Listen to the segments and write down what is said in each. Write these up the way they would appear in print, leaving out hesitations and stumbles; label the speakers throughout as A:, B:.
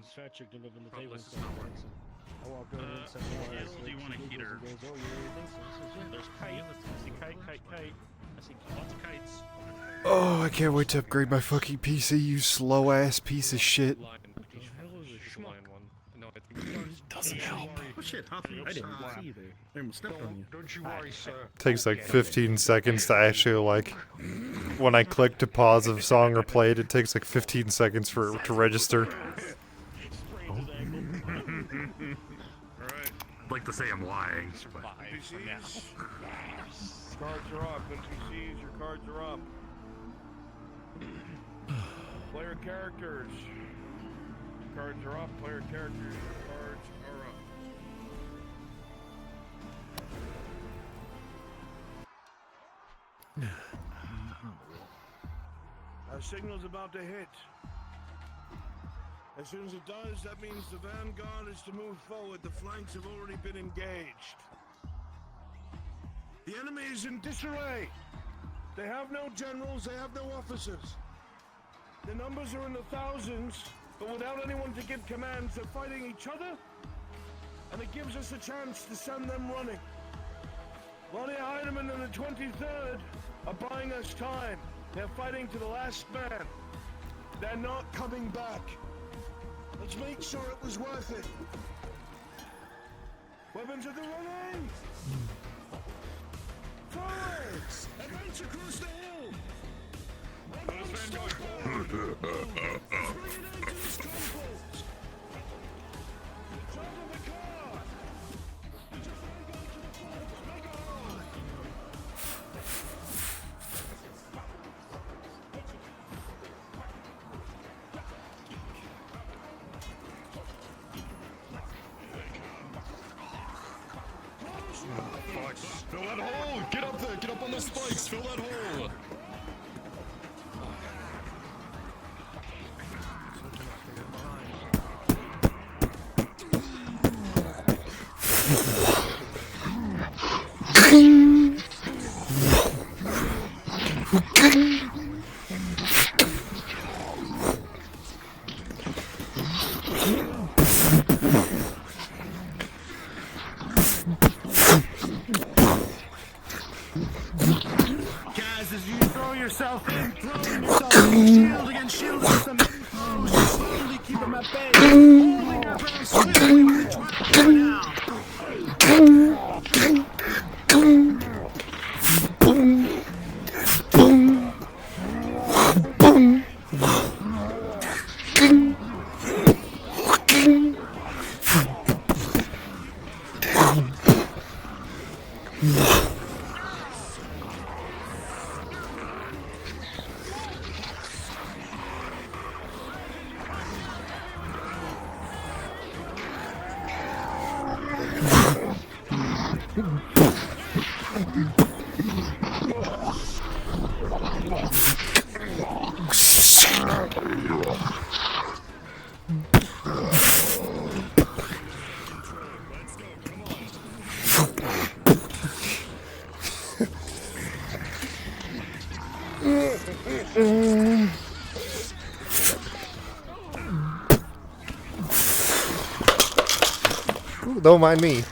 A: This fat chick didn't live on the table.
B: This is not working.
A: I walked over and said,
B: Do you want a heater?
A: He goes, oh, you really think so? I said, yeah.
B: There's kite. I see kite. I see lots of kites.
C: Oh, I can't wait to upgrade my fucking PC, you slow ass piece of shit. Doesn't help.
B: Oh shit, Hoffman, I didn't see you there. I almost stepped on you.
D: Don't you worry, sir.
C: Takes like 15 seconds to actually, like, when I click to pause a song or play it, it takes like 15 seconds for it to register.
B: Alright. I'd like to say I'm lying. But...
D: NPCs, cards are up. NPCs, your cards are up. Player characters. Cards are up. Player characters, your cards are up. Our signal's about to hit. As soon as it does, that means the vanguard is to move forward. The flanks have already been engaged. The enemy is in disarray. They have no generals, they have no officers. The numbers are in the thousands, but without anyone to give commands, they're fighting each other, and it gives us a chance to send them running. Lonnie Heidemann and the 23rd are buying us time. They're fighting to the last man. They're not coming back. Let's make sure it was worth it. Weapons at the running! Forwards! Advance across the hill! Let's bring it into the strongholds! Jump in the car! Just let go to the forwards! Make it on!
E: Fill that hole! Get up there! Get up on those spikes! Fill that hole!
D: Guys, as you throw yourself in, shield against shield system, slowly keep them at bay, holding their ground swiftly with the trap now.
C: Don't mind me.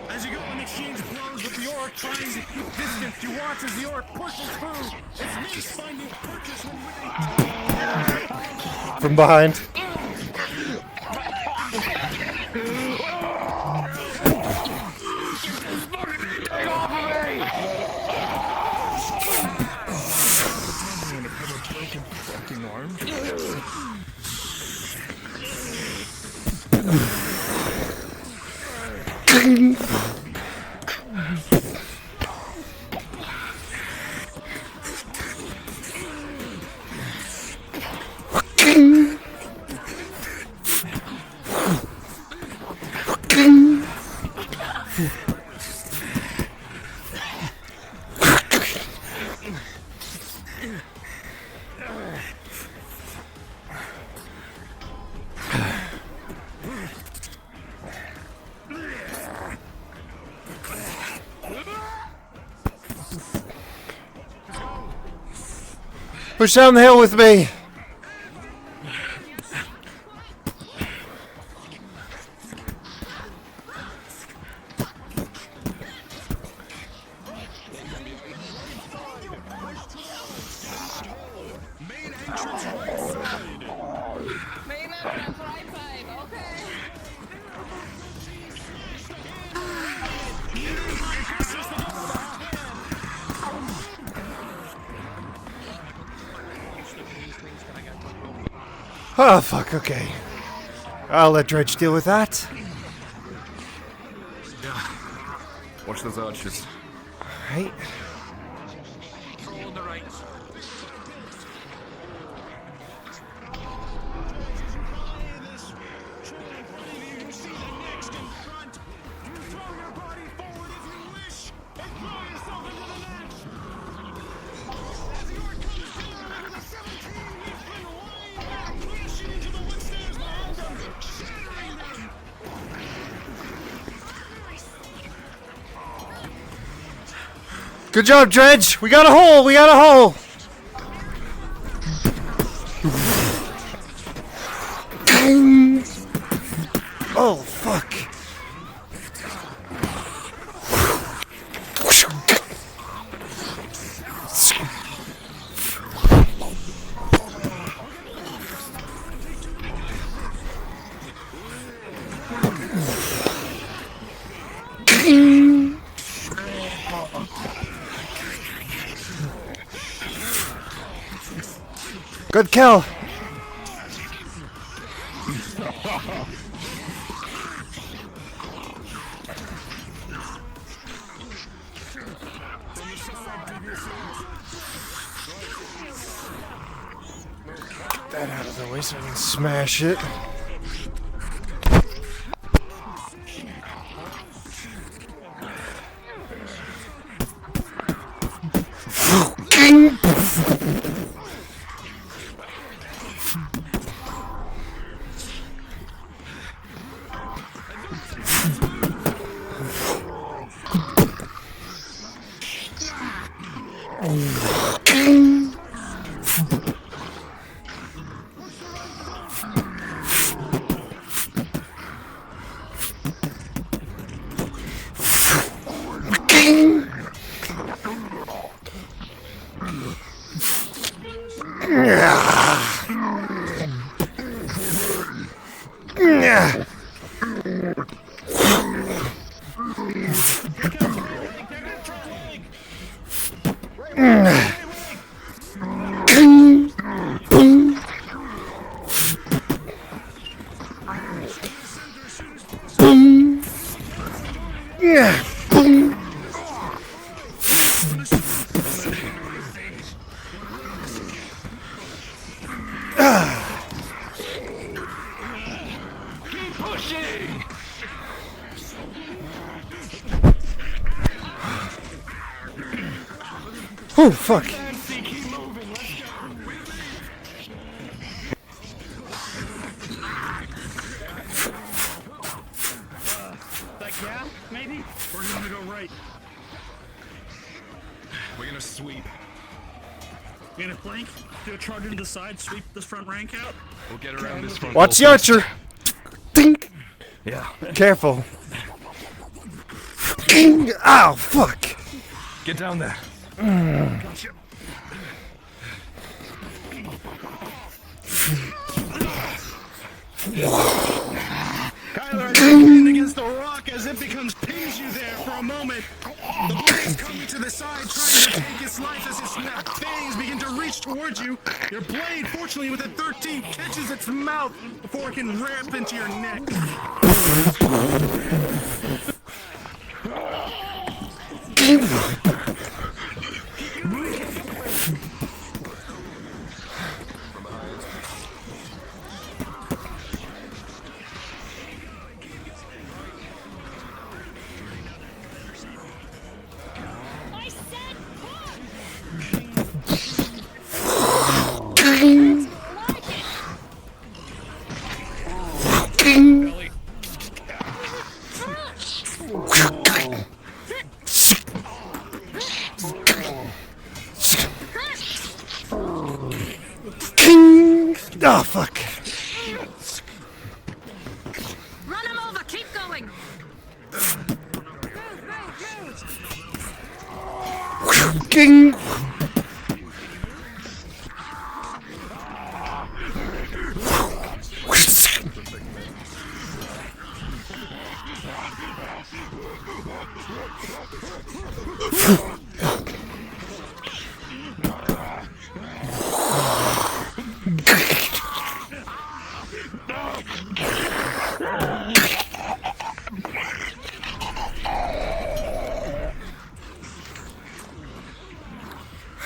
D: As you go and exchange blows with the orc, trying to keep distance, you watch as the orc pushes through. It's me finding purchase when
C: From behind. Push down the hill with me.
E: Main entrance right side.
F: Main entrance right side, okay.
C: Oh, fuck, okay. I'll let Dredge deal with that.
E: Watch those arches.
C: Right.
B: Control on the right.
C: Good job, Dredge. We got a hole. We got a hole. Oh, fuck. Good kill. Get that out of the way so I can smash it. Oh, fuck.
D: That gap, maybe? We're gonna go right.
E: We're gonna sweep.
D: We're gonna flank, do a charge into the side, sweep this front rank out.
E: We'll get around this front.
C: Watch the archer. Dink.
E: Yeah.
C: Careful. Ow, fuck.
E: Get down there.
D: Gotcha. Kyler, as you're leaning against the rock as it becomes pins you there for a moment. The blade's coming to the side, trying to take its life as its fangs begin to reach towards you. Your blade, fortunately, with a 13, catches its mouth before it can ramp into your neck.
F: I said
B: Belly.
C: Oh, fuck.
F: Run him over. Keep going.
C: King.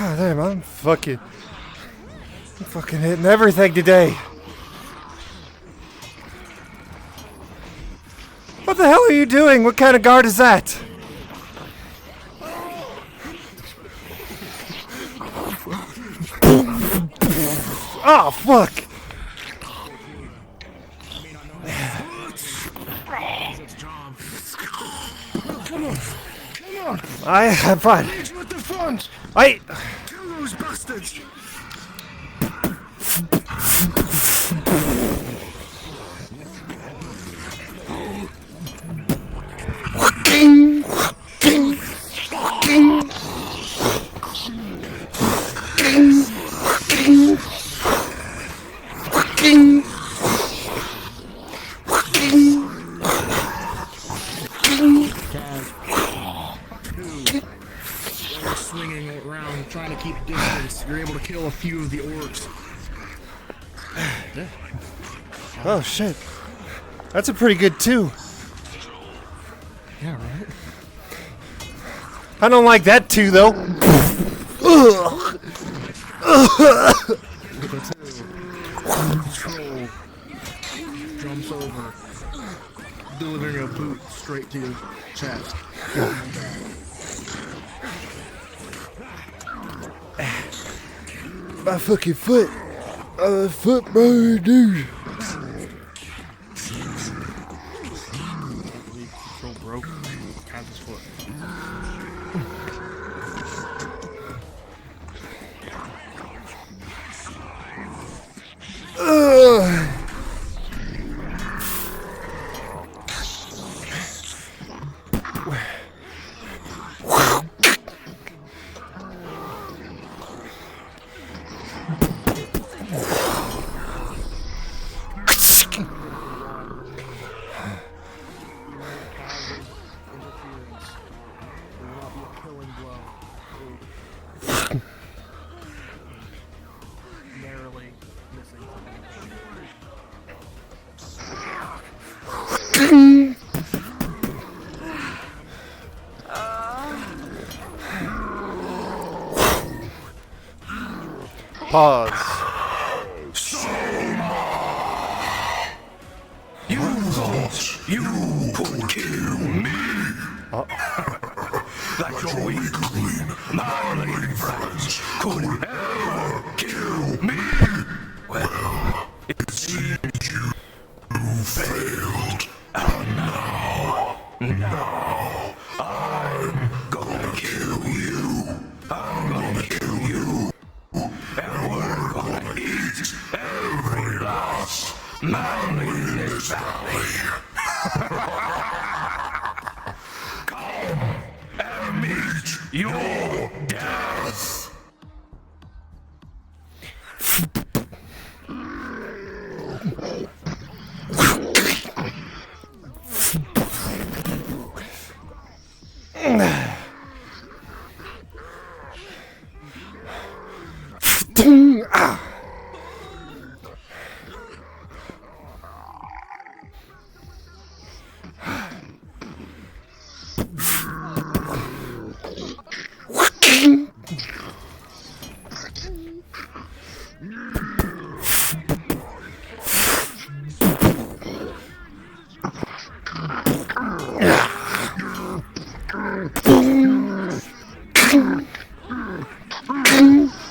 C: Ah, damn, I'm fucking hitting everything today. What the hell are you doing? What kind of guard is that? Oh, fuck.
D: Come on.
C: I'm fine.
D: Engage with the front.
C: I.
D: Kill those bastards.
C: King. King. King. King. King. King.
G: Swinging around, trying to keep distance. You're able to kill a few of the orcs.
C: Oh shit. That's a pretty good 2.
G: Yeah, right?
C: I don't like that 2 though. Ugh.
G: Troll jumps over, delivering a boot straight to your chest.
C: My fucking foot. Foot, bro, dude.
B: Control broke. Has his foot.
C: Pause.
E: You thought you could kill me? That your weakling, manly friends could ever kill me? Well, it seems you failed. And now, I'm gonna kill you. I'm gonna kill you. And we're gonna eat every last manly in this valley. Come and meet your death.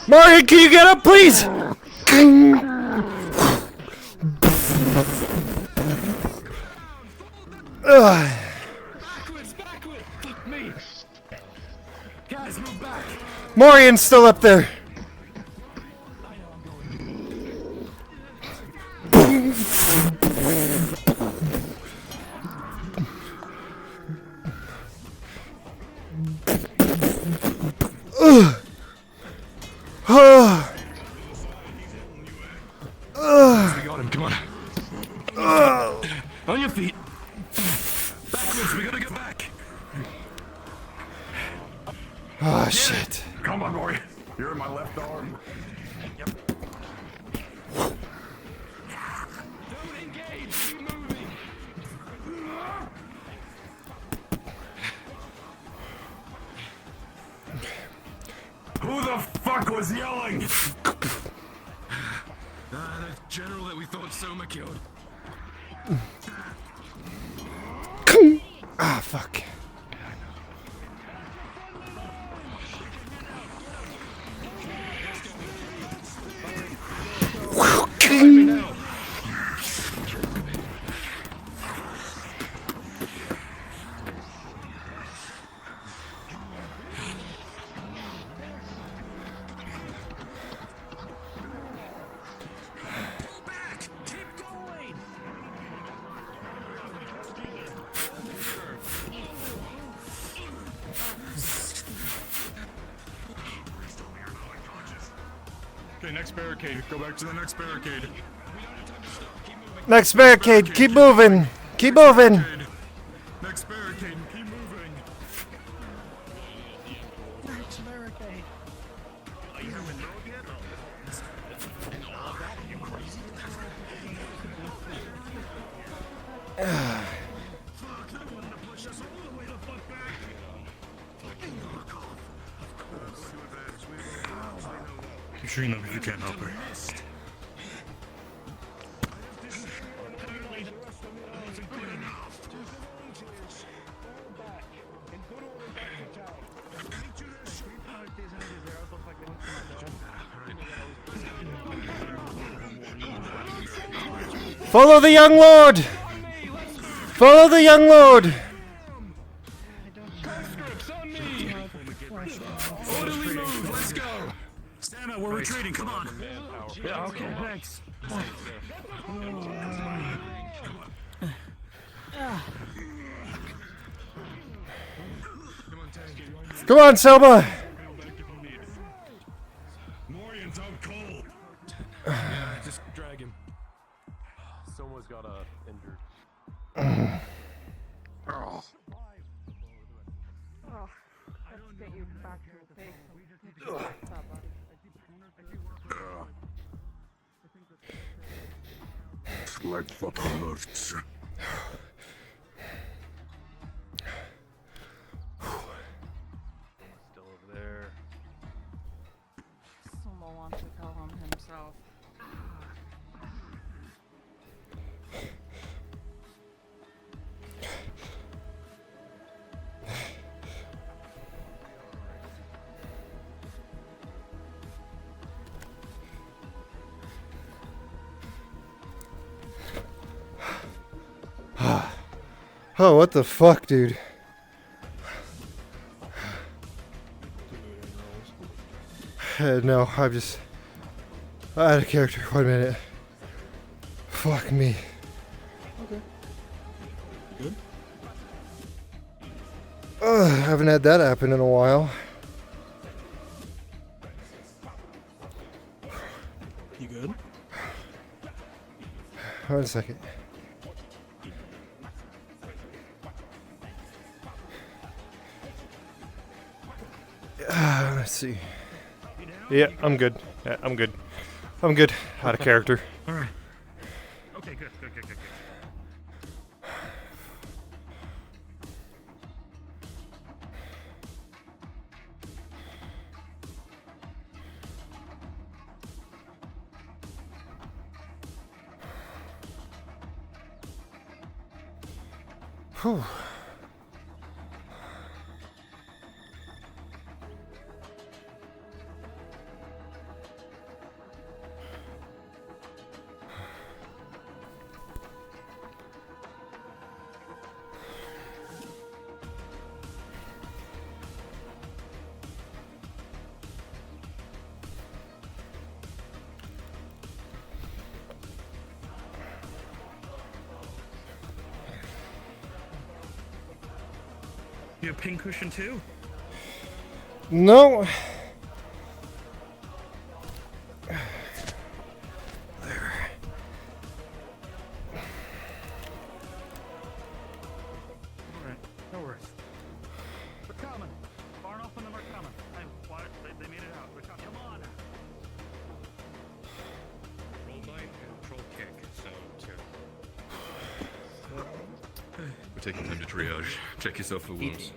C: Mario, can you get up, please?
D: Backwards. Fuck me. Guys, move back.
C: Morian's still up there.
E: We got him, come on. On your feet. Backwards, we gotta get back.
C: Oh, shit.
E: Come on, boy. You're in my left arm. Yep. Don't engage. Keep moving. Who the fuck was yelling? The general that we thought Soma killed.
C: Ah, fuck.
E: Okay, next barricade. Go back to the next barricade.
C: Next barricade, keep moving. Keep moving.
E: Next barricade, keep moving. Keep shooting them if you can't help her.
C: Follow the young lord. Follow the young lord.
E: Orderly move, let's go! Stand up, we're retreating, come on!
B: Yeah, okay, thanks.
C: Come on, Selma.
E: Morian's out cold!
B: Just drag him. Someone's got injured.
F: Oh, let's get you back to the base.
E: Like fucking most.
B: Still over there.
F: Someone wants to tell him himself.
C: Oh, what the fuck, dude? No, I had a character. 1 minute. Fuck me.
G: Okay. Good.
C: Haven't had that happen in a while.
G: You good?
C: 1 second. Let's see. Yeah, I'm good. Yeah, I'm good. I'm good. Out of character.
E: Alright. Okay, good.
C: Whew.
B: You have pincushion too?
C: No.
B: Alright, no worries. We're coming. Far enough and them are coming. Hey, what? They made it out. We're coming. Come on.
H: Roll bite and troll kick, so 2. We're taking time to triage. Check yourself for wounds.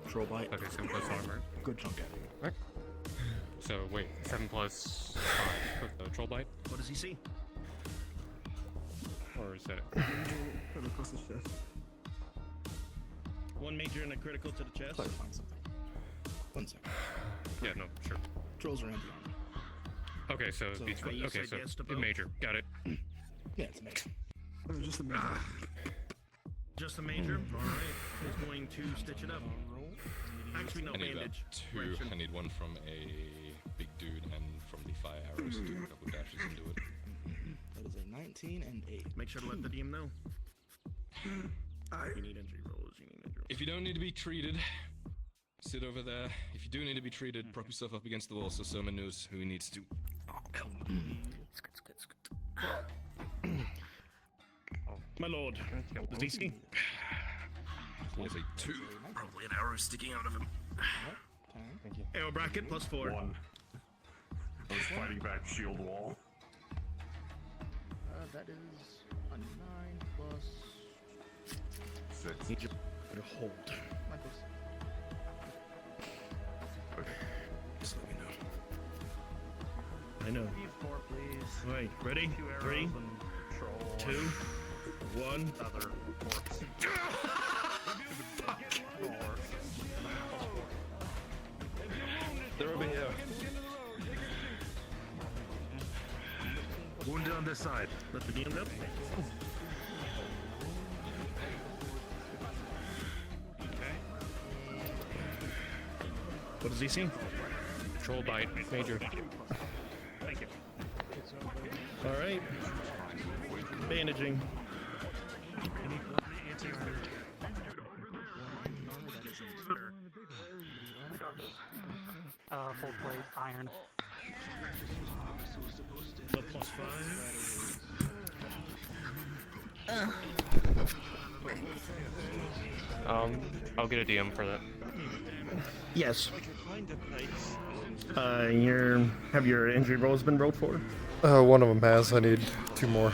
G: Troll bite.
H: Okay, 7 plus armor.
G: Good chunk at it.
H: So wait, 7 plus 5 for the troll bite?
B: What does he see?
H: Or is that
B: One major and a critical to the chest.
G: Clarifying something. 1 second.
H: Yeah, no, sure.
G: Trolls are anti-armor.
H: Okay, so,
G: So-
H: beats,
B: you
H: okay,
B: said
H: so
B: yes to both?
H: major, got it.
G: Yeah, it's a mix. Just a minute.
B: Just a major? Alright. He's going to stitch it up. Actually, no
H: I need
B: bandage.
H: 2.
B: Correction.
H: I need 1 from a big dude and from the fire arrows to do a couple dashes and do it.
G: That is a 19 and 8.
B: Make sure to let the DM know. You need injury rolls. You need injury rolls.
H: If you don't need to be treated, sit over there. If you do need to be treated, prop yourself up against the wall so Soma knows who he needs to help.
B: My lord. Does he see?
H: There's a 2.
B: Probably an arrow sticking out of him.
G: Thank you.
B: Arrow bracket plus 4.
E: 1. I was fighting back shield wall.
G: That is a 9 plus
E: 6.
B: Need you to hold.
G: like this.
B: Just let me know. I know. Alright, ready? 3, 2, 1.
E: They're over here.
B: Wounded on this side. Let the DM know. Okay. What does he see?
H: Troll bite, major.
B: Thank you. Alright. Bandaging.
I: Full plate, iron.
B: The plus 5.
H: I'll get a DM for that.
B: Yes. Have your injury rolls been rolled for?
C: One of them has. I need 2 more.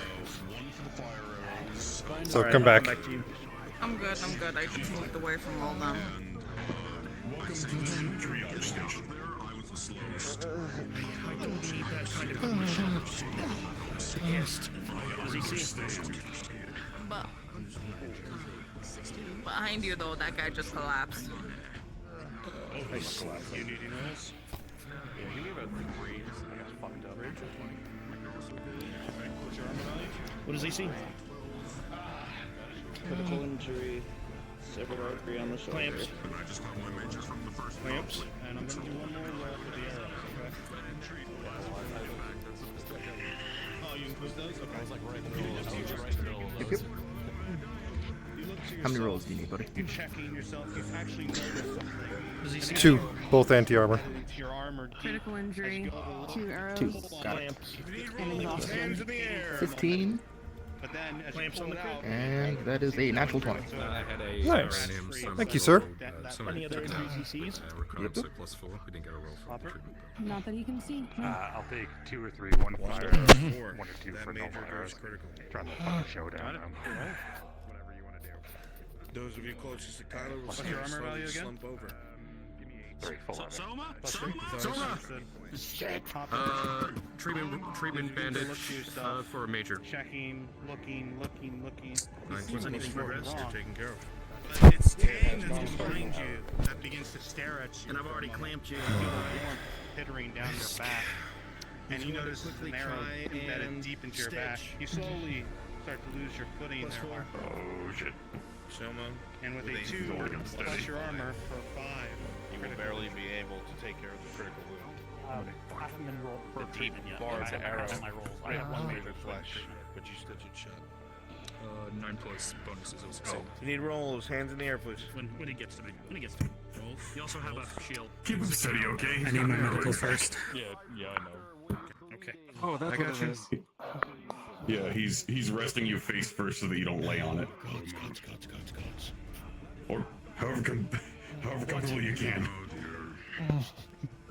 C: So
B: Alright,
C: come
B: I'll
C: back.
B: to you.
F: I'm good. I just moved away from all them.
E: Welcome to the triage station. I was the slowest.
B: I don't need that kind of emotion. Yes. Does he see?
F: But behind you though, that guy just collapsed.
A: You need any rolls?
H: Yeah, give me about 3. I got fucked up.
B: What does he see?
J: Critical injury, severed artery on the shoulder.
B: Clamps.
E: I just got my majors from the first
B: Clamps.
A: And I'm gonna do one more roll for the arrows, okay? Oh, you include those? Okay. I was like right in the middle of those.
G: Yep. How many rolls do you need, buddy?
A: You're checking yourself. You actually notice something.
B: Does he see?
C: 2, both anti-armor.
A: Your armor deep.
F: Critical injury, 2 arrows,
G: 2. Got it.
B: Clamps.
F: and exhaustion.
A: Hands in the air.
G: 15,
A: But then as
B: Clamps
A: you
B: on
A: pull
B: the
A: it out,
G: and that is a natural 20.
H: I had a
C: Nice.
H: uranium summer
C: Thank you, sir.
H: summer
B: Any other injuries he sees?
H: recurrent, so plus 4. We didn't get a roll for the treatment though.
F: Not that he can see.
K: I'll take 2 or 3, 1 fire, 1 or 2 for normal arrows. Try to fucking showdown them. Whatever you want to do.
D: Those of you closest to Kylo will
A: What's your armor value again?
D: slump over.
K: 3 full of it.
B: Soma!
H: Treatment bandage for a major.
A: checking, looking.
B: Once anything progressed, you're taken care of.
A: But it's Tang that's behind you that begins to stare at you.
B: And I've already clamped you.
A: You feel the warmth pittering down your back. And you notice
B: quickly
A: an arrow
B: try
A: embedded
B: and
A: deep into your back.
B: stitch.
A: You slowly start to lose your footing
B: Plus
A: there.
B: 4.
K: Oh shit.
D: Soma,
A: And with
D: With
A: a
D: a
A: 2
K: organ
A: plus
K: steady.
A: your armor for 5.
D: you will barely be able to take care of the critical wound.
I: I haven't been rolled for
D: The deep
I: treatment yet.
D: barbs
I: I
D: and
I: haven't
D: arrows
I: had my rolls. I have one
D: made
I: major
D: of flesh, but you stitch it shut.
B: 9 plus bonuses will succeed.
D: You need rolls. Hands in the air, please.
B: When he gets to me. When he gets to me. Rolls. You also have a shield.
K: Keep him steady, okay?
B: I need my medical first.
H: Yeah, I know.
B: Okay.
G: Oh, that's what it is.
E: Yeah, he's resting you face first so that you don't lay on it.
A: Gods.
E: Or however comfortable you can.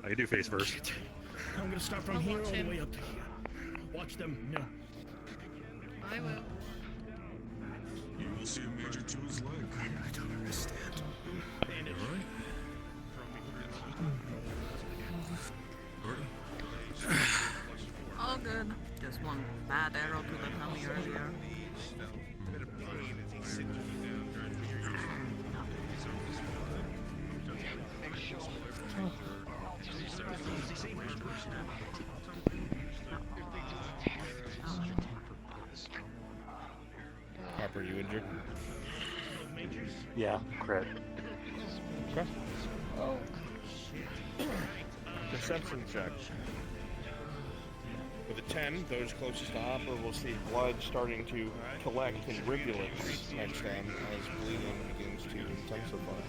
K: I can do face first.
D: I'm gonna start from here all the way up to here. Watch them. No.
F: I will.
E: You will see a major to his leg.
D: I don't understand.
F: All good. Just one bad arrow to the tummy earlier.
D: Harper, you injured?
K: Yeah, crit.
D: Okay. Oh. Perception check. With a 10, those closest to Hopper will see blood starting to collect in rivulets next time as bleeding begins to intensify.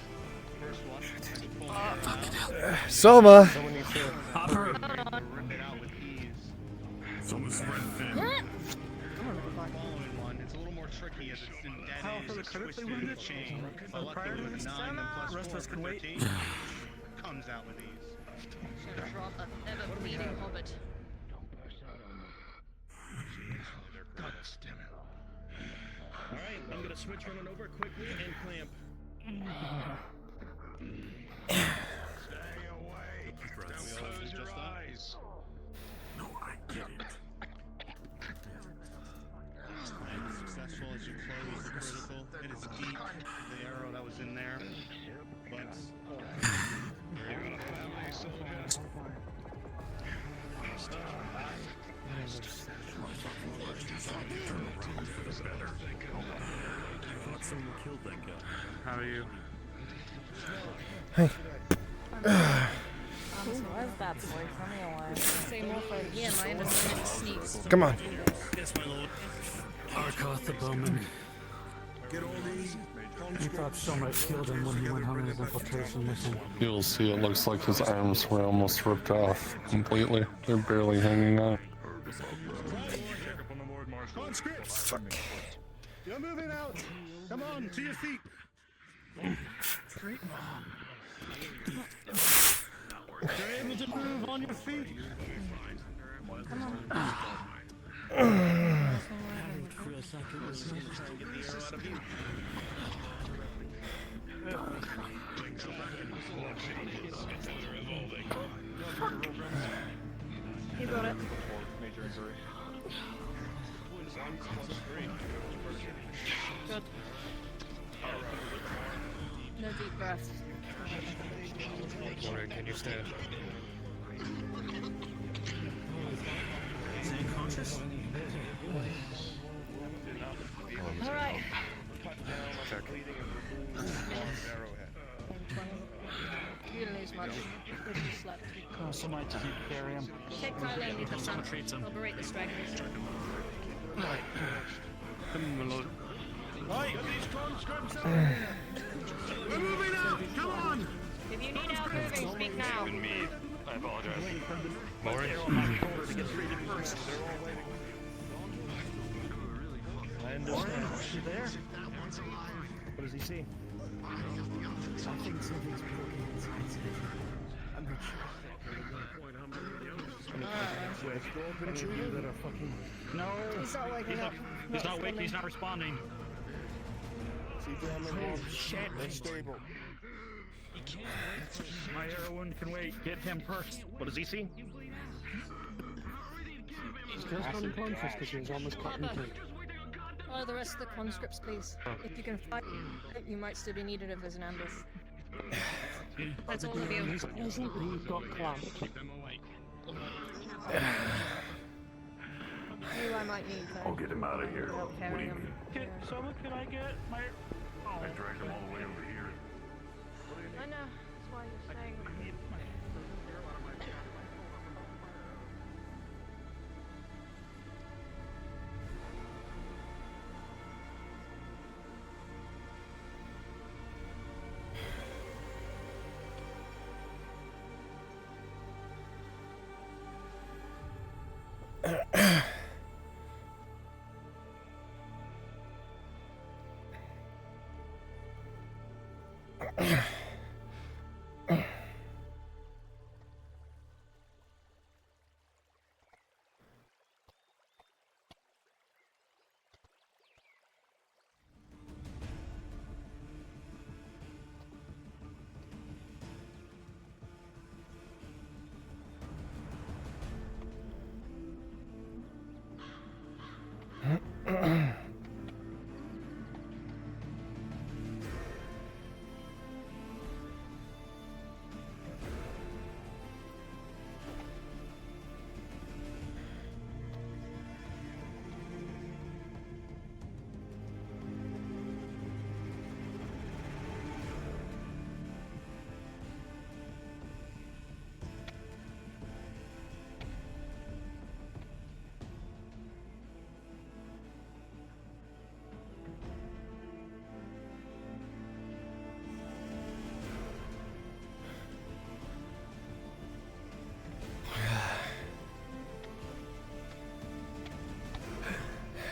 C: Soma!
D: Someone needs to...
B: Hopper!
A: Rip it out with ease.
E: Someone spread thin.
A: Following one, it's a little more tricky as it's
B: How for the
A: it's
B: credit they
A: twisted in the
B: wounded?
A: chain. If I left it with a 9, then plus
B: Rest of
A: 4
B: us
A: for
B: can wait.
A: 13, comes out with ease.
F: Should have brought that ever-bleeding hobbit.
D: God damn it. Alright, I'm gonna switch running over quickly and clamp.
E: Stay away. Don't close your eyes.
K: No, I get it.
A: Successful as you close the critical. It is deep, the arrow that was in there. But
E: You're gonna family soldiers.
B: How are you?
C: Hey.
F: Who was that boy? Tell me a while. Say more for yeah, my understanding sneaks.
C: Come on.
B: Yes, my lord. Arkoth the bowman.
E: Get all these.
I: He thought Soma killed him when he went on his infiltration mission.
L: You'll see it looks like his arms were almost ripped off completely. They're barely hanging on.
C: Fuck.
D: You're moving out! Come on, to your feet! You're able to move on your feet!
F: Come on. You got it. Good. No deep breaths.
H: Warren, can you stand?
B: Is he conscious?
F: All right.
H: Check.
F: You didn't lose much. You slept.
I: Oh, somebody to carry him.
F: Take Tyler and lead the front.
B: treats him.
F: I'll berate the stragglers.
B: Come on, my lord.
D: Right, get these conscripts out! We're moving out! Come on!
F: If you need help moving, speak now.
H: Me. I apologize. Warren?
D: I understand.
I: You there?
D: What does he see?
I: I think something's broken inside. I'm not sure.
B: No.
F: He's not waking up.
B: He's not awake. He's not responding.
D: Oh, shit. Unstable.
B: My arrow wound can wait. Get him first.
D: What does he see?
I: He's just unconscious because he was almost cut in two.
F: Oh, the rest of the conscripts, please. If you can fight, you might still be needed if there's an ambush. That's all of you.
I: Isn't he got clamped?
F: You, I might need to
E: I'll get him out of here.
F: help
E: What do
F: carry
E: you
F: him.
E: mean?
B: Okay, Soma, can I get my... Oh.
E: I dragged him all the way over here.
F: I know. That's why you're saying.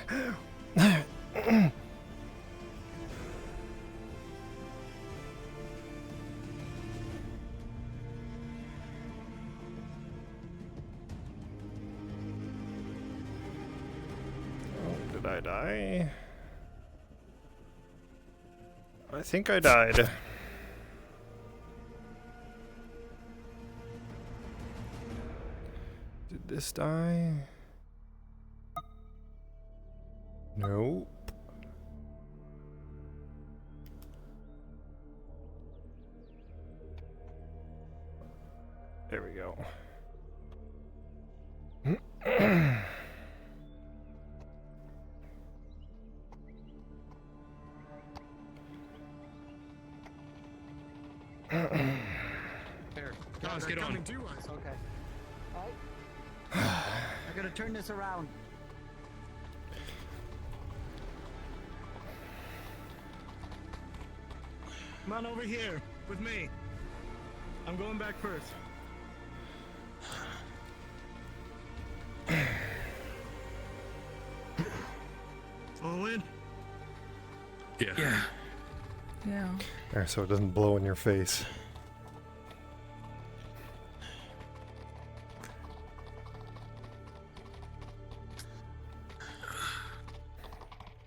C: Did I die? I think I died. Did this die? Nope. There we go.
H: There. Guys, get on.
I: Okay. Alright. I gotta turn this around.
B: Come on over here with me. I'm going back first. All in?
H: Yeah.
F: Yeah.
C: There, so it doesn't blow in your face.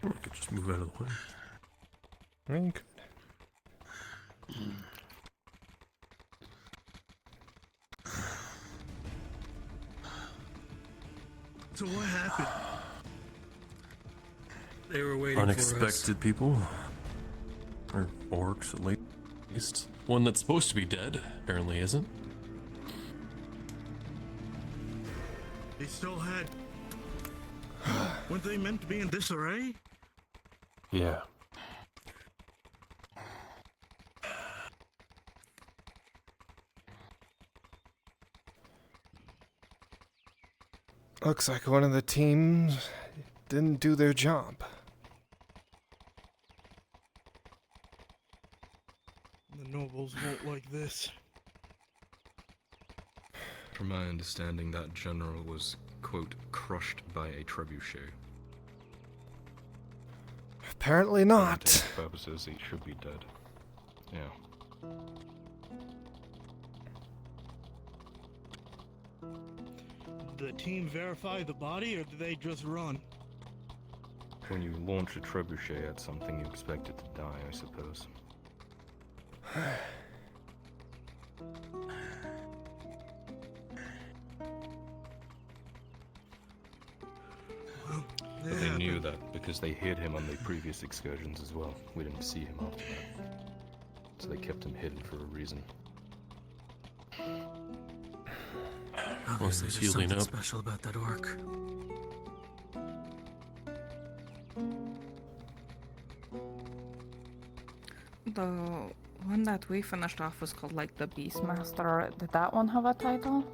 E: I could just move out of the way.
C: I mean, you could.
B: So what happened? They were waiting
E: Unexpected people. Or orcs, at least. One that's supposed to be dead, apparently isn't.
B: They still had... Weren't they meant to be in disarray?
E: Yeah.
C: Looks like one of the teams didn't do their job.
B: The nobles won't like this.
H: From my understanding, that general was, quote, crushed by a trebuchet.
C: Apparently
H: For
C: not.
H: intended purposes, he should be dead. Yeah.
B: Did the team verify the body, or did they just run?
H: When you launch a trebuchet at something, you expect it to die, I suppose. But they knew that because they hid him on the previous excursions as well. We didn't see him after that. So they kept him hidden for a reason.
E: Obviously,
I: There's
E: healing
I: something
E: up.
I: special about that orc.
M: The one that we finished off was called like the Beastmaster. Did that one have a title?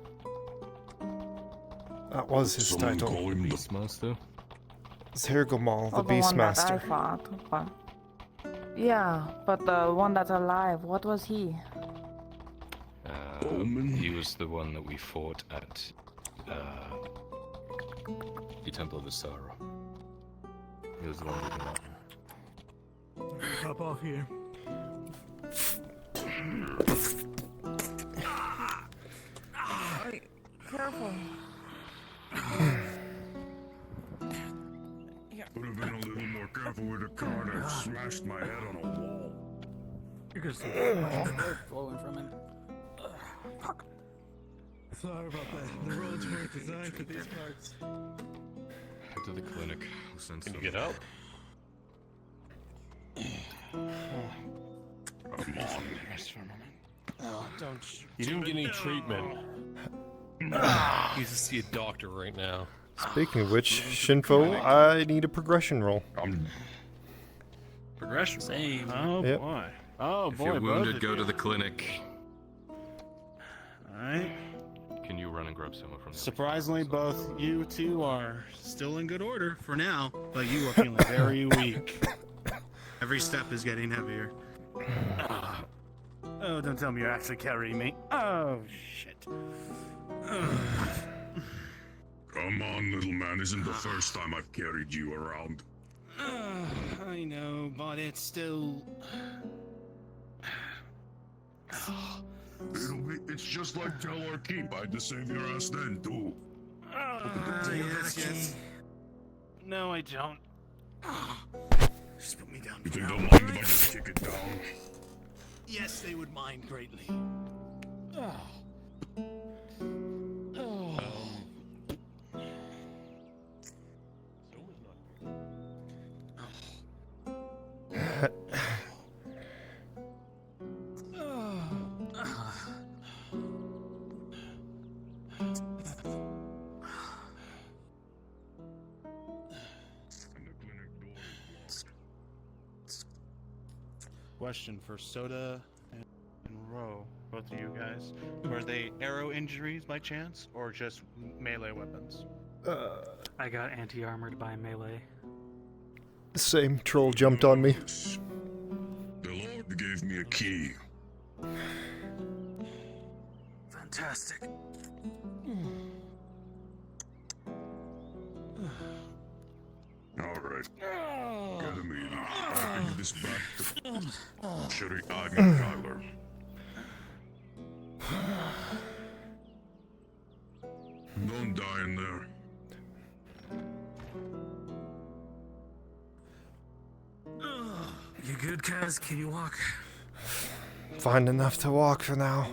C: That was his
E: Someone
C: title.
E: call him the
H: Beastmaster?
C: Zergomal, the
M: Well, the one that I
C: Beastmaster.
M: fought. But... Yeah, but the one that's alive, what was he?
H: He was the one that we fought at the Temple of Az'Rael. He was the one we came out.
B: Hop off here.
M: Alright, careful.
D: Would have been a little more careful with the card. I smashed my head on a wall.
I: You can see blood flowing from him.
B: Fuck. Sorry about that. The roads weren't designed for these parts.
H: Head to the clinic. We'll send
E: Can you
H: some.
E: get out?
D: Come on.
I: Oh, don't.
E: You didn't get any treatment. You need to see a doctor right now.
C: Speaking of which, Shinfo, I need a progression roll.
I: Progression. Same.
B: Oh
C: Yep.
B: boy. Oh
H: If
B: boy.
H: you're
B: both
H: wounded,
B: of
H: go
B: you.
H: to the clinic.
B: Alright.
H: Can you run and grab someone from the
B: Surprisingly, both you two are still in good order for now, but you are feeling very weak. Every step is getting heavier. Oh, don't tell me you're actually carrying me. Oh, shit.
D: Come
E: Come on, little man. Isn't the first time I've carried you around.
B: I know, but it's still...
E: It's just like Telor Keep. I had to save your ass then, too.
B: Yes. No, I don't. Just put me down.
E: You think they'll mind if I just kick it down?
B: Yes, they would mind greatly. Question for Soda and Ro, both of you guys. Were they arrow injuries by chance, or just melee weapons?
I: I got anti-armored by melee.
C: Same troll jumped on me.
E: The Lord gave me a key.
I: Fantastic.
E: Alright. Get him easy. I can give this back to Sherry Agnew Kyler. Don't die in there.
I: You good, Kaz? Can you walk?
C: Fine enough to walk for now.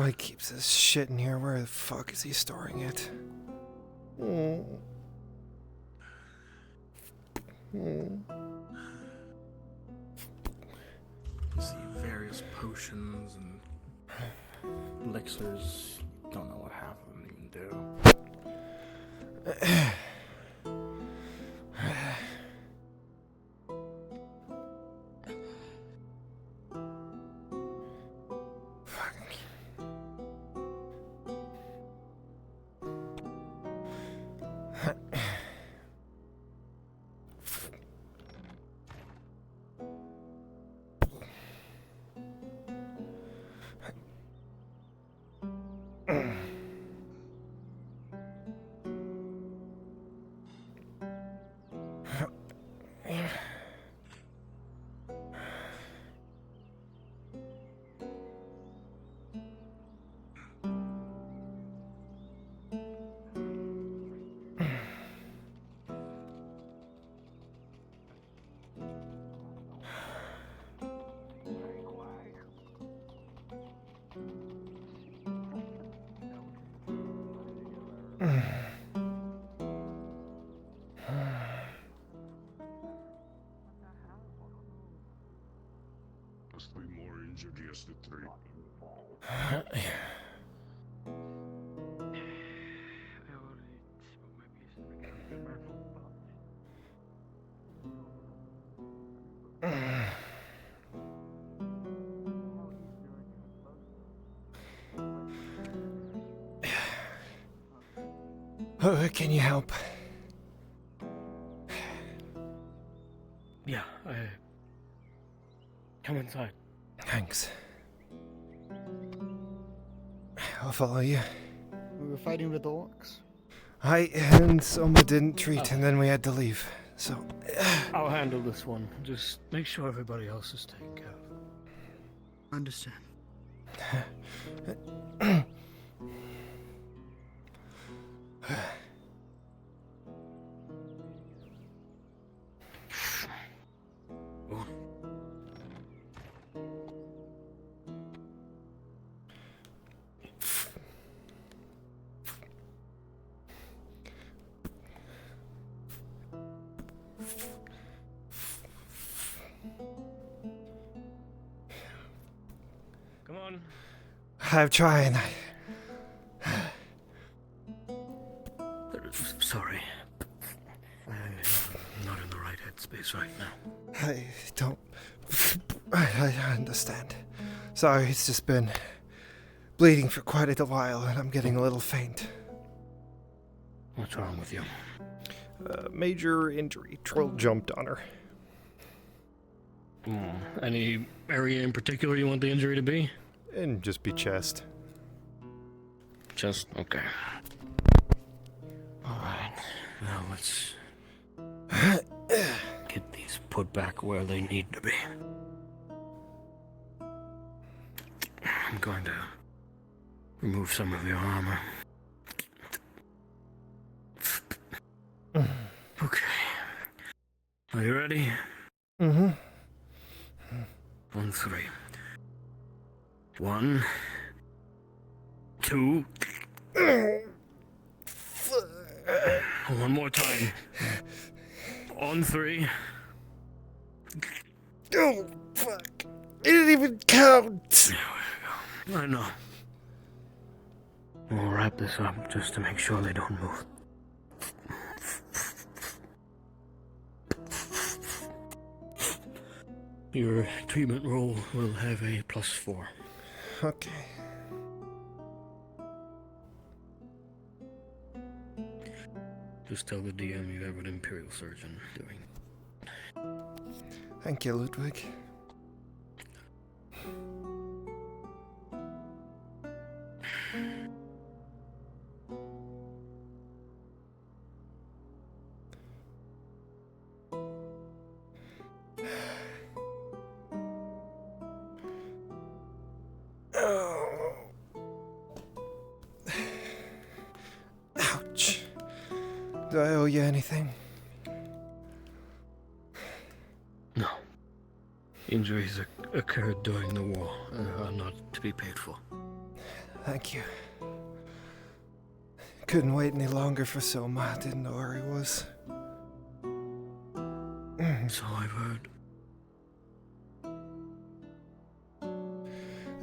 C: know he keeps this shit in here. Where the fuck is he storing it? Mm. Mm.
G: See various potions and elixirs. Don't know what half of them even do.
E: Must be more injured yesterday.
C: Oh, can you help?
I: Yeah, come inside.
C: Thanks. I'll follow you.
N: We were fighting with the orcs.
C: And Soma didn't treat, and then we had to leave. So.
I: I'll handle this one. Just make sure everybody else is taken care of.
N: Understand.
I: Come on.
C: I'm trying.
I: Sorry. I'm not in the right headspace right now.
C: I don't. I understand. Sorry, it's just been bleeding for quite a while, and I'm getting a little faint.
I: What's wrong with you?
C: Major injury. Troll jumped on her.
I: Any area in particular you want the injury to be?
C: And just be chest.
I: Chest? Okay. Alright. Now let's get these put back where they need to be. I'm going to remove some of your armor. Okay. Are you ready?
C: Mm-hmm.
I: On 3. 1, 2. One more time. On 3.
C: Oh, fuck. It didn't even count.
I: There we go. I know. We'll wrap this up just to make sure they don't move. Your treatment roll will have a +4.
C: Okay.
I: Just tell the DM you have an Imperial Surgeon doing.
C: Thank you, Ludwig. Ouch. Do I owe you anything?
I: No. Injuries occurred during the war are not to be paid for.
C: Thank you. Couldn't wait any longer for Soma. Didn't know where he was.
I: So I've heard.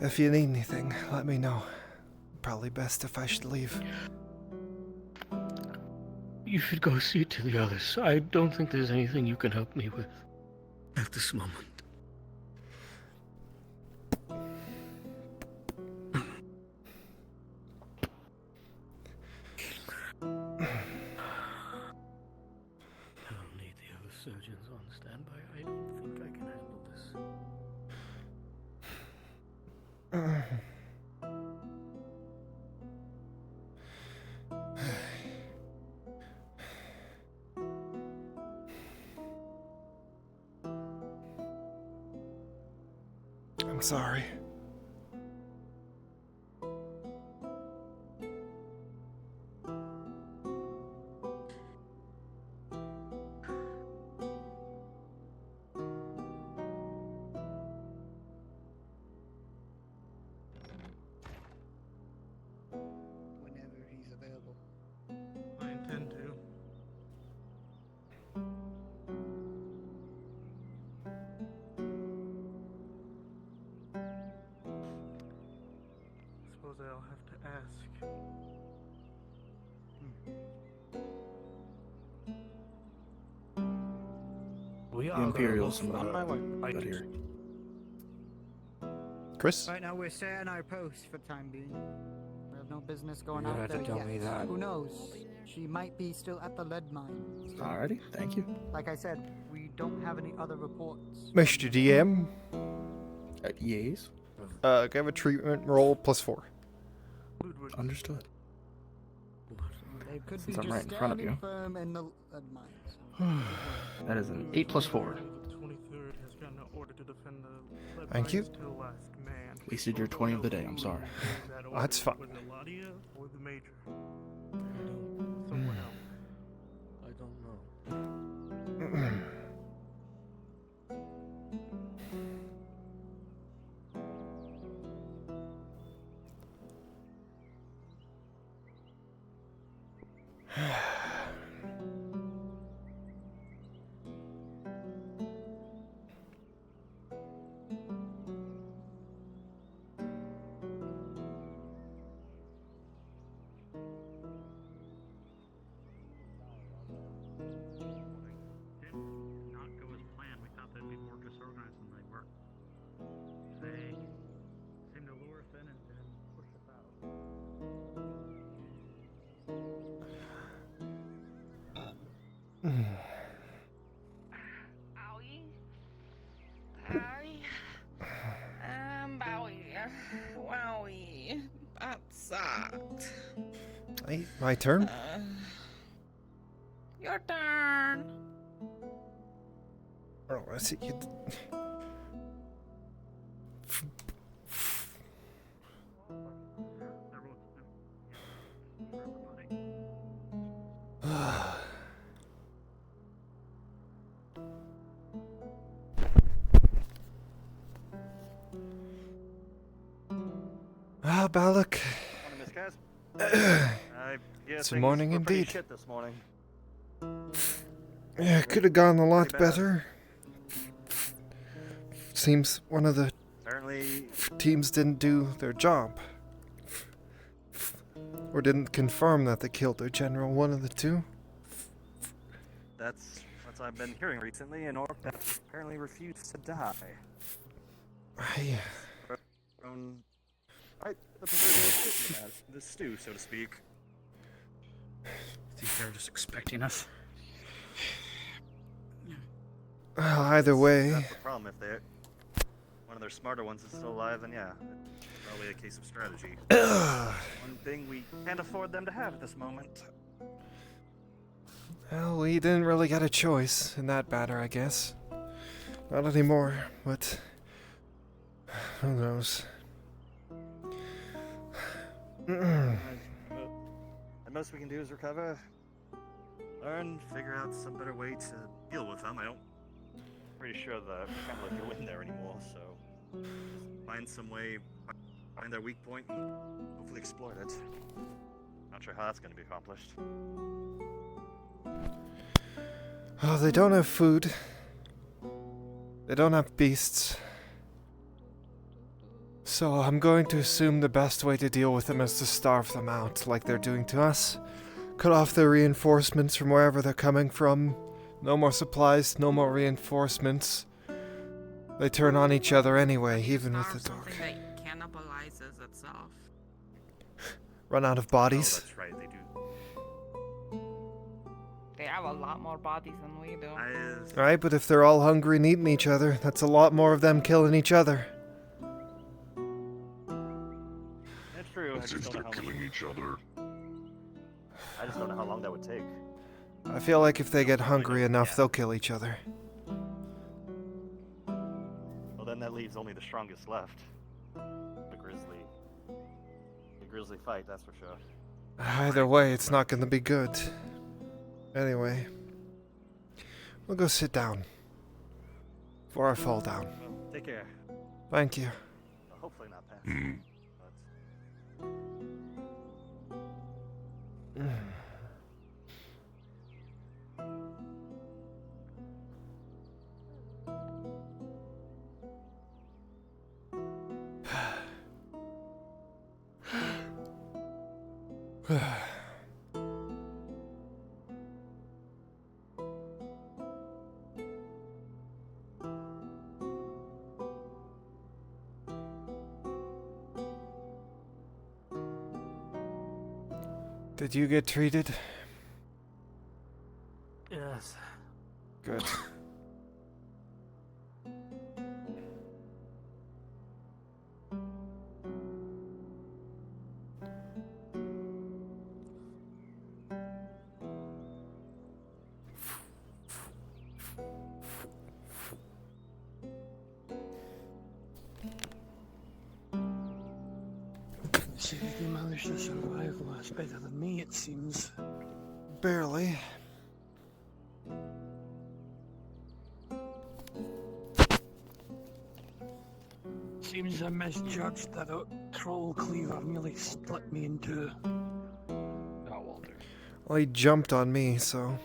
C: If you need anything, let me know. Probably best if I should leave.
I: You should go see to the others. I don't think there's anything you can help me with at this moment. I don't need the other surgeons on standby. I don't think I can handle this.
C: I'm sorry.
N: Whenever he's available.
G: I intend to. Suppose I'll have to ask.
N: We
G: are
N: Imperials
G: on my way.
N: out here.
C: Chris?
N: Right now we're staying our post for the time being. We have no business going
O: You
N: out
O: had to
N: there
O: tell
N: yet.
O: me that.
N: Who knows? She might be still at the lead mine.
O: Alrighty, thank you.
N: Like I said, we don't have any other reports.
C: Mr. DM?
O: Yes.
C: Give a treatment roll +4.
O: Understood.
N: They could be
O: Since I'm
N: just
O: right in front of
N: standing
O: you.
N: firm in the lead mines.
O: That is an 8 plus 4.
G: The 23rd has gotten an order to defend the lead
C: Thank you.
G: mines to the last man.
O: Wasted your 20 of the day, I'm sorry.
G: That
C: Oh, that's fine.
G: Was it Ladia or the Major? Someone else.
I: I don't know.
K: Not go as planned. We thought they'd be more disorganized than they were. They seemed to lure us in and then push us out.
P: Owie. Owie. Bowie. Wowie. That sucked.
C: Hey, my turn?
P: Your turn.
C: Oh, I see you. Ah, Balak.
Q: Morning, Miss Cass.
C: It's a morning indeed.
Q: Shit this morning.
C: Yeah, could have gone a lot
Q: Pretty bad.
C: better. Seems one of the
Q: Apparently,
C: teams didn't do their job. Or didn't confirm that they killed their general, one of the two.
Q: that's what I've been hearing recently. An orc that apparently refused to die. Right, the proverbial shit in the stew, so to speak.
K: Think they're just expecting us.
C: Well, either way,
Q: That's the problem. If they're one of their smarter ones is still alive, then yeah, it's probably a case of strategy. One thing we can't afford them to have at this moment.
C: well, we didn't really get a choice in that matter, I guess. Not anymore, but who knows?
Q: The most we can do is recover, learn, figure out some better way to deal with them. Pretty sure the we can't let go in there anymore, so find some way find their weak point and hopefully exploit it. Not sure how that's going to be accomplished.
C: Oh, they don't have food. They don't have beasts. So I'm going to assume the best way to deal with them is to starve them out, like they're doing to us. Cut off their reinforcements from wherever they're coming from. No more supplies, no more reinforcements. They turn on each other anyway, even with the dark.
M: Something that cannibalizes itself.
C: Run out of bodies.
Q: Oh, that's right, they do.
M: They have a lot more bodies than we do.
C: Right, but if they're all hungry and eating each other, that's a lot more of them killing each other.
Q: That's true. I just don't know how
E: killing each other.
Q: I just don't know how long that would take.
C: I feel like if they get hungry enough, they'll kill each other.
Q: Well, then that leaves only the strongest left. The grizzly fight, that's for sure.
C: Either way, it's not going to be good. Anyway, we'll go sit down before I fall down.
Q: Well, take care.
C: Thank you.
Q: Well, hopefully not pass.
C: Did you get treated?
R: Yes.
C: Good.
R: See if you managed to survive last better than me, it seems.
C: Barely.
R: Seems I misjudged that troll cleaver nearly split me in two. Oh, Walter.
C: Well, he jumped on me, so...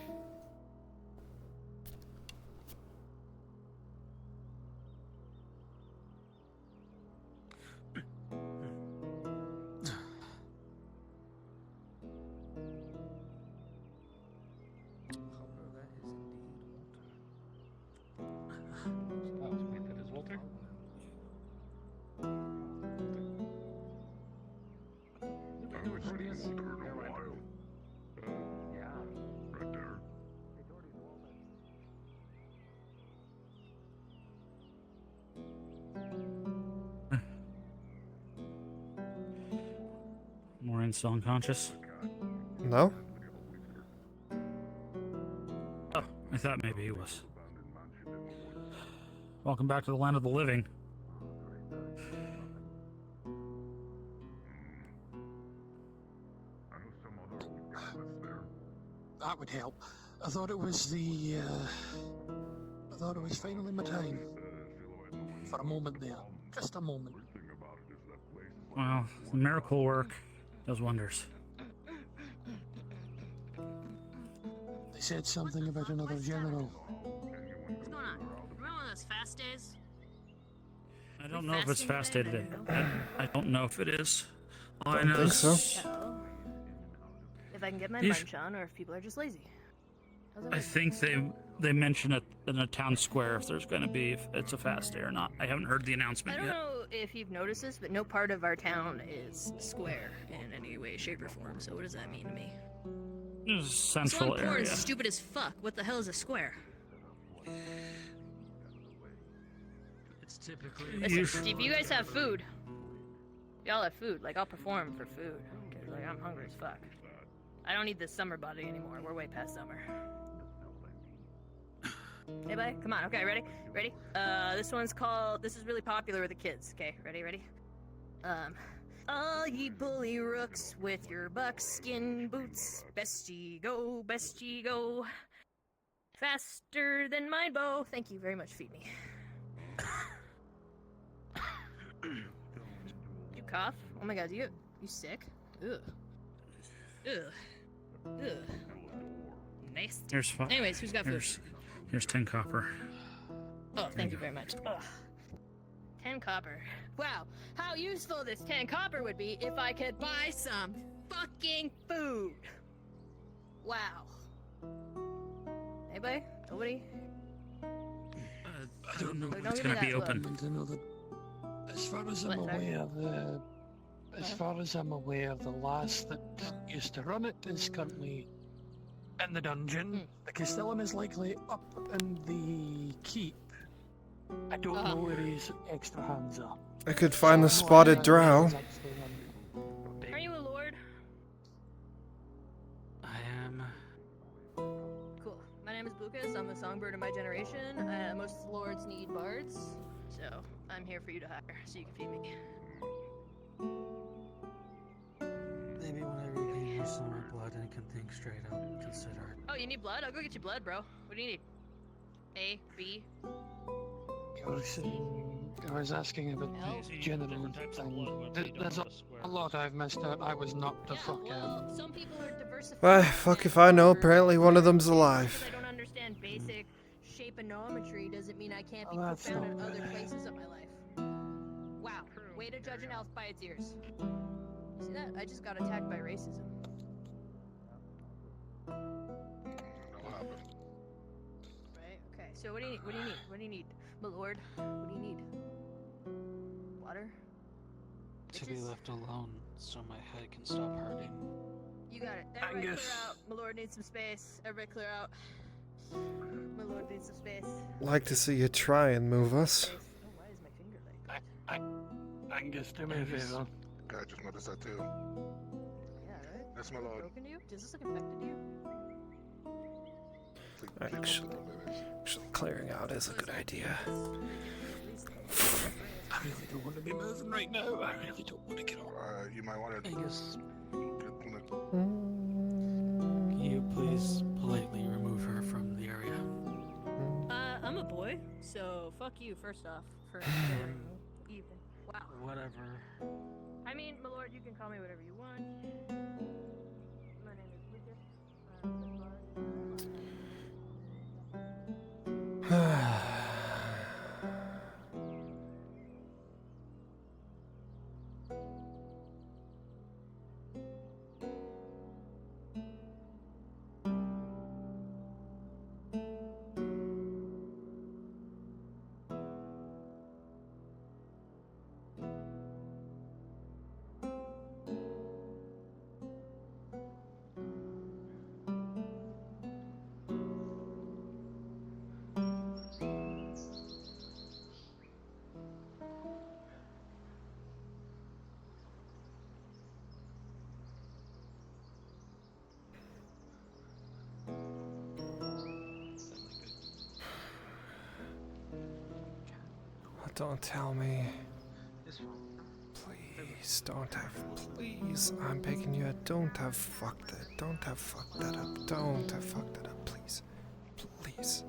S: Maureen's still unconscious?
C: No?
S: Oh, I thought maybe he was. Welcome back to the land of the living.
R: That would help. I thought it was I thought it was finally my time. For a moment there. Just a moment.
S: Well, the miracle work does wonders.
R: They said something about another general.
T: What's going on? Remember those fast days?
S: I don't know if it's fast day today. I don't know if it is. All I
C: Don't
S: know
C: think
S: is
C: so.
F: If I can get my
S: These-
F: munch on, or if people are just lazy.
S: I think they mention it in a town square if there's going to be, if it's a fast day or not. I haven't heard the
F: I
S: announcement
F: don't
S: yet.
F: know if you've noticed this, but no part of our town is square in any way, shape, or form. So what does that mean to me?
S: There's a
T: This
S: central
T: one poor
S: area.
T: is stupid as fuck. What the hell is a square?
R: It's typically.
F: Listen, if you guys have food, y'all have food. Like, I'll perform for food. Cause like I'm hungry as fuck. I don't need this summer body anymore. We're way past summer. Hey, buddy, come on. Okay, ready? Ready? This one's called. This is really popular with the kids. Okay, ready? Ready? All ye bully rooks with your buckskin boots, best ye go, best ye go. Faster than my bow. Thank you very much. Feed me. cough? Oh my god, you sick? Ugh. Ugh. Ugh. Nasty. Anyways, who's got food?
S: Here's 10 copper.
F: Oh, thank you very much. Ugh. 10 copper. Wow, how useful this 10 copper would be if I could buy some fucking food. Wow. Anybody? Nobody?
S: I don't know.
F: Don't
S: It's
F: give me
S: gonna be
F: that
S: open.
F: look.
R: To know that, as far as I'm
F: What, sorry?
R: aware, the last that used to run it is currently in the dungeon. The Castellum is likely up in the keep. I don't know where his extra hands are.
C: I could find the spotted drow.
F: Are you a lord?
I: I am.
F: Cool. My name is Lucas. I'm a songbird of my generation. Most lords need bards, so I'm here for you to hire, so you can feed me.
I: Maybe when I regain more summer blood and can think straight, I'll consider it.
F: Oh, you need blood? I'll go get you blood, bro. What do you need? A, B?
R: I was asking about the general thing. There's a lot I've missed out. I was knocked the fuck out.
F: Some people are diversified.
C: Well, fuck if I know. Apparently one of them's alive.
F: I don't understand basic shapeonometry doesn't mean I can't be
R: that's
F: profound in
R: not
F: other
R: bad.
F: places of my life. Wow, way to judge an elf by its ears. See that? I just got attacked by racism. Right, okay. So what do you need? What do you need? What do you need? My lord, what do you need? Water?
I: To be
F: Bitches?
I: left alone so my head can stop hurting.
F: You got it. Everybody clear out. My lord needs some space. Everybody clear out. My lord needs some space.
C: Like to see you try and move us.
F: Oh, why is my finger like that?
R: Angus, do me a favor.
U: I just noticed that too.
F: Yeah, right?
U: That's my lord.
F: Broken to you? Does this look infected to you?
C: Actually, clearing out is a good idea.
R: I really don't want to be moving right now. I really don't want to get on.
U: You might want to.
I: Angus, can you please politely remove her from the area?
F: I'm a boy, so fuck you first off for even. Wow.
I: Whatever.
F: I mean, my lord, you can call me whatever you want. My name is Lucas.
C: Don't tell me. Please don't have. Please, I'm begging you. Don't have fucked that. Don't have fucked that up. Don't have fucked that up. Please, please.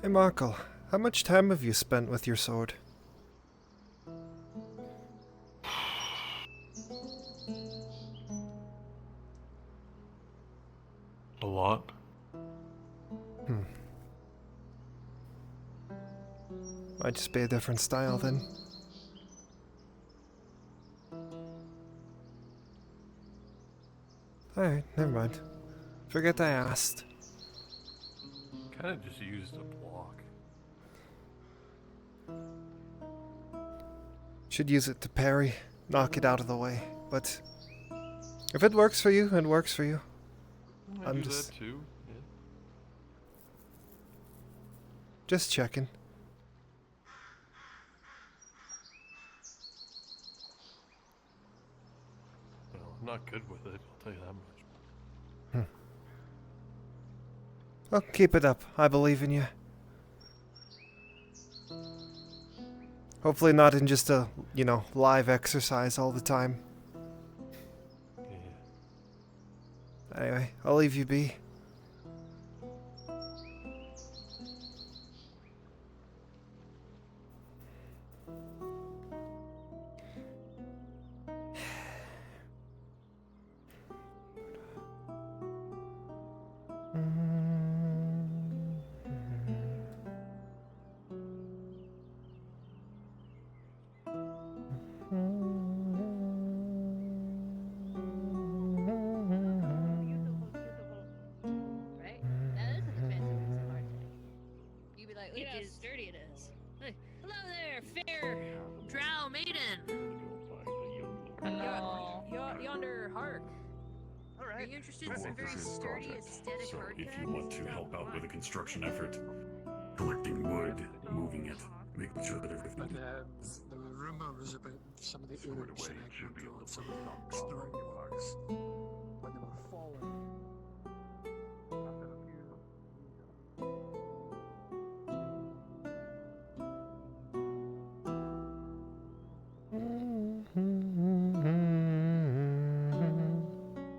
C: Hey Markle, how much time have you spent with your sword?
L: A lot.
C: Might just be a different style then. Alright, never mind. Forget I asked.
J: Kinda just used a block.
C: Should use it to parry, knock it out of the way. But if it works for you, it works for you.
J: I
C: I'm
J: do
C: just
J: that too. Yeah.
C: just checking.
J: Well, I'm not good with it, I'll tell you that much.
C: Well, keep it up. I believe in you. Hopefully not in just a, live exercise all the time. Anyway, I'll leave you be.
F: Right? That is a fancy way to say hard tech. You'd be like, look how sturdy it is. Hey, hello there, fair drow maiden. Yonder hark. Are you interested in some very sturdy, aesthetic
E: So
F: hard
E: if
F: tech?
E: you want to help out with a construction effort, collecting wood, moving it, making sure that everything
R: The rumors about some of the Uruk segment on some of the rocks, the rocky rocks, when they were falling.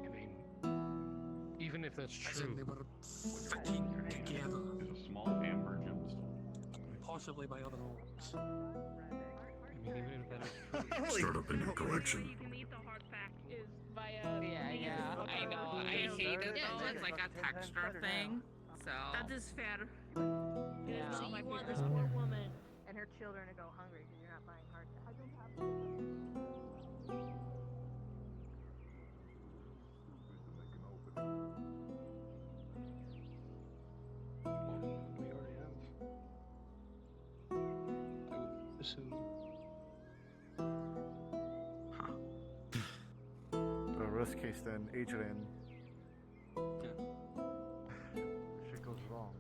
J: I mean, even if that's
R: As in
J: true,
R: they were fitting together.
J: a small amber gemstone.
R: Possibly by other orcs.
J: I mean, even if that is true.
E: start up a new collection.
P: Yeah, I know. I hate it though. It's like a texture thing. So that is fair.
F: Yeah. So you want this poor woman and her children to go hungry because you're not buying hard tech. I don't have
J: We already have. I would assume.
V: Worst case then, Adrian. Shit goes wrong.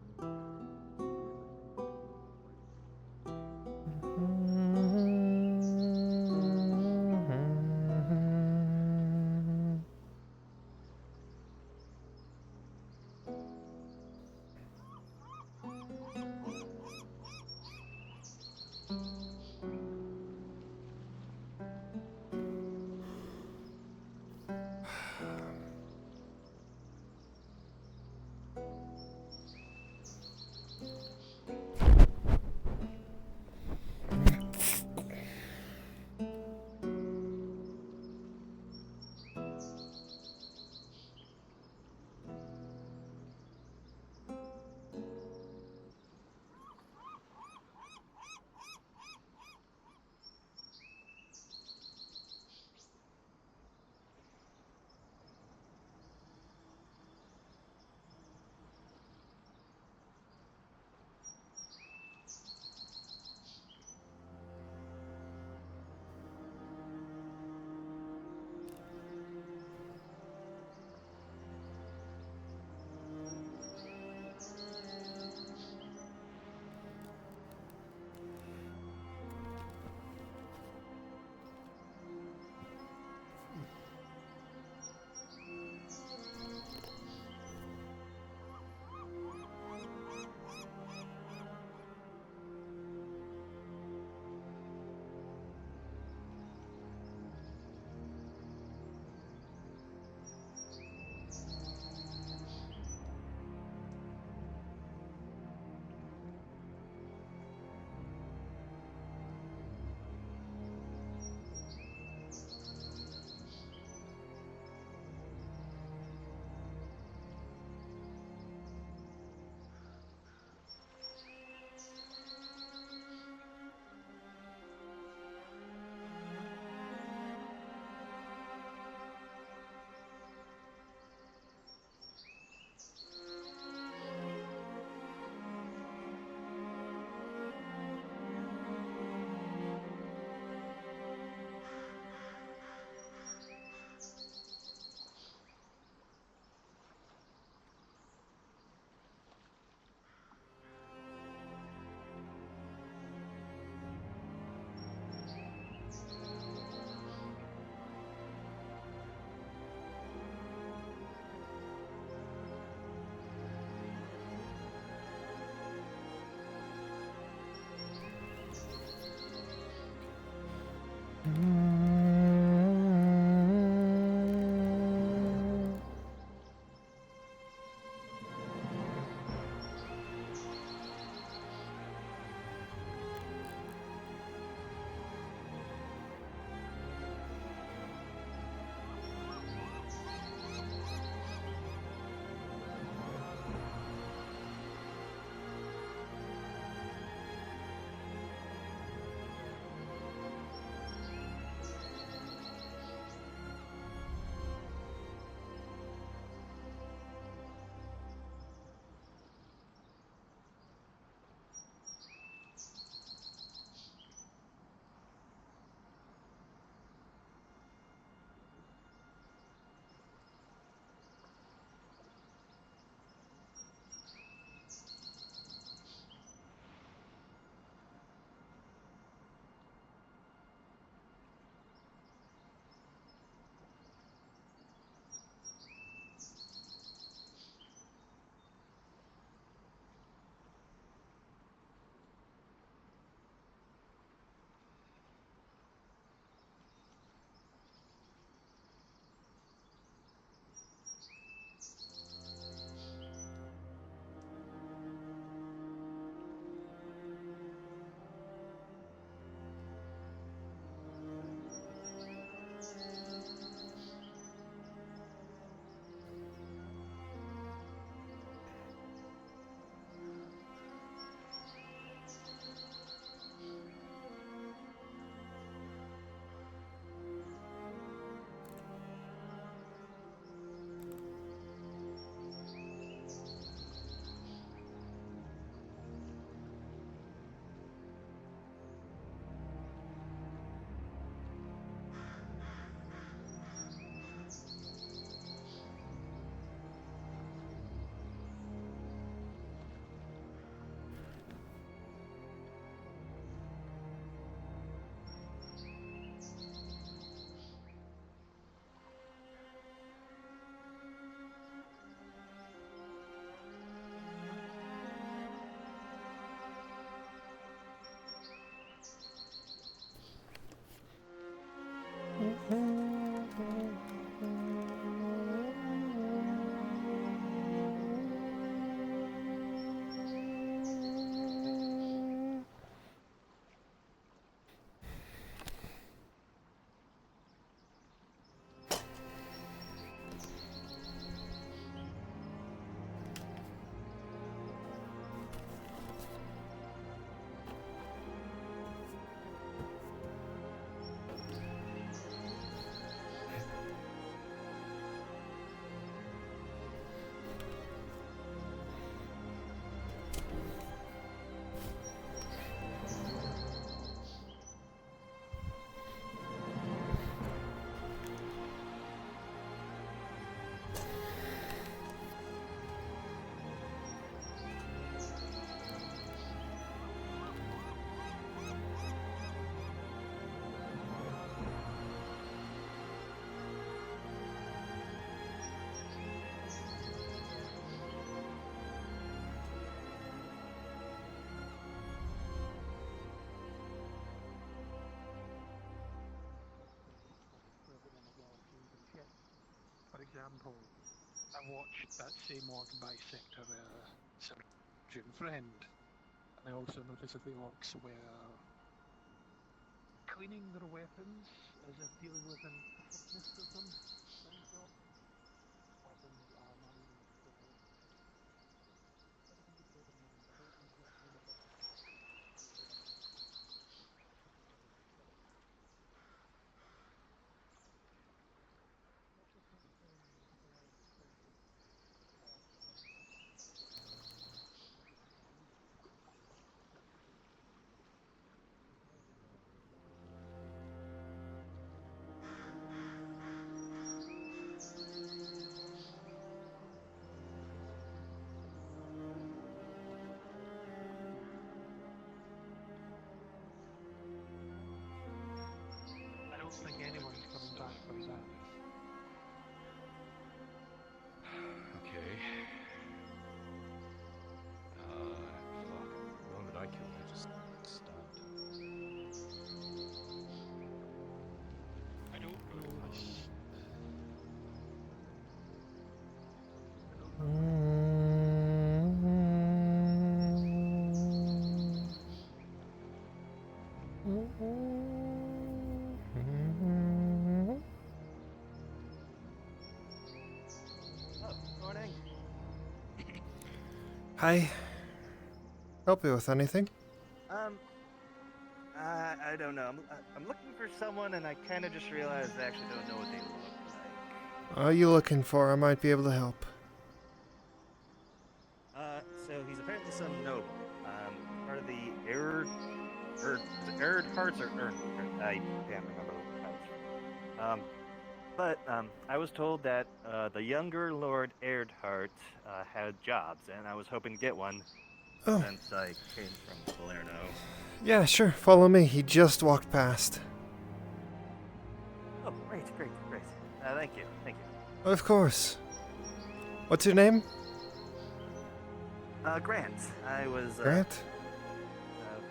R: example, I watched that same orc bisector surgeon friend, and I also noticed that the orcs were cleaning their weapons as if dealing with an sickness of some sort. Weapons are not even equivalent. Something to bear in mind. I don't exactly know what I don't think anyone's coming back from that.
J: Okay. Fuck. The one that I killed, I just stabbed.
R: I don't know this.
Q: Morning.
C: Hi. Help you with anything?
Q: I don't know. I'm looking for someone, and I kind of just realized I actually don't know what they look like.
C: What are you looking for? I might be able to help.
Q: So he's apparently some noble. Part of the Hearts or I can't remember what but I was told that the younger Lord Erdhart had jobs, and I was hoping to get one since I came from Palermo.
C: Yeah, sure. Follow me. He just walked past.
Q: Oh, great. Thank you.
C: Of course. What's your name?
Q: Grant. I was
C: Grant?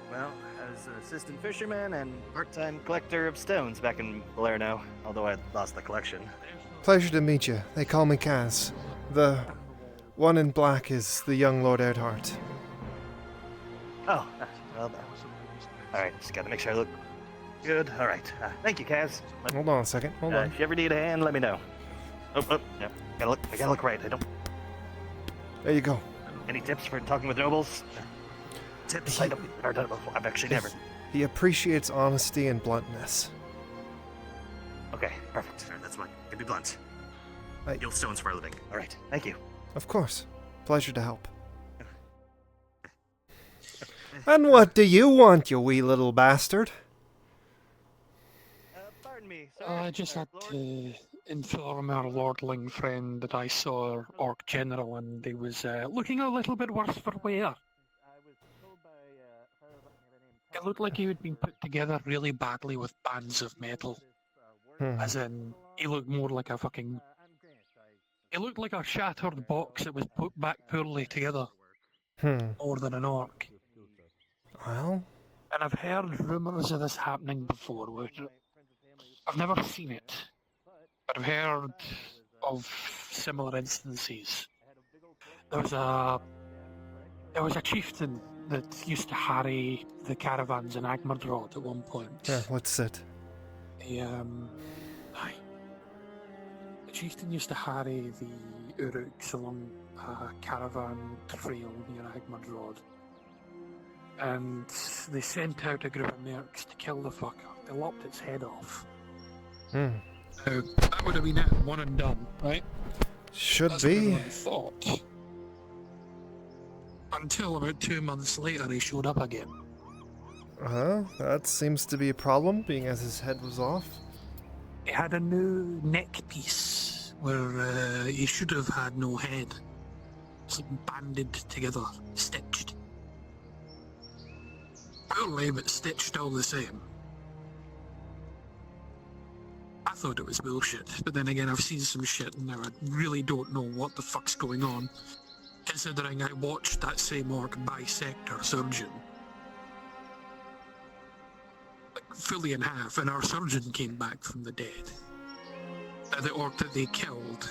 Q: Well, I was an assistant fisherman and part-time collector of stones back in Palermo, although I lost the collection.
C: Pleasure to meet you. They call me Kaz. The one in black is the young Lord Erdhart.
Q: Oh, well, alright, just gotta make sure I look good. Alright, thank you, Kaz.
C: Hold on a second. Hold on.
Q: If you ever need a hand, let me know. Yeah, I gotta look right. I don't.
C: There you go.
Q: Any tips for talking with nobles? Tips? I've actually never.
C: He appreciates honesty and bluntness.
Q: Okay, perfect. That's what can be blunt.
C: Right.
Q: Yield stones for a living. Alright, thank you.
C: Of course. Pleasure to help. And what do you want, you wee little bastard?
Q: Pardon me, sir.
R: I just had to inform our lordling friend that I saw our orc general and he was looking a little bit worse for wear. It looked like he had been put together really badly with bands of metal. As in, he looked more like a fucking... He looked like a shattered box that was put back poorly together. More than an orc.
C: Well?
R: And I've heard rumours of this happening before, which I've never seen it, but I've heard of similar instances. There was a chieftain that used to harry the caravans in Agmardrod at one point.
C: Yeah, what's it?
R: The chieftain used to harry the Uruks along a caravan trail near Agmardrod. And they sent out a group of mercs to kill the fucker. They lopped its head off. Now, that would have been it, one and done, right?
C: Should
R: That's
C: be.
R: what everyone thought. Until about 2 months later, he showed up again.
C: That seems to be a problem, being as his head was off.
R: He had a new neck piece where he should have had no head. It's like banded together, stitched. Poorly, but stitched all the same. I thought it was bullshit, but then again, I've seen some shit and now I really don't know what the fuck's going on, considering I watched that same orc bisect our surgeon. Like, fully in half, and our surgeon came back from the dead. The orc that they killed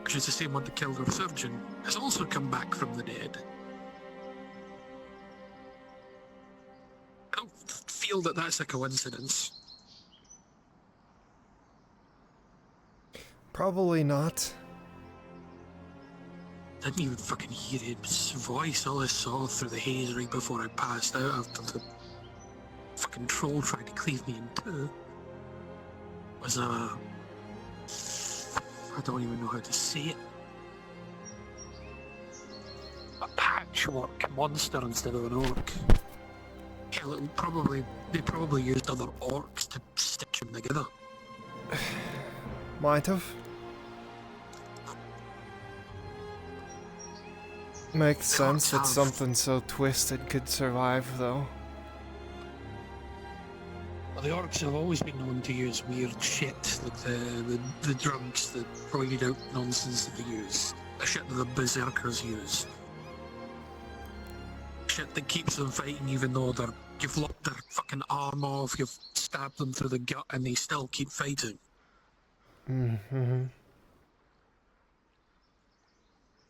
R: which is the same one that killed our surgeon, has also come back from the dead. I don't feel that that's a coincidence.
C: Probably not.
R: Didn't even fucking hear his voice. All I saw through the haze right before I passed out after the fucking troll tried to cleave me in two was I don't even know how to say it. A patchwork monster instead of an orc. Hell, they probably used other orcs to stitch them together.
C: Might have. Makes sense that something so twisted could survive, though.
R: Well, the orcs have always been known to use weird shit, like the drugs, the roided out nonsense that they use. The shit that the berserkers use. Shit that keeps them fighting even though you've lopped their fucking arm off, you've stabbed them through the gut and they still keep fighting.
C: Mm-hmm.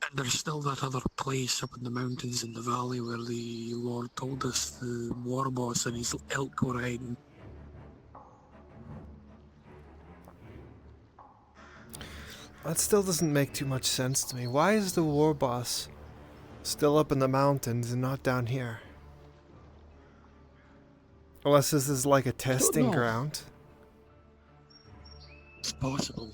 R: And there's still that other place up in the mountains in the valley where the Lord told us the war boss and his ilk were hiding.
C: That still doesn't make too much sense to me. Why is the war boss still up in the mountains and not down here? Unless this is like a testing ground.
R: It's possible.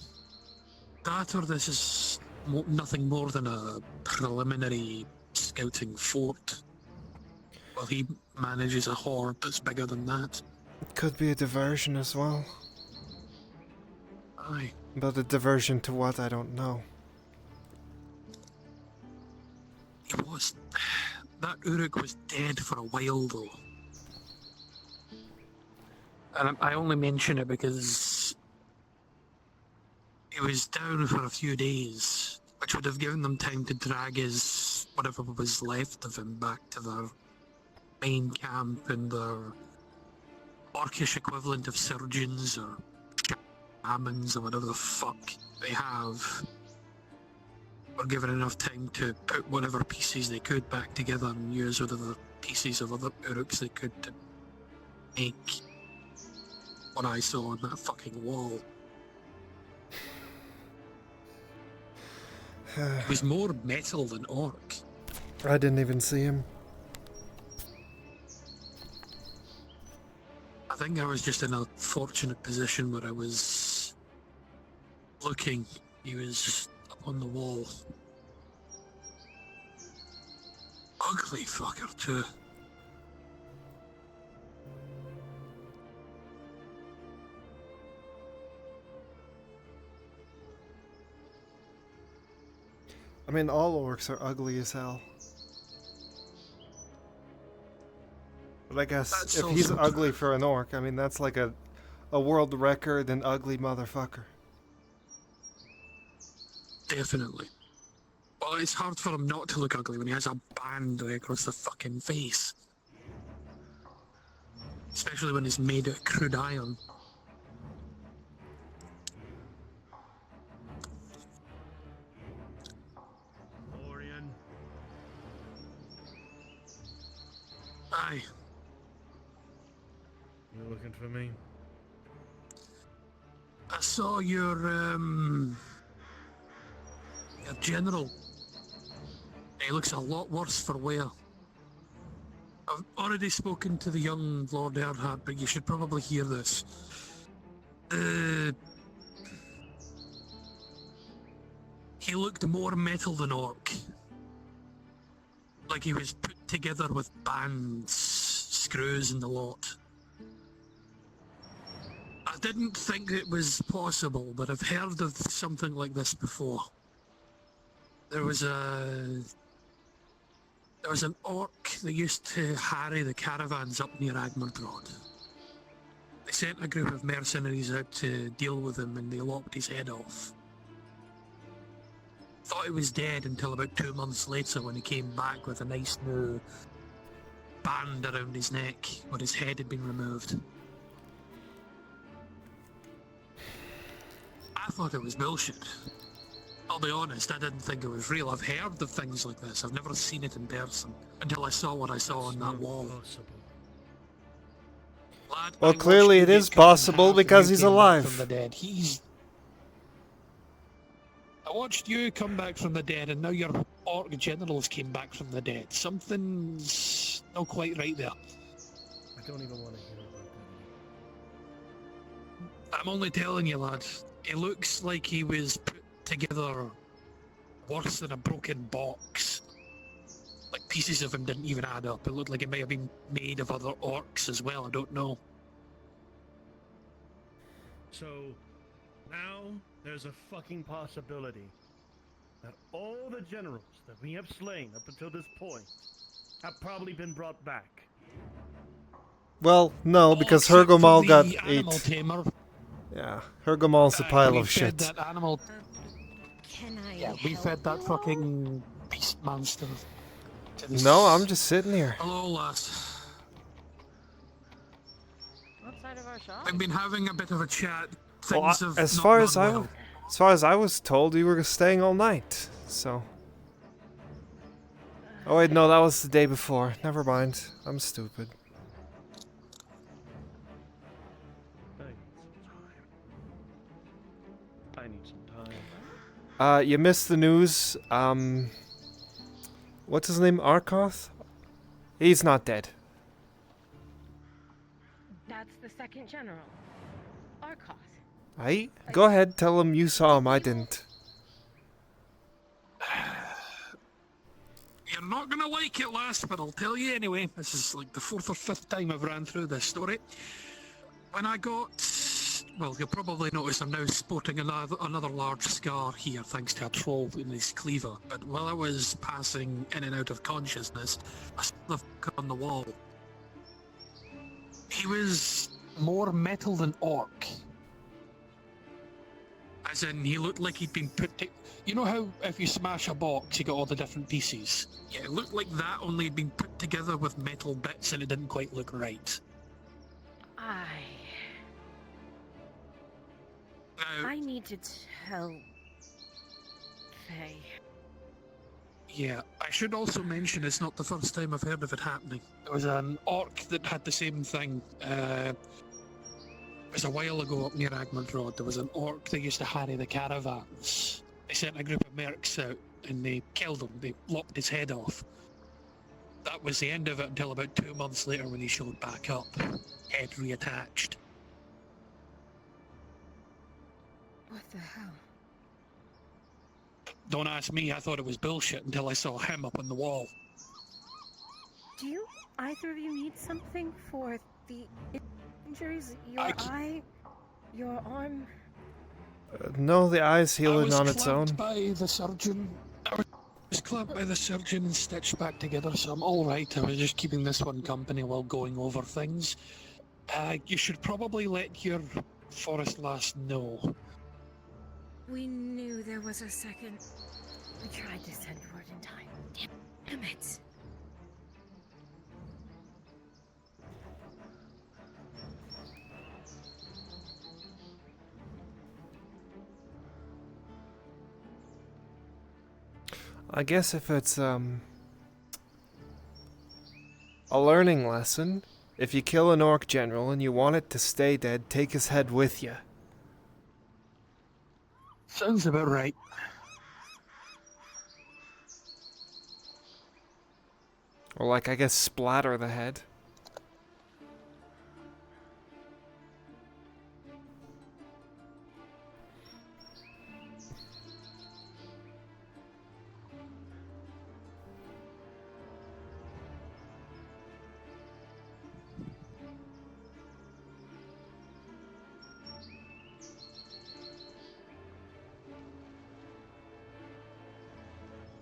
R: That or this is nothing more than a preliminary scouting fort. Well, he manages a horde that's bigger than that.
C: It could be a diversion as well.
R: Aye.
C: But a diversion to what, I don't know.
R: It was. That Uruk was dead for a while though. And I only mention it because he was down for a few days, which would have given them time to drag his whatever was left of him back to their main camp and their orcish equivalent of surgeons or shamans or whatever the fuck they have. Were given enough time to put whatever pieces they could back together and use whatever pieces of other Uruks they could to make what I saw on that fucking wall. It was more metal than orc.
C: I didn't even see him.
R: I think I was just in a fortunate position where I was looking. He was up on the wall. Ugly fucker too.
C: I mean, all orcs are ugly as hell. But I guess
R: That's
C: if he's
R: also
C: ugly for an orc, I mean, that's like a world record in ugly motherfucker.
R: Definitely. Well, it's hard for him not to look ugly when he has a band right across the fucking face. Especially when he's made out of crude iron.
A: Orion.
R: Aye.
A: You looking for me?
R: I saw your general. He looks a lot worse for wear. I've already spoken to the young Lord Erhard, but you should probably hear this. He looked more metal than orc. Like he was put together with bands, screws and the lot. I didn't think it was possible, but I've heard of something like this before. There was an orc that used to harry the caravans up near Agmardrod. They sent a group of mercenaries out to deal with him and they lopped his head off. Thought he was dead until about 2 months later when he came back with a nice new band around his neck where his head had been removed. I thought it was bullshit. I'll be honest, I didn't think it was real. I've heard of things like this. I've never seen it in person until I saw what I saw on that wall. Lad,
C: Well,
R: I
C: clearly
R: watched
C: it
R: you
C: is
R: get cut in
C: possible
R: half and
C: because
R: you
C: he's
R: came back
C: alive.
R: From the dead. I watched you come back from the dead, and now your orc generals came back from the dead. Something's not quite right there.
A: I don't even want to hear about that.
R: I'm only telling you, lad. It looks like he was put together worse than a broken box. Like pieces of him didn't even add up. It looked like it may have been made of other orcs as well. I don't know.
A: So now there's a fucking possibility that all the generals that we have slain up until this point have probably been brought back.
C: Well, no, because
R: except for
C: Hergomal got
R: the animal
C: ate.
R: tamer.
C: Yeah, Hergomal's a pile
R: We
C: of
R: fed
C: shit.
R: that animal.
F: Can I?
R: Yeah, we fed that fucking beast monster. To this...
C: No, I'm just sitting here.
R: Hello, lass.
F: What side of our shop?
R: I've been having a bit of a chat.
C: Well,
R: Things have
C: as
R: not
C: far
R: gone
C: as
R: well.
C: I was told, you were staying all night. So. Oh wait, no, that was the day before. Never mind. I'm stupid.
B: I need some time.
C: You missed the news. What's his name? Arkoth? He's not dead.
F: That's the second general. Arkoth.
C: Aye? Go ahead, tell him you saw him, I didn't.
R: You're not gonna like it, lass, but I'll tell you anyway. This is like the 4th or 5th time I've ran through this story. When I got... Well, you'll probably notice I'm now sporting another large scar here, thanks to a troll in his cleaver. But while I was passing in and out of consciousness, I saw the fucker on the wall. He was more metal than orc. As in, he looked like he'd been put... You know how if you smash a box, you got all the different pieces? Yeah, it looked like that, only had been put together with metal bits and it didn't quite look right.
F: I need to tell Faye.
R: Yeah, I should also mention it's not the first time I've heard of it happening. There was an orc that had the same thing. It was a while ago up near Agmund Road. There was an orc that used to harry the caravans. They sent a group of mercs out and they killed him. They lopped his head off. That was the end of it until about 2 months later when he showed back up. Head reattached.
F: What the hell?
R: Don't ask me, I thought it was bullshit until I saw him up on the wall.
F: Do you either of you need something for the injuries? Your eye? Your arm?
C: No, the eye's healing on
R: I was
C: its own.
R: clamped by the surgeon. I was clamped by the surgeon and stitched back together, so I'm alright. I was just keeping this one company while going over things. You should probably let your forest lass know.
F: We knew there was a second. We tried to send word in time. Damn it.
C: I guess if it's a learning lesson, if you kill an orc general and you want it to stay dead, take his head with you.
R: Sounds about right.
C: Or like, I guess, splatter the head.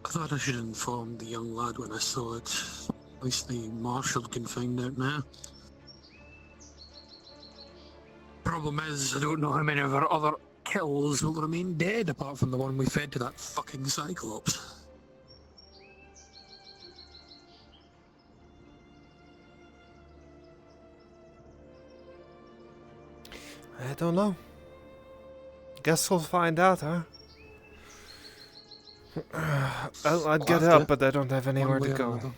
R: I thought I should inform the young lad when I saw it. At least the marshal can find out now. Problem is, I don't know how many of our other kills will remain dead apart from the one we fed to that fucking Cyclops.
C: I don't know. Guess we'll find out, huh? I'd get up, but I don't have anywhere to go.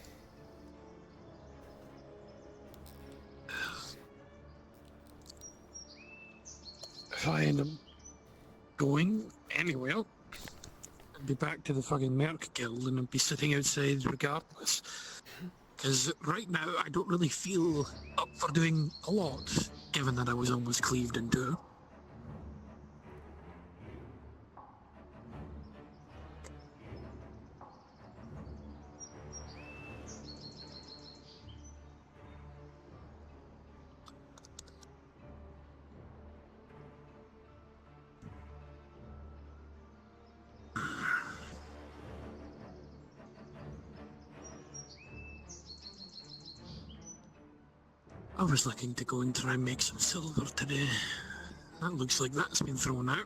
R: If I end up going anywhere, I'd be back to the fucking Merc Guild and I'd be sitting outside regardless. Because right now I don't really feel up for doing a lot, given that I was almost cleaved in two. I was looking to go and try and make some silver today. That looks like that's been thrown out.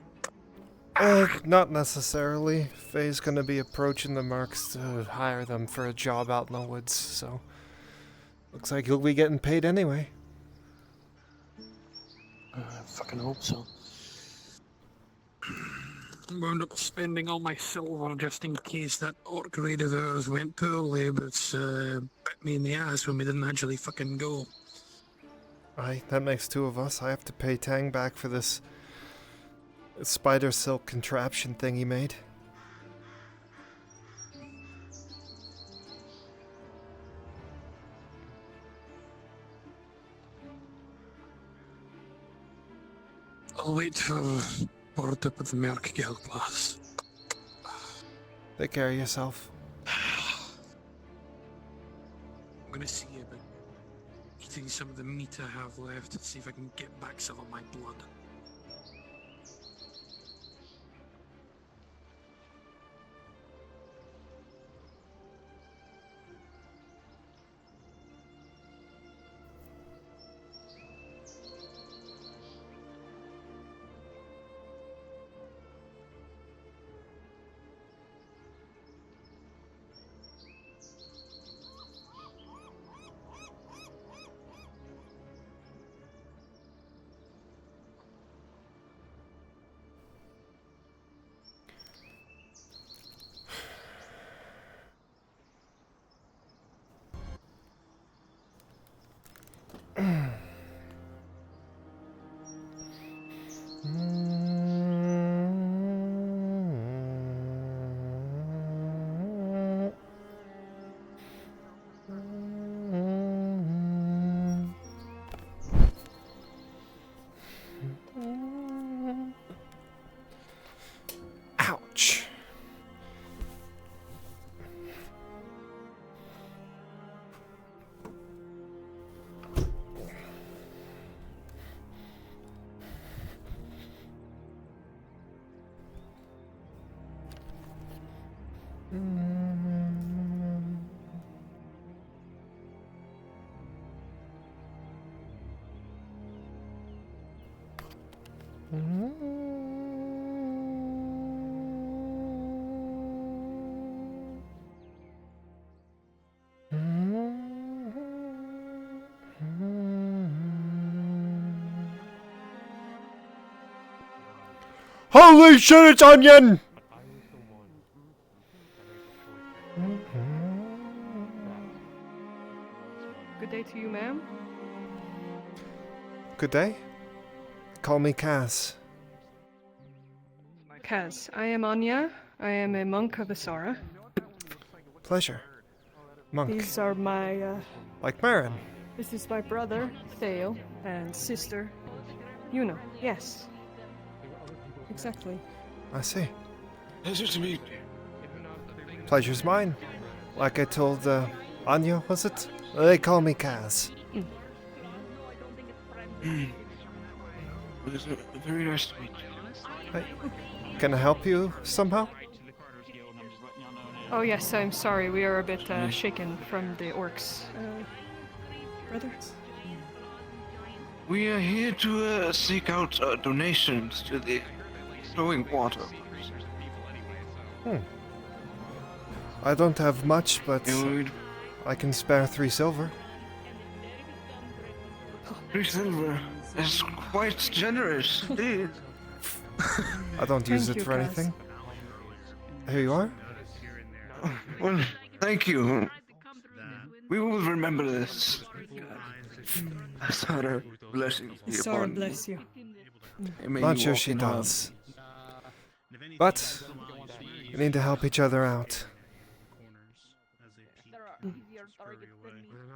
C: Not necessarily. Faye's gonna be approaching the mercs to hire them for a job out in the woods, so... Looks like he'll be getting paid anyway.
R: I fucking hope so. Wound up spending all my silver just in case that orc raid of ours went poorly, but bit me in the ass when we didn't actually fucking go.
C: Aye, that makes two of us. I have to pay Tang back for this spider silk contraption thing he made.
R: I'll wait for word up with the Merc Guild class.
C: Take care of yourself.
R: I'm gonna see about eating some of the meat I have left and see if I can get back some of my blood.
C: Ouch. Holy shit, it's Onion!
D: Good day to you, ma'am.
C: Good day. Call me Cass.
D: Kaz, I am Anya. I am a monk of Asara.
C: Pleasure. Monk.
D: These are my,
C: Like Marin.
D: This is my brother, Thale, and sister, Yuna. Yes. Exactly.
C: I see.
E: Pleasure to meet
C: Pleasure's mine. Like I told, Anya, was it? They call me Kaz.
E: you. Very nice to meet you.
C: Hey, can I help you somehow?
D: Oh yes, I'm sorry. We are a bit shaken from the orcs. Brother?
E: We are here to seek out donations to the flowing water.
C: I don't have much, but I can spare 3 silver.
E: 3 silver is quite generous indeed.
C: I don't use
D: Thank
C: it
D: you,
C: for
D: Kaz.
C: anything. Here you are.
E: Well, thank you. We will remember this. Sarah, blessings be
D: Sarah
E: upon
D: bless you.
E: May
C: Not
E: you
C: sure
E: walk
C: she
E: in
C: does. But we need to help each other out.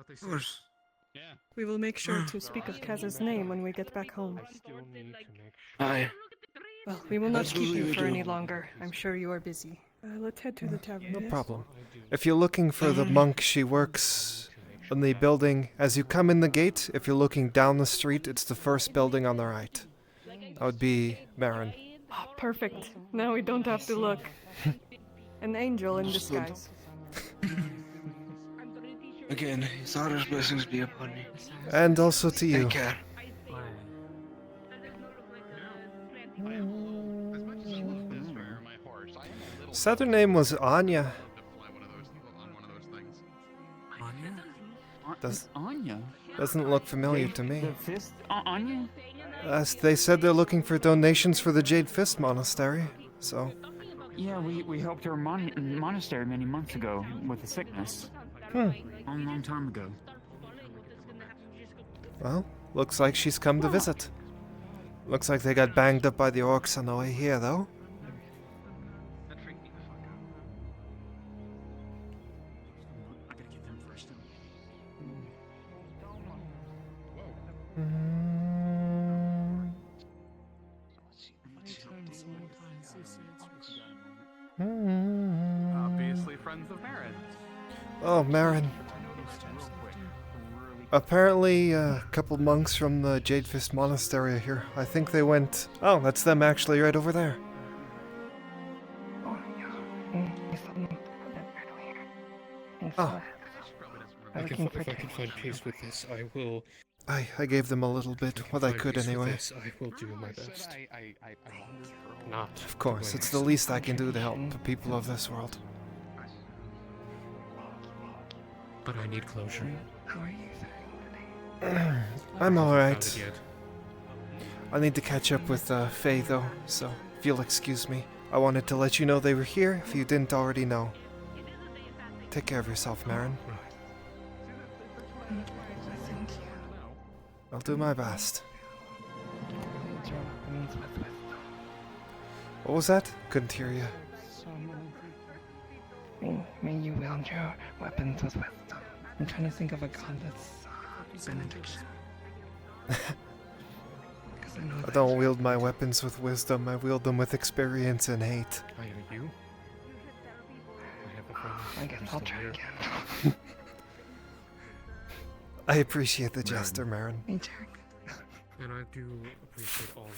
E: Of course.
D: We will make sure to speak of Kaz's name when we get back home.
E: Aye.
D: Well, we will not keep
E: Absolutely
D: you
E: we
D: for
E: do.
D: any longer. I'm sure you are busy. Let's head to the tavern.
C: No
D: yes?
C: problem. If you're looking for the monk, she works in the building. As you come in the gate, if you're looking down the street, it's the first building on the right. That would be Marin.
D: Ah, perfect. Now we don't have to look. An angel in
E: Understood.
D: disguise.
E: Again, Sarah's blessings be upon you.
C: And also to you.
E: Take care.
C: Said her name was Anya. Does,
H: Anya?
C: doesn't look familiar to me.
H: The fist? Anya?
C: They said they're looking for donations for the Jade Fist Monastery, so...
H: Yeah, we helped her monastery many months ago with a sickness. Long time ago.
C: Well, looks like she's come to visit. Looks like they got banged up by the orcs on the way here, though.
N: Obviously friends of Marin.
C: Oh, Marin. Apparently, a couple monks from the Jade Fist Monastery are here. I think they went... Oh, that's them actually right over there. Oh.
W: If I can find peace with this, I will.
C: I gave them a little bit, what I
W: find
C: could
W: peace with
C: anyway.
W: this, I will do my best. Not.
C: Of course, it's the least I can do to help the people of this world.
W: But I need closure.
C: I'm
W: Found
C: alright.
W: it yet.
C: I need to catch up with Faye though, so if you'll excuse me, I wanted to let you know they were here if you didn't already know. Take care of yourself, Marin. I'll do my best. What was that? Couldn't hear you.
X: May you wield your weapons with wisdom. I'm trying to think of a god that's benediction.
C: I don't wield my weapons with wisdom, I wield them with experience and hate.
W: I am you. I have a friend.
X: I guess I'll try again.
C: I appreciate the gesture, Marin.
X: Me too.
W: And I do appreciate all the work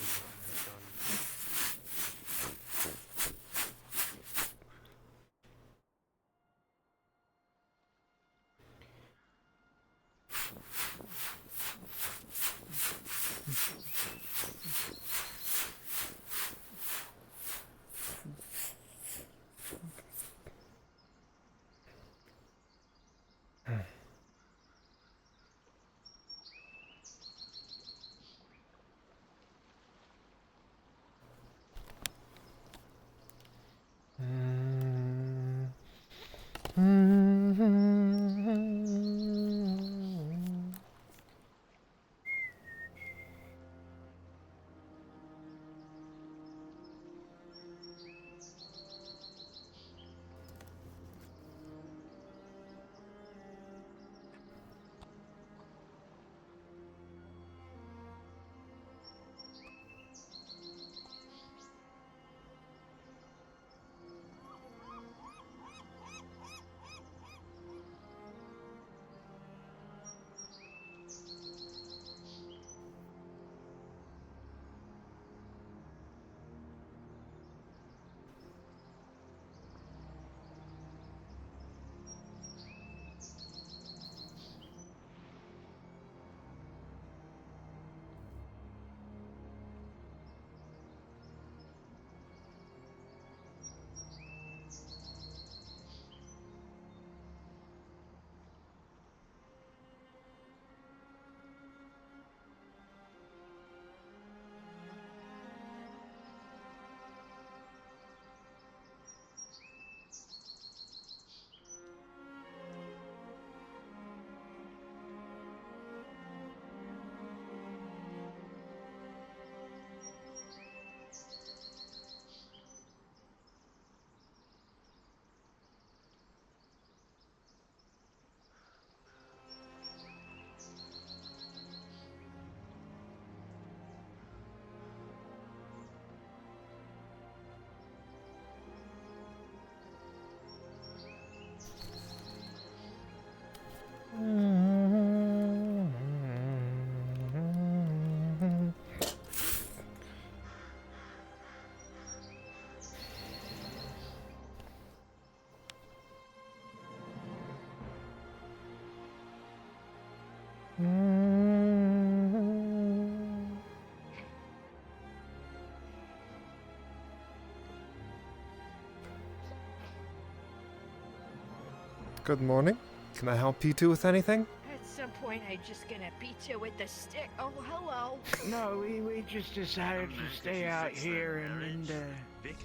C: Good morning. Can I help you two with anything?
G: At some point, I'm just gonna beat you with the stick. Oh, hello.
K: No, we just decided to stay out here and
G: Yeah, there's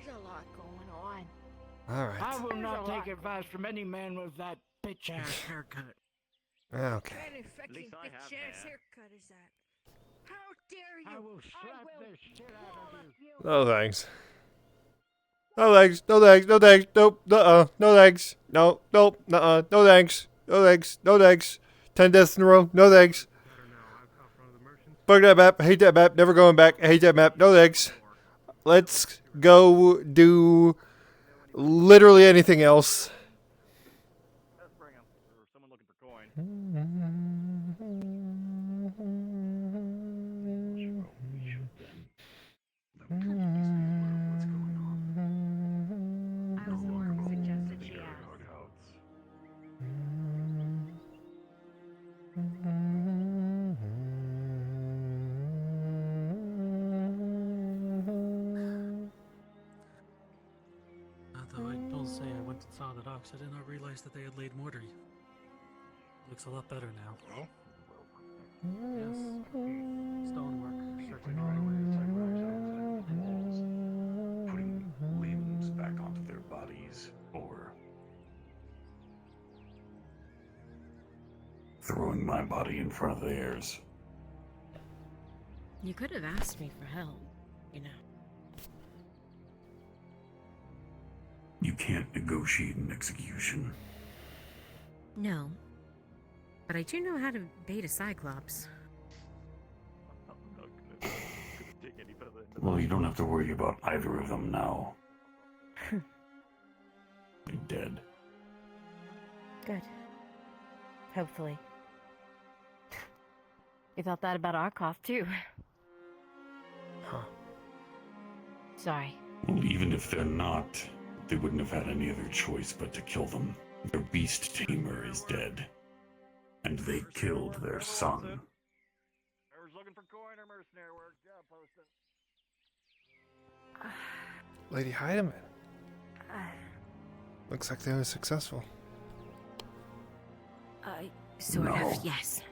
G: a lot going on.
C: Alright.
K: I will
G: There's
K: not
G: a
K: take
G: lot.
K: advice from any man with that bitch-ass haircut.
C: Okay.
G: What kind of fucking bitch-ass haircut is that? How dare you?
K: I will slap the shit out of you.
C: No thanks. No thanks. No thanks. No thanks. Nope. No thanks. No. Nope. No thanks. No thanks. No thanks. 10 deaths in a row. No thanks. Fuck that map. Hate that map. Never going back. Hate that map. No thanks. Let's go do literally anything else.
Q: Let's bring him. Or someone looking for coin.
M: Though I will say I went and saw the docks, I did not realize that they had laid mortar. Looks a lot better now.
U: Oh?
M: Yes. Stonework, certain right
E: walls, putting limbs back onto their bodies, or throwing my body in front of theirs.
F: You could have asked me for help, you know.
E: You can't negotiate an execution.
F: No. But I do know how to bait a Cyclops.
E: Well, you don't have to worry about either of them now. They're dead.
F: Good. Hopefully. You thought that about Arkoff, too.
C: Huh.
F: Sorry.
E: Well, even if they're not, they wouldn't have had any other choice but to kill them. Their beast tamer is dead. And they killed their son.
Q: Whoever's looking for coin or mercenary work, job posting.
C: Lady Heidemann. Looks like they were successful.
F: Sort of, yes.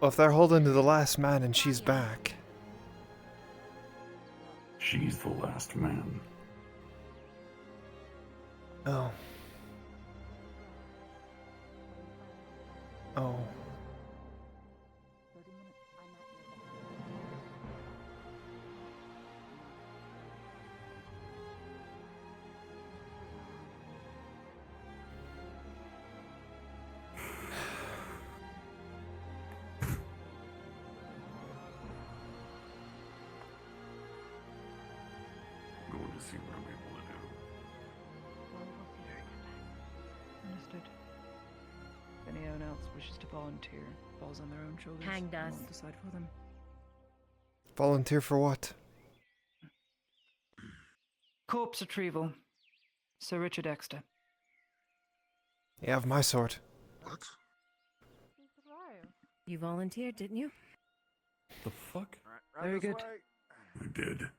C: Well, if they're holding to the last man and she's back.
E: She's the last man.
C: Oh. Oh.
E: Going to see what I'm able to do.
D: Understood. If anyone else wishes to volunteer, falls on their own shoulders.
F: Hanged
D: I
F: us.
D: won't decide for them.
C: Volunteer for what?
D: Corpse retrieval. Sir Richard Exeter.
C: You have my sword.
U: What?
F: You volunteered, didn't you?
L: The fuck?
D: Very good.
E: I did.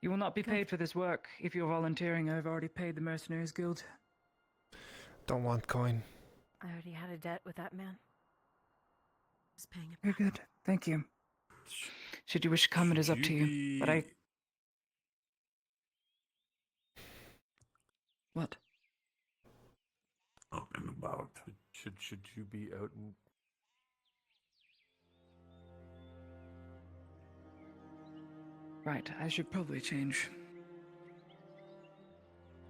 D: You will not be paid for this work. If you're volunteering, I've already paid the Mercenaries Guild.
C: Don't want coin.
F: I already had a debt with that man. Was paying it
D: Very
F: back.
D: good. Thank you. Should you wish to come, it is up to you. But I... What?
E: Up and about.
L: Should you be out and...
D: Right, I should probably change.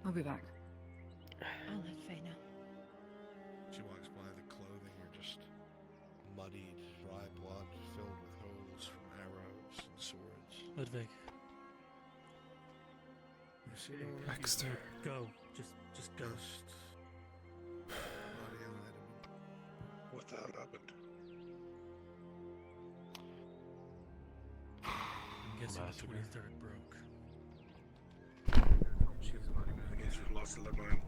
D: I'll be back.
F: I'll let Faye know.
J: She walks by, the clothing are just muddied, dry blood filled with holes from arrows and swords.
M: Ludwig.
J: You see no one?
C: Baxter.
M: Go. Just go.
J: Body on Heidemann. What the hell happened?
M: I'm guessing the 23rd broke.
J: I guess we've lost a leg line.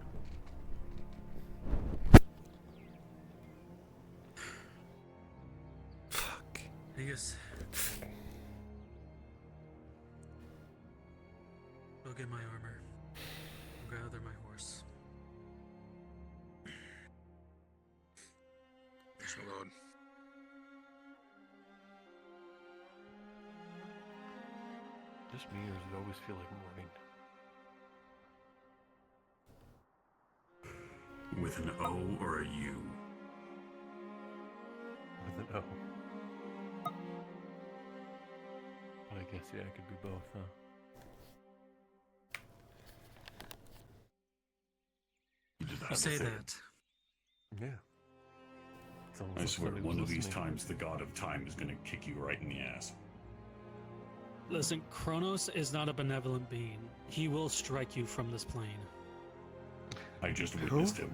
C: Fuck.
M: Aegis. Go get my armor. Gather my horse.
U: Thanks, my lord.
I: Just me, or does it always feel like morning?
E: With an O or a U?
I: With an O. But I guess, yeah, it could be both, huh?
M: You say that.
I: Yeah.
E: I swear, one of these times the god of time is gonna kick you right in the ass.
M: Listen, Kronos is not a benevolent being. He will strike you from this plane.
E: I just witnessed him.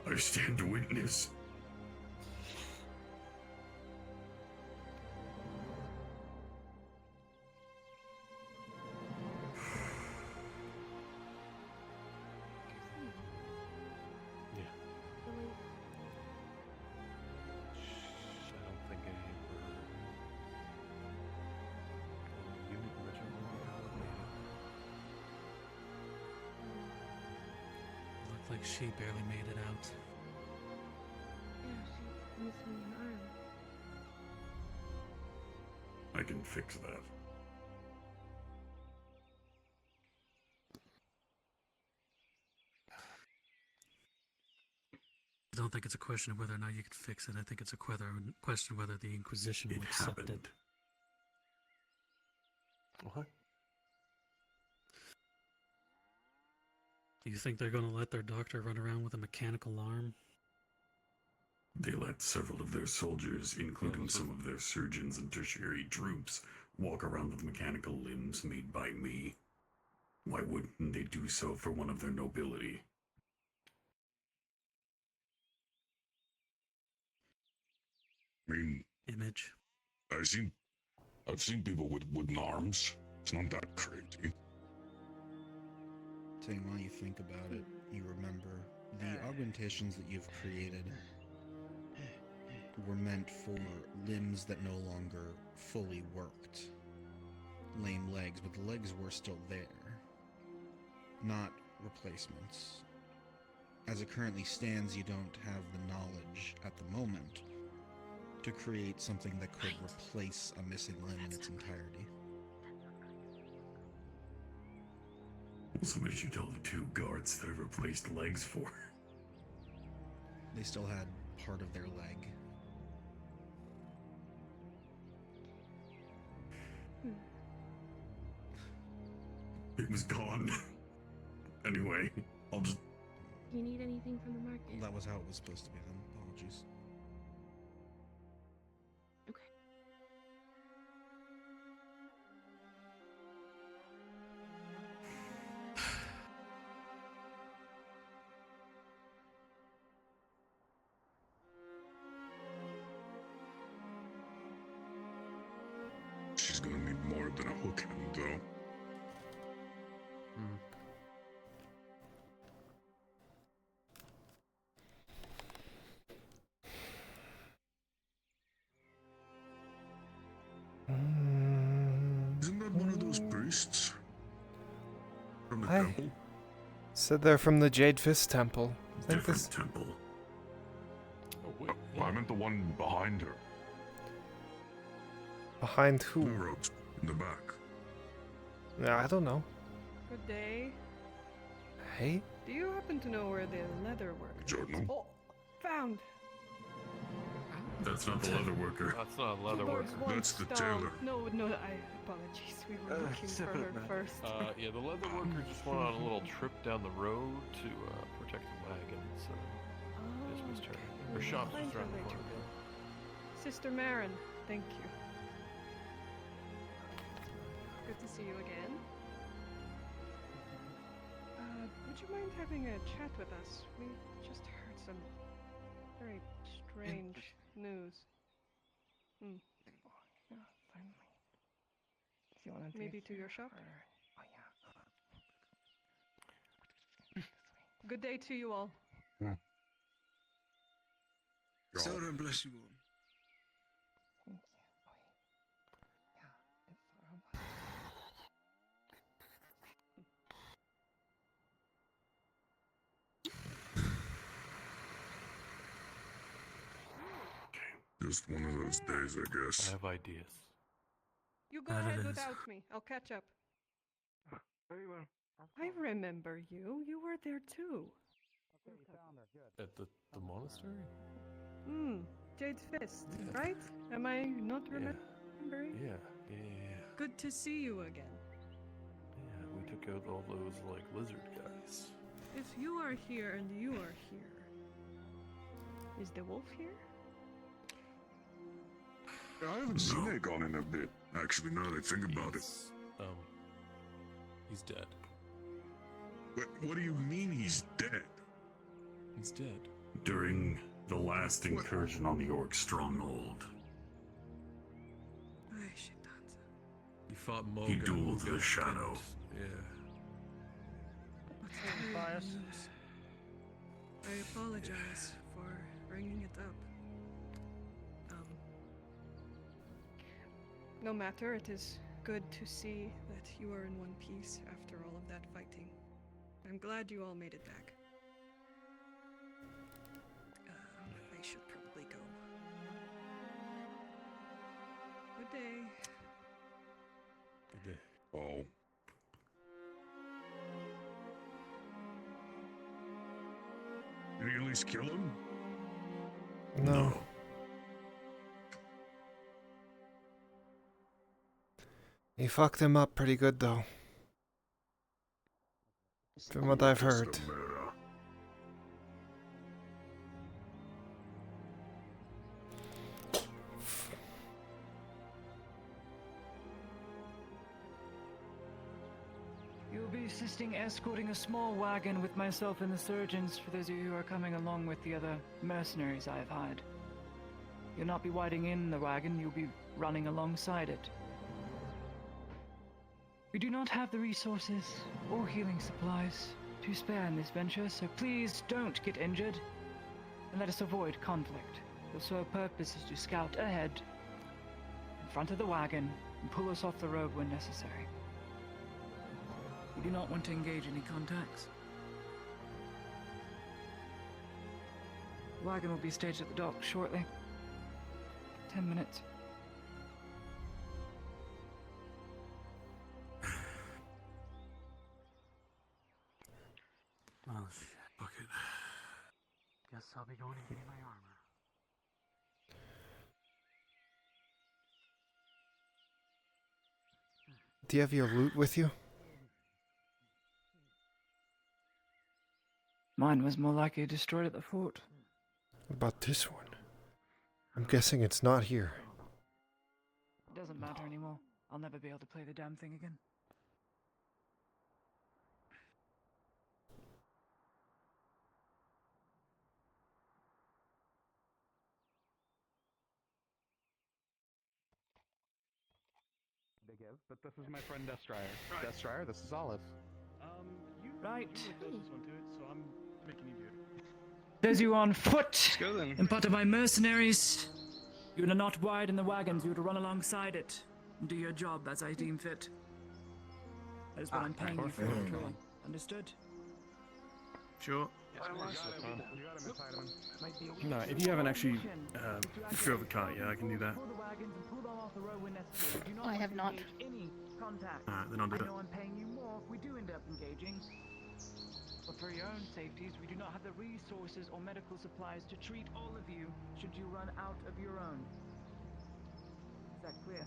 E: I stand witness.
I: I don't think I ever... unit
M: Looked like she barely made it out.
G: Yeah, she's missing an arm.
E: I can fix that.
M: I don't think it's a question of whether or not you could fix it. I think it's a question of whether the Inquisition will accept it.
I: What?
M: Do you think they're going to let their doctor run around with a mechanical arm?
E: They let several of their soldiers, including some of their surgeons and tertiary troops, walk around with mechanical limbs made by me. Why wouldn't they do so for one of their nobility? I mean,
M: Image.
E: I've seen people with wooden arms. It's not that crazy.
O: Ting, while you think about it, you remember the augmentations that you've created were meant for limbs that no longer fully worked. Lame legs, but the legs were still there. Not replacements. As it currently stands, you don't have the knowledge at the moment to create something that could replace a missing limb in its entirety.
E: So what did you tell the two guards that I replaced legs for?
O: They still had part of their leg.
E: It was gone. Anyway, I'll just...
G: Do you need anything from the market?
O: That was how it was supposed to be then. Apologies.
G: Okay.
E: She's gonna need more than a hook hand, though. Isn't that one of those priests? From the temple?
C: Said they're from the Jade Fist Temple. I think
E: Different temple. I meant the one behind her.
C: Behind who?
E: The ropes in the back.
C: Yeah, I don't know.
D: Good day.
C: Hey?
D: Do you happen to know where the leather worker
E: Jordan?
D: Oh, found.
E: That's not the leather worker.
I: That's not a leather worker.
E: That's the tailor.
D: No, I apologies. We were looking for her first.
I: Yeah, the leather worker just went on a little trip down the road to protect the wagons. Dismissed her. Her shop's
D: Find
I: just
D: her
I: around the
D: later.
I: corner.
D: Sister Marin, thank you. Good to see you again. Would you mind having a chat with us? We just heard some very strange news. Hmm.
X: Yeah, finally. Do you want to
D: Maybe to your shop?
X: Oh, yeah.
D: Good day to you all.
U: Soda bless you all.
E: Just one of those days, I
I: I
E: guess.
I: have ideas.
D: You go
M: That it
D: ahead
M: is.
D: without me. I'll catch up.
N: Very well.
D: I remember you. You were there too.
I: At the monastery?
D: Hmm. Jade's Fist, right? Am I not remembering?
I: Yeah.
D: Good to see you again.
I: Yeah, we took out all those, like, lizard guys.
D: If you are here and you are here, is the wolf here?
E: I haven't seen Aegon in a bit, actually, now that I think about it.
I: He's dead.
E: What do you mean he's dead?
I: He's dead.
E: During the last incursion on the Orc stronghold,
I: He fought Moga.
E: he dueled the Shadow.
I: Yeah.
D: Bias. I apologize for bringing it up. No matter, it is good to see that you are in one piece after all of that fighting. I'm glad you all made it back. I should probably go. Good day.
I: Good day.
E: Oh. Did he at least kill him?
C: No. He fucked him up pretty good, though. From what I've heard.
X: You'll be assisting escorting a small wagon with myself and the surgeons for those of you who are coming along with the other mercenaries I have hired. You'll not be riding in the wagon, you'll be running alongside it. We do not have the resources or healing supplies to spare in this venture, so please don't get injured and let us avoid conflict. Your sole purpose is to scout ahead, in front of the wagon, and pull us off the road when necessary. We do not want to engage any contacts. The wagon will be staged at the dock shortly. 10 minutes.
M: Oh shit. Fuck it. Guess I'll be going and getting my armor.
C: Do you have your loot with you?
X: Mine was more likely destroyed at the fort.
C: What about this one? I'm guessing it's not here.
X: It doesn't matter anymore. I'll never be able to play the damn thing again.
N: Big Ev, but this is my friend Az'Rael. Az'Rael, this is Olive.
X: Right.
B: You were the closest one to it, so I'm making you do it.
X: Those you on foot
B: go then.
X: and part of my mercenaries, you are not wide in the wagons. You are to run alongside it and do your job as I deem fit. That is what I'm paying you for. Understood?
B: Sure. No, if you haven't actually filled the cart yet, I can do that.
F: I have not.
B: Alright, then I'll do
X: I
B: it.
X: know I'm paying you more if we do end up engaging. But for your own safeties, we do not have the resources or medical supplies to treat all of you should you run out of your own. Is that clear?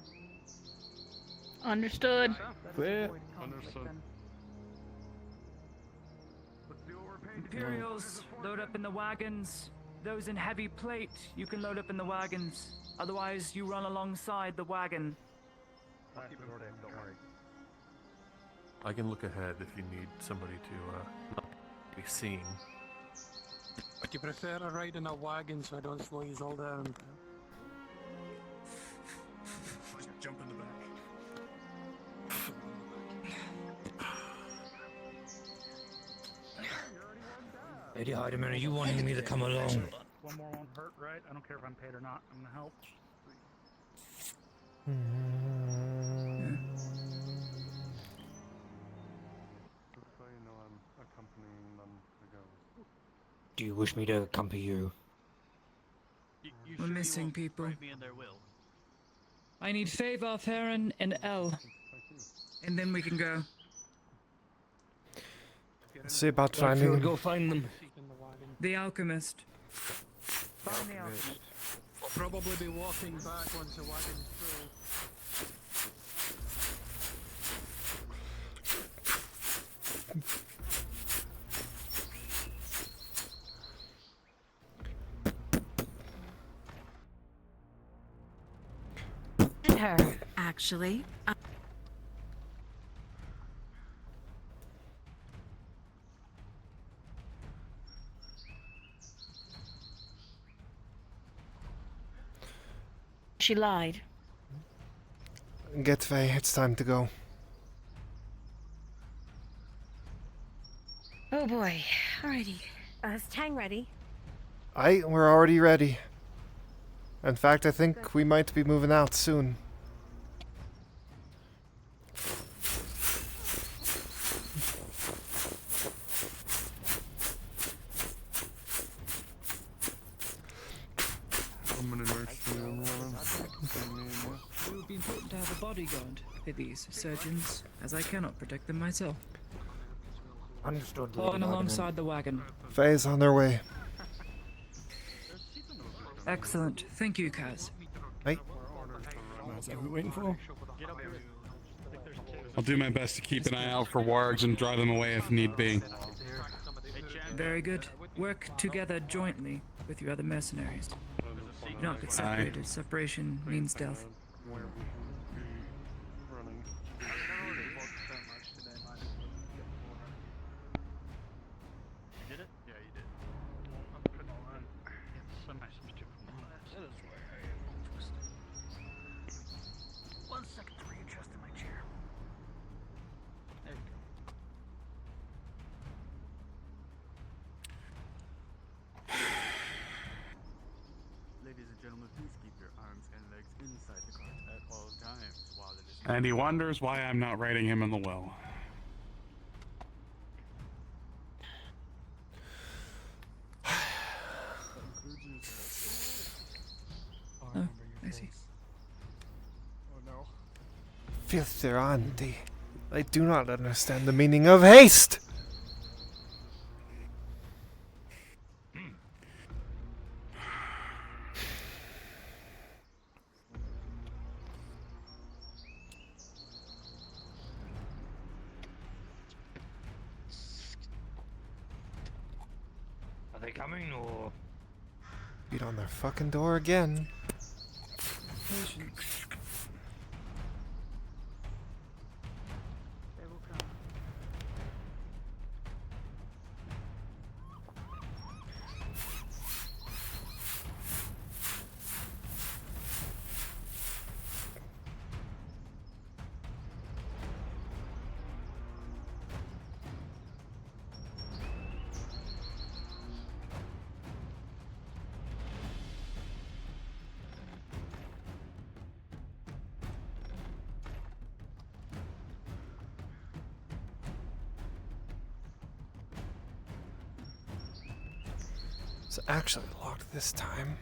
F: Understood.
X: Clear.
I: Understood.
X: Imperials, load up in the wagons. Those in heavy plate, you can load up in the wagons. Otherwise, you run alongside the wagon.
N: Don't worry.
I: I can look ahead if you need somebody to be seen.
R: Would you prefer a ride in a wagon so I don't slow you all down?
B: Jump in the back.
K: Lady Heidemann, are you wanting me to come along?
N: One more won't hurt, right? I don't care if I'm paid or not. I'm gonna help.
I: Just so you know, I'm accompanying them to go.
K: Do you wish me to accompany you?
X: When Miss missing people. I need Favor, Farron, and L. And then we can go.
C: Let's see about
P: Where
C: finding
P: should we
C: him.
P: go find them?
X: The Alchemist.
R: Find the alchemist. We'll probably be walking back once the wagon's full.
G: Her, actually. She lied.
C: Get Faye, it's time to go.
G: Oh boy. Alrighty. Is Tang ready?
C: We're already ready. In fact, I think we might be moving out soon.
X: It would be important to have a bodyguard for these surgeons, as I cannot protect them myself.
P: Understood.
X: Following alongside the wagon.
C: Faye's on their way.
X: Excellent. Thank you, Kaz.
C: Hey.
P: What's that we waiting for?
L: I'll do my best to keep an eye out for wargs and drive them away if need be.
X: Very good. Work together jointly with your other mercenaries. Do not get separated. Separation means death.
L: And he wonders why I'm not writing him in the will.
X: Oh, I see.
C: Filthy auntie. I do not understand the meaning of haste!
P: Are they coming or?
C: Beat on their fucking door again. It's actually locked this time.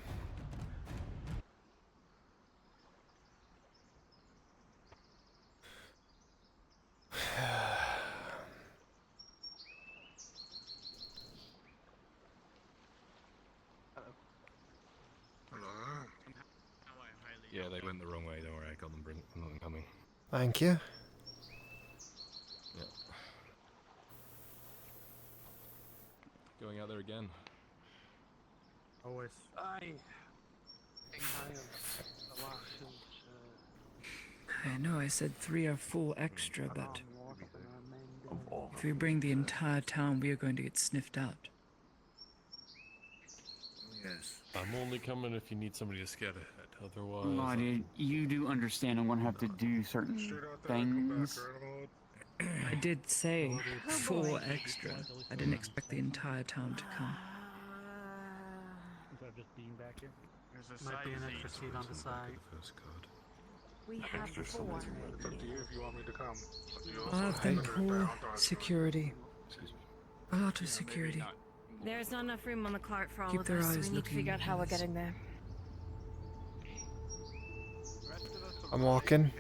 I: Yeah, they went the wrong way. Don't worry, I got them coming.
C: Thank you.
I: Yeah. Going out there again.
R: Always. Aye.
X: I know I said 3 or 4 extra, but if we bring the entire town, we are going to get sniffed out.
I: Yes. I'm only coming if you need somebody to scout ahead. Otherwise,
H: Lottie, you do understand I'm gonna have to do certain things.
X: I did say 4 extra. I didn't expect the entire town to come.
M: Just being back here.
R: Might be an extra seat on the side.
G: We have 4.
U: It's up to you if you want me to come.
X: I'll have them call security. A lot of security.
G: There's not enough room on the cart for all
X: Keep
G: of
X: their
G: us.
X: eyes
G: We need to
X: looking
G: figure out how we're
X: east.
G: getting there.
C: I'm walking.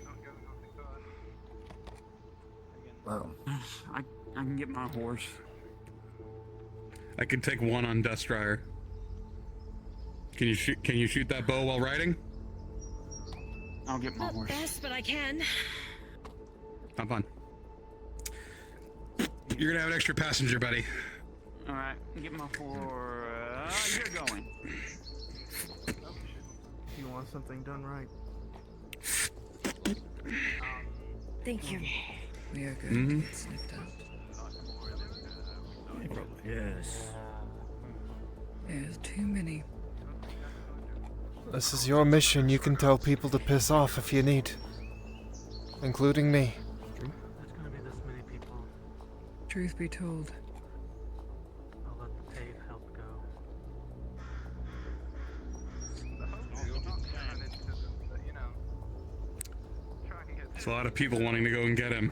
H: Well, I can get my horse.
A: I can take one on Dust Dryer. Can you shoot that bow while riding?
H: I'll get my
F: Not
H: horse.
F: best, but I can.
A: Hop on. You're gonna have an extra passenger, buddy.
H: All right, get my horse. You're going.
P: You want something done right.
G: Thank you.
X: We are good.
A: Mm-hmm.
X: Get sniffed out.
P: Yes.
X: There's too many.
C: This is your mission. You can tell people to piss off if you need. Including me.
M: There's gonna be this many people.
X: Truth be told,
M: I'll let the tape help go.
A: There's a lot of people wanting to go and get him.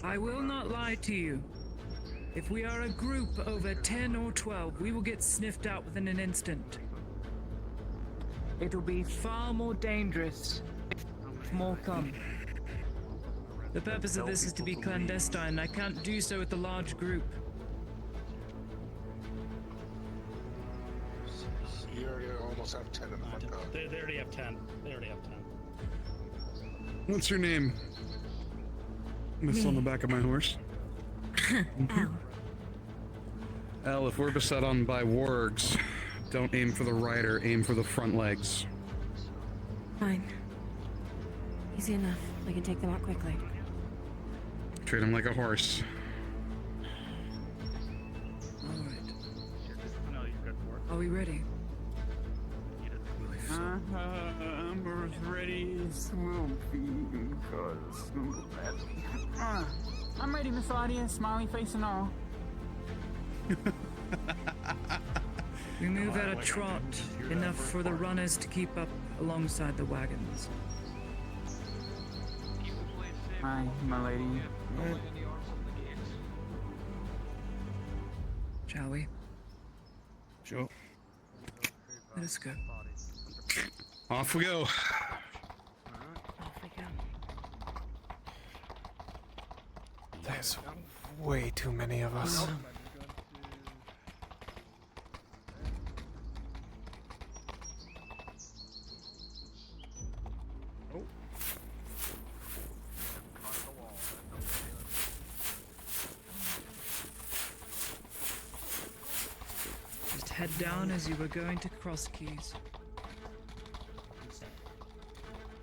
X: I will not lie to you. If we are a group over 10 or 12, we will get sniffed out within an instant. It'll be far more dangerous. More come. The purpose of this is to be clandestine. I can't do so with a large group.
U: You already almost have 10 in the front car.
M: They already have 10. They already have 10.
A: What's your name? Miss on the back of my horse. Al, if we're beset on by wargs, don't aim for the rider, aim for the front legs.
G: Fine. Easy enough. We can take them out quickly.
A: Treat him like a horse.
X: Alright. Are we ready?
H: I'm ready. Swoopy, cause I'm ready, Miss Audience. Smiley face and all.
X: We move at a trot, enough for the runners to keep up alongside the wagons.
H: Hi, my lady.
X: Shall we?
A: Sure.
X: Let us go.
A: Off we go.
C: There's way too many of us.
X: Just head down as you were going to cross keys.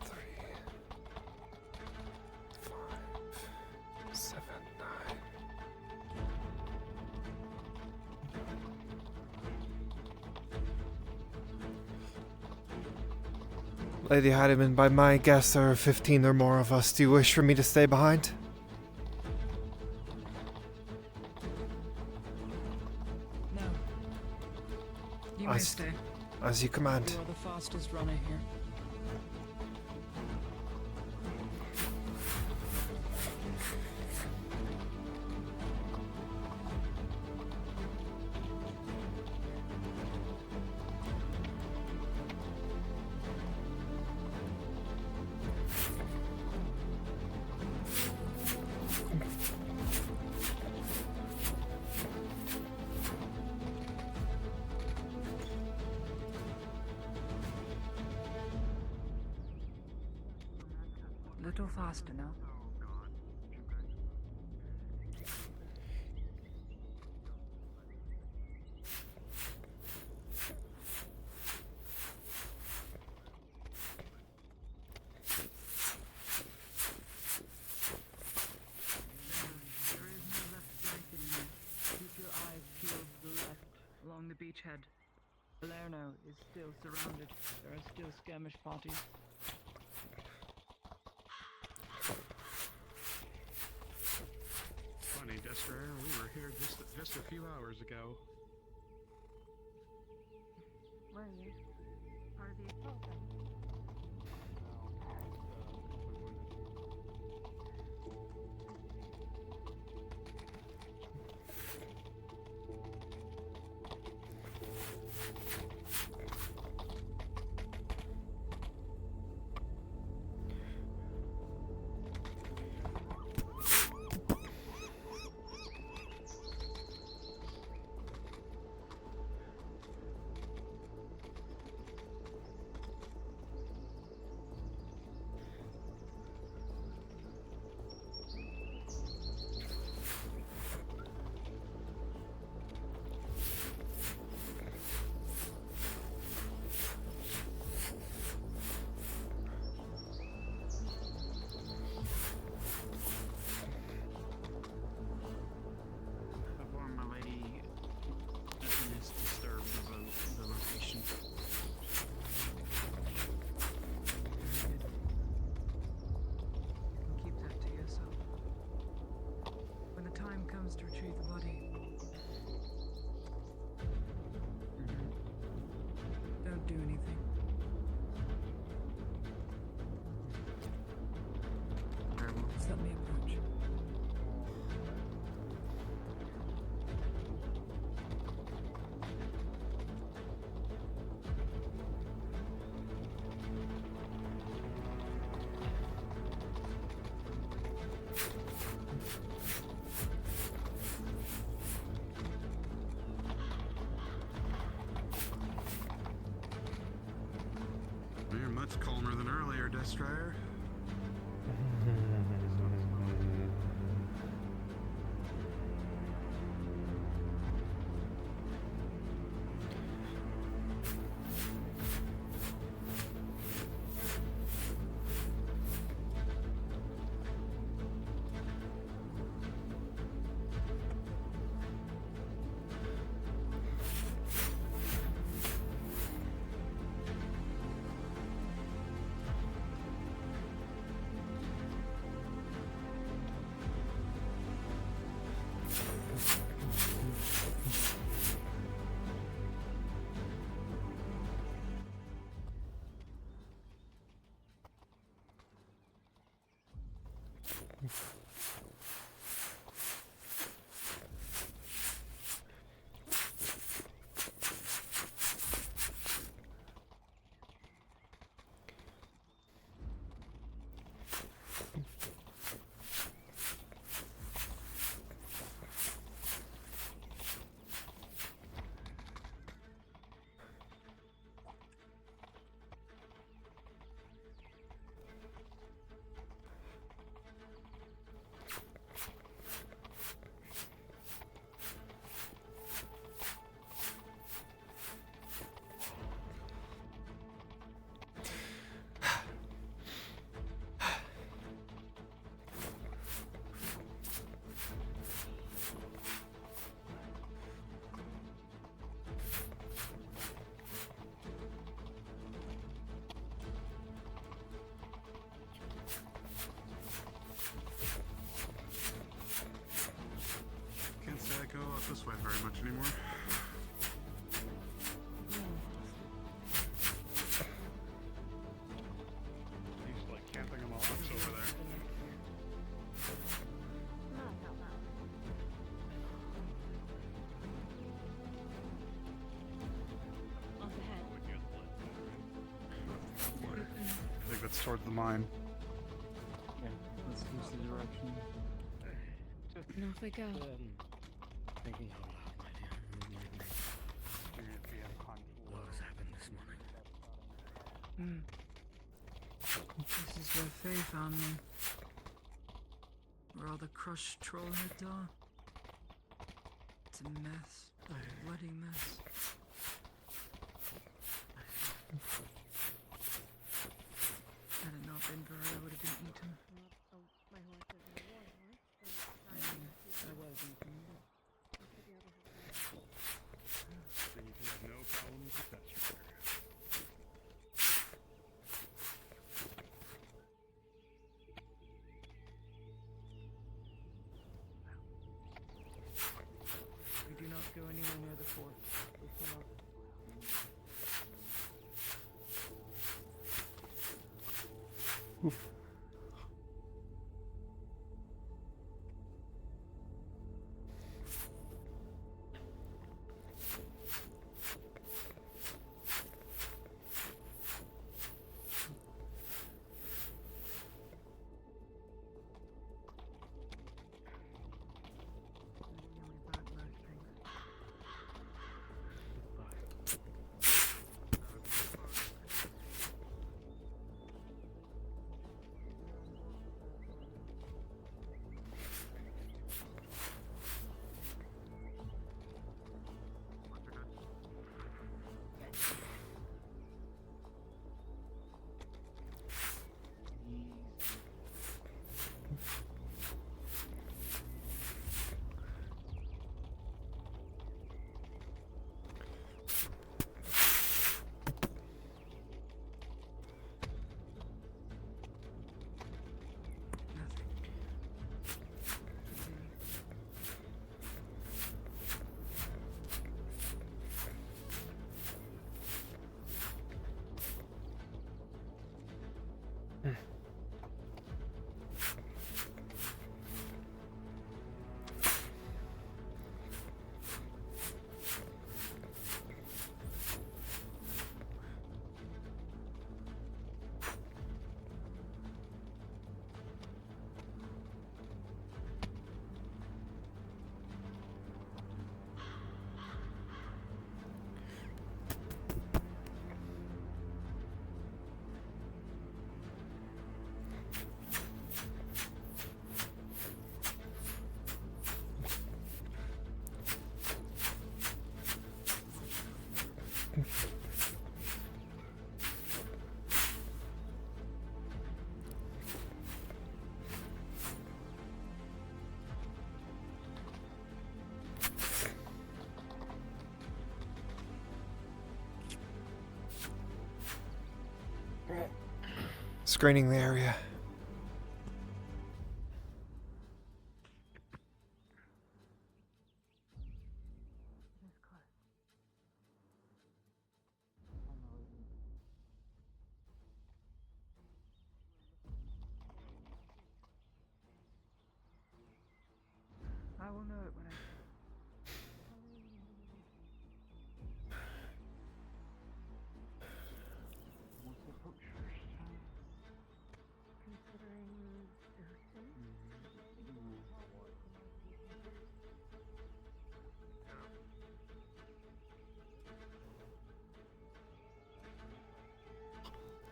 C: 3, 5, 7, 9. Lady Heidemann, by my guess there are 15 or more of us. Do you wish for me to stay behind?
X: No. You may stay.
C: As you command.
X: You are the fastest runner here. Little faster now. Keep your eyes peeled to the left, along the beachhead. Palermo is still surrounded. There are still skirmish parties.
A: Funny, Destroyer, we were here just a few hours ago.
G: Were you? Part of the assault then?
X: Please let me approach.
A: You're much calmer than earlier, Destroyer. Can't say I go out this way very much anymore.
B: He's like camping them all up over there. I think that's towards the mine.
H: Yeah, let's use the direction.
F: And off we go.
P: Thinking out loud, my dear. What has happened this morning?
X: This is where Faye found me. Where all the crushed troll heads are. It's a mess. A bloody mess. Had it not been for her, I would have been eaten. I was eaten.
B: So you have no problems with that structure.
X: We do not go anywhere near the fort. We cannot.
C: Screening the area.
X: I will know it when I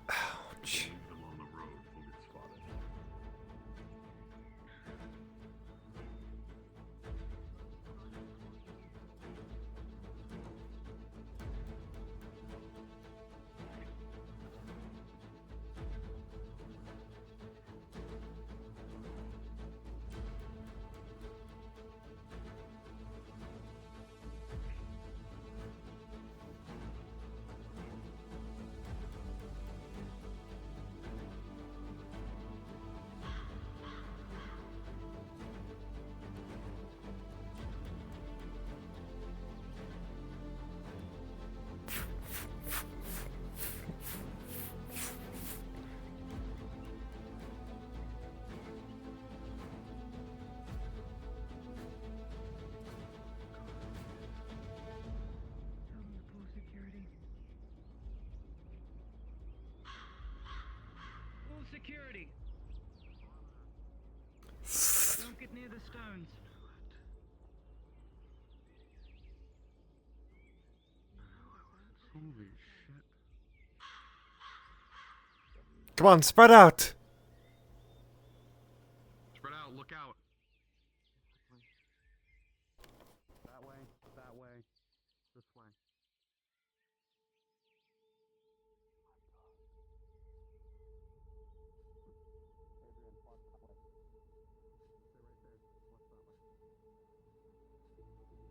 C: Ouch.
I: Them on the road, we'll get spotted.
X: full security. Full security. Don't get near the stones.
I: Holy shit.
C: Come on, spread out!
I: Spread out, look out.
N: That way, this way. Adrian, watch that way. Stay right there. Watch that way.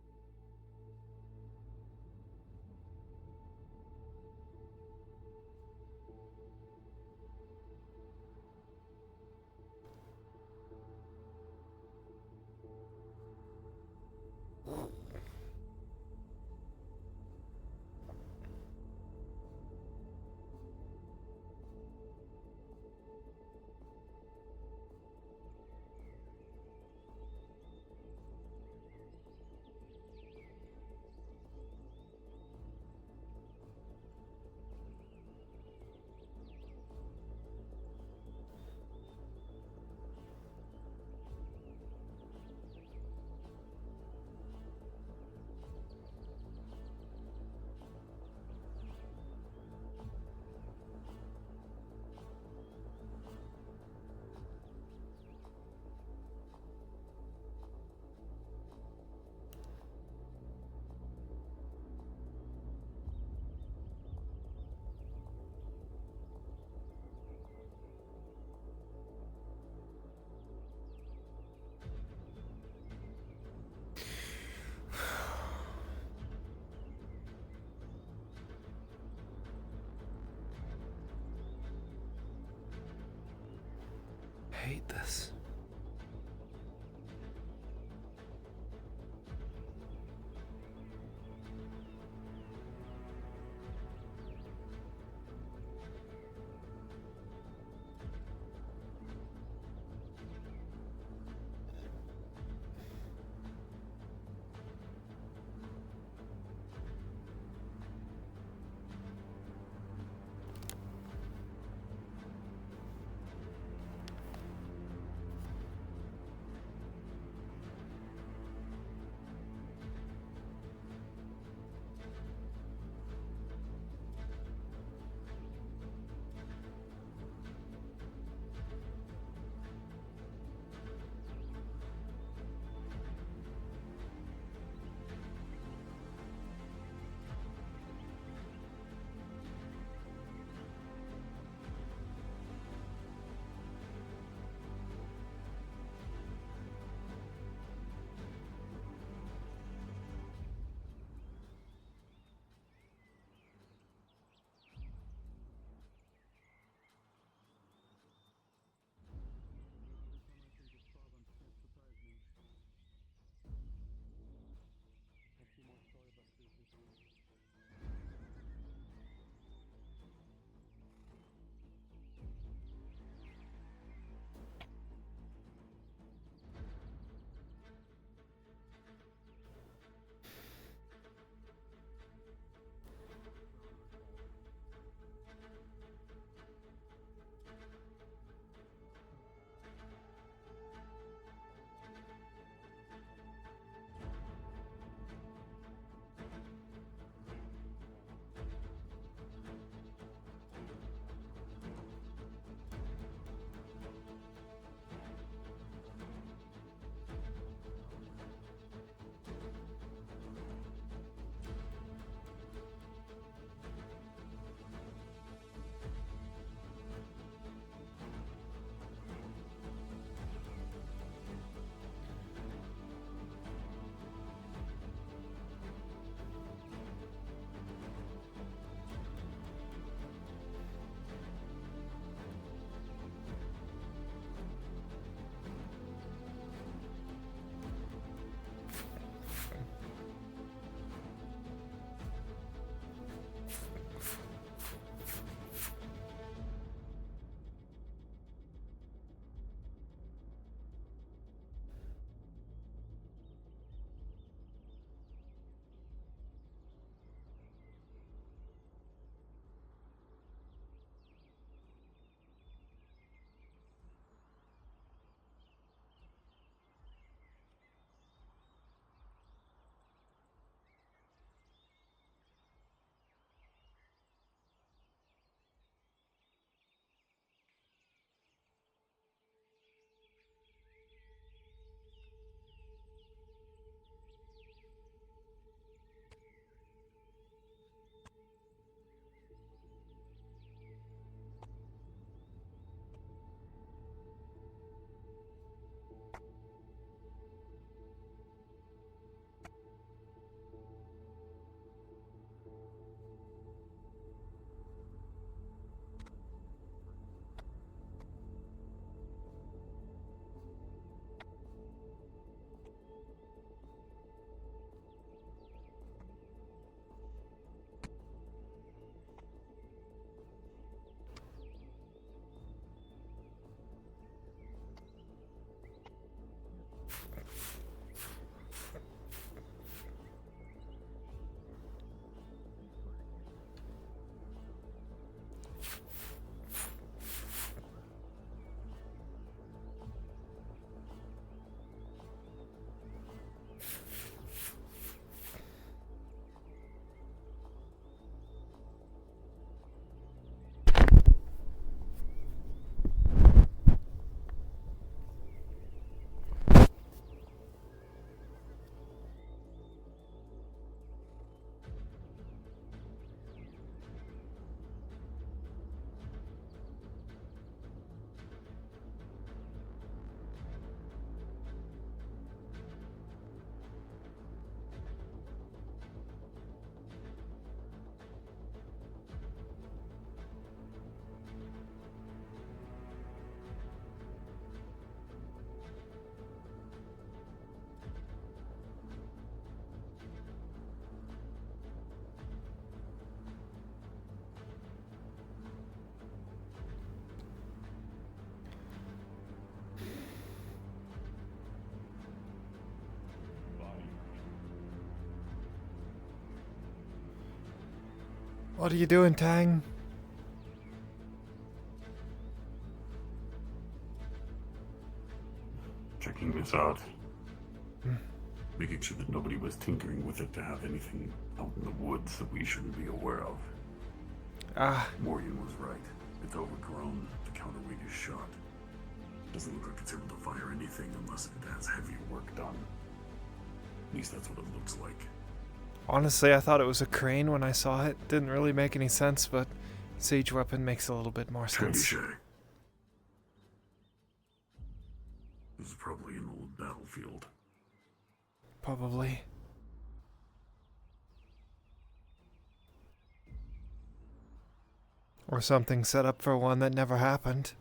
C: I hate this. What are you doing, Tang?
E: Checking this out. Making sure that nobody was tinkering with it to have anything out in the woods that we shouldn't be aware of. Morgan was right. It's overgrown. The counterweight is shot. Doesn't look like it's able to fire anything unless it has heavy work done. At least that's what it looks like.
C: Honestly, I thought it was a crane when I saw it. Didn't really make any sense, but siege weapon makes a little bit more sense.
E: Trebuchet. This is probably an old battlefield.
C: Probably. Or something set up for one that never happened.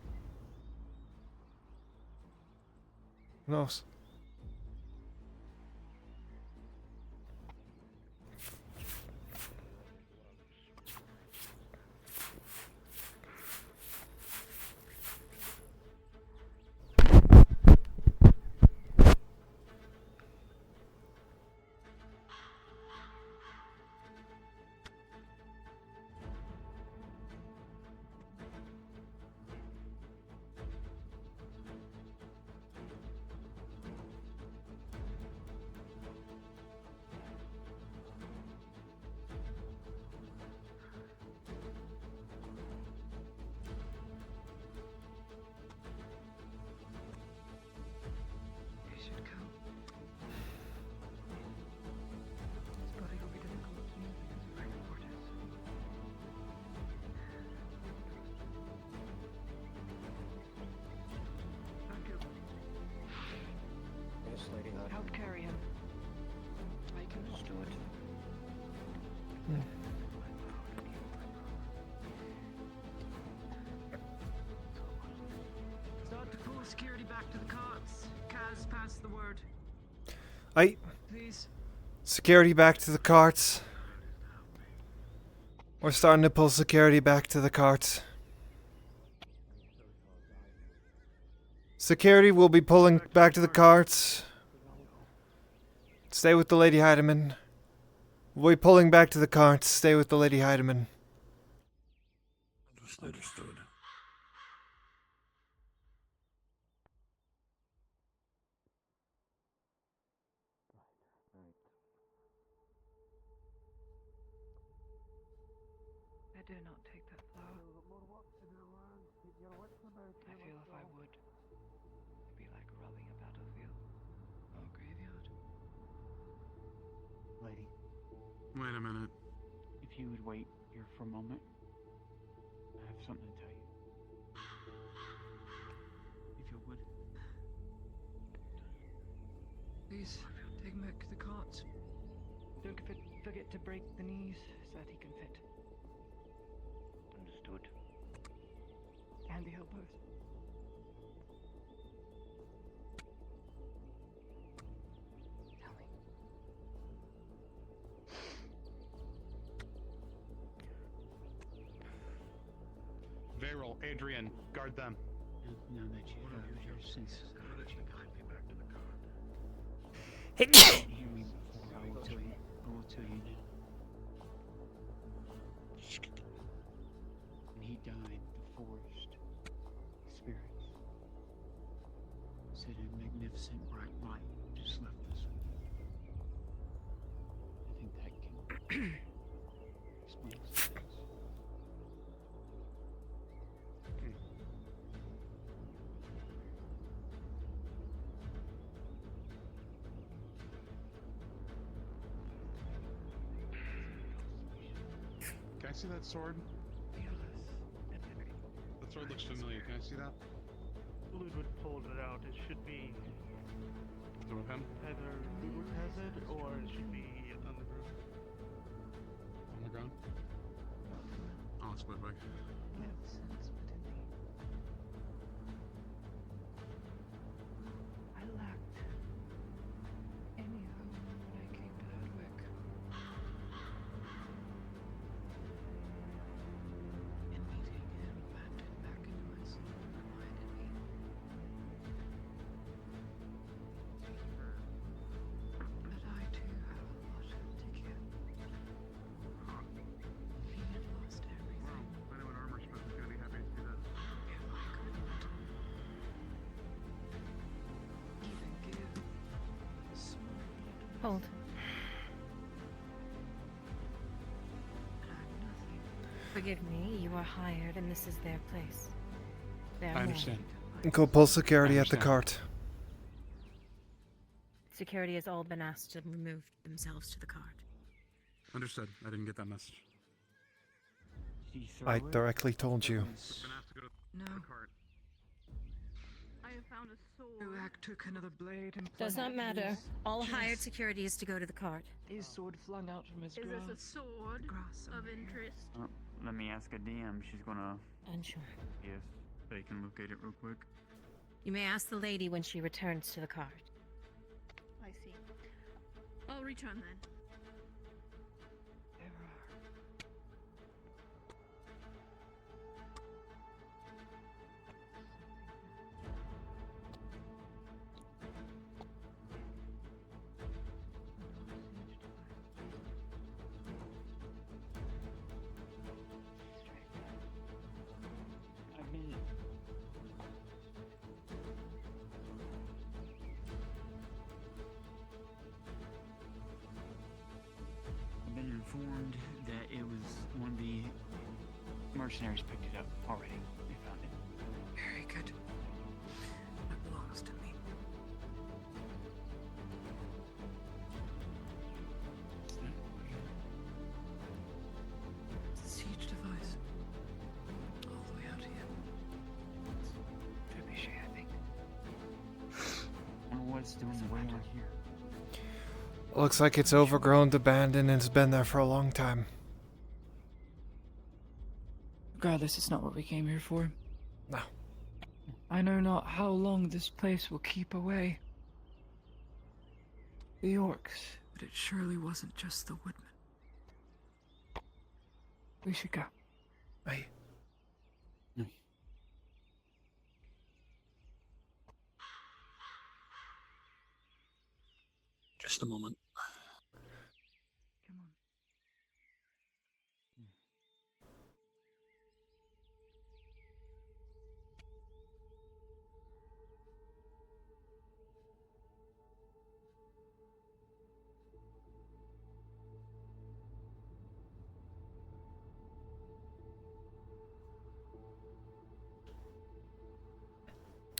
C: Who knows?
X: Help carry him. I can do it. Start to pull security back to the carts. Kaz, pass the word.
C: Aye.
X: Please.
C: Security back to the carts. We're starting to pull security back to the carts. Security will be pulling back to the carts. Stay with the Lady Heidemann. We'll be pulling back to the carts. Stay with the Lady Heidemann.
E: Understood.
X: I dare not take that flower. I feel if I would, it'd be like robbing a battlefield or a graveyard.
H: Lady,
A: Wait a minute.
H: if you would wait here for a moment, I have something to tell you. If you would.
X: Please, take him back to the carts. Don't forget to break the knees so that he can fit.
Q: Understood.
X: And the elbows. Tell me.
B: Varel, Adrian, guard them.
H: Now that you have your senses,
C: Hey.
H: hear me before I will tell you. I will tell you now. When he died, the forest experience said a magnificent bright light just left us. I think that can explain this.
B: Can I see that sword? That sword looks familiar. Can I see that?
S: Ludwig pulled it out. It should be
B: Is it with him?
S: either Ludwig has it or it should be on the roof.
B: On the ground? Oh, it's Ludwig.
X: I lacked any hope when I came to Ludwig. And meeting him planted back into my soul and reminded me. That I too have a lot to give. He had
F: Hold. Forgive me, you are hired and this is their place. Their
R: I understand.
C: Go pull security at the
R: understand.
C: cart.
F: Security has all been asked to remove themselves to the cart.
A: Understood. I didn't get that message.
C: I directly told you.
X: No.
D: I have found a sword.
X: Uak took another blade and
F: Does not
X: plunged
F: matter.
X: his
F: All
X: chest.
F: hired security is to go to the cart.
X: His sword flung out from his
D: Is
X: grasp.
D: this a sword of interest?
H: Let me ask a DM. She's gonna.
F: Unsure.
H: Yes, they can locate it real quick.
F: You may ask the lady when she returns to the cart.
D: I see. I'll return then.
H: I've been informed that it was one of the mercenaries picked it up already. They found it.
X: Very good. That belongs to me. It's a siege device. All the way out here. Trebuchet, I think.
H: I wonder what it's doing way out here.
C: Looks like it's overgrown, abandoned, and it's been there for a long time.
X: Regardless, it's not what we came here for.
C: No.
X: I know not how long this place will keep away the orcs, but it surely wasn't just the woodmen. We should go.
C: Aye.
R: Just a moment.
X: Come on.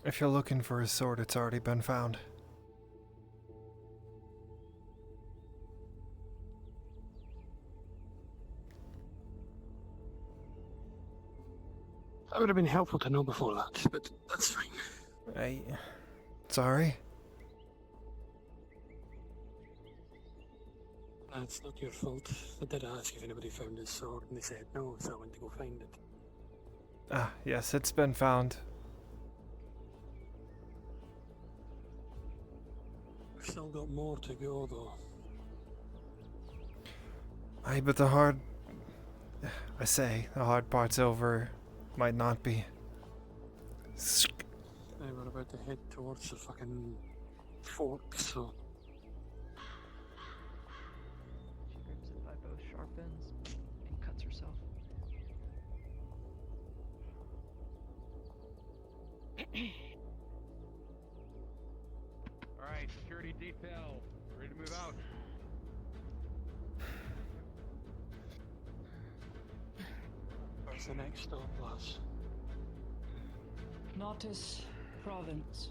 C: If you're looking for his sword, it's already been found.
R: That would have been helpful to know before that, but that's fine.
C: Aye. Sorry?
R: That's not your fault. I did ask if anybody found his sword, and they said no, so I went to go find it.
C: Ah, yes, it's been found.
R: We've still got more to go, though.
C: Aye, but the hard part's over. Might not be.
R: They were about to head towards the fucking fort, so...
X: She grips it by both sharp ends and cuts herself.
N: Alright, security detail. Ready to move out.
R: Where's the next stop, lass?
X: Nautis Province.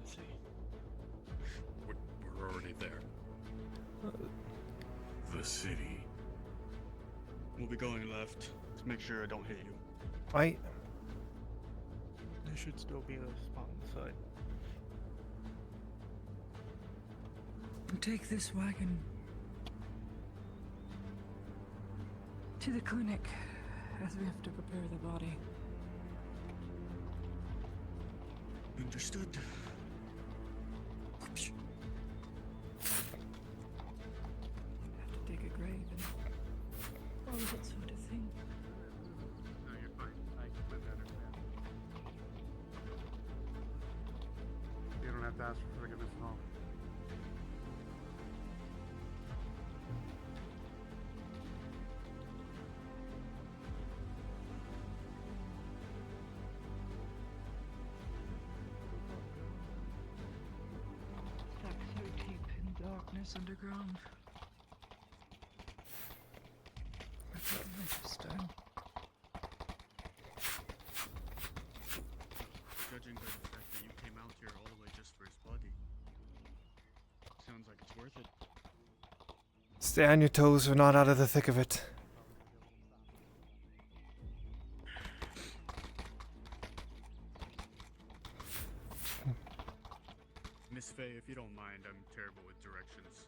R: I see.
A: We're already there.
N: The city.
B: We'll be going left to make sure I don't hit you.
C: Aye.
S: There should still be a spot on the side.
X: And take this wagon to the clinic, as we have to prepare the body.
O: Understood.
X: Have to dig a grave and all of that sort of thing.
N: No, you're fine. I completely understand. You don't have to ask for forgiveness at all.
X: Dangerous underground. Interesting.
B: Judging by the fact that you came out here all the way just for his body, sounds like it's worth it.
C: Stay on your toes, we're not out of the thick of it.
B: Miss Faye, if you don't mind, I'm terrible with directions.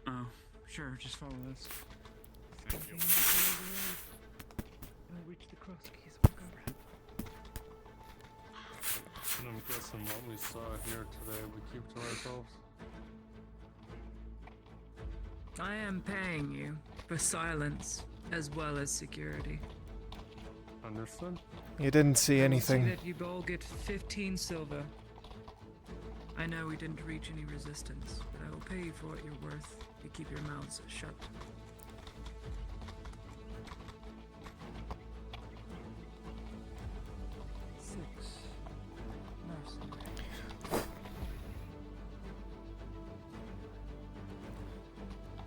H: Oh, sure, just follow us.
B: Thank you.
X: We'll reach the cross keys, we'll go around.
L: And I'm guessing what we saw here today we keep to ourselves.
X: I am paying you for silence as well as security.
L: Understood?
C: You didn't see
X: I will
C: anything.
X: See that you all get 15 silver. I know we didn't reach any resistance, but I will pay you for what you're worth. You keep your mouths shut.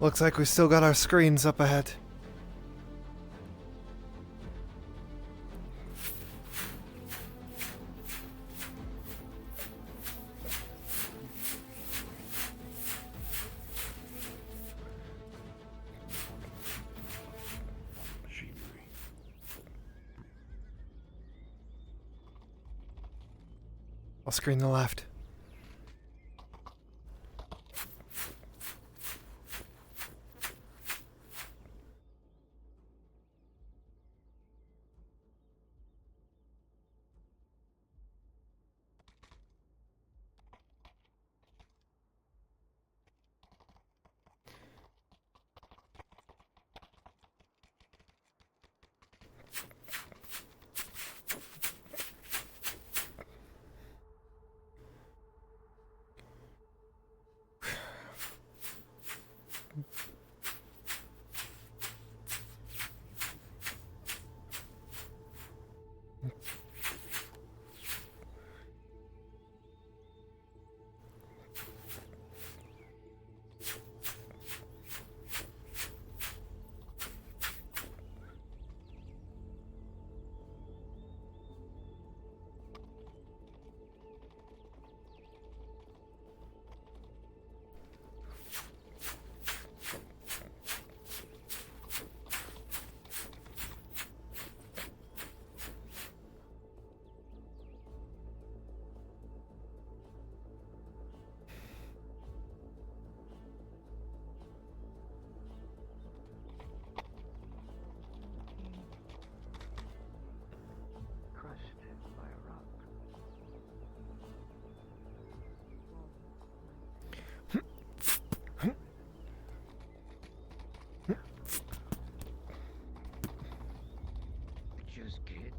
C: Looks like we still got our screens up ahead. I'll screen the left.
H: Just kids.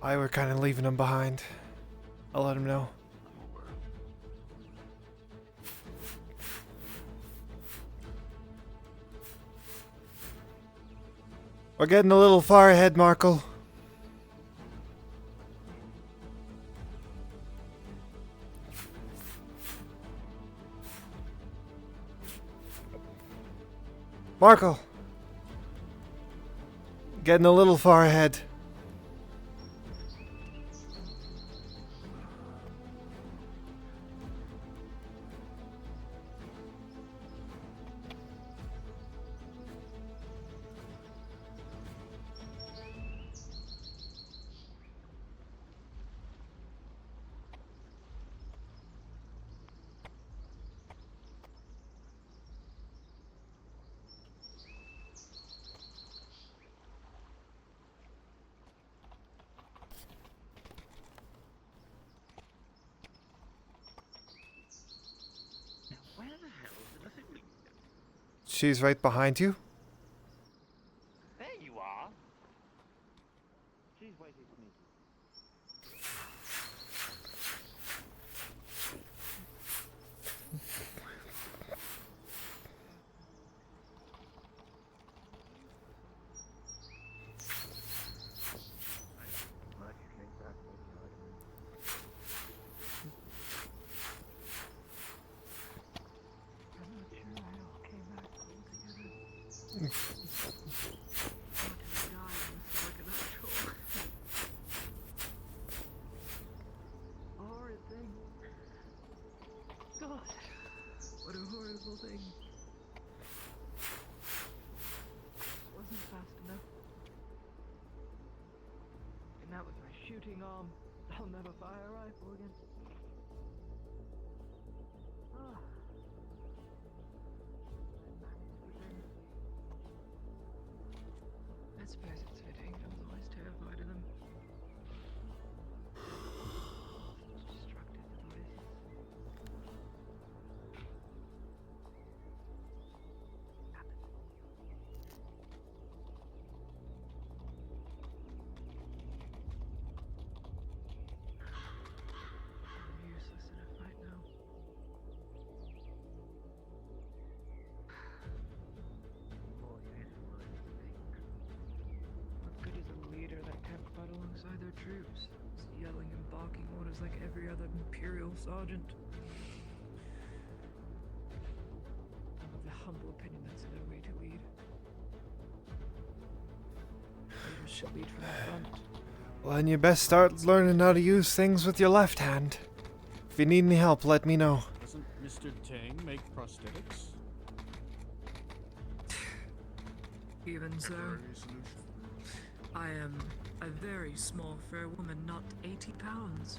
C: We're kind of leaving him behind. I'll let him know. We're getting a little far ahead, Markle. Markle! Getting a little far ahead.
K: Where the hell did I think we...
C: She's right behind you.
K: There you are. She's way too sneaky.
X: Horrid thing. God, what a horrible thing. Wasn't fast enough. And that was my shooting arm. I'll never fire a rifle again. Ah. I suppose it's fitting. I was always terrified of them. Destructive devices. I'm useless in a fight now. What good is a leader that can't fight alongside their troops? Just yelling and barking orders like every other Imperial sergeant. I'm of the humble opinion that's no way to lead. Leaders should lead from the front.
C: Well, then you best start learning how to use things with your left hand. If you need any help, let me know.
P: Doesn't Mr. Tang make prosthetics?
X: Even so, I am a very small fair woman, not 80 pounds.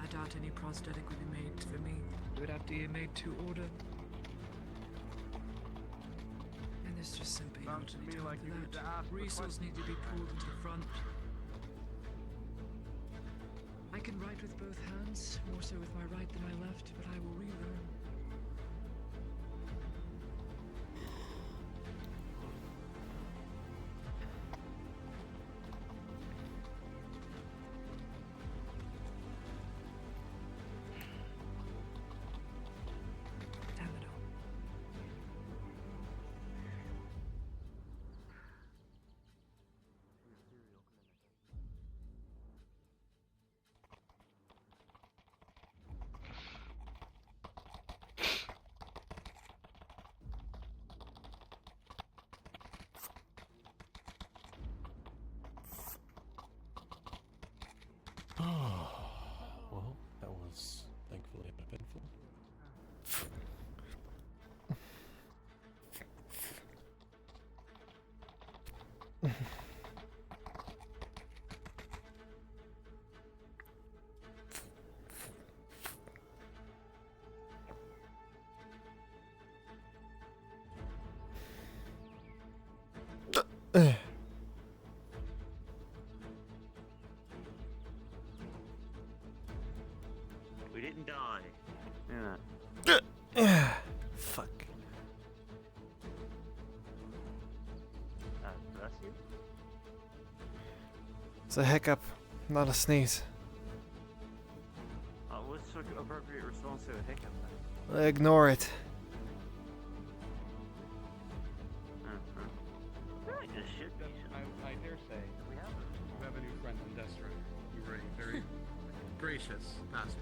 X: I doubt any prosthetic would be made for me. It would have to be made to order. And there's just simply not any time for that. Resources need to be pulled into the front. I can write with both hands, more so with my right than my left, but I will relearn. Damn it all.
I: Well, that was thankfully uneventful.
Q: We didn't die.
C: Fuck.
Q: Bless you.
C: It's a hiccup, not a sneeze.
Q: What's the appropriate response to a hiccup then?
C: Ignore it.
Q: This should be.
A: I dare say we have a new friend on Destra. You're a very gracious pastor.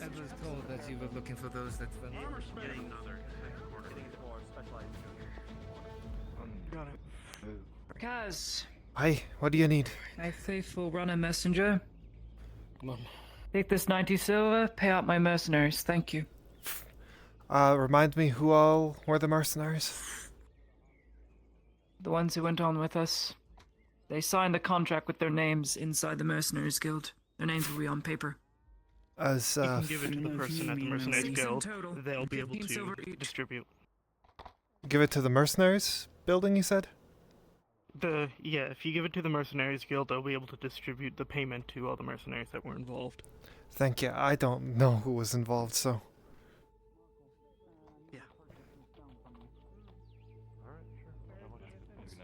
J: I was told that you were looking for those that went.
Q: Getting another more specialized.
X: Got it. Kaz,
C: Hi, what do you need?
X: my faithful runner messenger.
P: Come on.
X: Take this 90 silver, pay out my mercenaries. Thank you.
C: Remind me who all were the mercenaries?
X: The ones who went on with us. They signed the contract with their names inside the Mercenaries Guild. Their names will be on paper.
C: As,
B: You can give it to the person at the Mercenaries Guild. They'll be able to distribute.
C: Give it to the mercenaries building, you said?
B: If you give it to the Mercenaries Guild, they'll be able to distribute the payment to all the mercenaries that were involved.
C: Thank you. I don't know who was involved, so.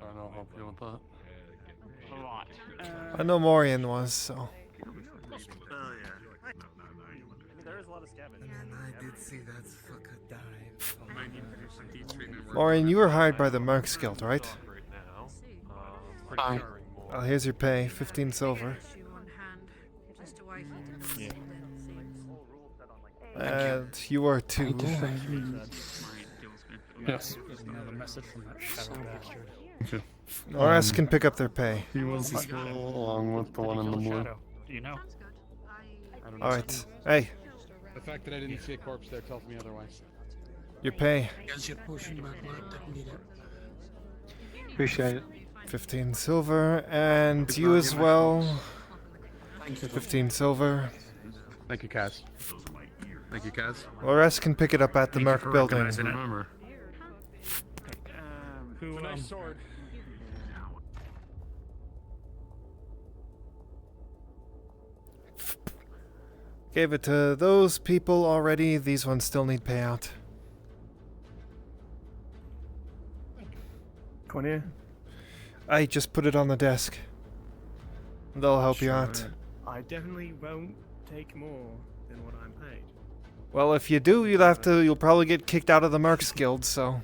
L: Fine, I'll help you with that.
B: A lot.
C: I know Morian was, so.
Q: There is a lot of scavenging.
J: I did see that fucker die.
C: Morian, you were hired by the Mercs Guild, right?
L: Aye.
C: Well, here's your pay, 15 silver.
L: Yeah.
C: And you were too.
L: Yes.
R: Another message from that shadow bastard.
L: Okay.
C: Oras can pick up their pay.
L: He was as well, along with the one in the blue.
B: Do you know?
C: Alright. Hey,
A: The fact that I didn't see a corpse there tells me otherwise.
C: your pay.
R: Because you're pushing my blood, didn't need it.
L: Appreciate it.
C: 15 silver, and you as well. 15 silver.
A: Thank you, Kaz. Thank you, Kaz.
C: Oras can pick it up at the Merc building.
L: Remember.
A: Nice sword.
C: Gave it to those people already. These ones still need payout.
N: 20.
C: I just put it on the desk. They'll help you out.
N: I definitely won't take more than what I'm paid.
C: Well, if you do, you'll probably get kicked out of the Mercs Guild, so.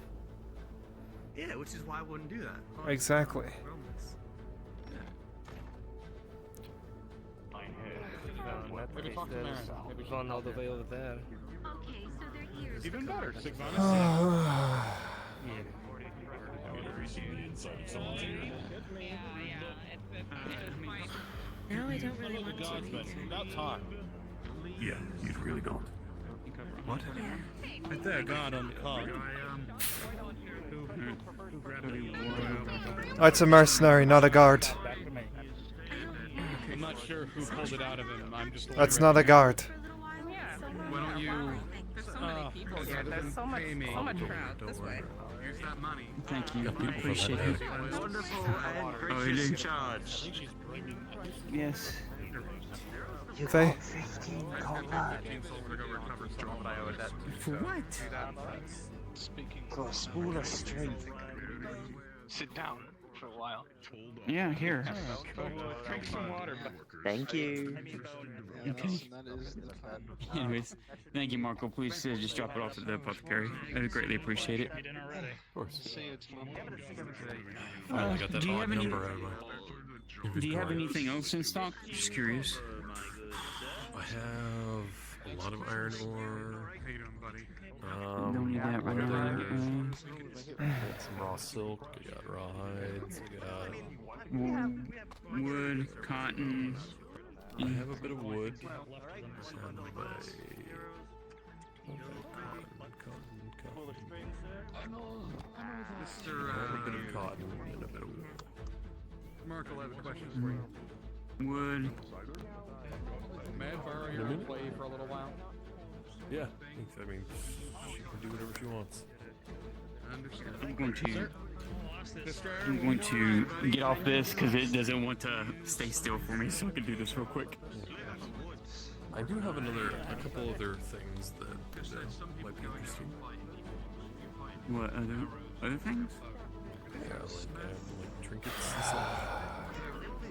N: Yeah, which is why I wouldn't do that.
C: Exactly.
P: Maybe talk to Marin. Maybe run all the way over there.
A: Even better. 6
F: No, I don't really want to.
E: About time. Yeah, you really don't. What?
B: Right there, God on the call.
C: Oh, it's a mercenary, not a guard.
A: I'm not sure who pulled it out of him. I'm just.
C: That's not a guard.
A: Why don't you?
D: There's so many people here. There's so much crowd this way.
A: Use that money.
J: Thank you. I appreciate it.
Q: Wonderful and
J: Oh, you're in charge.
H: Yes. You
C: They-
H: got 15 copper. For what? For a spool of strength.
R: Sit down for a while.
H: Yeah, here.
B: Drink some water.
H: Thank you.
J: Okay. Anyways, thank you, Marco. Please just drop it off at the apothecary. I would greatly appreciate it.
L: Of course.
J: Finally got that
L: do you
J: odd
L: have any-
J: number out of my Do you have anything else in stock? Just curious.
I: I have a lot of iron ore.
A: How you doing, buddy?
J: Don't need that right now.
I: I got some raw silk. I got raw hides. I got
J: Wood, cotton.
I: I have a bit of wood. And
A: Mr.
I: I have a bit of cotton and a bit of wool.
A: Mark, I have a question for you.
J: Wood.
A: May I borrow your play for a little while?
I: Yeah, I mean, she can do whatever she wants.
A: I understand.
J: I'm going to get off this because it doesn't want to stay still for me, so I can do this real quick.
I: I do have a couple other things that might be interesting.
J: What, other things?
L: Yeah, like trinkets and stuff.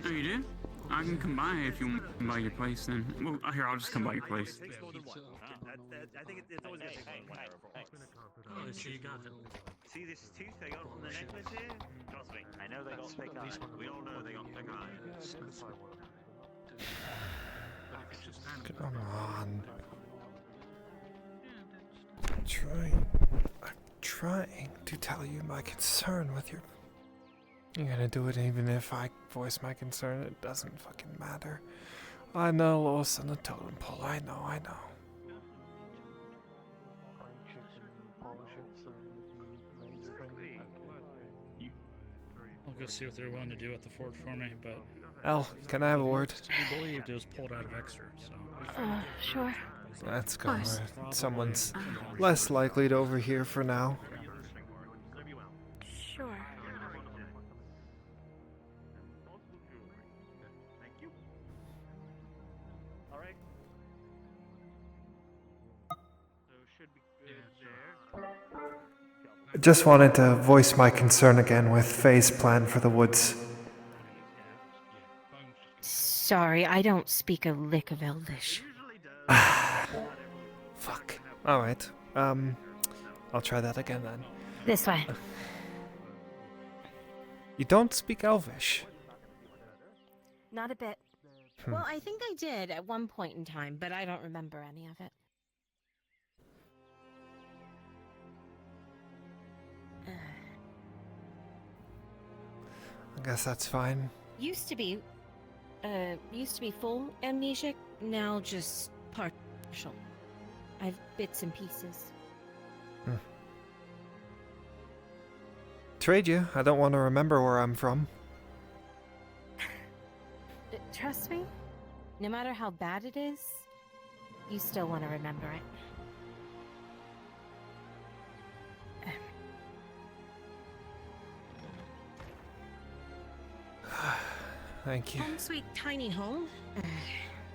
J: Oh, you do? I can come by if you want to come by your place then. Well, here, I'll just come by your place.
Q: I think it's always gonna take one
M: Oh, so you got it.
Q: See this tooth I got from the necklace here? Trust me, I know they got thick eyes. We all know they got thick eyes.
C: Come on. I'm trying to tell you my concern with your... You're gonna do it even if I voice my concern, it doesn't fucking matter. I know, loss on the totem pole, I know.
M: I'll go see what they're willing to do at the fort for me, but...
C: Elle, can I have a word?
M: To be believed, it was pulled out of extra, so...
G: Sure.
C: Let's go.
G: course.
C: Someone's less likely to overhear for now.
G: Sure.
Q: Alright. So should be good there.
C: I just wanted to voice my concern again with Faye's plan for the woods.
G: Sorry, I don't speak a lick of Elvish.
C: Fuck. Alright. I'll try that again then.
G: This way.
C: You don't speak Elvish?
F: Not a bit. Well, I think I did at one point in time, but I don't remember any of it.
C: I guess that's fine.
F: Used to be full amnesiac, now just partial. I've bits and pieces.
C: Trade you. I don't want to remember where I'm from.
F: Trust me, no matter how bad it is, you still want to remember it.
C: Thank you.
F: Home sweet tiny home.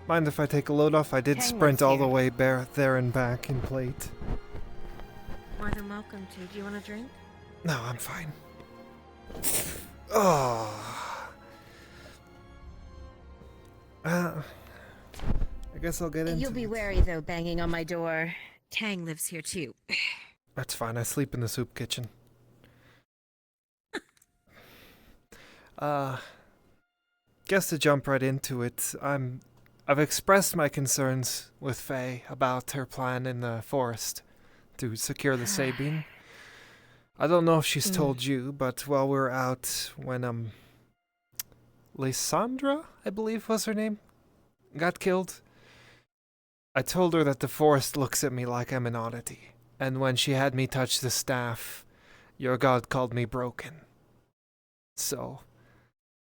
C: Mind if I take a load off? I did
F: Hang
C: sprint
F: with
C: all
F: you.
C: the way there and back in plate.
F: More than welcome to. Do you want a drink?
C: No, I'm fine. Oh. I guess I'll get into
F: You'll be
C: it.
F: wary though, banging on my door. Tang lives here too.
C: That's fine. I sleep in the soup kitchen. Guess to jump right into it, I've expressed my concerns with Faye about her plan in the forest to secure the Sabine. I don't know if she's told you, but while we were out when Lysandra, I believe was her name, got killed, I told her that the forest looks at me like I'm an oddity. And when she had me touch the staff, your god called me broken. So,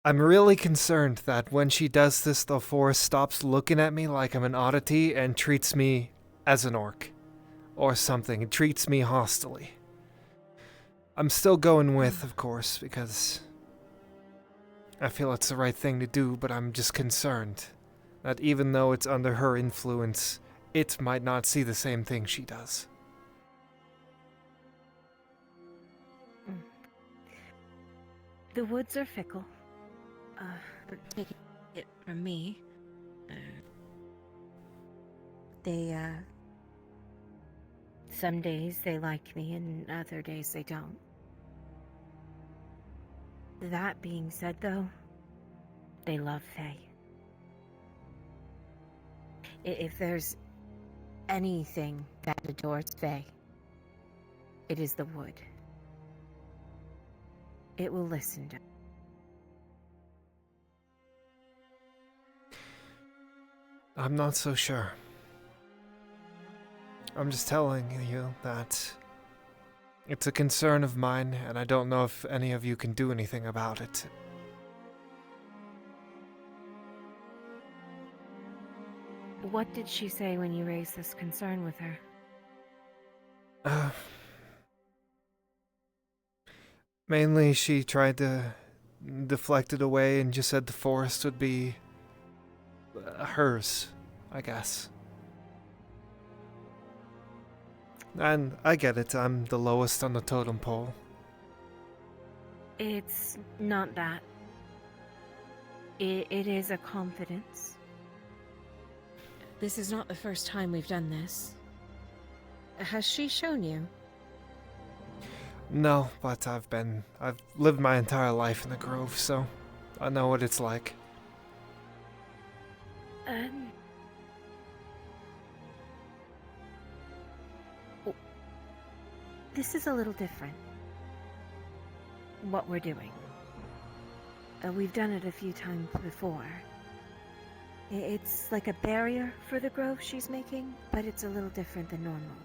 C: I'm really concerned that when she does this, the forest stops looking at me like I'm an oddity and treats me as an orc. Or something. It treats me hostilely. I'm still going with, of course, because I feel it's the right thing to do, but I'm just concerned that even though it's under her influence, it might not see the same thing she does.
F: The woods are fickle. Take it from me. Some days they like me and other days they don't. That being said, though, they love Faye. If there's anything that adores Faye, it is the wood. It will listen to.
C: I'm not so sure. I'm just telling you that it's a concern of mine, and I don't know if any of you can do anything about it.
F: What did she say when you raised this concern with her?
C: Mainly, she tried to deflect it away and just said the forest would be hers, I guess. And I get it, I'm the lowest on the totem pole.
G: It's not that. It is a confidence. This is not the first time we've done this. Has she shown you?
C: No, but I've lived my entire life in the Grove, so I know what it's like.
G: This is a little different. What we're doing. We've done it a few times before. It's like a barrier for the grove she's making, but it's a little different than normal.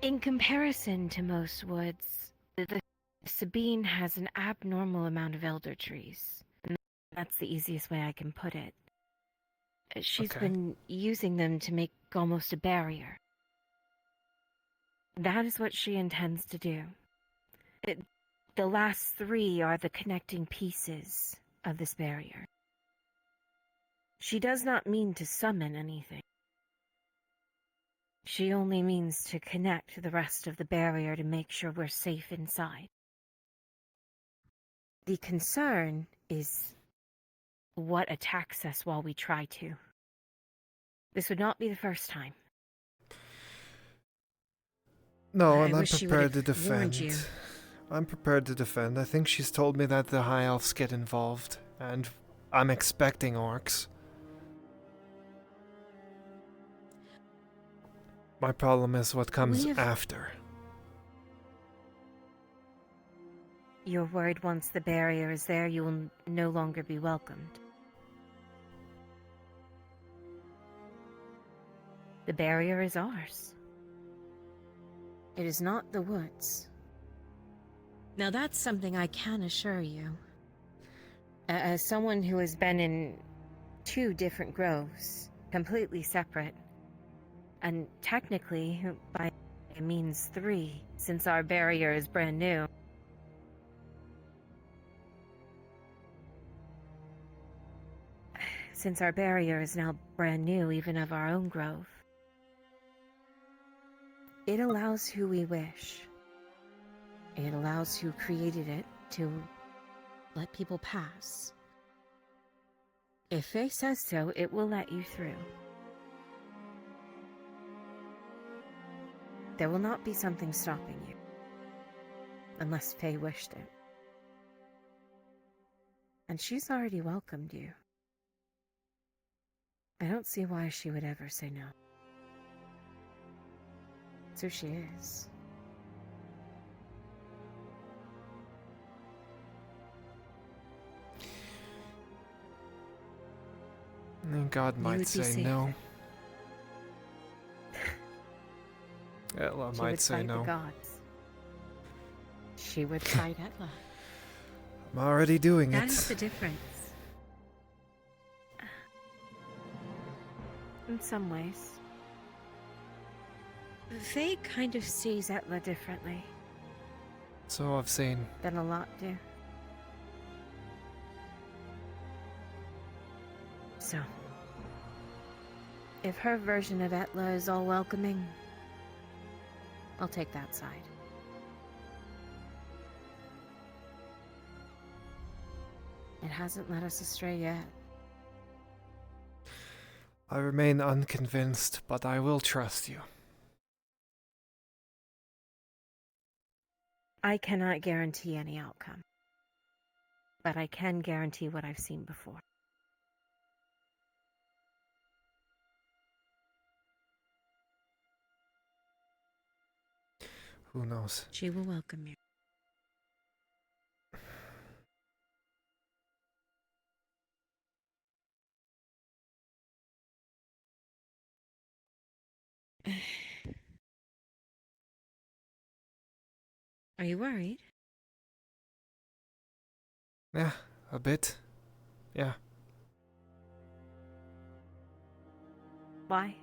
G: In comparison to most woods, the Sabine has an abnormal amount of elder trees. And that's the easiest way I can put it. She's been using them to make almost a barrier. That is what she intends to do. The last 3 are the connecting pieces of this barrier. She does not mean to summon anything. She only means to connect the rest of the barrier to make sure we're safe inside. The concern is what attacks us while we try to. This would not be the first time.
C: No,
G: I
C: and I'm
G: wish she
C: prepared to
G: would've warned
C: defend.
G: you.
C: I'm prepared to defend. I think she's told me that the High Elves get involved, and I'm expecting orcs. My problem is what comes after.
G: You're worried once the barrier is there, you will no longer be welcomed. The barrier is ours. It is not the woods. Now that's something I can assure you. As someone who has been in 2 different groves, completely separate, and technically, by means 3, since our barrier is brand new. Since our barrier is now brand new, even of our own grove. It allows who we wish. It allows who created it to let people pass. If Faye says so, it will let you through. There will not be something stopping you. Unless Faye wished it. And she's already welcomed you. I don't see why she would ever say no. So she is.
C: And God might say no. Etla
G: She
C: might
G: would
C: say
G: fight
C: no.
G: the gods. She would fight Etla.
C: I'm already doing
G: That
C: it.
G: is the difference. In some ways. Faye kind of sees Etla differently
C: So I've seen.
G: than a lot do. So, if her version of Etla is all welcoming, I'll take that side. It hasn't led us astray yet.
C: I remain unconvinced, but I will trust you.
G: I cannot guarantee any outcome, but I can guarantee what I've seen before.
C: Who knows?
G: She will welcome you. Are you worried?
C: Yeah, a bit. Yeah.
G: Why?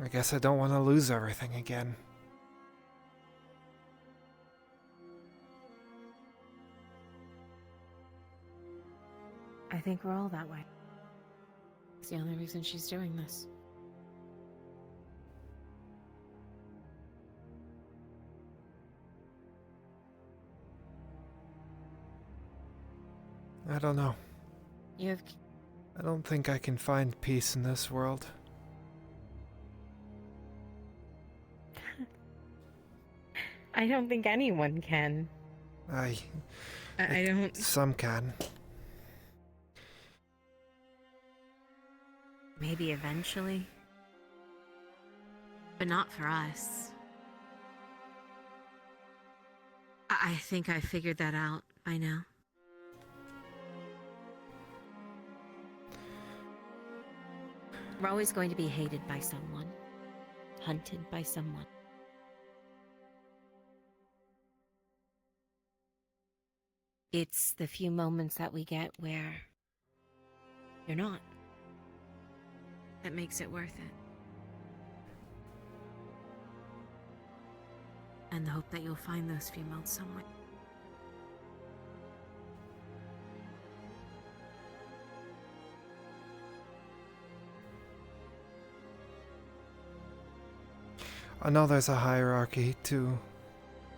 C: I guess I don't want to lose everything again.
G: I think we're all that way. It's the only reason she's doing this.
C: I don't know.
G: You have...
C: I don't think I can find peace in this world.
G: I don't think anyone can. I don't...
C: Some can.
G: Maybe eventually. But not for us. I think I figured that out by now. We're always going to be hated by someone. Hunted by someone. It's the few moments that we get where you're not that makes it worth it. And the hope that you'll find those few moments somewhere.
C: I know there's a hierarchy to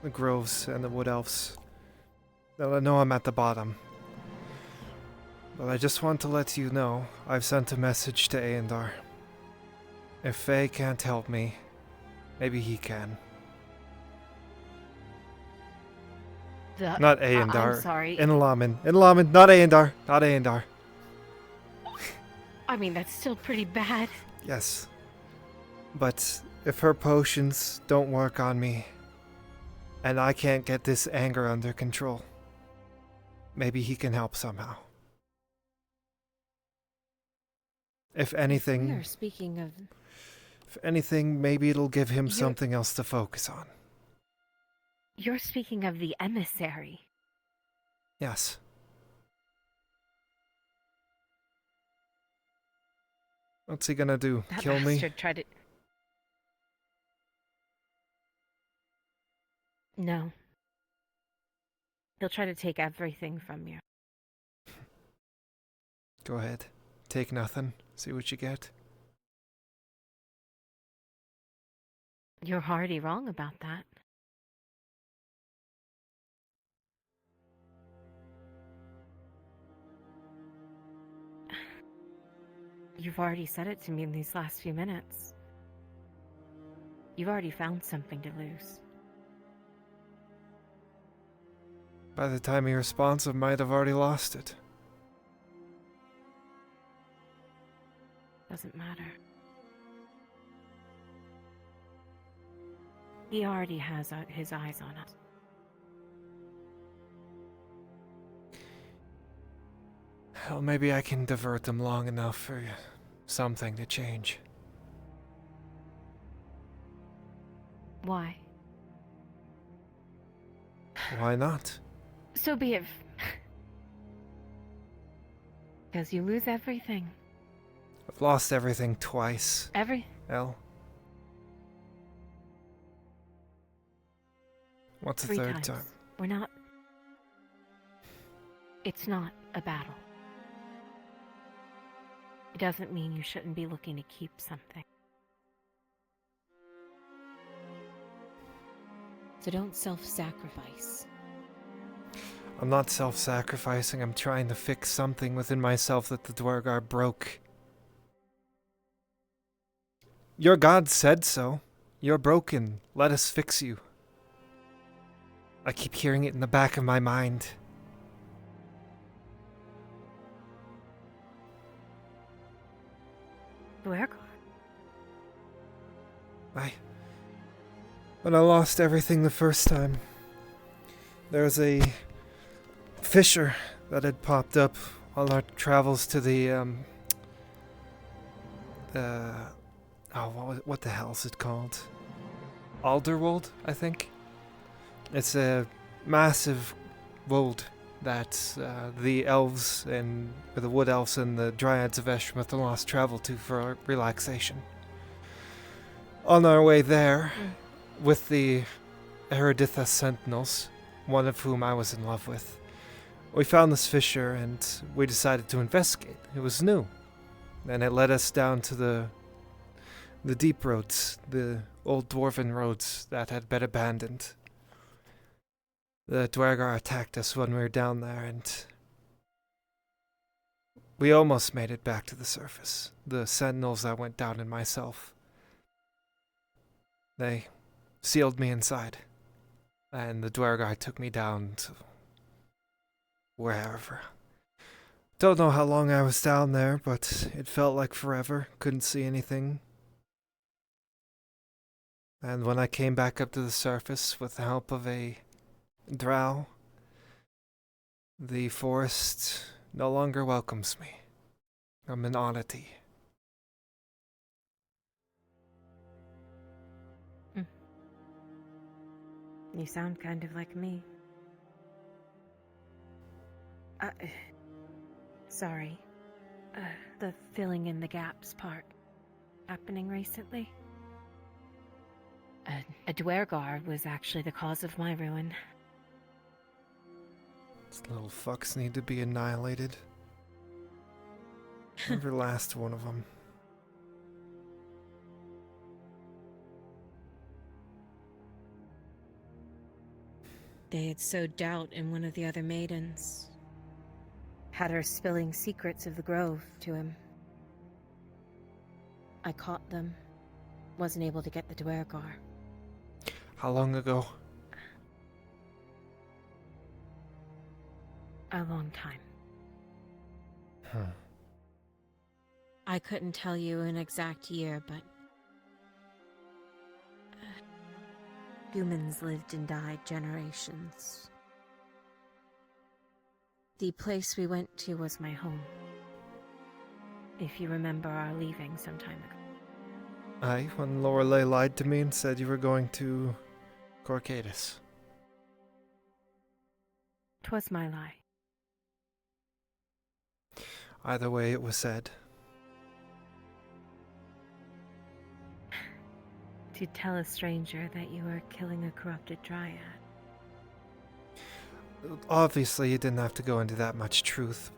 C: the Groves and the Wood Elves. Now I know I'm at the bottom. But I just want to let you know I've sent a message to Aendar. If Faye can't help me, maybe he can. Not Aendar.
G: I'm sorry.
C: Inlamin. Inlamin, not Aendar. Not Aendar.
G: I mean, that's still pretty bad.
C: Yes. But if her potions don't work on me, and I can't get this anger under control, maybe he can help somehow. If anything...
G: We are speaking of...
C: If anything, maybe it'll give him something else to focus on.
G: You're speaking of the emissary.
C: Yes. What's he gonna do?
G: That
C: Kill me?
G: bastard tried to... No. He'll try to take everything from you.
C: Go ahead. Take nothing. See what you get.
G: You're already wrong about that. You've already said it to me in these last few minutes. You've already found something to lose.
C: By the time he responds, I might have already lost it.
G: Doesn't matter. He already has his eyes on us.
C: Hell, maybe I can divert him long enough for something to change.
G: Why?
C: Why not?
G: So be it. Because you lose everything.
C: I've lost everything twice. El. What's the
G: 3
C: third
G: times.
C: time?
G: We're not... It's not a battle. It doesn't mean you shouldn't be looking to keep something. So don't self-sacrifice.
C: I'm not self-sacrificing, I'm trying to fix something within myself that the Dwargar broke. Your god said so. You're broken. Let us fix you. I keep hearing it in the back of my mind.
G: Dwargar?
C: When I lost everything the first time, there was a fissure that had popped up on our travels to what the hell is it called? Alderwold, I think. It's a massive wold that the elves and the wood elves and the dryads of Eshmith and Lost travel to for relaxation. On our way there, with the Eriditha Sentinels, one of whom I was in love with, we found this fissure and we decided to investigate. It was new. And it led us down to the deep roads, the old dwarven roads that had been abandoned. The Dwergar attacked us when we were down there, and we almost made it back to the surface. The sentinels that went down and myself. They sealed me inside, and the Dwergar took me down to wherever. Don't know how long I was down there, but it felt like forever. Couldn't see anything. And when I came back up to the surface with the help of a drow, the forest no longer welcomes me. I'm an oddity.
G: You sound kind of like me. Sorry. The filling in the gaps part happening recently. A Dwergar was actually the cause of my ruin.
C: These little fucks need to be annihilated. Every last one of them.
G: They had sowed doubt in one of the other maidens. Had her spilling secrets of the grove to him. I caught them. Wasn't able to get the Dwergar.
C: How long ago?
G: A long time. I couldn't tell you an exact year, but humans lived and died generations. The place we went to was my home. If you remember our leaving some time ago.
C: Aye, when Lorelei lied to me and said you were going to Corcatus.
G: 'Twas my lie.
C: Either way, it was said.
G: To tell a stranger that you were killing a corrupted dryad.
C: Obviously, you didn't have to go into that much truth.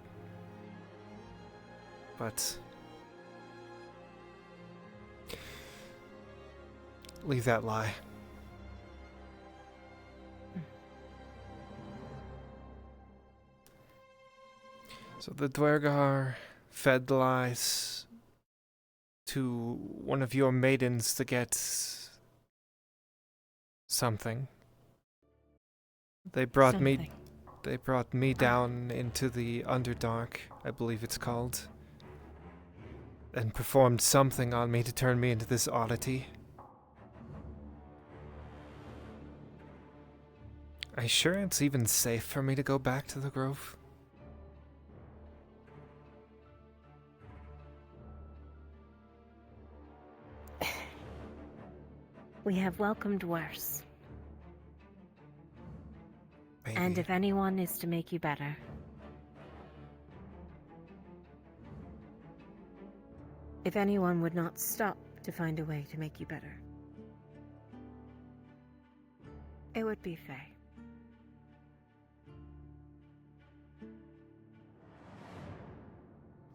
C: But leave that lie. So the Dwergar fed the lies to one of your maidens to get something. They brought me down into the Underdark, I believe it's called, and performed something on me to turn me into this oddity. Are you sure it's even safe for me to go back to the Grove?
G: We have welcomed worse.
C: Maybe.
G: And if anyone is to make you better, if anyone would not stop to find a way to make you better, it would be Faye.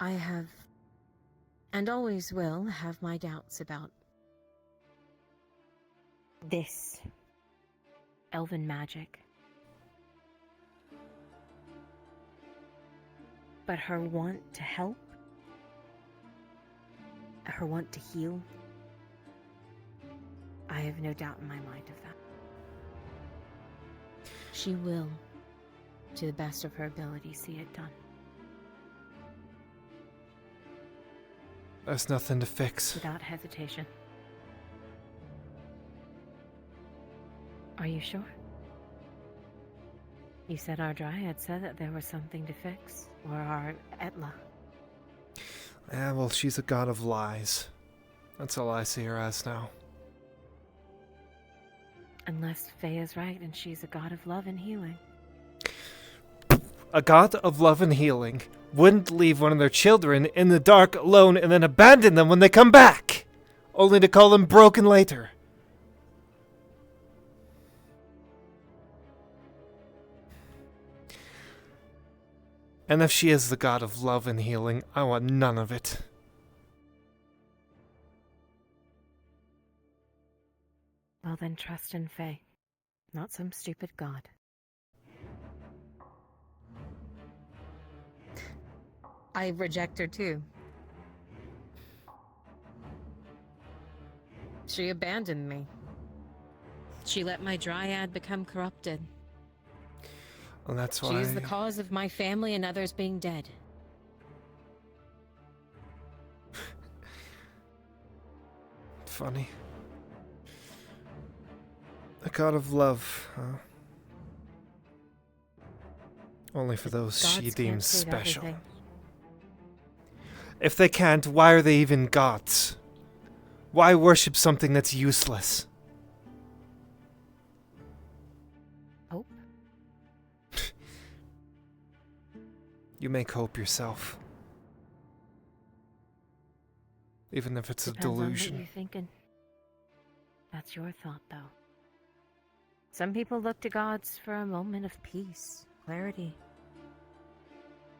G: I have, and always will, have my doubts about this elven magic. But her want to help, her want to heal, I have no doubt in my mind of that. She will, to the best of her ability, see it done.
C: There's nothing to fix.
G: Without hesitation. Are you sure? You said our dryad said that there was something to fix, or our Etla.
C: Yeah, well, she's a god of lies. That's all I see her as now.
G: Unless Faye is right and she's a god of love and healing.
C: A god of love and healing wouldn't leave one of their children in the dark alone and then abandon them when they come back. only to call them broken later. And if she is the god of love and healing, I want none of it.
G: Well then, trust in Faye, not some stupid god. I reject her too. She abandoned me. She let my dryad become corrupted.
C: And that's why...
G: She is the cause of my family and others being dead.
C: Funny. A god of love, huh? Only for those
G: Gods
C: she
G: can't
C: deems
G: save
C: special.
G: everything.
C: If they can't, why are they even gods? Why worship something that's useless?
G: Hope?
C: You make hope yourself. Even if it's a
G: Depends on what
C: delusion.
G: you're thinking. That's your thought, though. Some people look to gods for a moment of peace, clarity.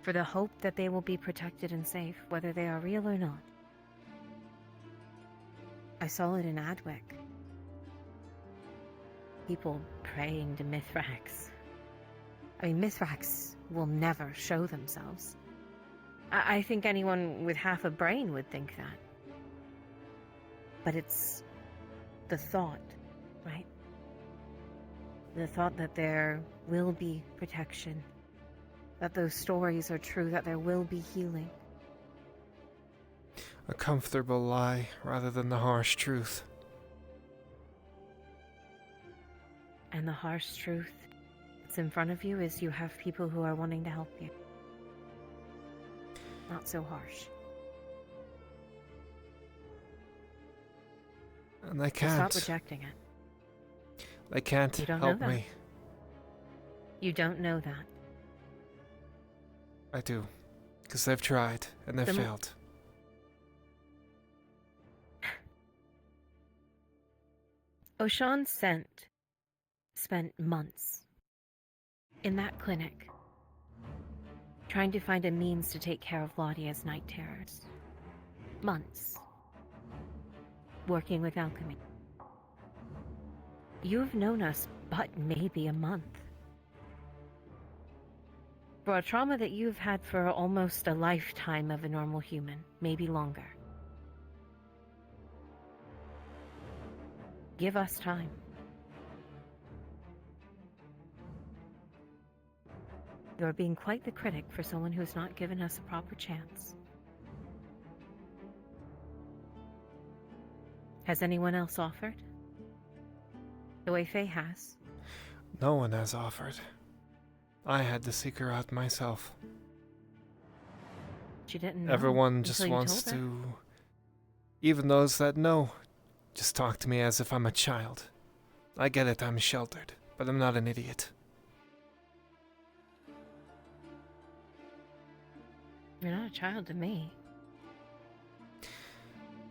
G: For the hope that they will be protected and safe, whether they are real or not. I saw it in Adwick. People praying to Mithrax. I mean, Mithrax will never show themselves. I think anyone with half a brain would think that. But it's the thought, right? The thought that there will be protection, that those stories are true, that there will be healing.
C: A comfortable lie rather than the harsh truth.
G: And the harsh truth that's in front of you is you have people who are wanting to help you. Not so harsh.
C: And they
G: So
C: can't.
G: stop rejecting it.
C: They can't
G: You don't
C: help
G: know that.
C: me.
G: You don't know that.
C: I do. Because they've tried, and they've
G: The m-
C: failed.
G: O'Shawn spent months in that clinic trying to find a means to take care of Laudia's night terrors. Months. Working with alchemy. You've known us but maybe a month. For a trauma that you've had for almost a lifetime of a normal human, maybe longer. Give us time. You're being quite the critic for someone who's not given us a proper chance. Has anyone else offered? The way Faye has.
C: No one has offered. I had to seek her out myself.
G: She didn't know
C: Everyone just
G: until you
C: wants
G: told her.
C: to... Even those that know, just talk to me as if I'm a child. I get it, I'm sheltered, but I'm not an idiot.
G: You're not a child to me.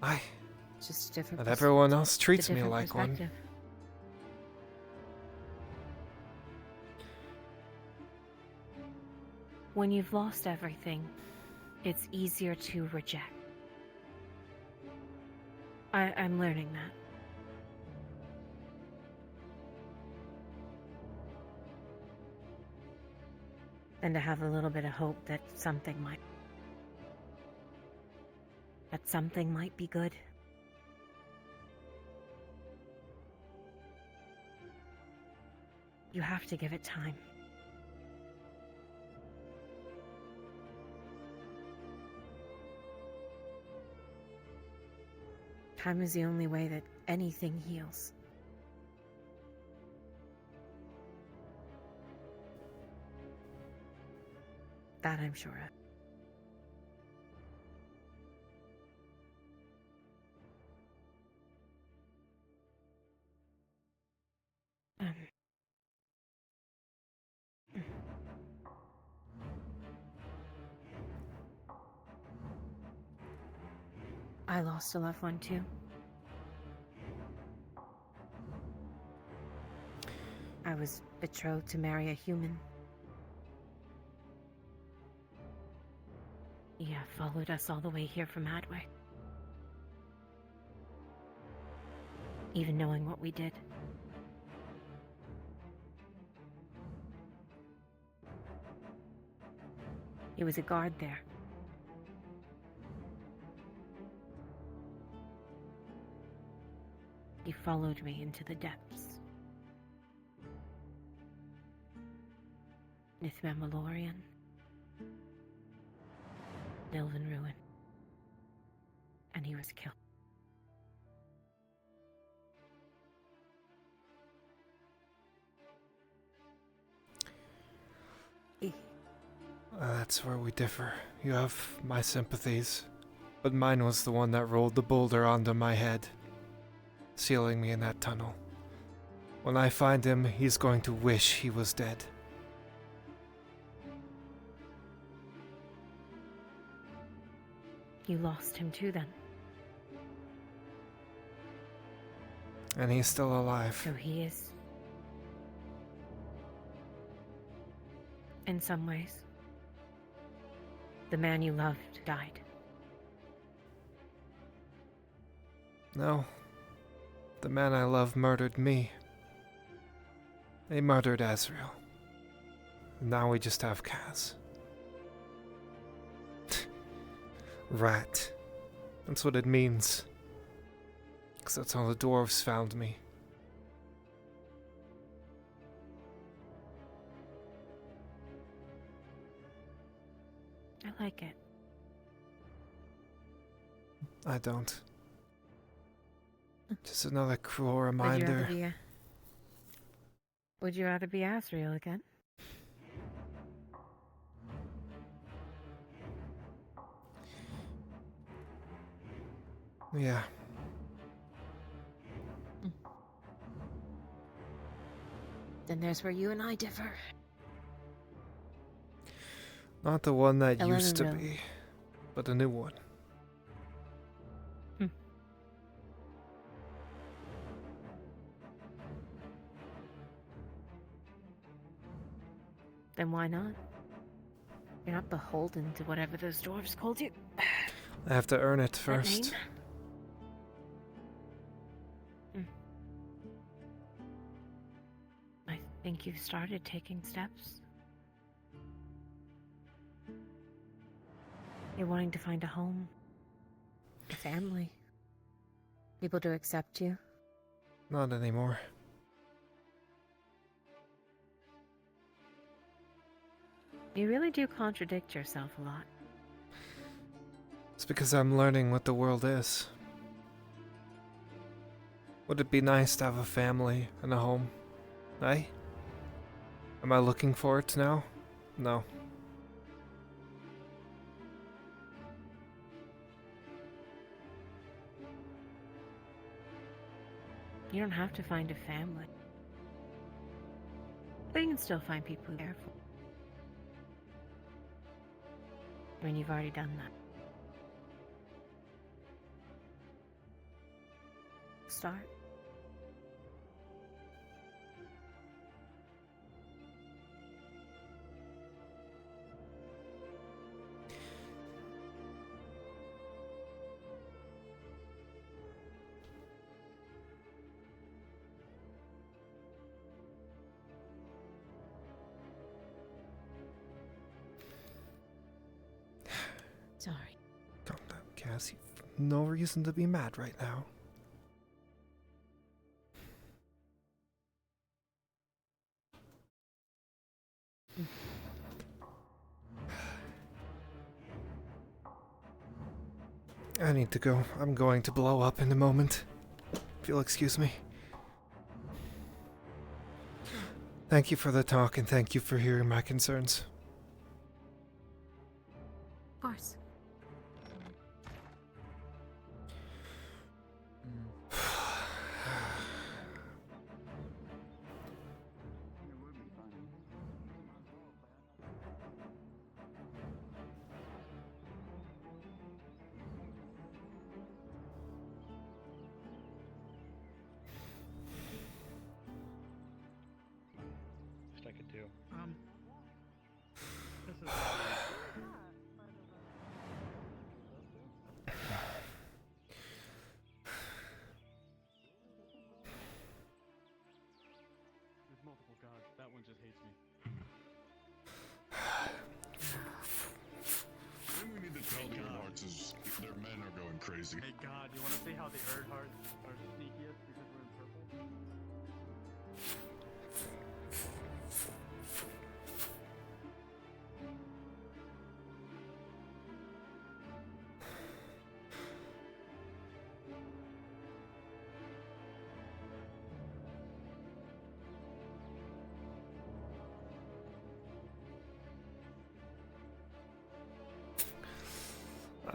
G: It's just a different
C: But everyone else
G: it's a
C: treats me
G: different
C: like one.
G: perspective. When you've lost everything, it's easier to reject. I'm learning that. And to have a little bit of hope that something might be good. You have to give it time. Time is the only way that anything heals. That I'm sure of. I lost a loved one too. I was betrothed to marry a human. He followed us all the way here from Hadway. Even knowing what we did. He was a guard there. He followed me into the depths. Nithmamilorian. Elven ruin. And he was killed.
C: That's where we differ. You have my sympathies, but mine was the one that rolled the boulder onto my head, sealing me in that tunnel. When I find him, he's going to wish he was dead.
G: You lost him too, then?
C: And he's still alive.
G: So he is... in some ways. The man you loved died.
C: No. The man I love murdered me. They murdered Az'Rael. Now we just have Kaz. Rat. That's what it means. 'Cause that's how the dwarves found me.
G: I like it.
C: I don't. Just another cruel reminder.
G: Would you rather be Az'Rael again?
C: Yeah.
G: Then there's where you and I differ.
C: Not the one that used to
G: Elizabeth.
C: be, but a new one.
G: Then why not? You're not beholden to whatever those dwarves called you.
C: I have to earn it
G: That
C: first.
G: name? I think you've started taking steps. You're wanting to find a home, a family, people to accept you.
C: Not anymore.
G: You really do contradict yourself a lot.
C: It's because I'm learning what the world is. Would it be nice to have a family and a home? Eh? Am I looking for it now? No.
G: You don't have to find a family. But you can still find people who care for you. I mean, you've already done that. Start. Sorry.
C: Calm down, Cass. You've no reason to be mad right now. I need to go. I'm going to blow up in a moment. If you'll excuse me. Thank you for the talk and thank you for hearing my concerns.
G: Of course.
S: you? This is. There's multiple gods. That one just hates me.
E: Then we need to tell the Earnhardts is their men are going crazy.
S: Hey God, you want to see how the Earnhardts are sneakiest because we're in purple?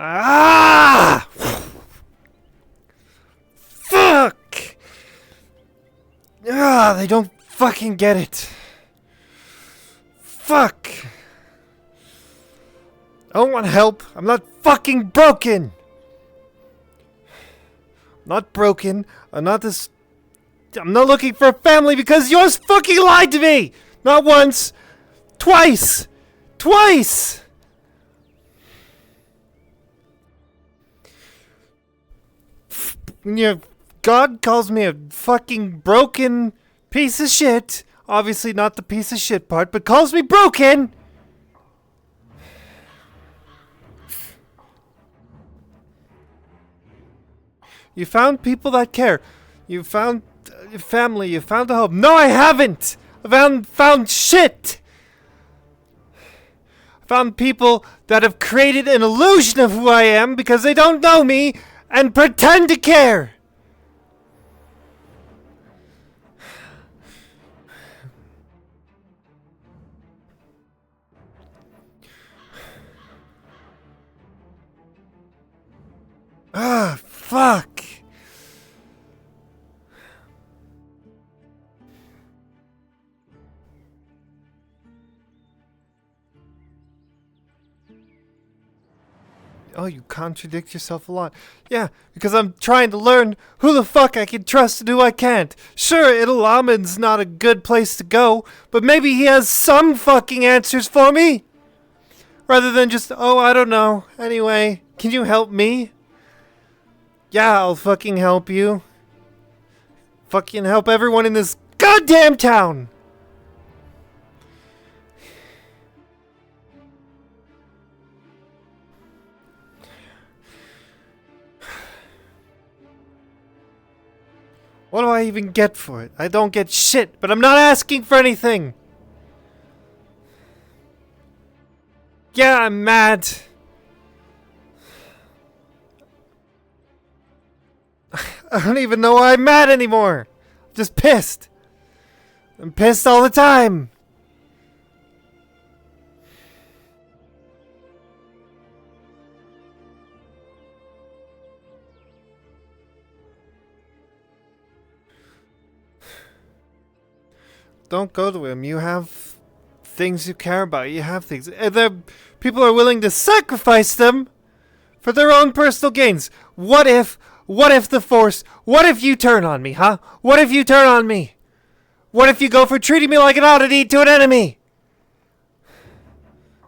C: Ah! Fuck! Ah, they don't fucking get it. Fuck! I don't want help. I'm not fucking broken. I'm not broken. I'm not looking for a family because yours fucking lied to me! Not once! Twice! Twice! God calls me a fucking broken piece of shit. Obviously not the piece of shit part, but calls me broken! You found people that care. You found family. You found a home. No, I haven't! I found shit! I found people that have created an illusion of who I am because they don't know me and pretend to care! Ah, fuck! Oh, you contradict yourself a lot. Yeah, because I'm trying to learn who the fuck I can trust and who I can't. Sure, Italaman's not a good place to go, but maybe he has some fucking answers for me! Rather than just, oh, I don't know. Anyway, can you help me? Yeah, I'll fucking help you. Fucking help everyone in this goddamn town! What do I even get for it? I don't get shit, but I'm not asking for anything! Yeah, I'm mad. I don't even know why I'm mad anymore. I'm just pissed. I'm pissed all the time. Don't go to him. You have things you care about. You have things. People are willing to sacrifice them for their own personal gains. What if the Force, what if you turn on me, huh? What if you turn on me? What if you go for treating me like an oddity to an enemy?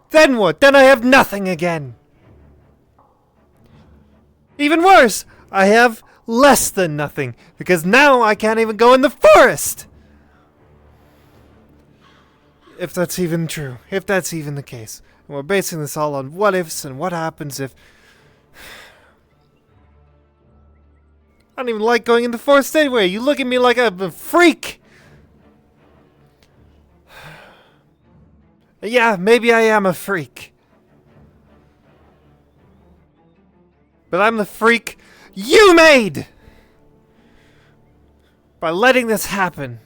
C: Then what? Then I have nothing again. Even worse, I have less than nothing, because now I can't even go in the forest! If that's even true. If that's even the case. And we're basing this all on what ifs and what happens if... I don't even like going in the forest anyway. You look at me like a freak. Yeah, maybe I am a freak. But I'm the freak you made! By letting this happen.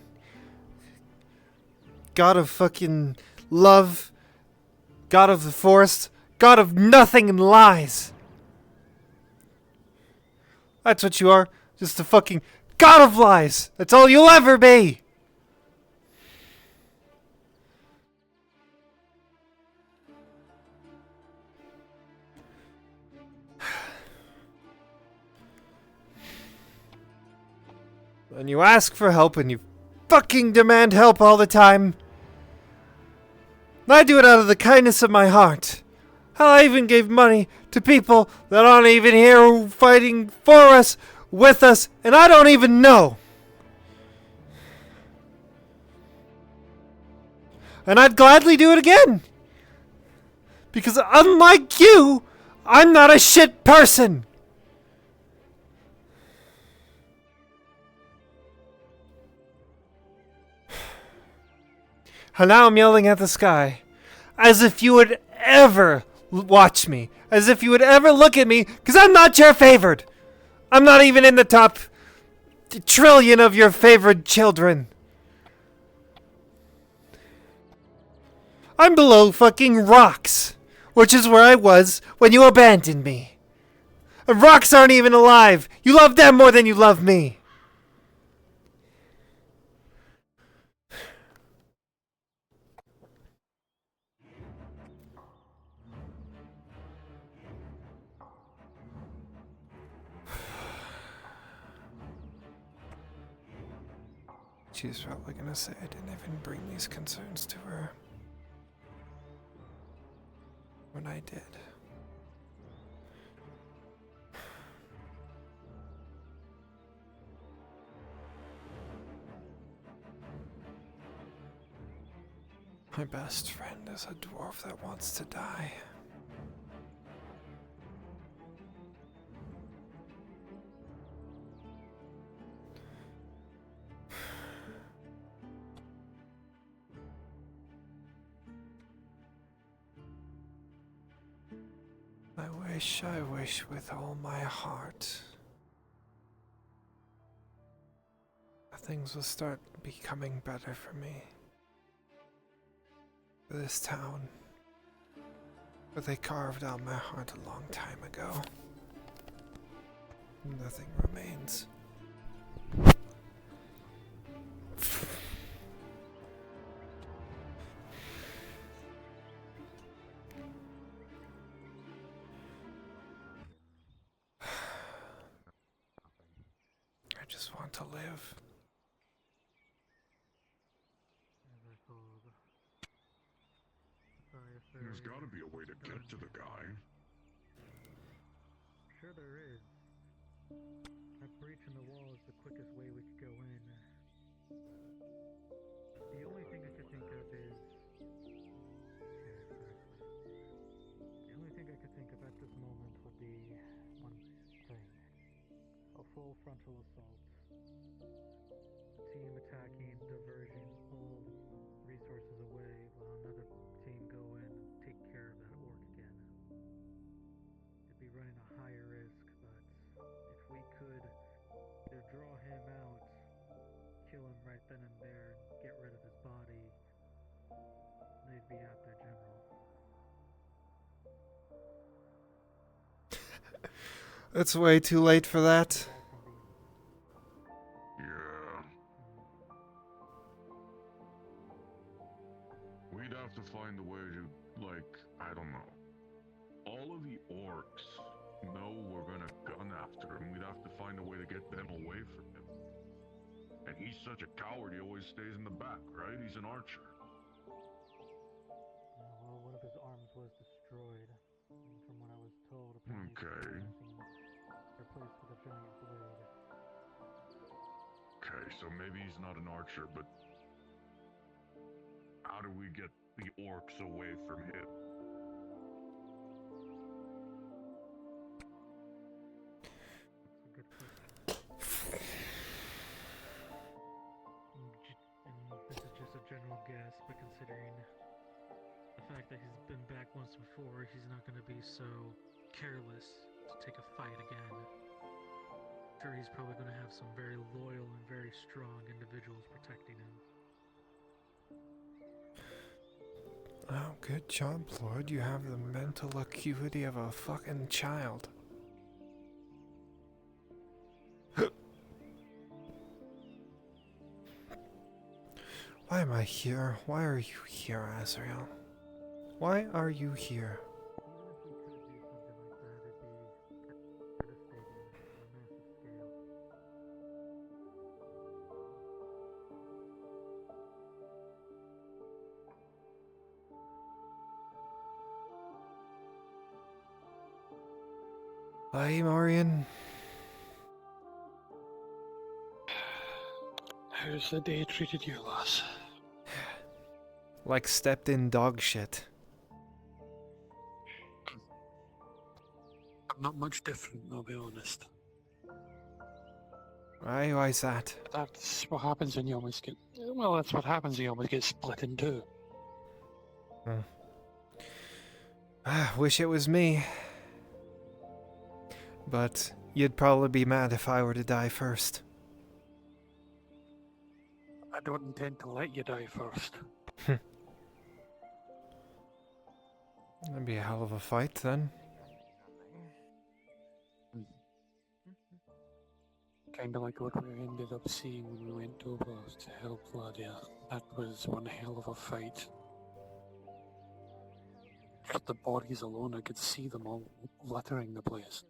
C: God of fucking love. God of the forest. God of nothing and lies. That's what you are. Just a fucking god of lies. That's all you'll ever be. And you ask for help and you fucking demand help all the time. And I do it out of the kindness of my heart. Hell, I even gave money to people that aren't even here fighting for us, with us, and I don't even know. And I'd gladly do it again. Because unlike you, I'm not a shit person. And now I'm yelling at the sky. As if you would ever watch me. As if you would ever look at me. Because I'm not your favored. I'm not even in the top trillion of your favored children. I'm below fucking rocks. Which is where I was when you abandoned me. And rocks aren't even alive. You love them more than you love me. She's probably gonna say I didn't even bring these concerns to her. When I did. My best friend is a dwarf that wants to die. I wish with all my heart that things will start becoming better for me. For this town. But they carved out my heart a long time ago. Nothing remains. I just want to live.
E: There's gotta be a way to get to the guy.
M: Sure there is. That breach in the wall is the quickest way we could go in. The only thing I could think of is... Yeah, exactly. The only thing I could think of at this moment would be one thing. A full frontal assault. Team attacking, diversion, pull resources away, while another team go in and take care of that orc again. It'd be running a higher risk, but if we could either draw him out, kill him right then and there, and get rid of his body, they'd be out there, General.
C: It's way too late for that.
E: Yeah. We'd have to find a way to, like, I don't know. All of the orcs know we're gonna gun after him. We'd have to find a way to get them away from him. And he's such a coward, he always stays in the back, right? He's an archer.
M: Well, one of his arms was destroyed. And from what I was told,
E: Okay.
M: Replaced with a giant blade.
E: Okay, so maybe he's not an archer, but how do we get the orcs away from him?
M: That's a good question. And this is just a general guess, but considering the fact that he's been back once before, he's not going to be so careless to take a fight again. I'm sure he's probably going to have some very loyal and very strong individuals protecting him.
C: Oh, good job, Lord. You have the mental acuity of a fucking child. Why am I here? Why are you here, Az'Rael? Why are you here? Aye, Marion.
R: How's the day treated you, lass?
C: Like stepped in dog shit.
R: I'm not much different, I'll be honest.
C: Aye, why's that?
R: That's what happens when you almost get... Well, that's what happens when you almost get split in two.
C: Wish it was me. But you'd probably be mad if I were to die first.
R: I don't intend to let you die first.
C: That'd be a hell of a fight then.
R: Kinda like what we ended up seeing when we went over to help Vladia. That was one hell of a fight. Just the bodies alone, I could see them all littering the place.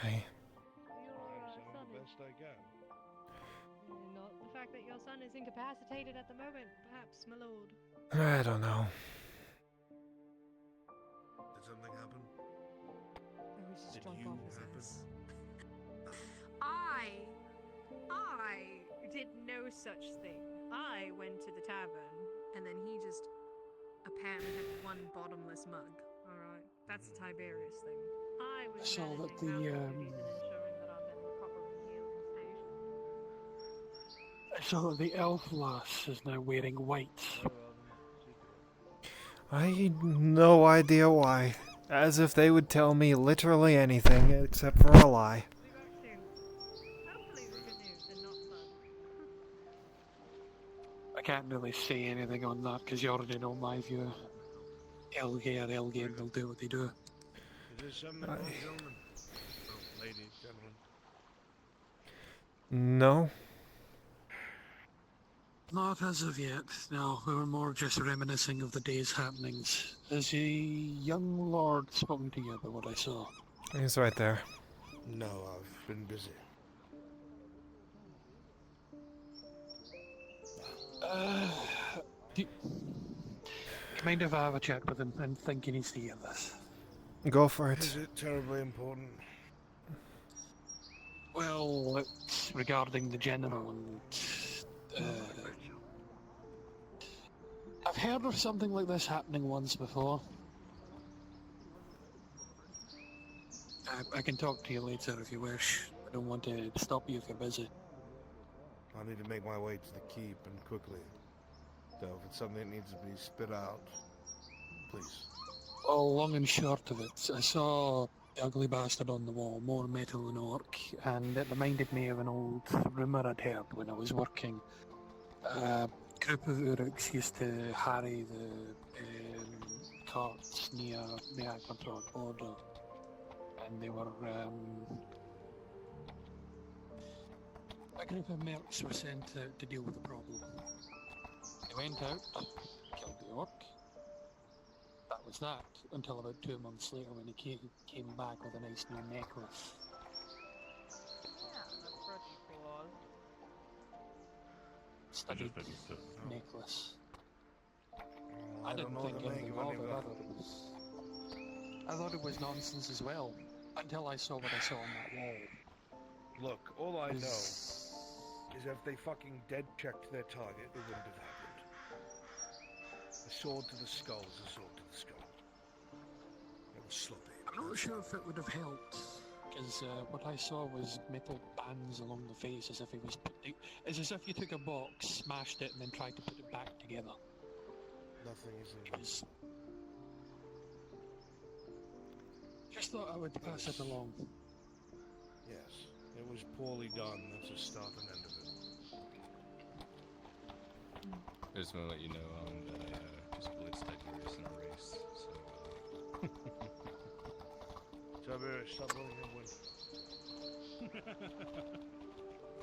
C: Aye.
F: Not the fact that your son is incapacitated at the moment, perhaps, my lord.
C: I don't know.
T: Did something happen?
F: I was just
T: Did
F: drunk
T: you
F: off his
T: happen?
F: ass. I did no such thing. I went to the tavern, and then he just apparently had one bottomless mug. Alright, that's the Tiberius thing. I was
R: So that
F: managing
R: the,
F: household duties and ensuring that our men were properly healed and stationed.
R: So the elf lass is now wearing white.
C: I no idea why. As if they would tell me literally anything except for a lie.
F: Hopefully it's good news and not fun.
R: I can't really say anything on that because you already know my view. Elgin will do what they do.
T: Is there something wrong, gentlemen? Oh, ladies, gentlemen.
C: No.
R: Not as of yet. No, we were more just reminiscing of the day's happenings. Has the young lord spoken to you about what I saw?
C: He's right there.
T: No, I've been busy.
R: Do you mind if I have a chat with him? I'm thinking he's to hear this.
C: Go for it.
T: Is it terribly important?
R: Well, it's regarding the general and... I've heard of something like this happening once before. I can talk to you later if you wish. I don't want to stop you if you're busy.
T: I need to make my way to the keep and quickly. So if it's something that needs to be spit out, please.
R: Well, long and short of it, I saw the ugly bastard on the wall, more metal than orc, and it reminded me of an old rumour I'd heard when I was working. A group of Uruks used to harry the carts near the Aquantor border, and they were a group of mercs were sent out to deal with the problem. They went out, killed the orc. That was that, until about 2 months later when he came back with a nice new necklace. Studied necklace. I didn't think anything of it. I thought it was nonsense as well, until I saw what I saw on that wall.
T: Look, all I know is if they fucking dead checked their target, it wouldn't have happened. A sword to the skull is a sword to the skull. It was sloppy.
R: I'm not sure if it would have helped, because what I saw was metal bands along the face, as if it was it's as if you took a box, smashed it, and then tried to put it back together.
T: Nothing is in
R: Just thought I would pass it along.
T: Yes, it was poorly done. That's a start and end of it.
U: I just want to let you know that I just blitzed Tiberius in a race, so...
T: Tiberius, stop rolling your win.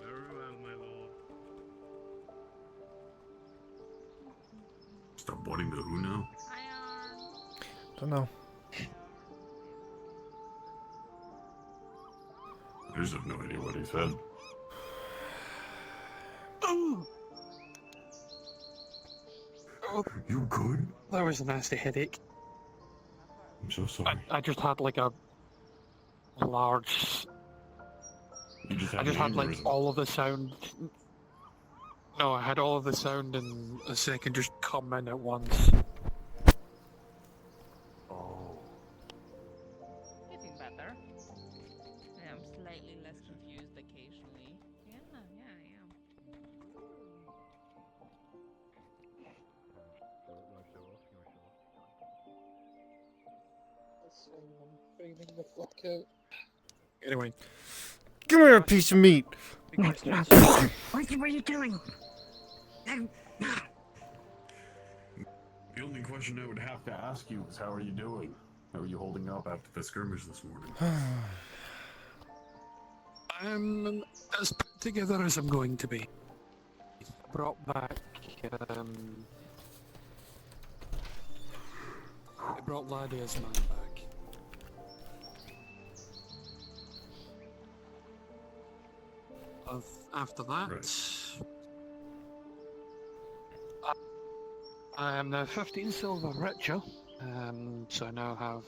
T: Very well, my lord.
E: Stop boarding the who now?
C: Don't know.
E: I just have no idea what he said. You good?
R: That was a nasty headache.
E: I'm so sorry.
R: I just had like a large.
I: You just
R: I
I: had
R: just
I: an
R: had like
I: aneurysm.
R: all of the sound. No, I had all of the sound and a second just come in at once.
I: Oh.
K: Getting better. Yeah, I'm slightly less confused occasionally. Yeah, I am.
R: Anyway.
C: Give me a piece of meat.
K: What are you doing?
I: The only question I would have to ask you is, how are you doing? How are you holding up after the skirmish this morning?
R: I'm as put together as I'm going to be. Brought back, I brought Ladia's man back. After that, I am now 15 silver richer, so I now have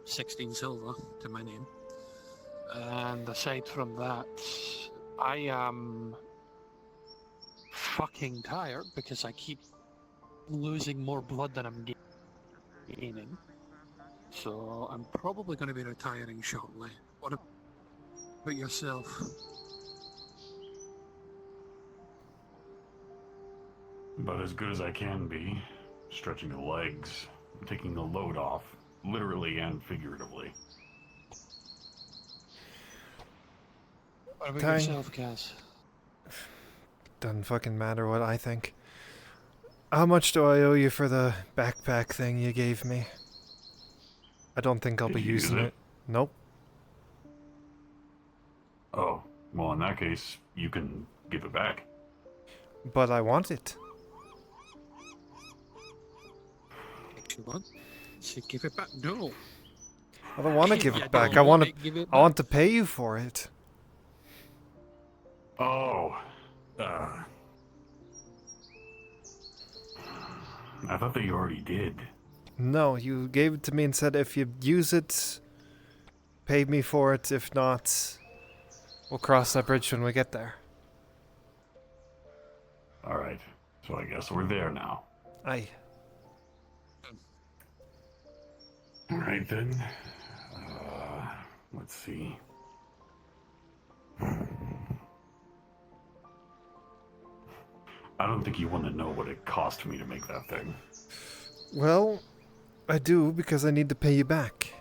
R: 16 silver to my name. And aside from that, I am fucking tired because I keep losing more blood than I'm gaining. So I'm probably going to be retiring shortly. What about yourself?
I: About as good as I can be. Stretching the legs, taking the load off, literally and figuratively.
R: What about
C: Tang.
R: yourself, Kaz?
C: Doesn't fucking matter what I think. How much do I owe you for the backpack thing you gave me? I don't think I'll
I: Did
C: be
I: you use
C: using
I: it?
C: it. Nope.
I: Oh, well, in that case, you can give it back.
C: But I want it.
R: What? So give it back? No.
C: I don't want to
R: If
C: give
R: you
C: it back.
R: don't
C: I want
R: want
C: to.
R: it, give it
C: I want
R: back.
C: to pay you for it.
I: Oh. I thought that you already did.
C: No, you gave it to me and said if you use it, pay me for it. If not, we'll cross that bridge when we get there.
I: Alright, so I guess we're there now.
C: Aye.
I: Alright then. Let's see. I don't think you want to know what it cost me to make that thing.
C: Well, I do because I need to pay you back.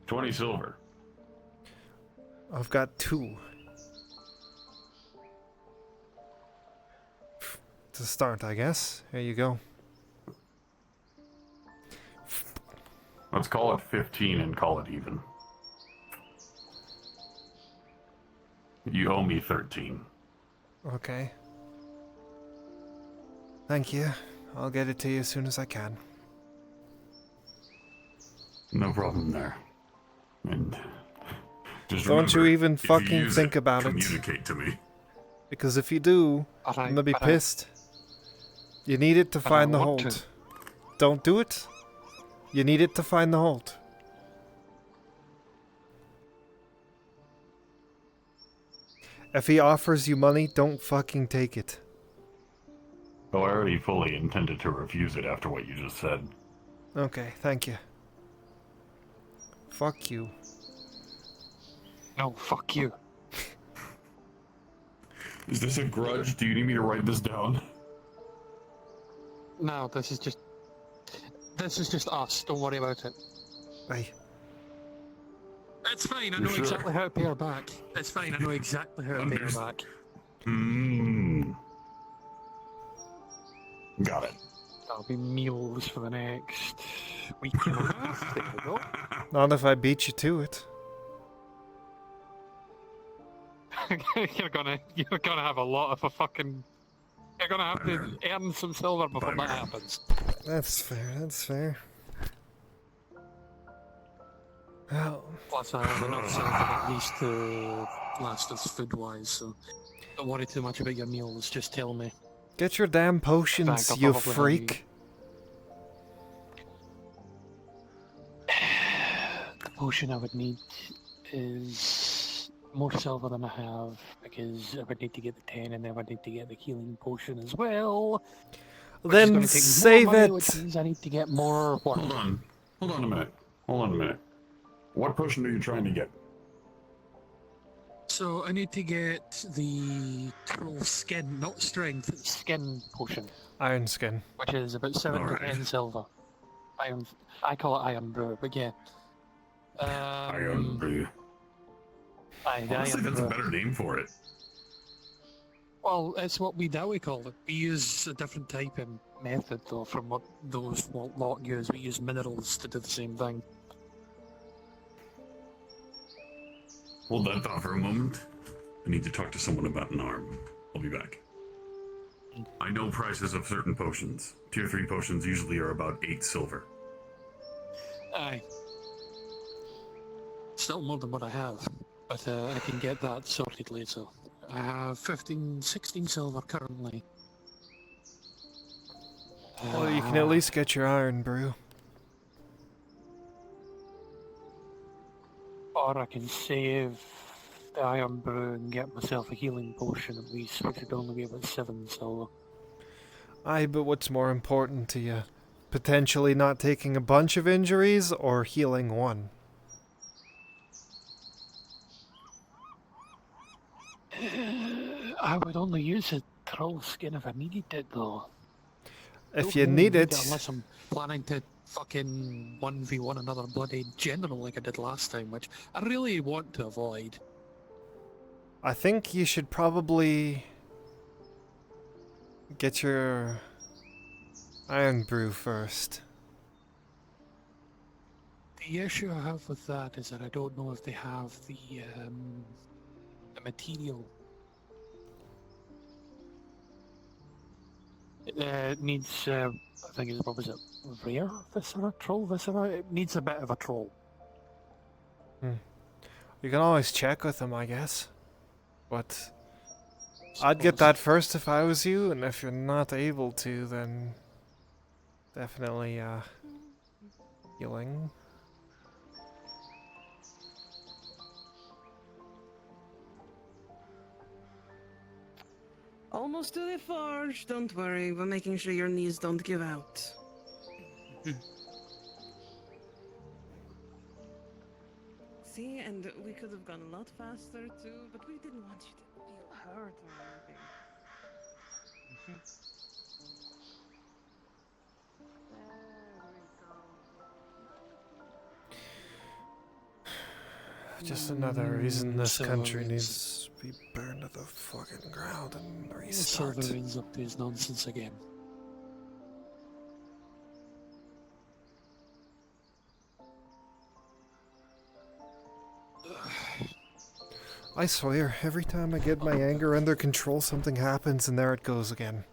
I: 20 silver.
C: I've got 2. To start, I guess. Here you go.
I: Let's call it 15 and call it even. You owe me 13.
C: Okay. Thank you. I'll get it to you as soon as I can.
I: No problem there. And just
C: Don't you
I: remember,
C: even
I: if you
C: fucking
I: use
C: think about it.
I: communicate to me.
C: Because if you do, I'm gonna be pissed. You need it to
R: But I
C: find the
R: want
C: hold.
R: to.
C: Don't do it. You need it to find the hold. If he offers you money, don't fucking take it.
I: Oh, I already fully intended to refuse it after what you just said.
C: Okay, thank you. Fuck you.
R: No, fuck you.
I: Is this a grudge? Do you need me to write this down?
R: No, this is just us. Don't worry about it.
C: Aye.
R: It's fine. I
I: You're
R: know
I: sure?
R: exactly how to pay her back. It's fine. I know exactly how to pay her back.
I: Got it.
R: That'll be meals for the next week and a half. There we go.
C: Not if I beat you to it.
R: you're gonna have a lot of a fucking. You're gonna have to earn some silver before that happens.
C: That's fair, that's fair. Well,
R: Plus, I have enough silver at least to last us food-wise, so don't worry too much about your meals. Just tell me.
C: get your damn
R: In
C: potions,
R: fact, I'll
C: you
R: probably have
C: freak.
R: potion I would need is more silver than I have, because I would need to get the 10 and then I would need to get the healing potion as well. Which is
C: Then
R: going to take me more
C: save
R: money,
C: it.
R: which means I need to get more work.
E: Hold on. Hold on a minute. Hold on a minute. What potion are you trying to get?
R: So I need to get the troll skin, not strength, skin potion,
C: Iron skin.
R: which is about 7 to
E: Alright.
R: 10 silver. I call it iron brew, but yeah.
E: Iron brew.
R: Aye, the
E: Honestly,
R: iron
E: that's a
R: brew.
E: better name for it.
R: Well, it's what we call it. We use a different type of method, though, from what those lot use. We use minerals to do the same thing.
E: Hold that thought for a moment. I need to talk to someone about an arm. I'll be back. I know prices of certain potions. Tier 3 potions usually are about 8 silver.
R: Aye. Still more than what I have, but I can get that sorted later. I have 16 silver currently.
C: Well, you can at least get your iron brew.
R: Or I can save the iron brew and get myself a healing potion at least, which would only be about 7 silver.
C: Aye, but what's more important to you? Potentially not taking a bunch of injuries or healing one?
R: I would only use a troll skin if I needed it, though.
C: If
R: Don't
C: you
R: really
C: need it,
R: unless I'm planning to fucking 1v1 another bloody general like I did last time, which I really want to avoid.
C: I think you should probably get your iron brew first.
R: The issue I have with that is that I don't know if they have the material. It needs, I think it's, what was it, rare viscera? Troll viscera? It needs a bit of a troll.
C: You can always check with them, I guess. But I'd get that first if I was you, and if you're not able to, then definitely healing.
O: Almost to the forge. Don't worry, we're making sure your knees don't give out. See, and we could have gone a lot faster too, but we didn't want you to feel hurt or anything.
C: Just another reason this
R: So
C: country
R: it's-
C: needs to be burned to the fucking ground and restart.
R: Silver ends up to his nonsense again.
C: I swear, every time I get my anger under control, something happens and there it goes again.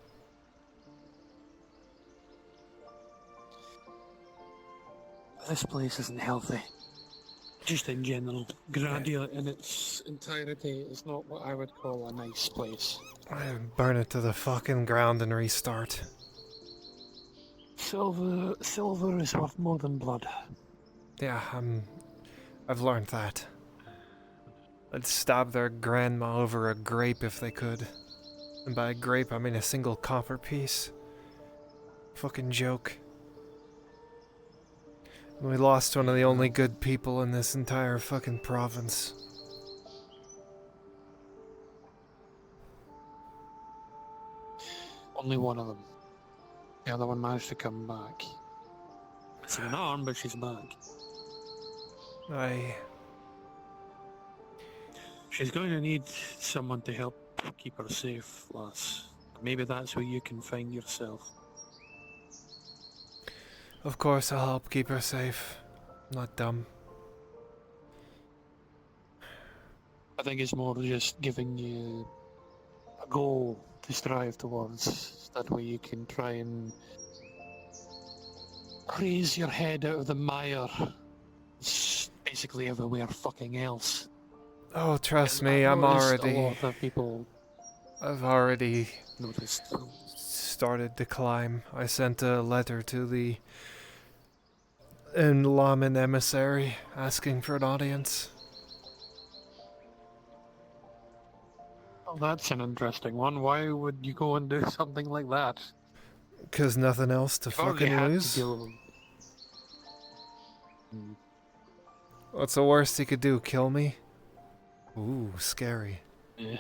R: This place isn't healthy. Just in general. Gradia in its entirety is not what I would call a nice place.
C: I would burn it to the fucking ground and restart.
R: Silver is worth more than blood.
C: Yeah, I've learned that. I'd stab their grandma over a grape if they could. And by a grape, I mean a single copper piece. Fucking joke. We lost one of the only good people in this entire fucking province.
R: Only one of them. The other one managed to come back. It's an arm, but she's back. She's going to need someone to help keep her safe, lass. Maybe that's where you can find yourself.
C: Of course I'll help keep her safe. I'm not dumb.
R: I think it's more just giving you a goal to strive towards. That way you can try and raise your head out of the mire. It's basically everywhere fucking else.
C: Oh, trust
R: And
C: me,
R: I've
C: I'm
R: noticed
C: already...
R: A lot of people
C: I've already
R: noticed.
C: started to climb. I sent a letter to the An Laman emissary asking for an audience.
R: Well, that's an interesting one. Why would you go and do something like that?
C: Cause nothing else to
R: You've already
C: fucking
R: had to
C: lose.
R: deal with them.
C: What's the worst he could do? Kill me? Ooh, scary.
R: Yeah.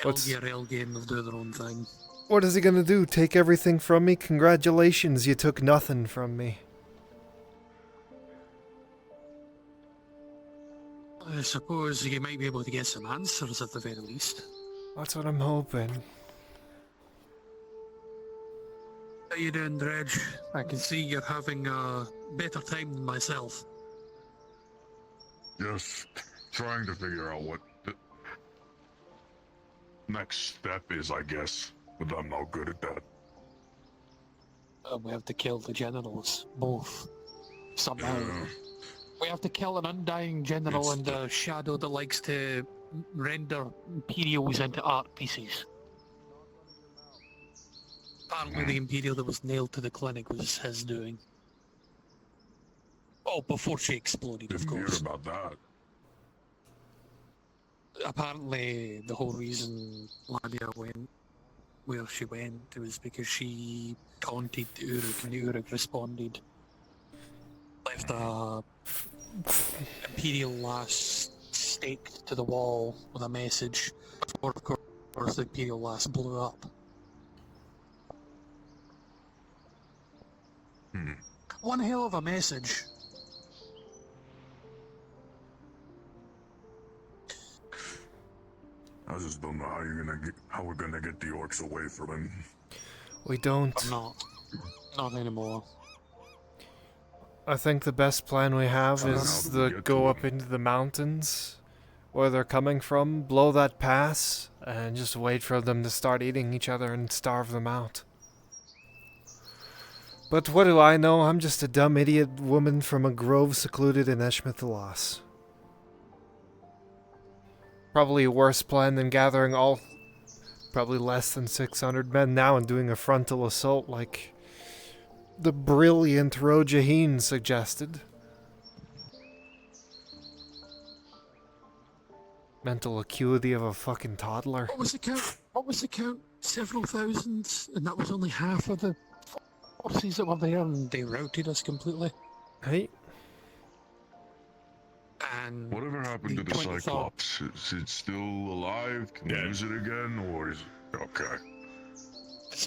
C: What's-
R: LGRL game will do their own thing.
C: What is he gonna do? Take everything from me? Congratulations, you took nothing from me.
R: I suppose you might be able to get some answers at the very least.
C: That's what I'm hoping.
R: How you doing, Dredge? I can see you're having a better time than myself.
E: Just trying to figure out what the next step is, I guess. But I'm not good at that.
R: We have to kill the generals, both. Somehow. We have to kill an undying general and a shadow that likes to render Imperials into art pieces. Apparently the Imperial that was nailed to the clinic was his doing. Oh, before she exploded, of course.
E: Hear about that.
R: Apparently the whole reason Lamia went where she went was because she taunted the Uruk and the Uruk responded. Left a Imperial lass staked to the wall with a message before, of course, the Imperial lass blew up. One hell of a message.
E: I just don't know how we're gonna get the orcs away from him.
C: We don't.
R: Not anymore.
C: I think the best plan we have
E: So
C: is
E: how do we
C: to
E: get
C: go
E: to
C: up into the mountains where they're coming from, blow that pass, and just wait for them to start eating each other and starve them out. But what do I know? I'm just a dumb idiot woman from a grove secluded in Eshmethalas. Probably a worse plan than gathering probably less than 600 men now and doing a frontal assault like the brilliant Rojaheen suggested. Mental acuity of a fucking toddler.
R: What was the count? What was the count? Several thousands, and that was only half of the forces that were there, and they routed us completely.
C: Hey.
R: And
E: whatever happened to the Cyclops? Is it still alive? Can we use it again, or is it okay?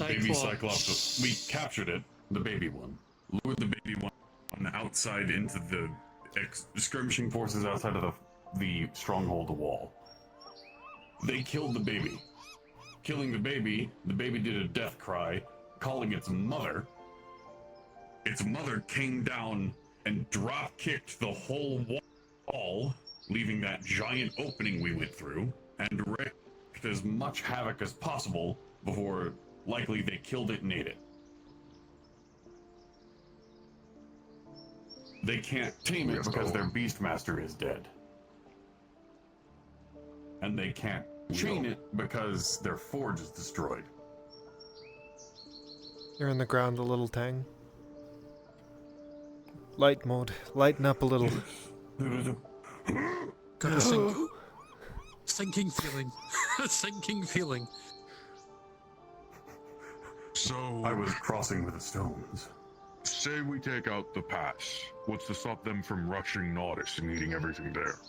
A: Baby Cyclops. We captured it, the baby one. Lured the baby one outside into the skirmishing forces outside of the stronghold wall. They killed the baby. Killing the baby did a death cry, calling its mother. Its mother came down and drop-kicked the whole wall, leaving that giant opening we went through, and wreaked as much havoc as possible before likely they killed it and ate it. They can't tame it because their Beastmaster is dead. And they can't chain it because their forge is destroyed.
C: You're in the ground a little, Tang. Light mode. Lighten up a little.
R: Got a sinking feeling. A sinking feeling.
E: So
A: I was crossing with the stones.
E: Say we take out the pass. What's to stop them from rushing Naudis and eating everything there?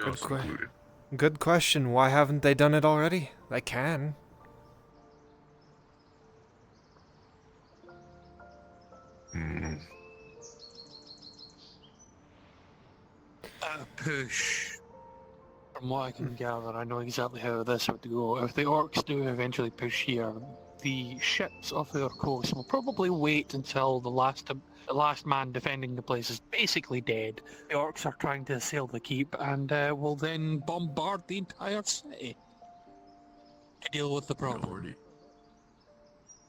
E: Us included.
C: Good question. Why haven't they done it already? They can.
R: Push. From what I can gather, I know exactly how this would go. If the orcs do eventually push here, the ships off their coast will probably wait until the last man defending the place is basically dead. The orcs are trying to assail the keep, and will then bombard the entire city to deal with the problem.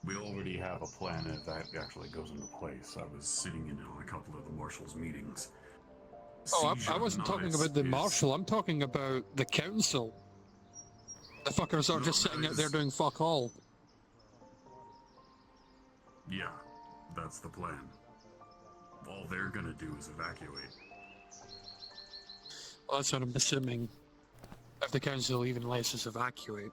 A: We already have a plan if that actually goes into place. I was sitting in on a couple of the marshals' meetings.
R: Oh, I wasn't talking about the marshal, I'm talking about the council. The fuckers are just sitting out there doing fuck all.
A: Yeah, That's the plan. All they're gonna do is evacuate.
R: Well, that's what I'm assuming. If the council even lets us evacuate.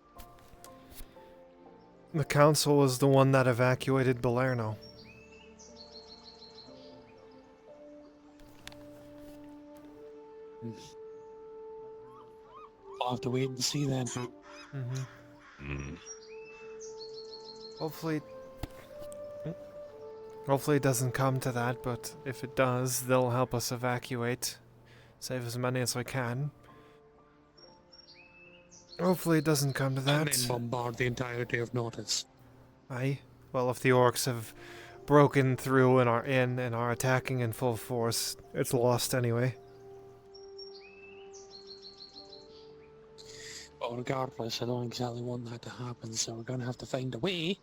C: The council was the one that evacuated Balerno.
R: I'll have to wait and see then.
C: Hopefully it doesn't come to that, but if it does, they'll help us evacuate. Save as many as we can. Hopefully it doesn't come to that.
R: And then bombard the entirety of Notice.
C: Aye. Well, if the orcs have broken through and are in and are attacking in full force, it's lost anyway.
R: Well, regardless, I don't exactly want that to happen, so we're going to have to find a way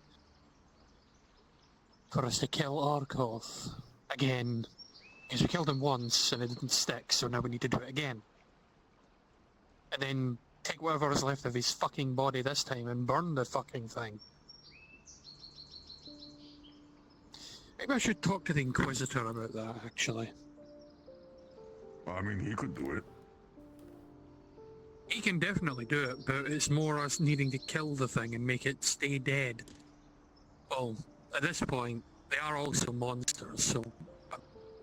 R: for us to kill Orkoth again. Because we killed him once and it didn't stick, so now we need to do it again. And then take whatever is left of his fucking body this time and burn the fucking thing. Maybe I should talk to the Inquisitor about that, actually.
E: I mean, he could do it.
R: He can definitely do it, but it's more us needing to kill the thing and make it stay dead. Well, at this point, they are also monsters, so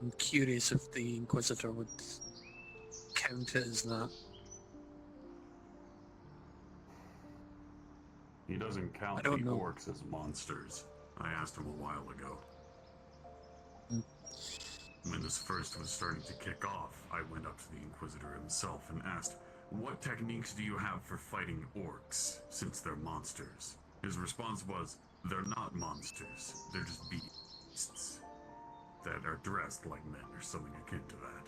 R: I'm curious if the Inquisitor would count it as that.
A: He doesn't count the orcs as monsters. I asked him a while ago. When this first was starting to kick off, I went up to the Inquisitor himself and asked, "What techniques do you have for fighting orcs, since they're monsters?" His response was, "They're not monsters, they're just beasts that are dressed like men," or something akin to that.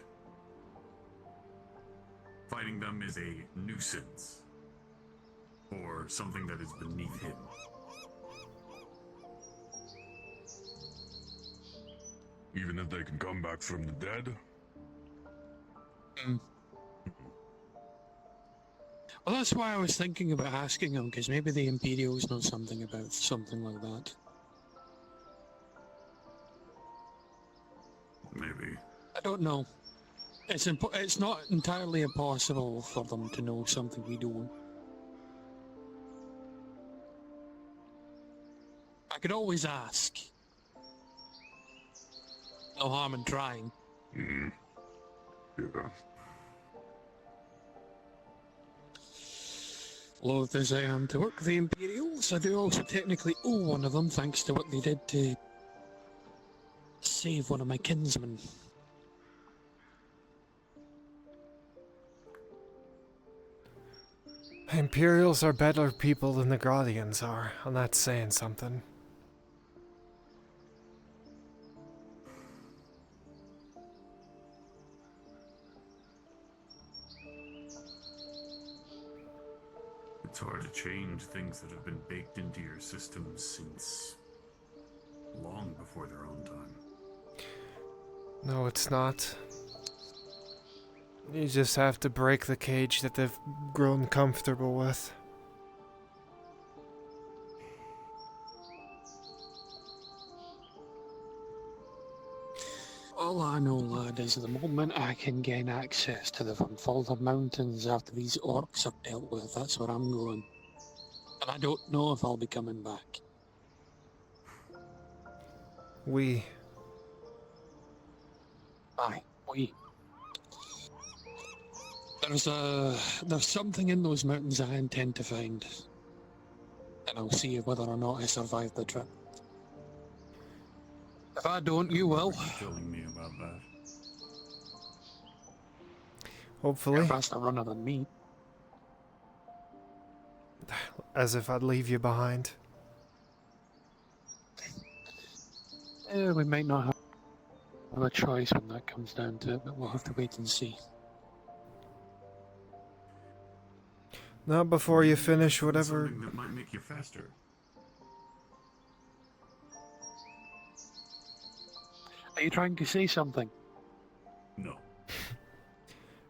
A: Fighting them is a nuisance, or something that is beneath him.
E: Even if they can come back from the dead?
R: Well, that's why I was thinking about asking him, because maybe the Imperials know something about something like that.
A: Maybe.
R: I don't know. It's not entirely impossible for them to know something we don't. I could always ask. No harm in trying.
E: Yeah.
R: Loath as I am to work for the Imperials, I do also technically owe one of them thanks to what they did to save one of my kinsmen.
C: Imperials are better people than the Grodians are, and that's saying something.
A: It's hard to change things that have been baked into your systems since long before their own time.
C: No, it's not. You just have to break the cage that they've grown comfortable with.
R: All I know, lad, is the moment I can gain access to the Van Falder Mountains after these orcs are dealt with, that's where I'm going. And I don't know if I'll be coming back.
C: We.
R: Aye, we. There's something in those mountains I intend to find. And I'll see whether or not I survive the trip. If I don't, you will.
A: Telling me about that.
C: Hopefully.
R: You're faster runner than me.
C: As if I'd leave you behind.
R: We might not have a choice when that comes down to it, but we'll have to wait and see.
C: Not before you finish whatever.
A: Something that might make you faster.
R: Are you trying to say something?
A: No.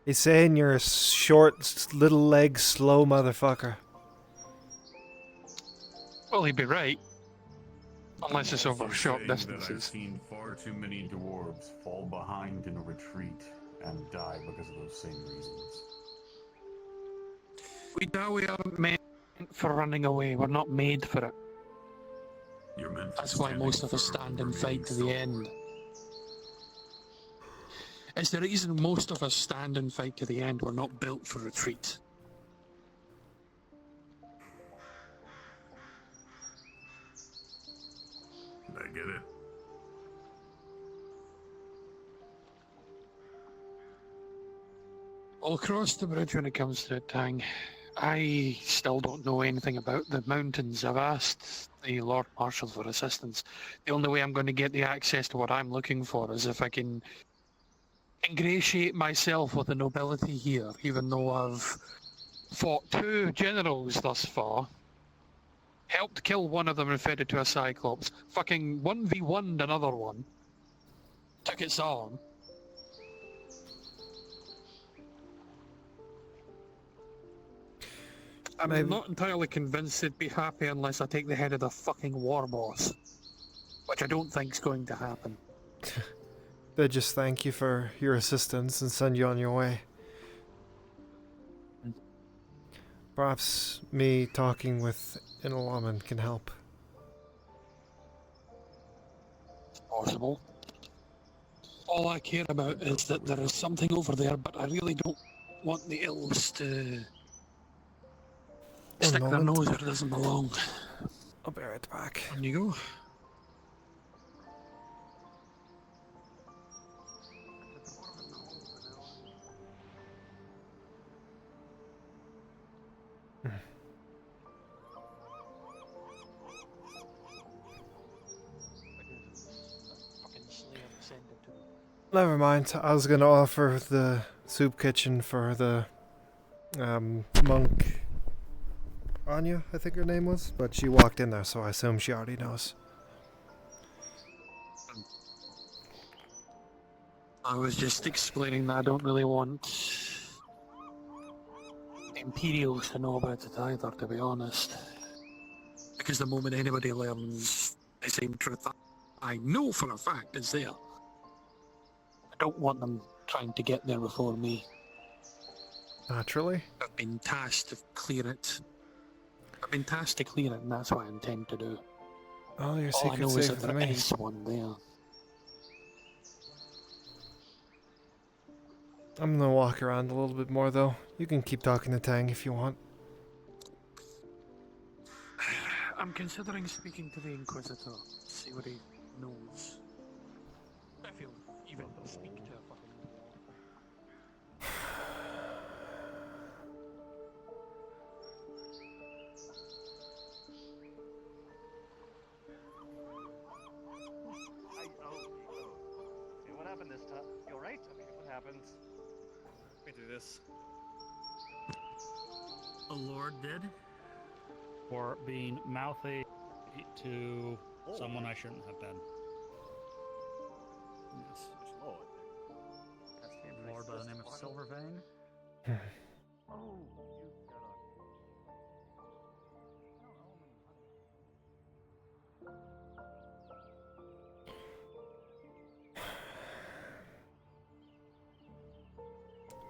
C: He's saying you're a short, little leg, slow motherfucker.
R: Well, he'd be right. Unless it's over
A: Also
R: short
A: saying that I've
R: distances.
A: seen far too many dwarves fall behind in a retreat and die because of those same reasons.
R: We aren't meant for running away. We're not made for it.
A: You're meant for
R: That's why most of us
A: standing
R: stand
A: firm
R: and
A: and
R: fight to the
A: remaining
R: end. It's the reason most of us stand and fight to the end. We're not built for retreat.
A: I get it.
R: I'll cross the bridge when it comes to it, Tang. I still don't know anything about the mountains. I've asked the Lord Marshal for assistance. The only way I'm going to get the access to what I'm looking for is if I can ingratiate myself with the nobility here, even though I've fought 2 generals thus far, helped kill one of them and fed it to a Cyclops, fucking 1v1'd another one, took its arm. I'm not entirely convinced they'd be happy unless I take the head of the fucking war boss, which I don't think's going to happen.
C: They just thank you for your assistance and send you on your way. Perhaps me talking with an woman can help.
R: Possible. All I care about is that there is something over there, but I really don't want the ills to stick their nose where it doesn't belong.
C: I'll be right back.
R: On you go.
C: Never mind. I was gonna offer the soup kitchen for the monk Anya, I think her name was, but she walked in there, so I assume she already knows.
R: I was just explaining that I don't really want the Imperials to know about it either, to be honest. Because the moment anybody learns the same truth I know for a fact is there, I don't want them trying to get there before me.
C: Naturally.
R: I've been tasked to clear it. And that's what I intend to do.
C: Oh, your
R: All I know
C: secret's
R: is
C: safe
R: that
C: with
R: there
C: me.
R: is one there.
C: I'm gonna walk around a little bit more, though. You can keep talking to Tang if you want.
R: I'm considering speaking to the Inquisitor, see what he knows. If he'll even speak to a fucking dwarf.
Q: Okay, what happened this time? You alright? Okay, what happened? Let me do this.
N: A lord did for being mouthy to someone I shouldn't have been. Yes.
Q: Lord. That's
N: A lord by the name of Silvervein.
Q: Oh, you got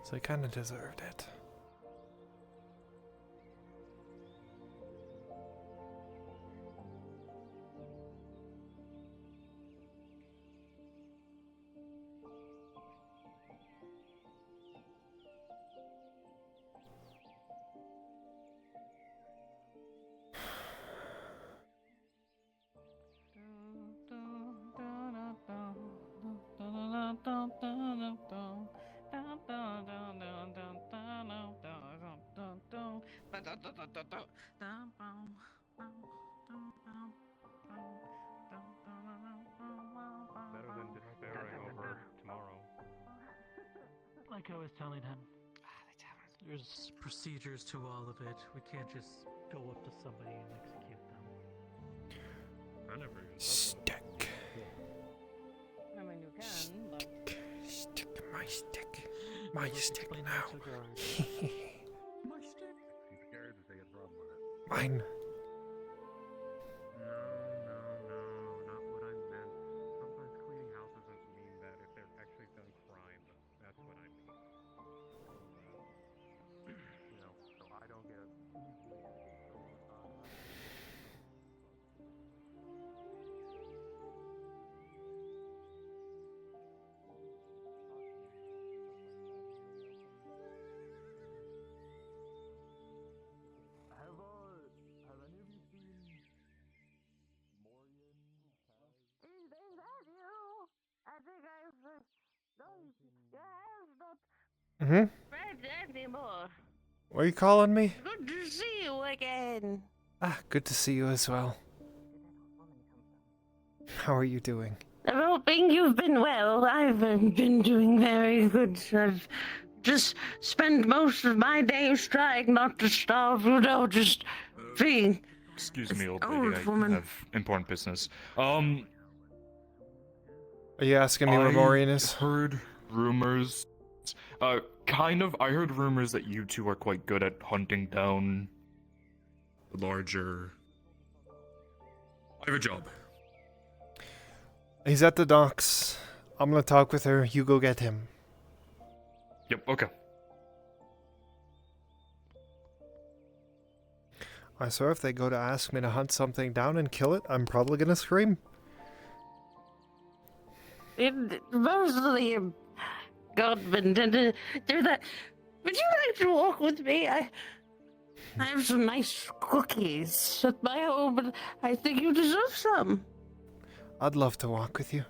C: So I kinda deserved it.
I: Better than despairing over tomorrow.
M: Like I was telling him, there's procedures to all of it. We can't just go up to somebody and execute them.
I: I never
C: Stick.
F: I mean, you can, but...
C: Stick, my stick. My stick now.
M: My stick.
I: He's scared that they get problem with it.
C: Mine.
I: No.
C: Mm-hmm.
K: Anymore.
C: What are you calling me?
K: Good to see you again.
C: Ah, good to see you as well. How are you doing?
K: I'm hoping you've been well. I've been doing very good. I've just spent most of my days trying not to starve, just being
P: Excuse me, old
K: old
P: lady.
K: woman.
P: I have important business.
C: Are you asking me where Maureen is?
P: Heard rumors. Kind of. I heard rumors that you two are quite good at hunting down larger. I have a job.
C: He's at the docks. I'm gonna talk with her. You go get him.
P: Yep. Okay.
C: I swear if they go to ask me to hunt something down and kill it, I'm probably gonna scream.
K: Mostly Godman to do that. Would you like to walk with me? I have some nice cookies at my home, and I think you deserve some.
C: I'd love to walk with you.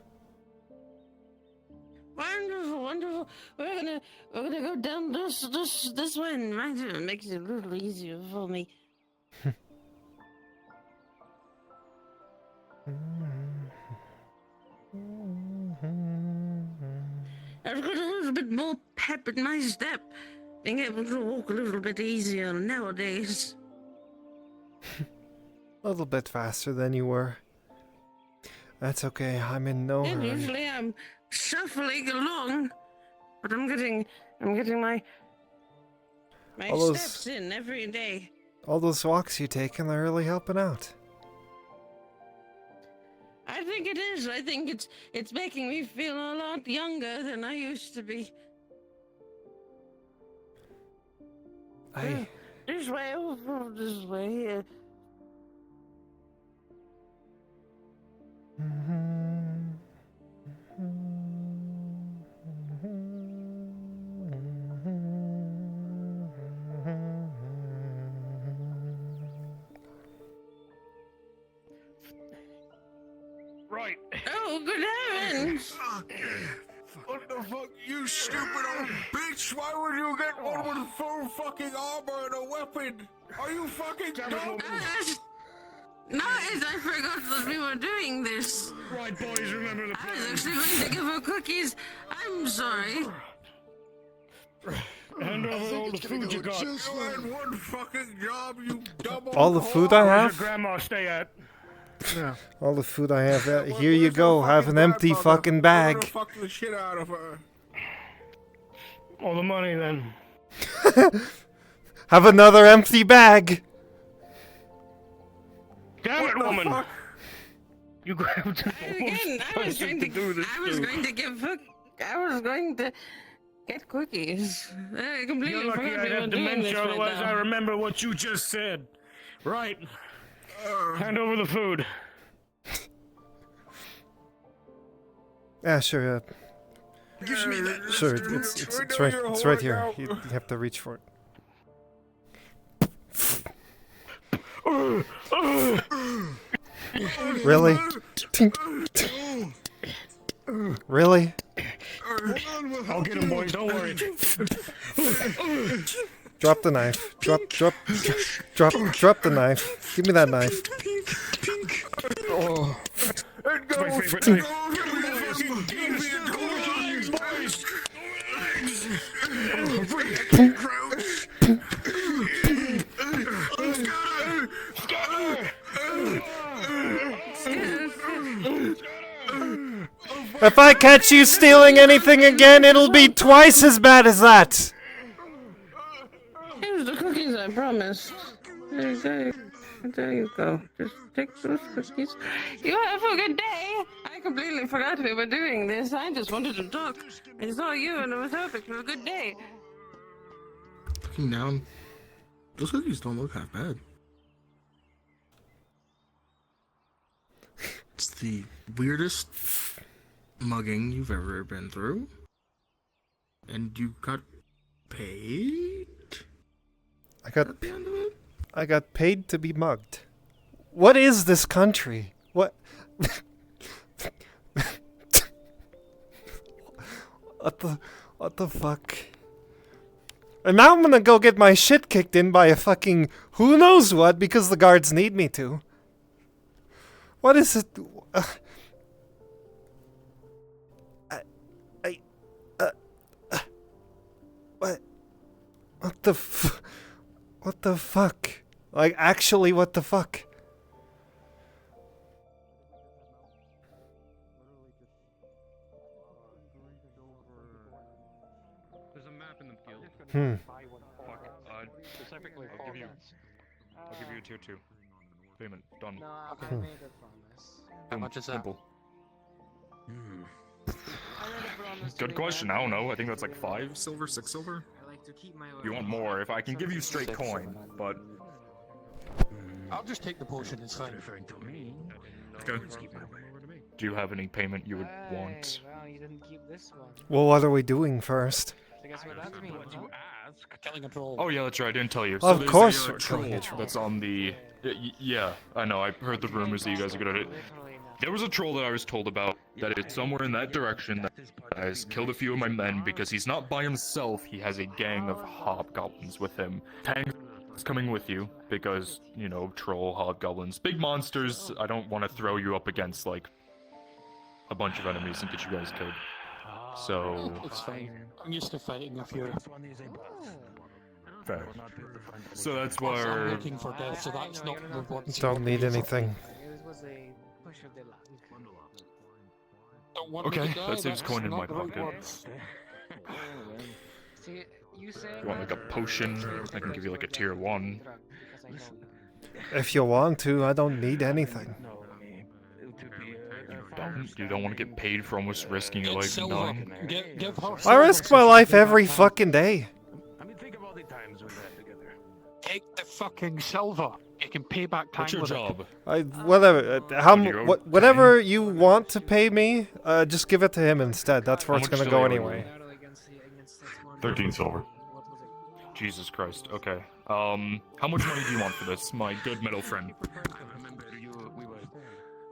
K: Wonderful, wonderful. We're gonna go down this way, and it makes it a little easier for me. I've got a little bit more pep in my step, being able to walk a little bit easier nowadays.
C: A little bit faster than you were. That's okay, I'm in no
K: And
C: hurry.
K: usually I'm shuffling along, but I'm getting my
C: All those-
K: steps in every day.
C: All those walks you take, and they're really helping out.
K: I think it is. I think it's making me feel a lot younger than I used to be. This way, over this way.
T: Right.
K: Oh, good heavens!
T: What the fuck, you stupid old bitch? Why would you get one with full fucking armor and a weapon? Are you fucking dumb?
K: No, I forgot that we were doing this.
T: Right, boys, remember the
K: I was actually going to give her cookies. I'm sorry.
T: Hand over all the food you got. You had one fucking job, you double.
C: All the food I have?
T: Where's your grandma stay at? Yeah.
C: All the food I have. Here you go. Have an empty fucking bag.
T: Fuck the shit out of her. All the money then.
C: Have another empty bag.
T: Damn it, woman! Fuck? You grabbed
K: Again, I was going to get cookies. I completely
T: You're lucky
K: forgot
T: I
K: we were
T: have
K: doing this
T: dementia,
K: right
T: otherwise
K: now.
T: I remember what you just said. Right. Hand over the food.
C: Yeah, sure.
T: Give me that.
C: Sure, it's right here. You have to reach for it. Really? Really?
T: I'll get him, boys. Don't worry.
C: Drop the knife. Drop the knife. Give me that knife.
T: Oh. It's my favorite
C: If I catch you stealing anything again, it'll be twice as bad as that.
K: Here's the cookies I promised. There you go. Just take those cookies. You have a good day. I completely forgot we were doing this. I just wanted to talk. I saw you and I was hoping for a good day.
V: Looking down, those cookies don't look half bad. It's the weirdest mugging you've ever been through. And you got paid?
C: I got paid to be mugged. What is this country? What? What the fuck? And now I'm gonna go get my shit kicked in by a fucking who knows what because the guards need me to. What is it? What the what the fuck? Like, actually, what the fuck?
I: There's a map in the guild.
P: Fuck.
R: Specifically
P: I'll give you a tier 2. Payment. Done.
R: No, I made a promise. How much is that?
P: Simple. Good question. I don't know. I think that's like 5 silver, 6 silver.
R: I like to keep my
P: You want more? If I can give you straight coin, but
R: I'll just take the potion, it's fine.
P: okay. Do you have any payment you would want?
R: Well, you didn't keep this one.
C: Well, what are we doing first?
R: So guess what that means, huh? Killing a troll.
P: Oh yeah, that's right. I didn't tell you.
C: Of
P: there's
C: course
P: a
C: we're
P: troll
C: killing a troll.
P: that's on the. Yeah, I know. I heard the rumors that you guys are good at it. There was a troll that I was told about that is somewhere in that direction that has killed a few of my men because he's not by himself. He has a gang of hobgoblins with him. Tang is coming with you because, you know, troll, hobgoblins, big monsters. I don't want to throw you up against like a bunch of enemies and get you guys killed. So.
R: It's fine. I'm used to fighting a few.
P: Fair. So that's
R: I'm
P: where.
R: looking for death, so that's not the one.
C: Don't need anything.
R: It was a push of the luck. Don't want
P: Okay,
R: me to die,
P: that saves
R: that's
P: coin in my
R: not the right
P: pocket.
R: words. See, you saying
P: You want like a potion? I can give you like a tier 1.
C: If you want to, I don't need anything.
P: You don't want to get paid for almost risking your life and dying.
C: I risk my life every fucking day.
R: Take the fucking silver. You can pay back time
P: What's your
R: with
P: job?
C: Whatever. Whatever you want to pay me, just give it to him instead. That's where
P: How
C: it's
P: much
C: gonna
P: do
C: go
P: they owe you?
C: anyway.
A: 13 silver.
P: Jesus Christ. Okay. How much money do you want for this, my good metal friend?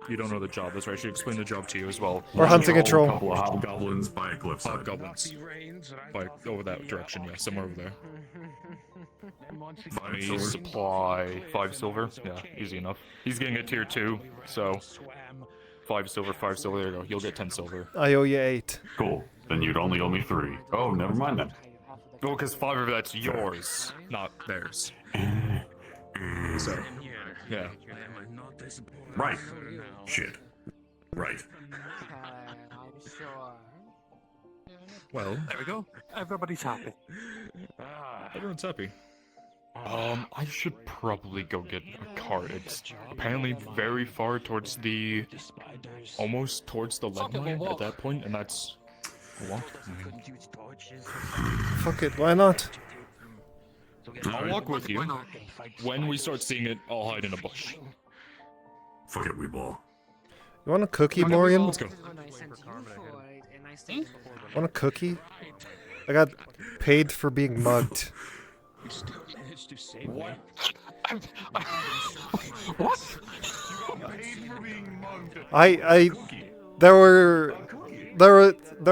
P: You don't know the job. That's right. I should explain the job to you as well.
C: We're hunting a troll.
A: A couple of hobgoblins by a cliffside.
P: Hobgoblins. By over that direction, yeah, somewhere over there. Money, supply, 5 silver. Yeah, easy enough. He's getting a tier 2, so 5 silver, 5 silver. There you go. You'll get 10 silver.
C: I owe you 8.
A: Cool. Then you'd only owe me 3. Oh, never mind then.
P: Well, because 5 of that's yours, not theirs. So, yeah.
A: Right. Shit. Right.
P: Well,
R: there we go. Everybody's happy.
P: Everyone's happy. I should probably go get a cart. It's apparently very far towards the, almost towards the lead mine at that point, and that's a walk.
C: Fuck it, why not?
P: I'll walk with you. When we start seeing it, I'll hide in a bush.
A: Fuck it, we ball.
C: You want a cookie, Morgan?
P: Let's go.
C: Want a cookie? I got paid for being mugged.
P: What?
R: What?
C: There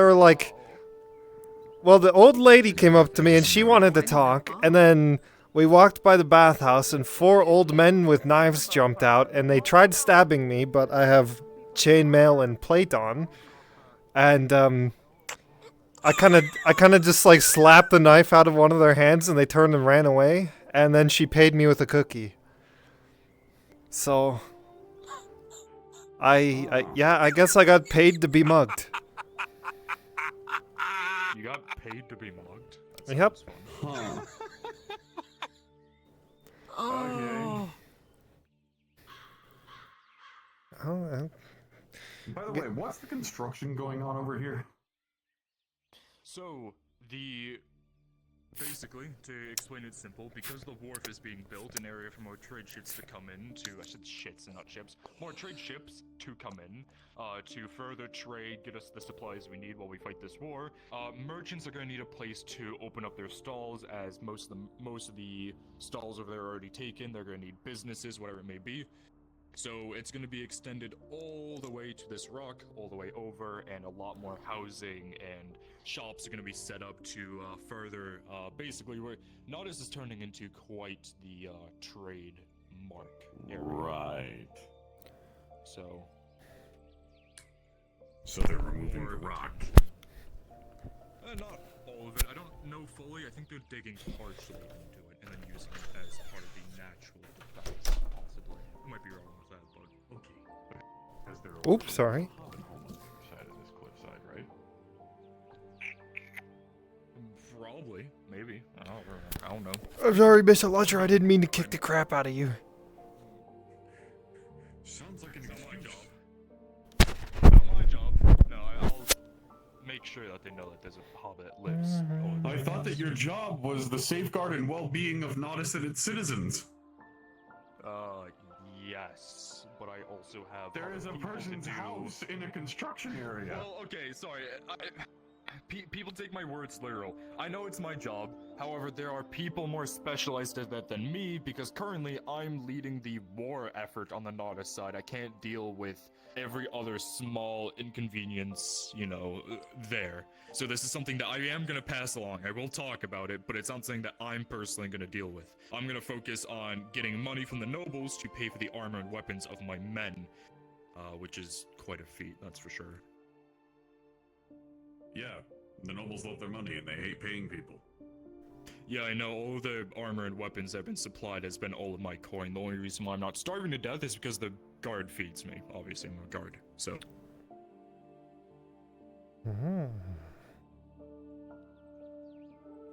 C: were like, well, the old lady came up to me and she wanted to talk, and then we walked by the bathhouse and 4 old men with knives jumped out and they tried stabbing me, but I have chainmail and plate on, and I kind of just like slapped the knife out of one of their hands and they turned and ran away, and then she paid me with a cookie. So yeah, I guess I got paid to be mugged.
P: You got paid to be mugged?
C: Yep.
P: Huh.
R: Oh.
C: Oh,
A: By the way, what's the construction going on over here?
P: So, basically, to explain it simple, because the wharf is being built, an area for more trade ships to come in, I said shits and not ships, more trade ships to come in, to further trade, get us the supplies we need while we fight this war. Merchants are going to need a place to open up their stalls, as most of the stalls over there are already taken. They're going to need businesses, whatever it may be. So it's going to be extended all the way to this rock, all the way over, and a lot more housing and shops are going to be set up to further. Basically, Nodus is turning into quite the trade mark area.
A: Right.
P: So
A: they're removing the rock.
P: Not all of it. I don't know fully. I think they're digging partially into it and then using it as part of the natural defense, possibly. I might be wrong with that, but okay.
C: Oops, sorry.
A: Side of this cliffside, right?
P: Probably, maybe. I don't know.
C: I'm sorry, Mr. Lodger, I didn't mean to kick the crap out of you.
A: Sounds like an excuse.
P: Not my job. No, I'll make sure that they know that there's a hobbit lives.
A: I thought that your job was the safeguard and well-being of Nodus and its citizens.
P: Yes, but I also have.
A: There is a person's house in a construction area.
P: Well, okay, sorry. People take my words literal. I know it's my job. However, there are people more specialized at that than me because currently I'm leading the war effort on the Nodus side. I can't deal with every other small inconvenience, there. So this is something that I am going to pass along. I will talk about it, but it's not something that I'm personally going to deal with. I'm going to focus on getting money from the nobles to pay for the armor and weapons of my men, which is quite a feat, that's for sure.
A: Yeah, the nobles love their money and they hate paying people.
P: Yeah, I know. All the armor and weapons that have been supplied has been all of my coin. The only reason why I'm not starving to death is because the guard feeds me. Obviously, I'm a guard, so.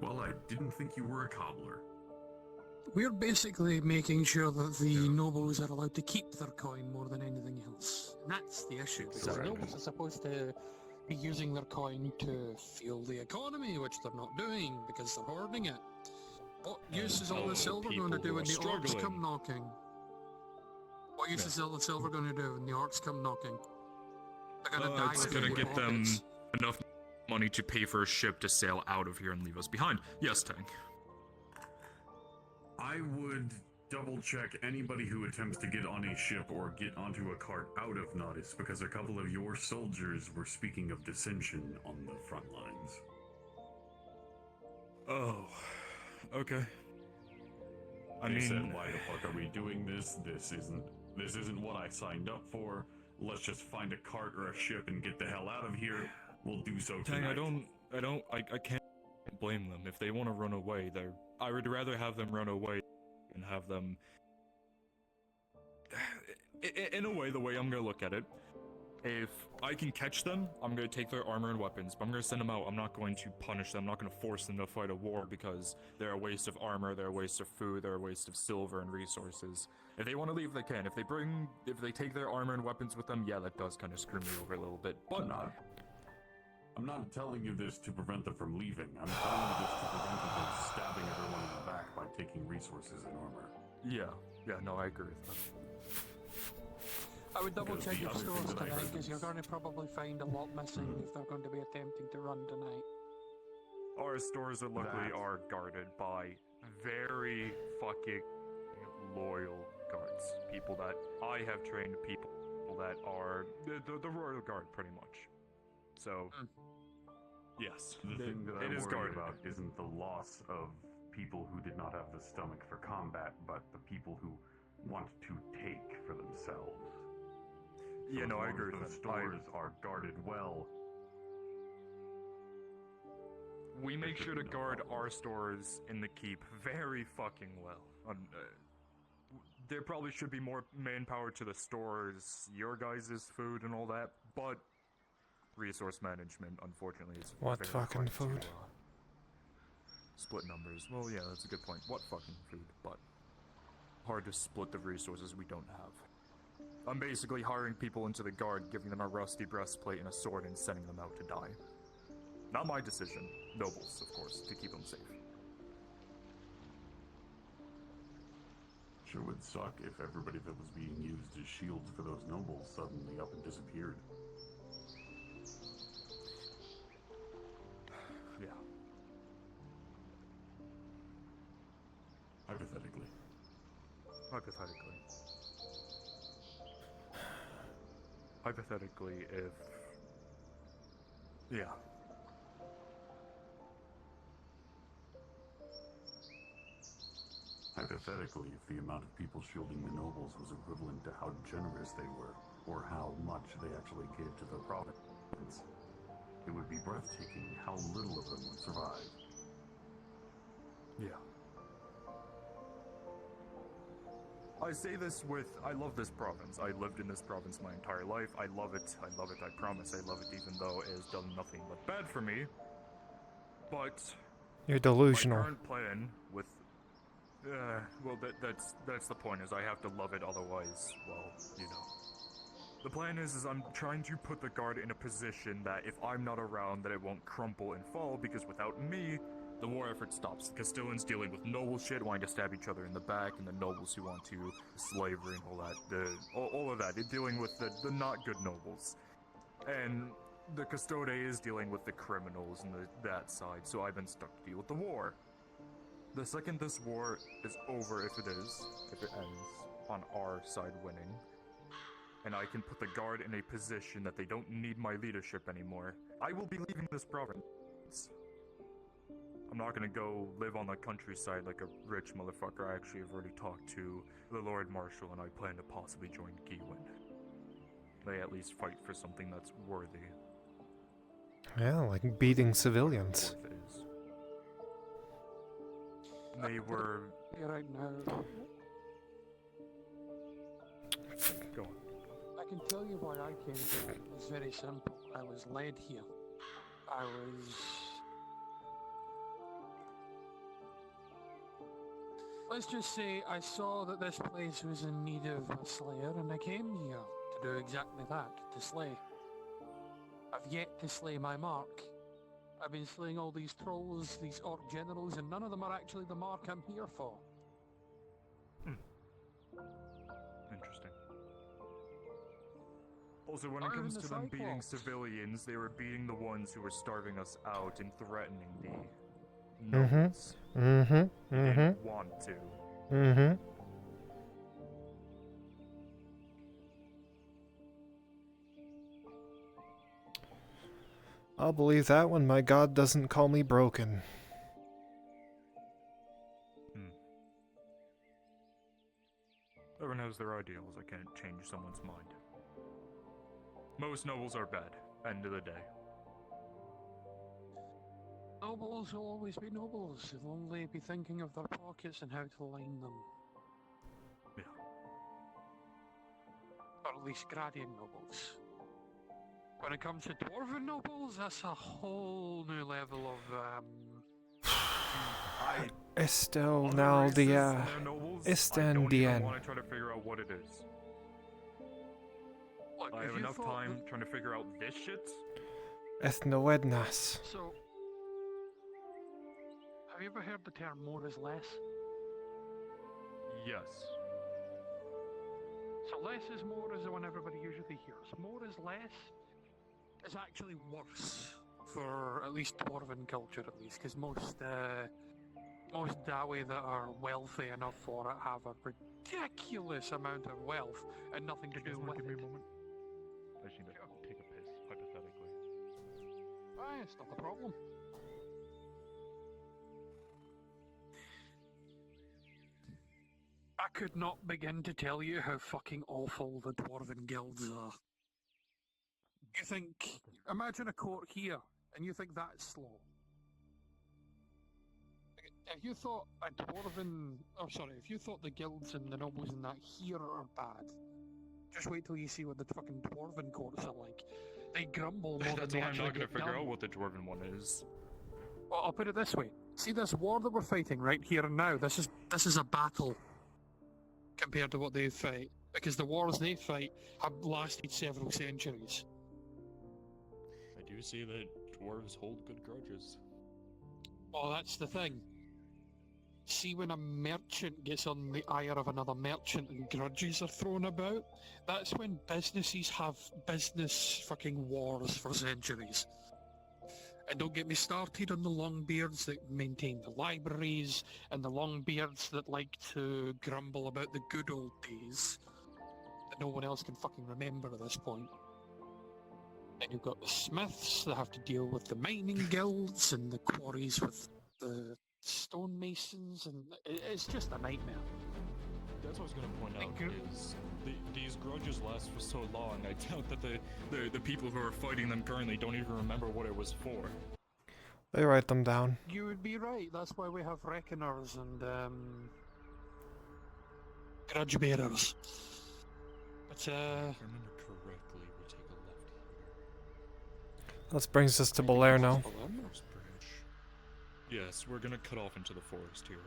A: Well, I didn't think you were a cobbler.
R: We're basically making sure that the nobles are allowed to keep their coin more than anything else. And that's the issue, because the nobles are supposed to be using their coin to fuel the economy, which they're not doing, because they're hoarding it. What use is all the silver going to do when the orcs come knocking? What use is all the silver going to do when the orcs come knocking? They're going to die.
P: It's going to get them enough money to pay for a ship to sail out of here and leave us behind. Yes, Tank.
A: I would double-check anybody who attempts to get on a ship or get onto a cart out of Nodus, because a couple of your soldiers were speaking of dissension on the front lines.
P: Oh, okay.
A: They said, why the fuck are we doing this? This isn't what I signed up for. Let's just find a cart or a ship and get the hell out of here. We'll do so tonight.
P: Tang, I can't blame them. If they want to run away, I would rather have them run away and have them... In a way, the way I'm gonna look at it, if I can catch them, I'm gonna take their armor and weapons, but I'm gonna send them out. I'm not going to punish them. I'm not gonna force them to fight a war because they're a waste of armor, they're a waste of food, they're a waste of silver and resources. If they want to leave, they can. If they take their armor and weapons with them, yeah, that does kind of screw me over a little bit, but...
A: I'm not telling you this to prevent them from leaving. I'm telling you this to prevent them from stabbing everyone in the back by taking resources and armor.
P: Yeah, no, I agree with that.
R: I would double check your stores tonight, because you're going to probably find a lot missing if they're going to be attempting to run tonight.
P: Our stores luckily are guarded by very fucking loyal guards. People that I have trained, people that are the Royal Guard, pretty much. So, yes,
A: the thing that I'm worried about isn't the loss of people who did not have the stomach for combat, but the people who want to take for themselves.
P: Yeah, no, I agree with that.
A: The stores are guarded well.
P: We make sure to guard our stores in the keep very fucking well. There probably should be more manpower to the stores, your guys' food and all that, but resource management, unfortunately, is
C: what
P: very
C: fucking
P: hard
C: food?
P: to, split numbers. Well, yeah, that's a good point. What fucking food? But hard to split the resources we don't have. I'm basically hiring people into the guard, giving them a rusty breastplate and a sword, and sending them out to die. Not my decision. Nobles, of course, to keep them safe.
A: Sure would suck if everybody that was being used as shields for those nobles suddenly up and disappeared.
P: Yeah.
A: Hypothetically.
P: Hypothetically, if... Yeah.
A: Hypothetically, if the amount of people shielding the nobles was equivalent to how generous they were, or how much they actually gave to the province, it would be breathtaking how little of them would survive.
P: Yeah. I say this with, I love this province. I lived in this province my entire life. I love it, I promise I love it, even though it has done nothing but bad for me. But
C: You're delusional.
P: my current plan with, well, that's the point, is I have to love it, otherwise, well, you know. The plan is I'm trying to put the guard in a position that if I'm not around, that it won't crumple and fall, because without me, the war effort stops. The Castilians dealing with noble shit, wanting to stab each other in the back, and the nobles who want to slavery and all that. All of that. They're dealing with the not good nobles. And the Custode is dealing with the criminals and that side, so I've been stuck to deal with the war. The second this war is over, if it ends on our side winning, and I can put the guard in a position that they don't need my leadership anymore, I will be leaving this province. I'm not gonna go live on the countryside like a rich motherfucker. I actually have already talked to the Lord Marshal, and I plan to possibly join Gewin. They at least fight for something that's worthy.
C: Yeah, like beating civilians.
P: They were...
R: Right now.
P: Go on.
R: I can tell you why I came here. It was very simple. I was led here. Let's just say I saw that this place was in need of a slayer, and I came here to do exactly that, to slay. I've yet to slay my mark. I've been slaying all these trolls, these orc generals, and none of them are actually the mark I'm here for.
P: Interesting. Also, when it comes to them beating civilians, they were beating the ones who were starving us out and threatening the nobles. They didn't want to.
C: I'll believe that when my god doesn't call me broken.
P: Everyone has their ideals. I can't change someone's mind. Most nobles are bad. End of the day.
R: Nobles will always be nobles. They'll only be thinking of their pockets and how to line them.
P: Yeah.
R: Or at least Gradian nobles. When it comes to Dwarven nobles, that's a whole new level of,
C: Esto
P: Other
C: now
P: races
C: dia.
P: and their nobles, I
C: Estan
P: don't even
C: dien.
P: want to try to figure out what it is.
R: Look,
P: I have enough time trying to figure out this shit.
C: Ethnoednas.
R: So, have you ever heard the term more is less?
P: Yes.
R: So less is more is the one everybody usually hears. More is less is actually worse for at least Dwarven culture, at least, because most Dawi that are wealthy enough for it have a ridiculous amount of wealth and nothing to do with it.
P: Give me a moment. I just need to take a piss, hypothetically.
R: It's not a problem. I could not begin to tell you how fucking awful the Dwarven guilds are. You think, imagine a court here, and you think that's slow. If you thought if you thought the guilds and the nobles and that here are bad, just wait till you see what the fucking Dwarven courts are like. They grumble more
P: That's
R: than
P: why
R: they
P: I'm
R: actually
P: not going to
R: get
P: figure
R: done.
P: out what the Dwarven one is.
R: Well, I'll put it this way. See this war that we're fighting right here and now? This is a battle compared to what they fight. Because the wars they fight have lasted several centuries.
I: I do see that dwarves hold good grudges.
R: Well, that's the thing. See, when a merchant gets on the ire of another merchant and grudges are thrown about, that's when businesses have business fucking wars for centuries. And don't get me started on the Longbeards that maintain the libraries, and the Longbeards that like to grumble about the good old days that no one else can fucking remember at this point. And you've got the smiths that have to deal with the mining guilds and the quarries with the stonemasons, and it's just a nightmare.
P: That's what I was going to point out, is these grudges last for so long, I doubt that the people who are fighting them currently don't even remember what it was for.
C: They write them down.
R: You would be right. That's why we have reckoners and grudge bearers. But
P: if I remember correctly, we take a left here.
C: That brings us to Belair now.
P: Yes, we're gonna cut off into the forest here.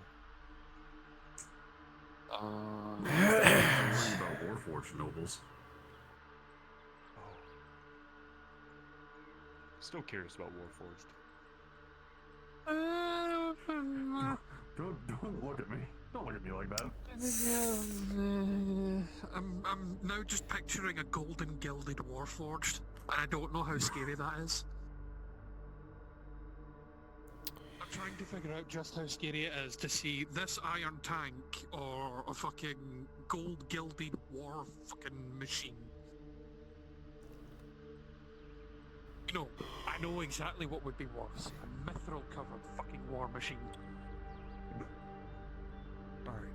A: Don't worry about Warforged nobles.
P: Still curious about Warforged.
A: Don't look at me. Don't look at me like that.
R: I'm now just picturing a golden gilded warforged, and I don't know how scary that is. I'm trying to figure out just how scary it is to see this iron tank or a fucking gold gilded war fucking machine. You know, I know exactly what would be worse. A mithril covered fucking war machine.
P: Alright.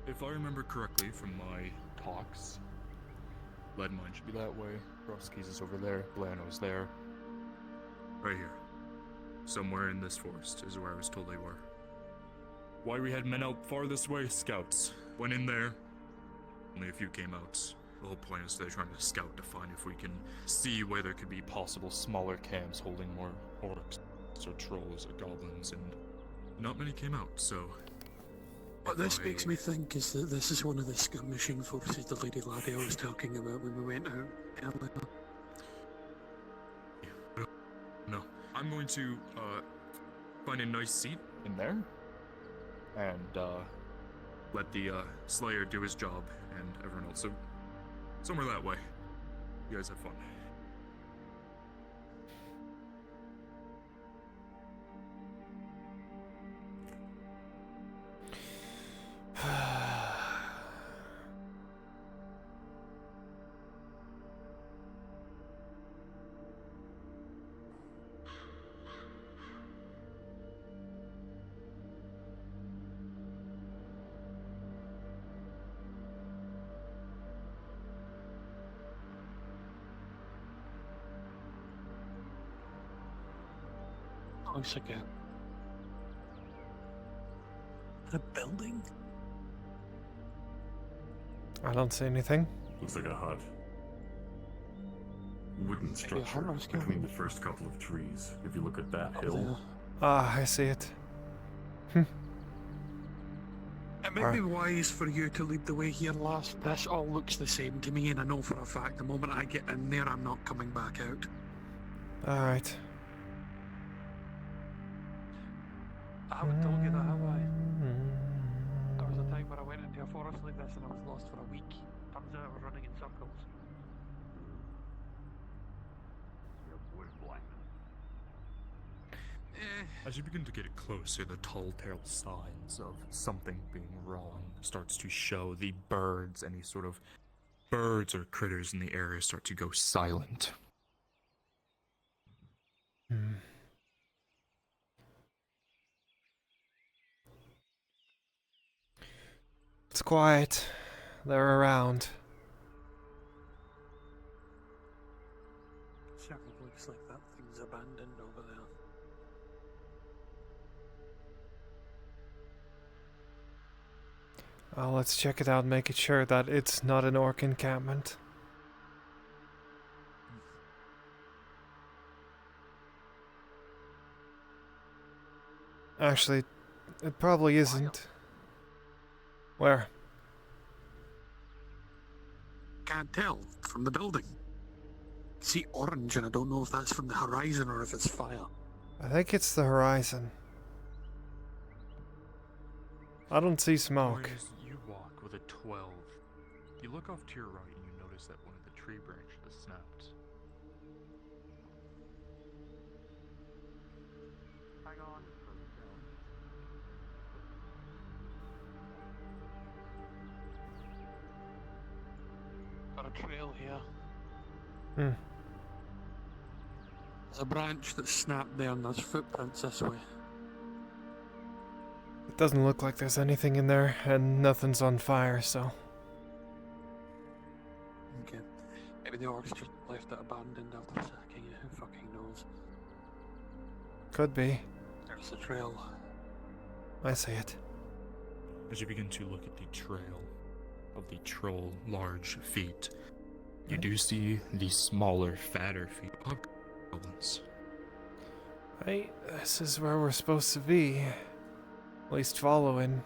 P: If I remember correctly from my talks, lead mine should be that way, Roski's is over there, Blano's there. Right here. Somewhere in this forest is where I was told they were. Why we had men out far this way? Scouts. Went in there, only a few came out. The whole point is they're trying to scout to find if we can see where there could be possible smaller camps holding more orcs, or trolls, or goblins, and not many came out, so...
R: What this makes me think is that this is one of the skirmishing forces the Lady Laddie was talking about when we went out earlier.
P: No. I'm going to, find a nice seat in there, and, let the, Slayer do his job, and everyone else, so somewhere that way. You guys have fun.
R: Looks like a building?
C: I don't see anything.
A: Looks like a hut. Wooden structure between the first couple of trees. If you look at that hill.
C: Ah, I see it.
R: It might be wise for you to lead the way here, lass. This all looks the same to me, and I know for a fact the moment I get in there, I'm not coming back out.
C: Alright.
R: I haven't told you that, have I? There was a time where I went into a forest like this and I was lost for a week. Turns out I was running in circles.
P: As you begin to get closer, the telltale signs of something being wrong starts to show. The birds, any sort of birds or critters in the area start to go silent.
C: It's quiet. They're around.
R: Certainly looks like that thing's abandoned over there.
C: Let's check it out, make it sure that it's not an orc encampment. Actually, it probably isn't. Where?
R: Can't tell from the building. See orange, and I don't know if that's from the horizon or if it's fire.
C: I think it's the horizon. I don't see smoke.
P: As you walk with a 12, you look off to your right and you notice that one of the tree branches has snapped.
R: Hang on. Got a trail here. There's a branch that snapped there and there's footprints this way.
C: It doesn't look like there's anything in there, and nothing's on fire, so...
R: Okay. Maybe the orcs just left it abandoned after sacking it, who fucking knows.
C: Could be.
R: There's the trail.
C: I see it.
P: As you begin to look at the trail of the troll large feet, you do see the smaller, fatter feet of goblins.
C: Right, this is where we're supposed to be. At least following.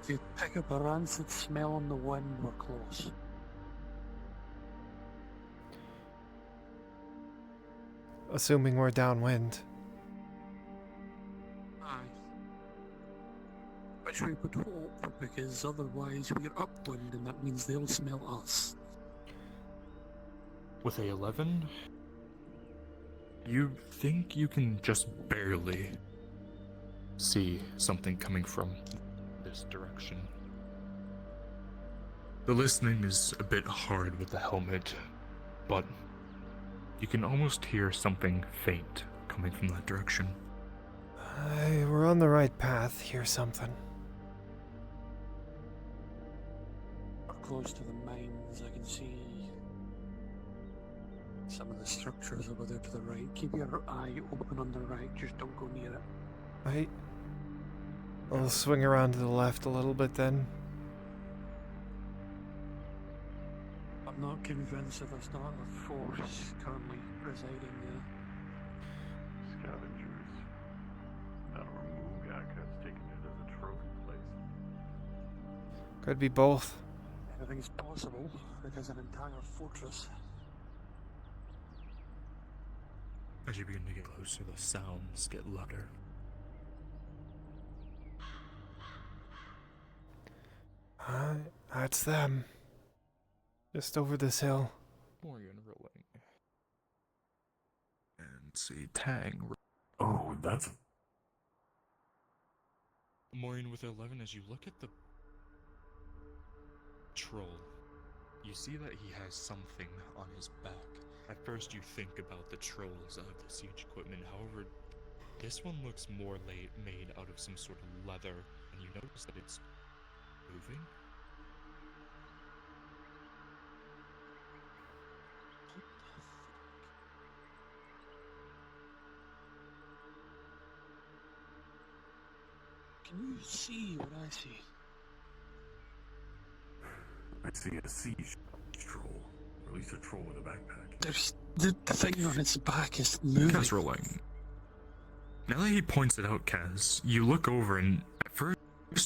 R: If you pick up a rancid smell on the wind, we're close.
C: Assuming we're downwind.
R: Aye. Which we would hope, because otherwise we're upwind and that means they'll smell us.
P: With a 11, you think you can just barely see something coming from this direction. The listening is a bit hard with the helmet, but you can almost hear something faint coming from that direction.
C: We're on the right path. Hear something.
R: We're close to the mines. I can see some of the structures over there to the right. Keep your eye open on the right. Just don't go near it.
C: Right. I'll swing around to the left a little bit then.
R: I'm not convinced that there's not a force currently residing there.
I: Scavengers. Not a Moogak has taken it as a trophy place.
C: Could be both.
R: Anything's possible. It is an entire fortress.
P: As you begin to get closer, the sounds get louder.
C: That's them. Just over this hill.
P: Morgan rolling. And see Tang.
A: Oh, that's...
P: Maureen with 11, as you look at the troll, you see that he has something on his back. At first you think about the trolls out of the siege equipment, however, this one looks more made out of some sort of leather, and you notice that it's moving.
R: Can you see what I see?
A: I see a siege troll. Or at least a troll with a backpack.
R: There's the thing on its back is moving.
P: Kaz rolling. Now that he points it out, Kaz, you look over and at first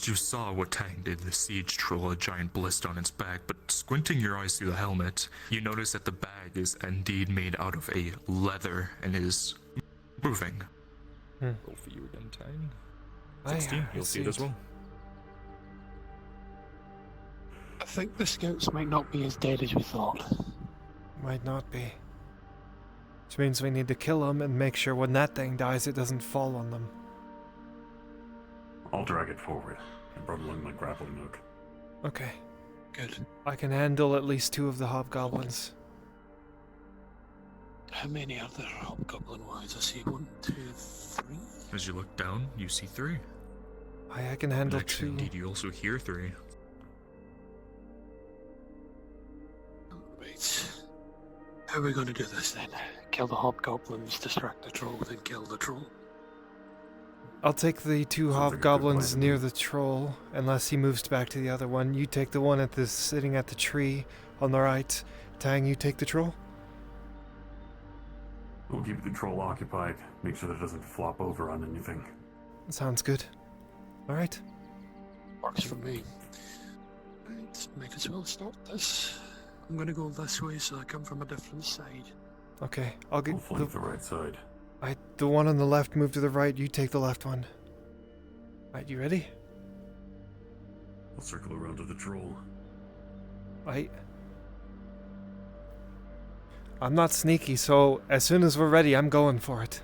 P: you saw what Tang did, the siege troll, a giant blister on its back, but squinting your eyes through the helmet, you notice that the bag is indeed made out of a leather and is moving. Roll for you again, Tang. 16, you'll see it as well.
R: I think the scouts might not be as dead as we thought.
C: Might not be. Which means we need to kill them and make sure when that thing dies it doesn't fall on them.
A: I'll drag it forward and run along my grappling hook.
C: Okay.
R: Good.
C: I can handle at least 2 of the hobgoblins.
R: How many are there hobgoblin-wise? I see 1, 2, 3.
P: As you look down, you see 3.
C: I can handle
P: and actually,
C: 2.
P: Indeed, you also hear 3.
R: Right. How are we going to do this then? Kill the hobgoblins, distract the troll, then kill the troll?
C: I'll take the 2 hobgoblins near the troll, unless he moves back to the other one. You take the one at the sitting at the tree on the right. Tang, you take the troll?
A: We'll keep the troll occupied. Make sure that it doesn't flop over on anything.
C: Sounds good. Alright.
R: Works for me. Right, might as well start this. I'm gonna go this way so I come from a different side.
C: Okay, I'll get
A: the right side.
C: The one on the left move to the right, you take the left one. Right, you ready?
A: I'll circle around to the troll.
C: Right. I'm not sneaky, so as soon as we're ready, I'm going for it.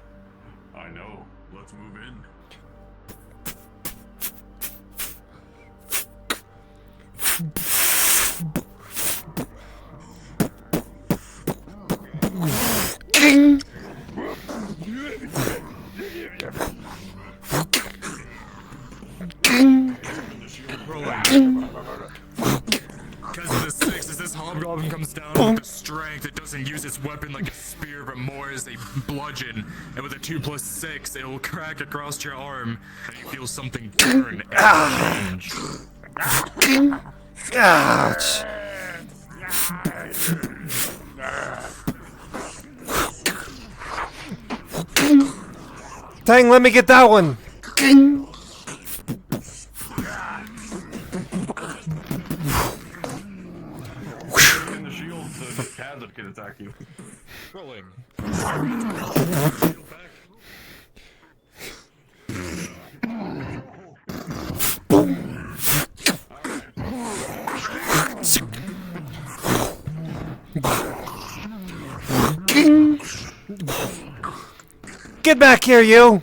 A: I know. Let's move in.
P: Because of the 6, as this hobgoblin comes down with the strength, it doesn't use its weapon like a spear, but more as a bludgeon. And with a 2+6, it will crack across your arm, and you feel something turn and change.
C: Ouch! Dang, let me get that one!
A: In the shield so the Kazip can attack you.
P: Rolling.
C: Get back here, you!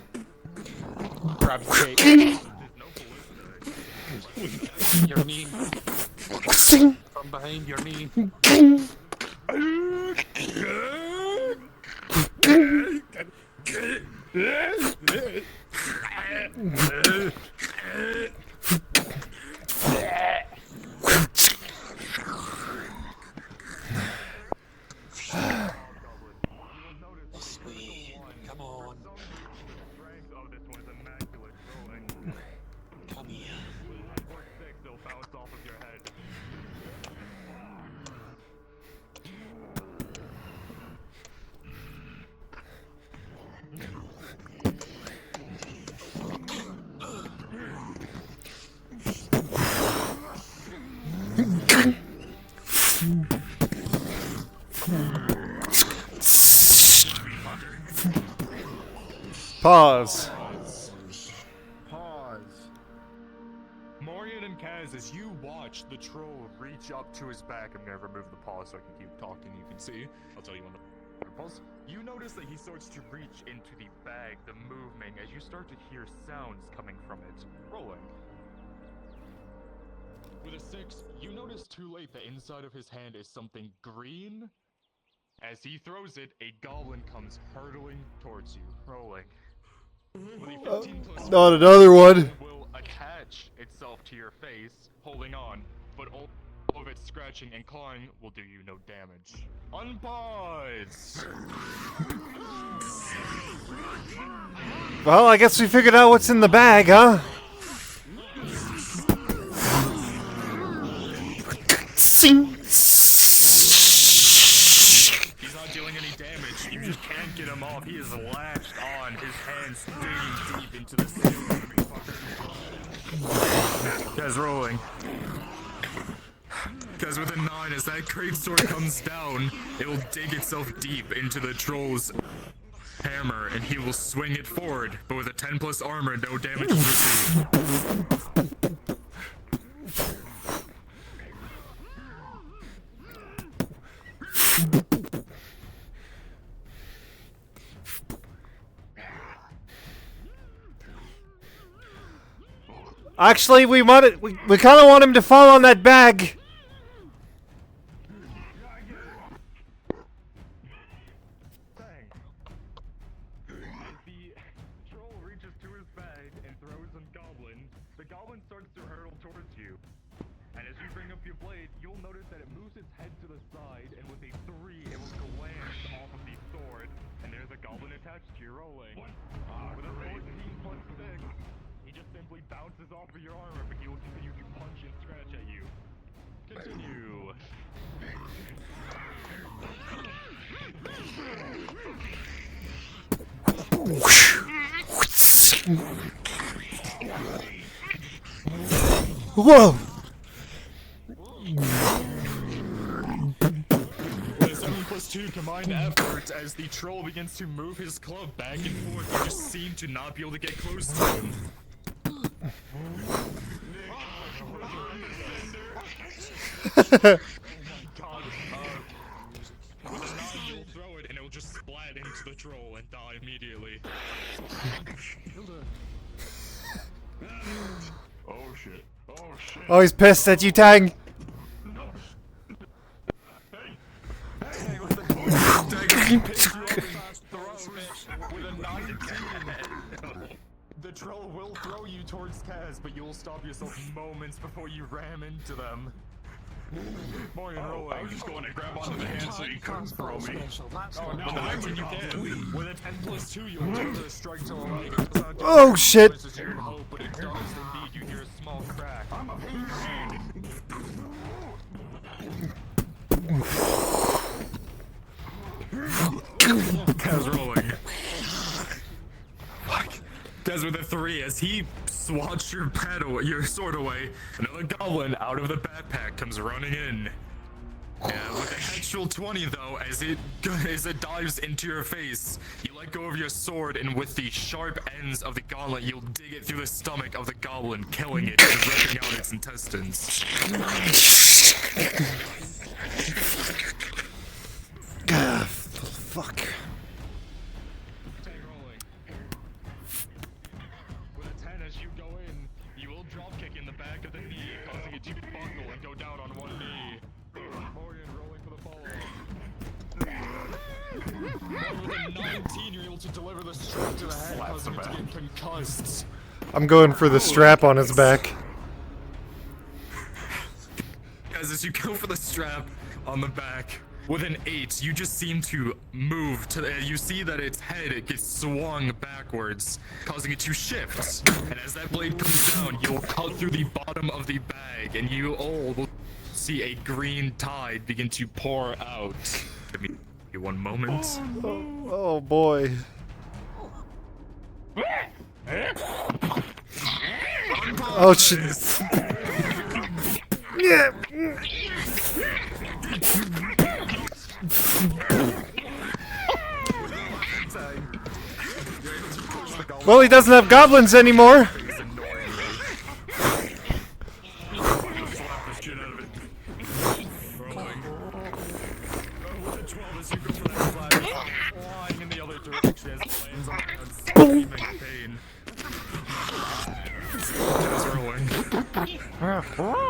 J: Grab the tape. Your knee. From behind your knee.
R: Come on. Come here.
C: Pause.
P: Morgan and Kaz, as you watch the troll reach up to his back, I'm gonna remove the pause so I can keep talking. You can see. I'll tell you when the pause. You notice that he starts to reach into the bag, the movement, as you start to hear sounds coming from it. Rolling. With a 6, you notice too late the inside of his hand is something green. As he throws it, a goblin comes hurtling towards you. Rolling. With a 15+,
C: Not another one.
P: will attach itself to your face, holding on, but all of its scratching and clawing will do you no damage. Unpause!
C: Well, I guess we figured out what's in the bag, huh?
P: He's not dealing any damage. You just can't get him off. He is latched on. His hands digging deep into the ceiling. Guys, rolling. Because with a 9, as that great sword comes down, it will dig itself deep into the troll's hammer, and he will swing it forward. But with a 10+ armor, no damage is received.
C: Actually, we kind of want him to fall on that bag.
P: The goblin starts to hurtle towards you. And as you bring up your blade, you'll notice that it moves its head to the side, and with a 3, it will glance off of the sword. And there's a goblin attached to your rolling. With a 14+6, he just simply bounces off of your armor, but he will continue to punch and scratch at you. Continue.
C: Whoa!
P: With a 7+2 combined effort, as the troll begins to move his club back and forth, you just seem to not be able to get close to him. With a 9, you'll throw it, and it will just splat into the troll and die immediately.
A: Oh shit. Oh shit.
C: Oh, he's pissed at you, Tang.
P: With a 19, the troll will throw you towards Kaz, but you'll stop yourself moments before you ram into them. Morning, rolling.
A: I was just going to grab onto the hand so you couldn't throw me.
P: Oh, no, actually you can. With a 10+2, you'll deliver a strike to a leg.
C: Oh, shit.
P: But it does indeed. You hear a small crack. I'm a Kaz rolling. Fuck. Kaz with a 3 as he swats your sword away. Another goblin out of the backpack comes running in. Yeah, with a natural 20 though, as it dives into your face, you let go of your sword, and with the sharp ends of the gauntlet, you'll dig it through the stomach of the goblin, killing it and ripping out its intestines.
C: Fuck.
P: With a 10 as you go in, you will drop kick in the back of the knee, causing it to buckle and go down on one knee. Morgan rolling for the follow-up. With a 19, you're able to deliver the strike to the head, causing it to get concussed.
C: I'm going for the strap on his back.
P: Guys, as you go for the strap on the back, with an 8, you just seem to move to you see that its head, it gets swung backwards, causing it to shift. And as that blade comes down, you'll cut through the bottom of the bag, and you all will see a green tide begin to pour out. Give me one moment.
C: Oh boy. Oh shit. Yeah. Well, he doesn't have goblins anymore.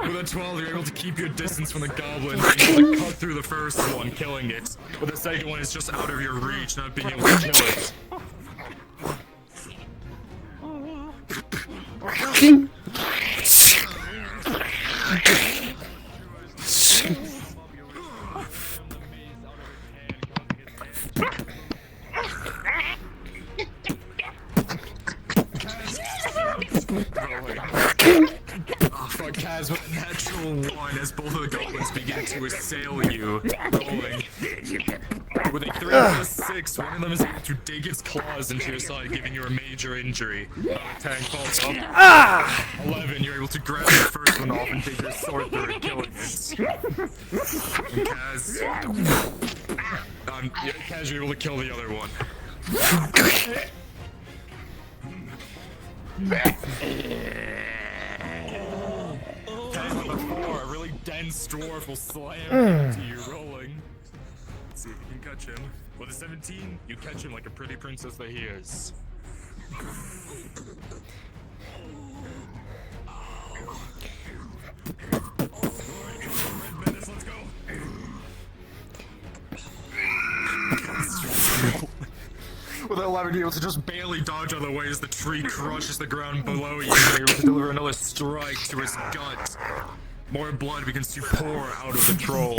P: With a 12, you're able to keep your distance from the goblin, being able to cut through the first one, killing it. But the second one is just out of your reach, not being able to kill it. For Kaz with a natural 1 as both of the goblins begin to assail you. Rolling. With a 3+6, one of them is able to dig its claws into your side, giving you a major injury. 10 falls up. 11, you're able to grab the first one off and take your sword through it, killing it. And Kaz, Kaz, you're able to kill the other one. With a 4, a really dense dwarf will slam into you, rolling. Let's see if you can catch him. With a 17, you catch him like a pretty princess that he is. Let's go. With 11, you're able to just barely dodge out of the way as the tree crushes the ground below you. You're able to deliver another strike to his gut. More blood begins to pour out of the troll.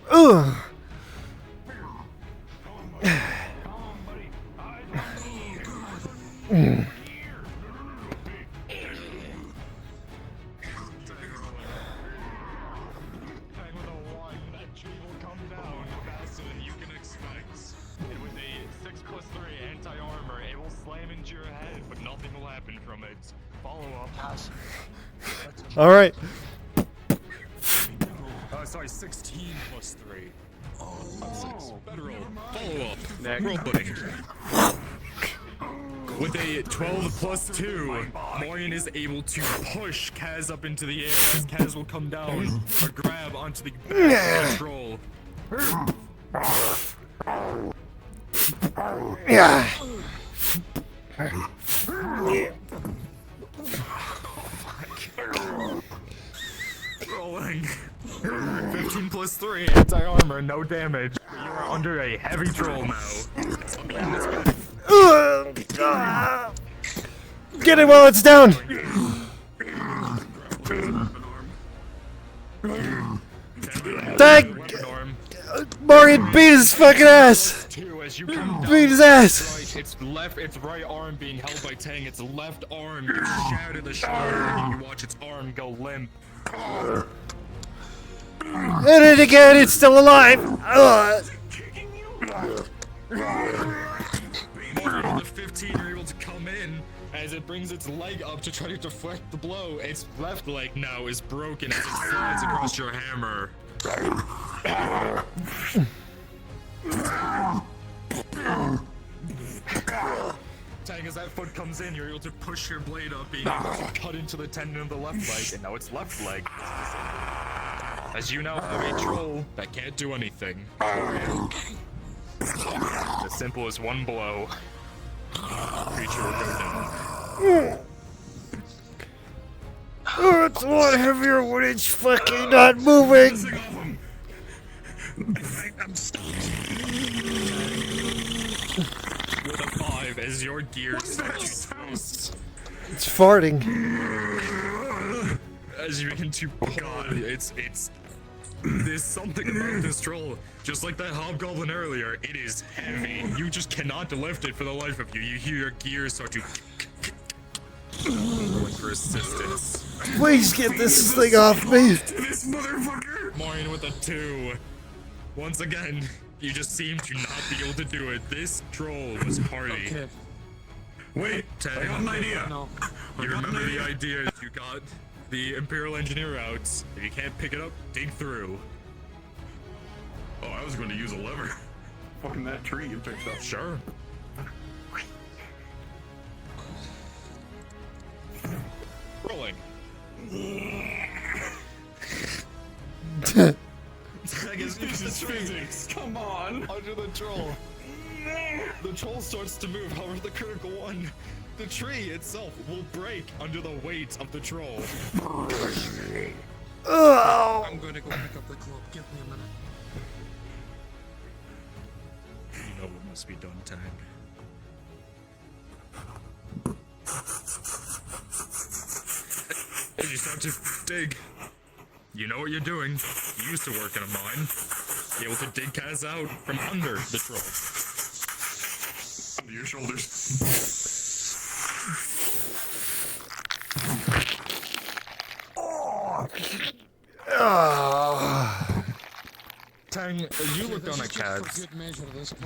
C: Ugh. All right.
P: Sorry, 16+3. Better roll. Follow up. Roll pudding. With a 12+2, Morgan is able to push Kaz up into the air as Kaz will come down or grab onto the back of the troll.
C: Yeah.
P: Rolling. 15+3, anti-armor, no damage. You are under a heavy troll now.
C: Get it while it's down! Tag! Marion beat his fucking ass! Beat his ass!
P: Its right arm being held by Tang. Its left arm gets shattered the shoulder, and you watch its arm go limp.
C: Hit it again, it's still alive!
P: Mario, the 15 are able to come in as it brings its leg up to try to deflect the blow. Its left leg now is broken as it slides across your hammer. Tang, as that foot comes in, you're able to push your blade up, being able to cut into the tendon of the left leg, and now it's left leg. As you now have a troll that can't do anything. As simple as one blow, creature will go down.
C: Oh, it's a lot heavier when it's fucking not moving!
P: I'm stuck. With a 5 as your gears start to boost.
C: It's farting.
P: As you begin to God, it's there's something about this troll. Just like that hobgoblin earlier, it is heavy. You just cannot lift it for the life of you. You hear your gears start to going for assistance.
C: Please get this thing off me!
P: This motherfucker! Maureen with a 2. Once again, you just seem to not be able to do it. This troll was hardy.
R: Okay.
A: Wait, I got an idea.
R: No.
P: You remember the idea is you got the Imperial Engineer out. If you can't pick it up, dig through.
A: Oh, I was going to use a lever. Fucking that tree you picked up.
P: Sure. Rolling. I guess uses physics. Come on. Under the troll. The troll starts to move. However, the critical one, the tree itself will break under the weight of the troll.
C: Oh.
R: I'm going to go pick up the club. Give me a minute.
P: You know what must be done, Tang. As you start to dig, you know what you're doing. You used to work in a mine. Be able to dig Kaz out from under the troll.
A: Under your shoulders.
P: Tang, as you look down at Kaz,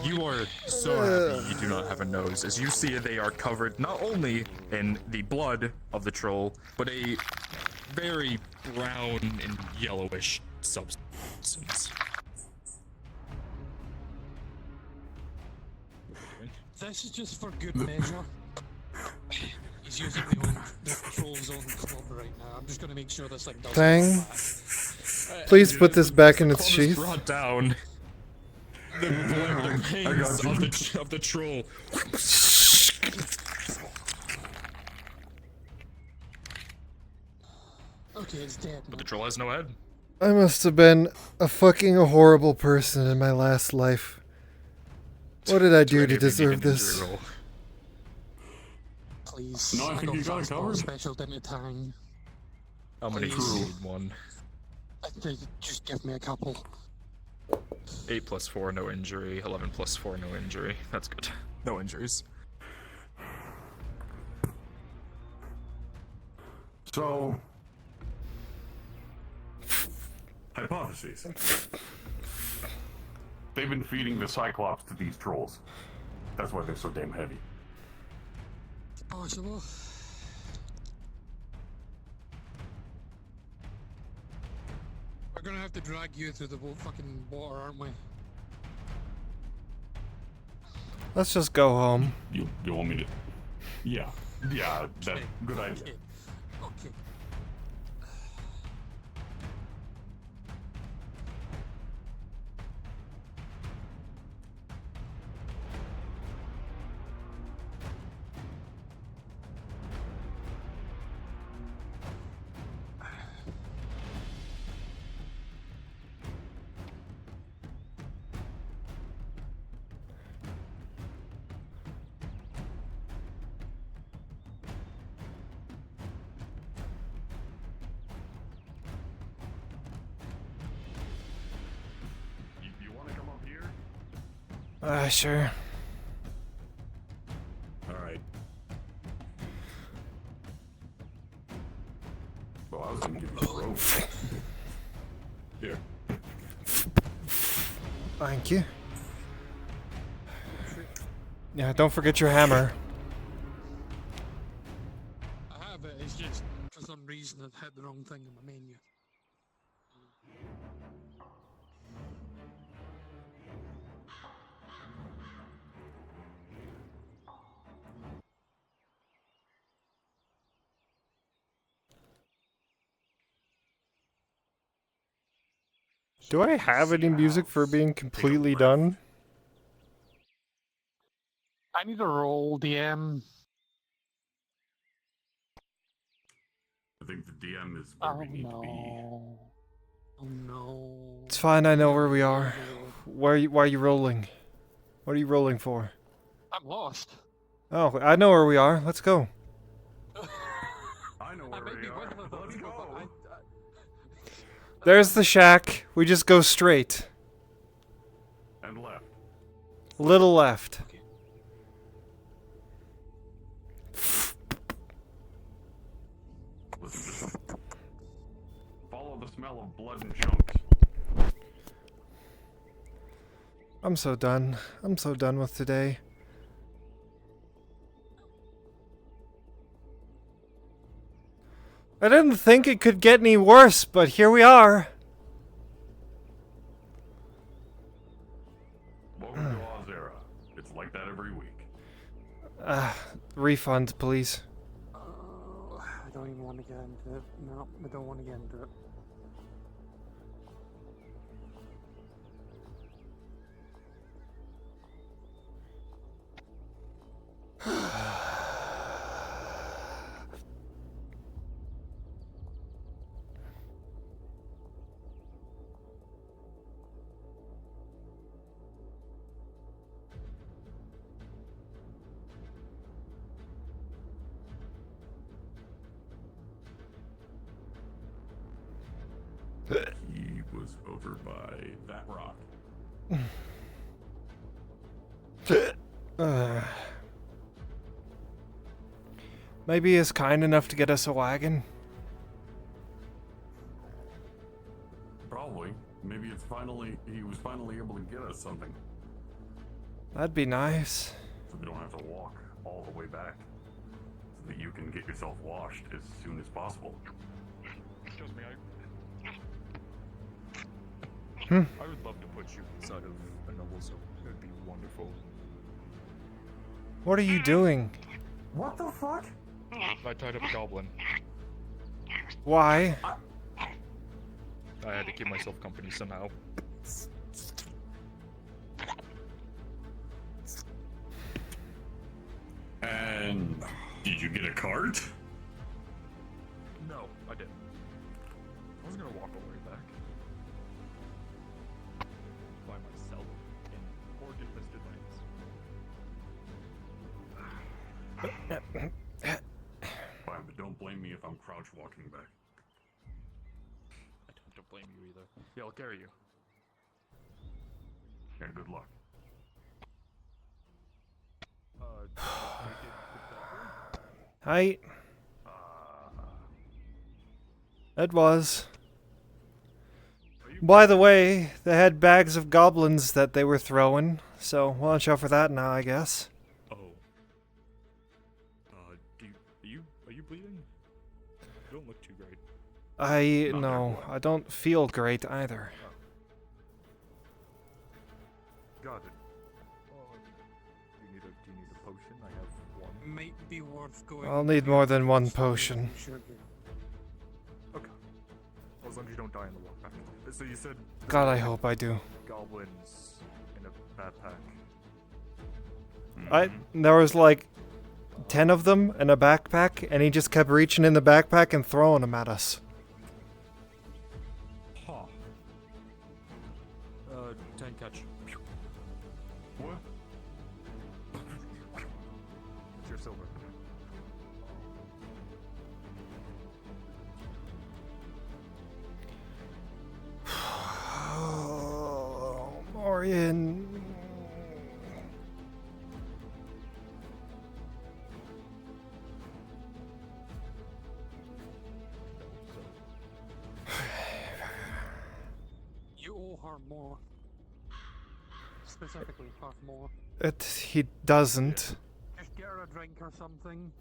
P: you are so happy you do not have a nose. As you see, they are covered not only in the blood of the troll, but a very brown and yellowish substance.
R: This is just for good measure. He's using the control zone club right now. I'm just gonna make sure this thing doesn't.
C: Tang, please put this back in its sheath.
P: Brought down. The veins of the troll.
R: Okay, it's dead.
P: But the troll has no head.
C: I must have been a fucking horrible person in my last life. What did I do to deserve this?
R: Please.
A: No, I think you got it covered.
R: Special dinner Tang.
P: How many do you need? One.
R: Just give me a couple.
P: 8 plus 4, no injury. 11 plus 4, no injury. That's good. No injuries.
A: So, hypotheses. They've been feeding the Cyclops to these trolls. That's why they're so damn heavy.
R: Possible. We're gonna have to drag you through the fucking water, aren't we?
C: Let's just go home.
A: You want me to? Yeah, that good idea.
R: Okay.
C: Sure.
A: Alright. Well, I was gonna give you a rope. Here.
C: Thank you. Yeah, don't forget your hammer.
R: I have it, it's just for some reason I've hit the wrong thing in my menu.
C: Do I have any music for being completely done?
R: I need a roll, DM.
A: I think the DM is where we need to be.
R: Oh no.
C: It's fine, I know where we are. Why are you rolling? What are you rolling for?
R: I'm lost.
C: Oh, I know where we are. Let's go.
A: I know where we are. Let's go.
C: There's the shack. We just go straight.
A: And left.
C: Little left.
A: Listen, just follow the smell of blood and chunks.
C: I'm so done. I'm so done with today. I didn't think it could get any worse, but here we are.
A: Welcome to Az'Rael. It's like that every week.
C: Refund, please.
R: I don't even want to get into it. No, I don't want to get into it.
A: He was over by that rock.
C: Maybe he is kind enough to get us a wagon.
A: Probably. Maybe it's he was finally able to get us something.
C: That'd be nice.
A: So we don't have to walk all the way back. So that you can get yourself washed as soon as possible.
P: Excuse me,
C: Hmm.
P: I would love to put you inside of a noble soap. It would be wonderful.
C: What are you doing?
A: What the fuck?
P: I tied up a goblin.
C: Why?
P: I had to keep myself company somehow.
A: And did you get a cart?
P: No, I didn't. I was gonna walk all the way back. By myself in organ-infested lands.
A: Fine, but don't blame me if I'm crouch walking back.
P: I don't blame you either. Yeah, I'll carry you.
A: Yeah, good luck.
C: Hi. It was. By the way, they had bags of goblins that they were throwing, so watch out for that now, I guess.
P: Oh. Are you bleeding? You don't look too great.
C: No, I don't feel great either.
P: Got it. Do you need a potion? I have one.
R: Might be worth going.
C: I'll need more than one potion.
P: Okay. As long as you don't die in the walk back. So you said.
C: God, I hope I do.
P: Goblins in a backpack.
C: There was like 10 of them in a backpack, and he just kept reaching in the backpack and throwing them at us.
P: Huh. 10 catch.
A: What?
P: It's your silver.
C: Morian.
R: or more? Specifically, for more.
C: He doesn't.
R: Just get her a drink or something.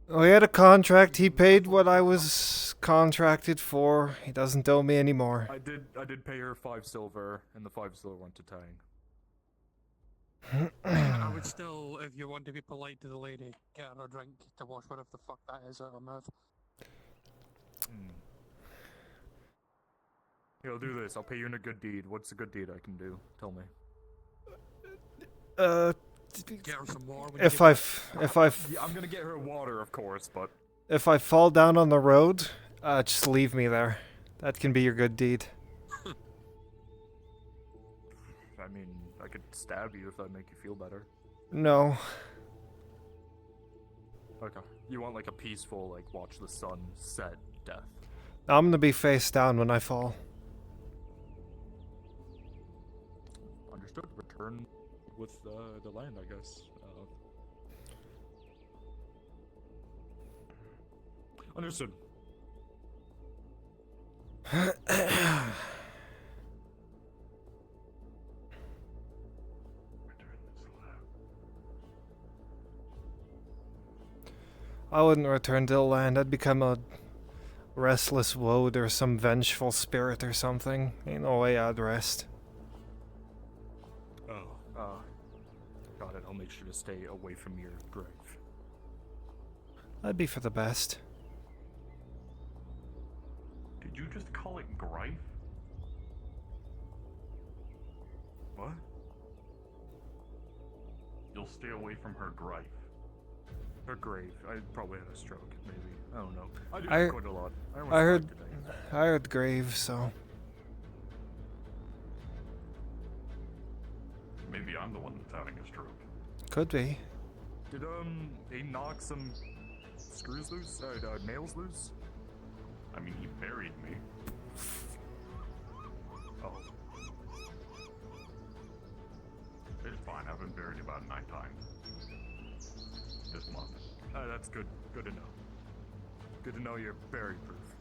C: We had a contract. He paid what I was contracted for. He doesn't owe me anymore.
P: I did pay her 5 silver, and the 5 silver went to Tang.
R: I would still, if you want to be polite to the lady, get her a drink to wash whatever the fuck that is out of her mouth.
P: Here, I'll do this. I'll pay you in a good deed. What's a good deed I can do? Tell me.
R: Get her some more.
C: If
P: Yeah, I'm gonna get her water, of course, but
C: if I fall down on the road, just leave me there. That can be your good deed.
P: I mean, I could stab you if that'd make you feel better.
C: No.
P: Okay. You want like a peaceful, like watch the sun set death.
C: I'm gonna be face down when I fall.
P: Understood. Return with the land, I guess. Understood.
C: I wouldn't return to the land. I'd become a restless woad or some vengeful spirit or something. Ain't no way I'd rest.
P: Got it. I'll make sure to stay away from your grave.
C: That'd be for the best.
A: Did you just call it Grife?
P: What?
A: You'll stay away from her Grife.
P: Her grave. I probably had a stroke, maybe. I don't know. I do
C: I
P: quite a lot.
C: I heard grave, so
A: Maybe I'm the one that's having a stroke.
C: could be.
P: Did he knock some screws loose? Nails loose?
A: I mean, he buried me.
P: Oh.
A: It's fine. I've been buried about 9 times this month.
P: That's good. Good to know. Good to know you're buried proof.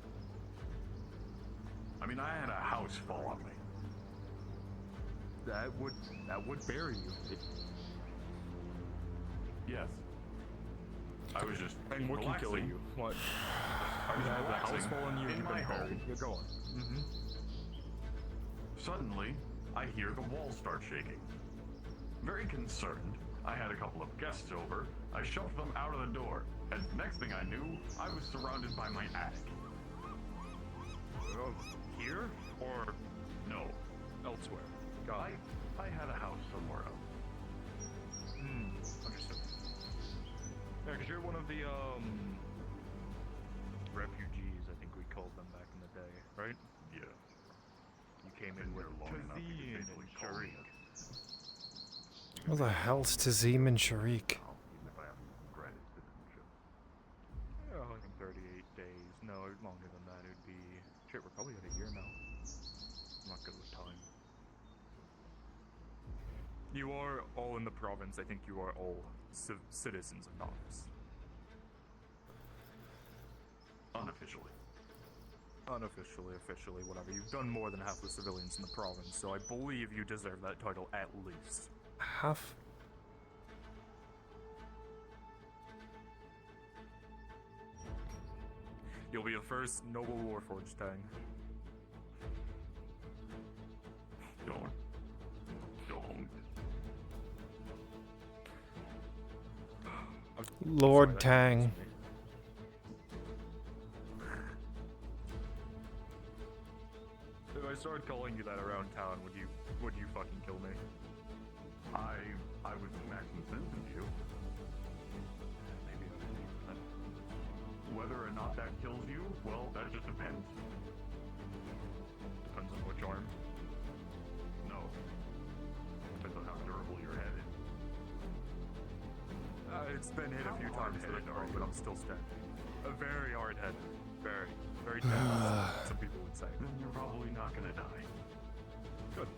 A: I mean, I had a house fall on me.
P: That would bury you.
A: Yes. I was just
P: And what can kill
A: relaxing.
P: you? What?
A: I was
P: You had the house
A: relaxing
P: fall on you.
A: in
P: You've
A: my
P: been
A: home.
P: buried. You're going. Mm-hmm.
A: Suddenly, I hear the walls start shaking. Very concerned, I had a couple of guests over. I shoved them out of the door, and next thing I knew, I was surrounded by my attic.
P: Here? Or
A: no,
P: elsewhere? Got it.
A: I had a house somewhere else.
P: Understood. Yeah, because you're one of the, refugees, I think we called them back in the day, right?
A: Yeah.
P: You came in with Tazeen and Sharik.
C: Who the hell's Tazim and Sharik?
A: Even if I haven't granted citizenship.
P: Yeah, I think 38 days. No, longer than that. It would be... Shit, we're probably at a year now. I'm not good with time. You are all in the province. I think you are all citizens of Nox.
A: Unofficially.
P: Unofficially, officially, whatever. You've done more than half the civilians in the province, so I believe you deserve that title at least.
C: Half?
P: You'll be the first noble warforged Tang.
A: Don't.
C: Lord Tang.
P: If I started calling you that around town, would you fucking kill me?
A: I was maximum sentence you. Maybe a 50%. Whether or not that kills you, well, that just depends.
P: Depends on which arm.
A: No. Depends on how durable your head is.
P: It's been hit a few times to the nose, but I'm still standing. A very hard head. Very, very tough. Some people would say.
A: Then you're probably not gonna die.
P: Good.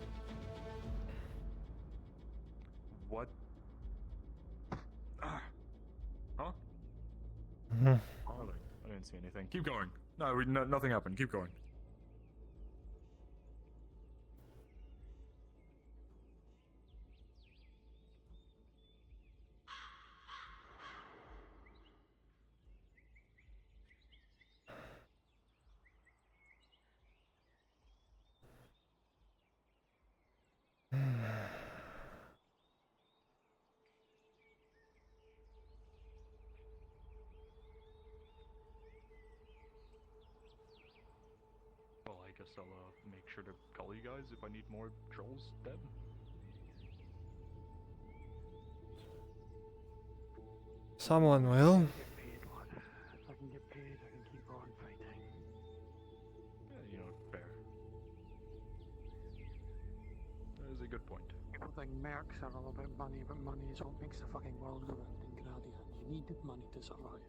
P: What? Huh?
C: Mhm.
P: I didn't see anything. Keep going. No, nothing happened. Keep going. guess I'll make sure to call you guys if I need more trolls dead.
C: Someone will.
R: If I can get paid, I can keep on fighting.
P: Yeah, fair. That is a good point.
R: People think mercs are all about money, but money is what makes the fucking world go round in Gradia. You need money to survive.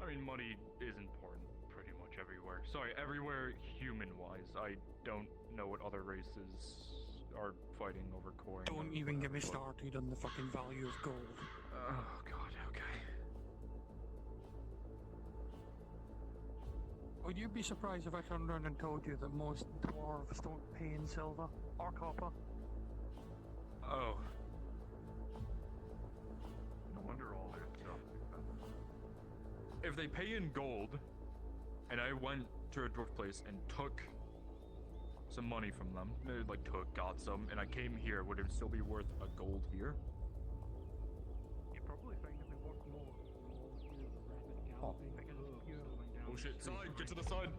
P: I mean, money is important pretty much everywhere. Sorry, everywhere human-wise. I don't know what other races are fighting over coin.
R: Don't even get me started on the fucking value of gold.
P: Oh god, okay.
R: Would you be surprised if I turned around and told you that most dwarves don't pay in silver or copper?
P: Oh. No wonder all their stuff. If they pay in gold, and I went to a dwarf place and took some money from them, got some, and I came here, would it still be worth a gold here?
R: You probably find it be worth more.
P: Oh shit, side, get to the side!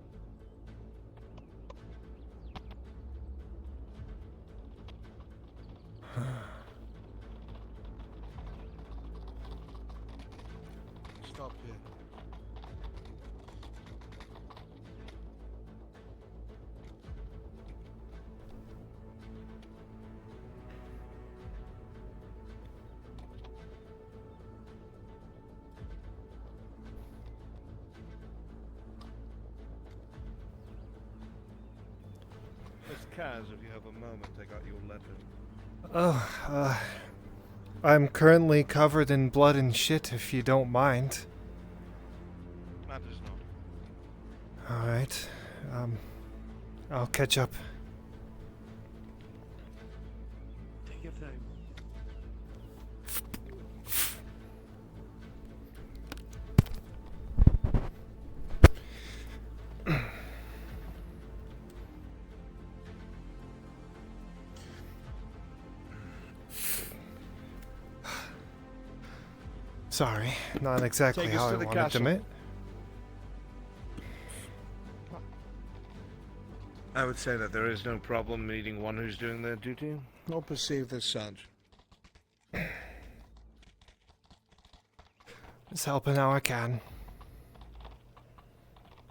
T: Stop here. Miss Kaz, if you have a moment, I got your letter.
C: Oh, I'm currently covered in blood and shit, if you don't mind.
T: Matters not.
C: Alright, I'll catch up.
R: Take your time.
C: Sorry, not exactly
T: Take us
C: how
T: to
C: I
T: the
C: wanted to
T: castle.
C: admit.
T: I would say that there is no problem meeting one who's doing their duty, or perceived as such.
C: Just helping how I can.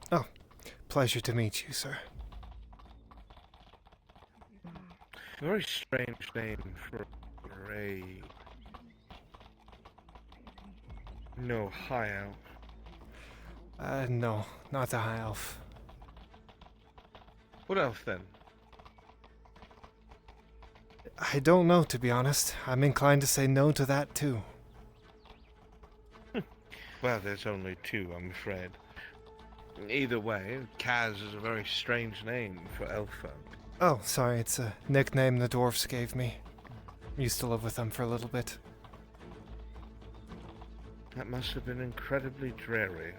C: Oh, pleasure to meet you, sir.
T: Very strange name for a... No, high elf.
C: No, not a high elf.
T: What else then?
C: I don't know, to be honest. I'm inclined to say no to that, too.
T: Well, there's only two, I'm afraid. Either way, Kaz is a very strange name for elf folk.
C: Oh, sorry, it's a nickname the dwarfs gave me. Used to live with them for a little bit.
T: That must have been incredibly dreary.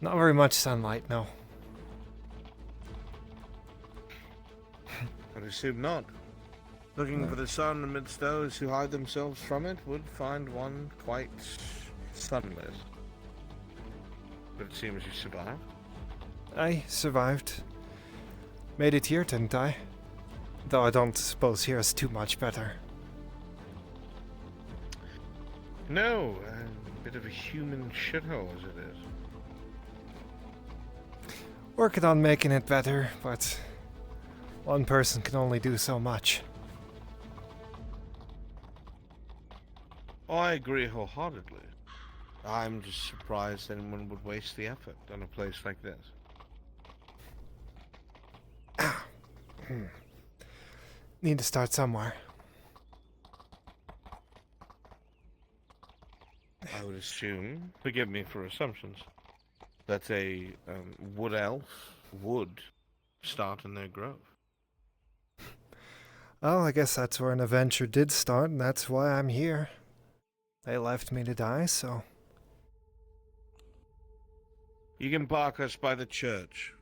C: Not very much sunlight, no.
T: I'd assume not. Looking for the sun amidst those who hide themselves from it would find one quite sunless. But it seems you survived.
C: I survived. Made it here, didn't I? Though I don't suppose here is too much better.
T: No, a bit of a human shithole as it is.
C: Working on making it better, but one person can only do so much.
T: I agree wholeheartedly. I'm just surprised anyone would waste the effort on a place like this.
C: Need to start somewhere.
T: I would assume, forgive me for assumptions, that a wood elf would start in their grove.
C: Well, I guess that's where an adventure did start, and that's why I'm here. They left me to die, so...
T: You can park us by the church.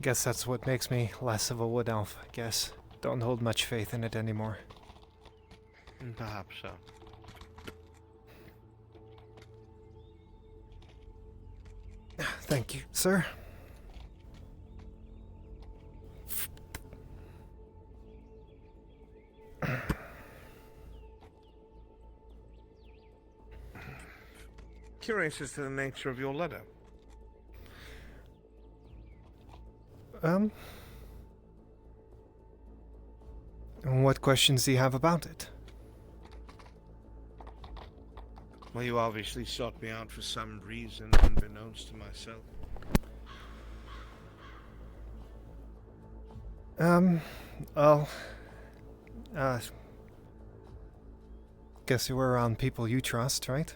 C: Guess that's what makes me less of a wood elf, I guess. don't hold much faith in it anymore.
T: Perhaps so.
C: Thank you, sir.
T: Curious as to the nature of your letter.
C: What questions do you have about it?
T: Well, you obviously sought me out for some reason unbeknownst to myself.
C: Well, guess you were around people you trust, right?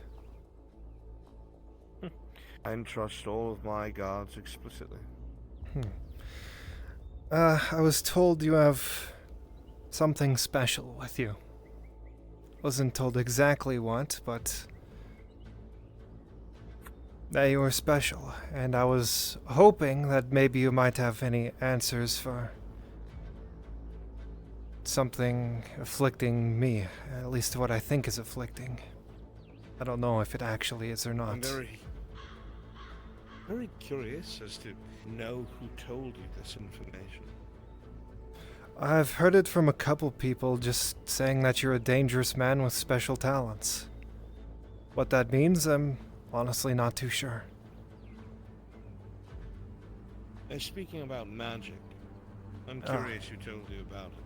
T: I entrust all of my gods explicitly.
C: I was told you have something special with you. Wasn't told exactly what, but that you were special, and I was hoping that maybe you might have any answers for something afflicting me, at least what I think is afflicting. I don't know if it actually is or
T: I'm
C: not.
T: very curious as to know who told you this information.
C: I've heard it from a couple people just saying that you're a dangerous man with special talents. What that means, I'm honestly not too sure.
T: And speaking about magic, I'm curious who told you about it.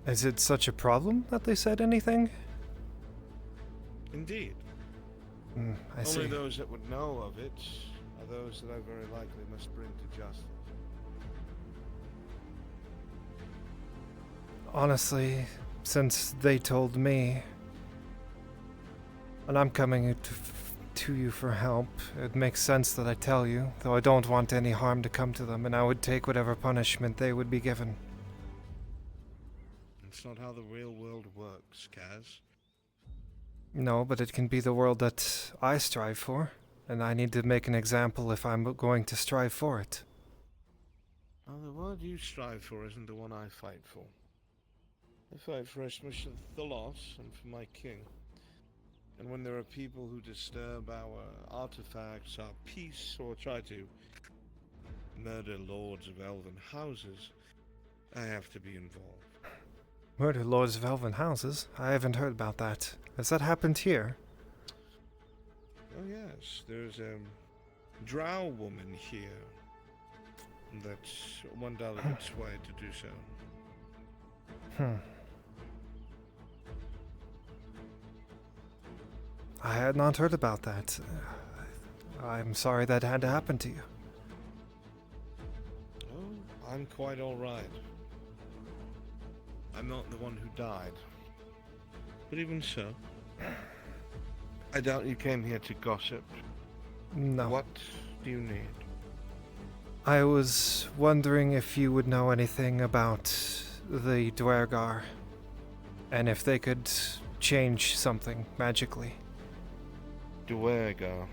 C: Is it such a problem that they said anything?
T: Indeed.
C: I see.
T: Only those that would know of it are those that I very likely must bring to justice.
C: Honestly, since they told me, and I'm coming to you for help, it makes sense that I tell you, though I don't want any harm to come to them, and I would take whatever punishment they would be given.
T: It's not how the real world works, Kaz.
C: No, but it can be the world that I strive for, and I need to make an example if I'm going to strive for it.
T: Well, the world you strive for isn't the one I fight for. I fight for Esmish the Lost and for my king. And when there are people who disturb our artifacts, our peace, or try to murder lords of elven houses, I have to be involved.
C: Murder lords of elven houses? I haven't heard about that. Has that happened here?
T: Oh yes, there's a drow woman here that's one delegate's way to do so.
C: I had not heard about that. I'm sorry that had to happen to you.
T: Oh, I'm quite alright. I'm not the one who died. But even so, I doubt you came here to gossip.
C: No.
T: What do you need?
C: I was wondering if you would know anything about the Dwergar, and if they could change something magically.
T: Dwergar.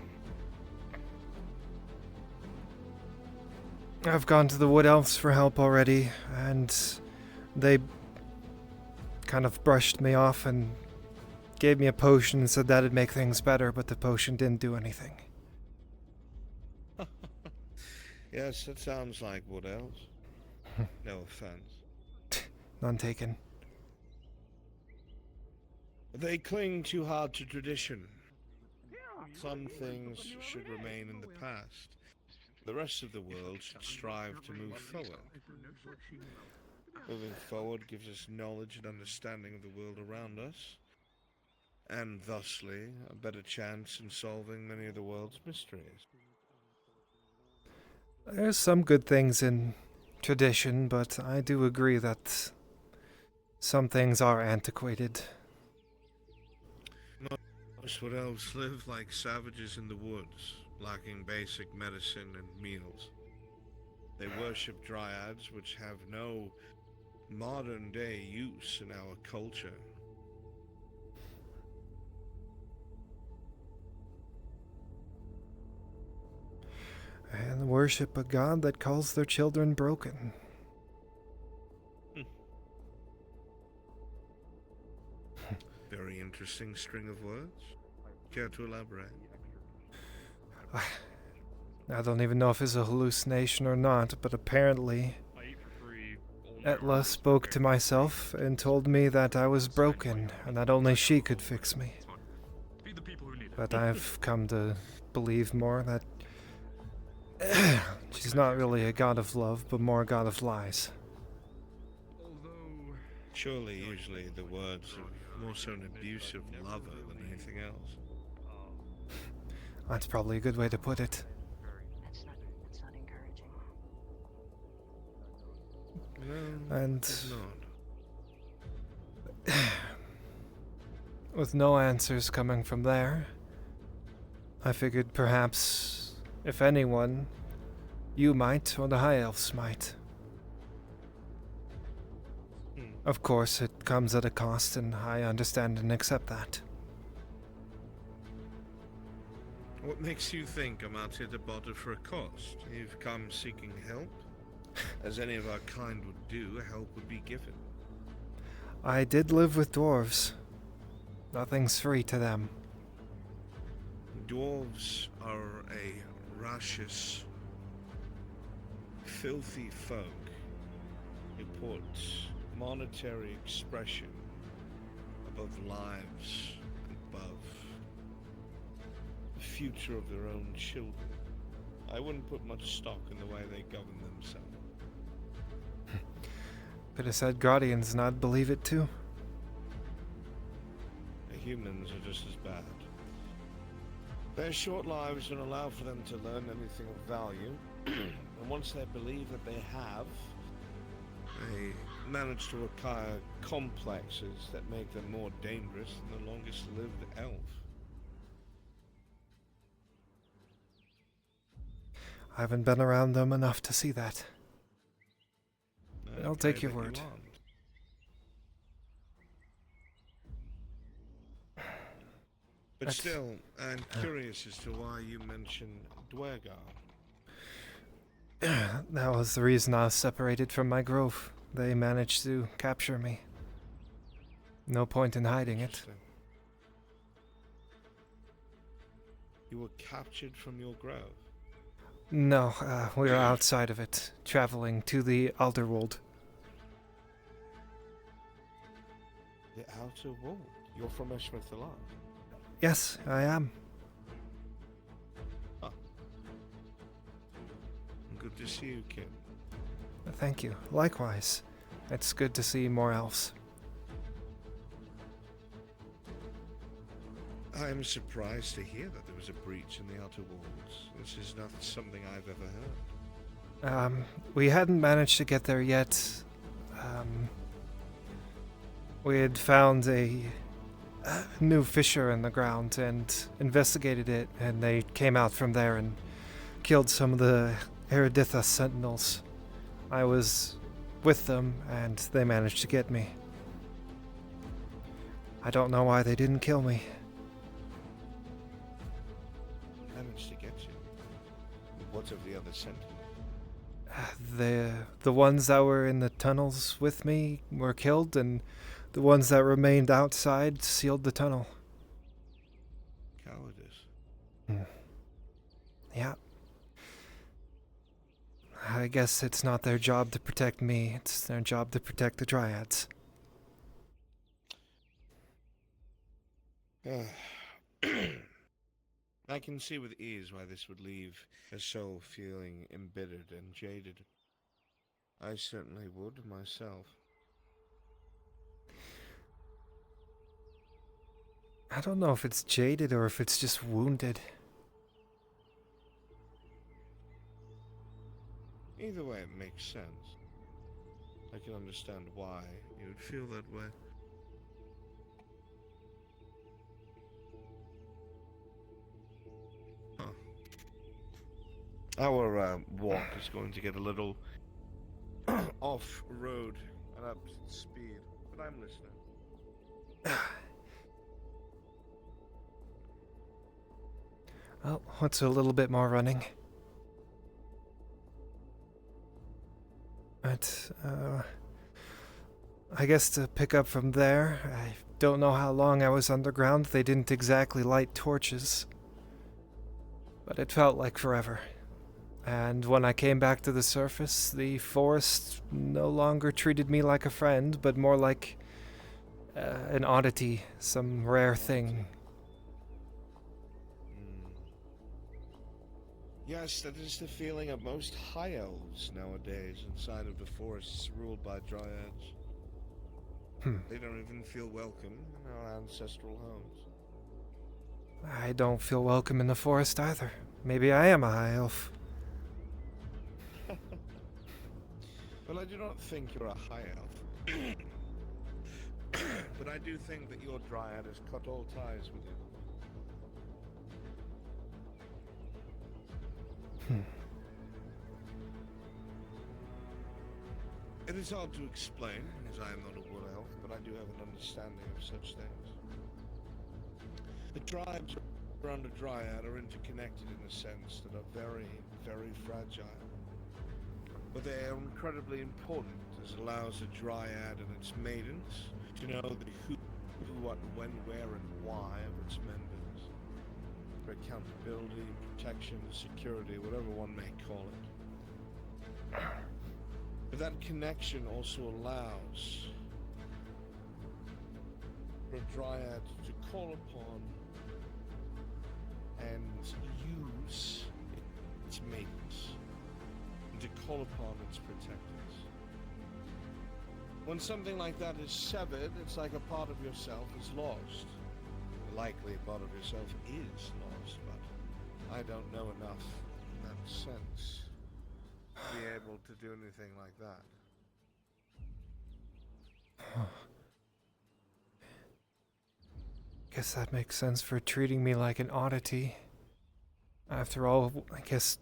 C: I've gone to the Wood Elves for help already, and they kind of brushed me off and gave me a potion and said that'd make things better, but the potion didn't do anything.
T: Yes, that sounds like Wood Elves. No offense.
C: None taken.
T: They cling too hard to tradition. Some things should remain in the past. The rest of the world should strive to move forward. Moving forward gives us knowledge and understanding of the world around us, and thusly a better chance in solving many of the world's mysteries.
C: There's some good things in tradition, but I do agree that some things are antiquated.
T: Most Wood Elves live like savages in the woods, lacking basic medicine and meals. They worship dryads, which have no modern-day use in our culture.
C: and worship a god that calls their children broken.
T: Very interesting string of words. Care to elaborate?
C: I don't even know if it's a hallucination or not, but apparently Etla spoke to myself and told me that I was broken and that only she could fix me. But I've come to believe more that she's not really a god of love, but more a god of lies.
T: Surely, usually the words are more so an abusive lover than anything else.
C: That's probably a good way to put it.
K: That's not encouraging.
T: No,
C: And
T: it's not.
C: with no answers coming from there, I figured perhaps, if anyone, you might, or the High Elves might. Of course, it comes at a cost, and I understand and accept that.
T: What makes you think I'm out here to barter for a cost? You've come seeking help? As any of our kind would do, help would be given.
C: I did live with dwarves. Nothing's free to them.
T: Dwarves are a raucous, filthy folk who put monetary expression above lives, above the future of their own children. I wouldn't put much stock in the way they govern themselves.
C: Could have said Guardians not believe it too.
T: The humans are just as bad. Their short lives don't allow for them to learn anything of value, and once they believe that they have, they manage to acquire complexes that make them more dangerous than the longest-lived elf.
C: I haven't been around them enough to see that. I'll take your word.
T: But still, I'm curious as to why you mention Dwergar.
C: That was the reason I was separated from my grove. They managed to capture me. No point in hiding it.
T: You were captured from your grove?
C: No, we were outside of it, traveling to the Alderwold.
T: The Outer World? You're from Eshmith alive?
C: Yes, I am.
T: Ah. Good to see you, kid.
C: Thank you. Likewise. It's good to see more elves.
T: I'm surprised to hear that there was a breach in the Outer Worlds. This is not something I've ever heard.
C: We hadn't managed to get there yet. We had found a new fissure in the ground and investigated it, and they came out from there and killed some of the Eriditha sentinels. I was with them, and they managed to get me. I don't know why they didn't kill me.
T: Managed to get you. What of the other sentinels?
C: The ones that were in the tunnels with me were killed, and the ones that remained outside sealed the tunnel.
T: Cowardice.
C: Yeah. I guess it's not their job to protect me, it's their job to protect the Dryads.
T: I can see with ease why this would leave a soul feeling embittered and jaded. I certainly would myself.
C: I don't know if it's jaded or if it's just wounded.
T: Either way, it makes sense. I can understand why you would feel that way. Huh. Our walk is going to get a little off-road and up speed, but I'm listening.
C: Well, what's a little bit more running? But, I guess to pick up from there, I don't know how long I was underground. They didn't exactly light torches. But it felt like forever. And when I came back to the surface, the forest no longer treated me like a friend, but more like an oddity, some rare thing.
T: Yes, that is the feeling of most high elves nowadays inside of the forests ruled by dryads. They don't even feel welcome in our ancestral homes.
C: I don't feel welcome in the forest either. Maybe I am a high elf.
T: Well, I do not think you're a high elf. But I do think that your dryad has cut all ties with you. It is hard to explain, as I am not a wood elf, but I do have an understanding of such things. The tribes around a dryad are interconnected in a sense that are very, very fragile. But they are incredibly important, as it allows the dryad and its maidens to know the who, what, when, where, and why of its members. For accountability, protection, security, whatever one may call it. But that connection also allows for a dryad to call upon and use its maidens, and to call upon its protectors. When something like that is severed, it's like a part of yourself is lost. Likely a part of yourself is lost, but I don't know enough in that sense to be able to do anything like that.
C: Guess that makes sense for treating me like an oddity. After all, I guess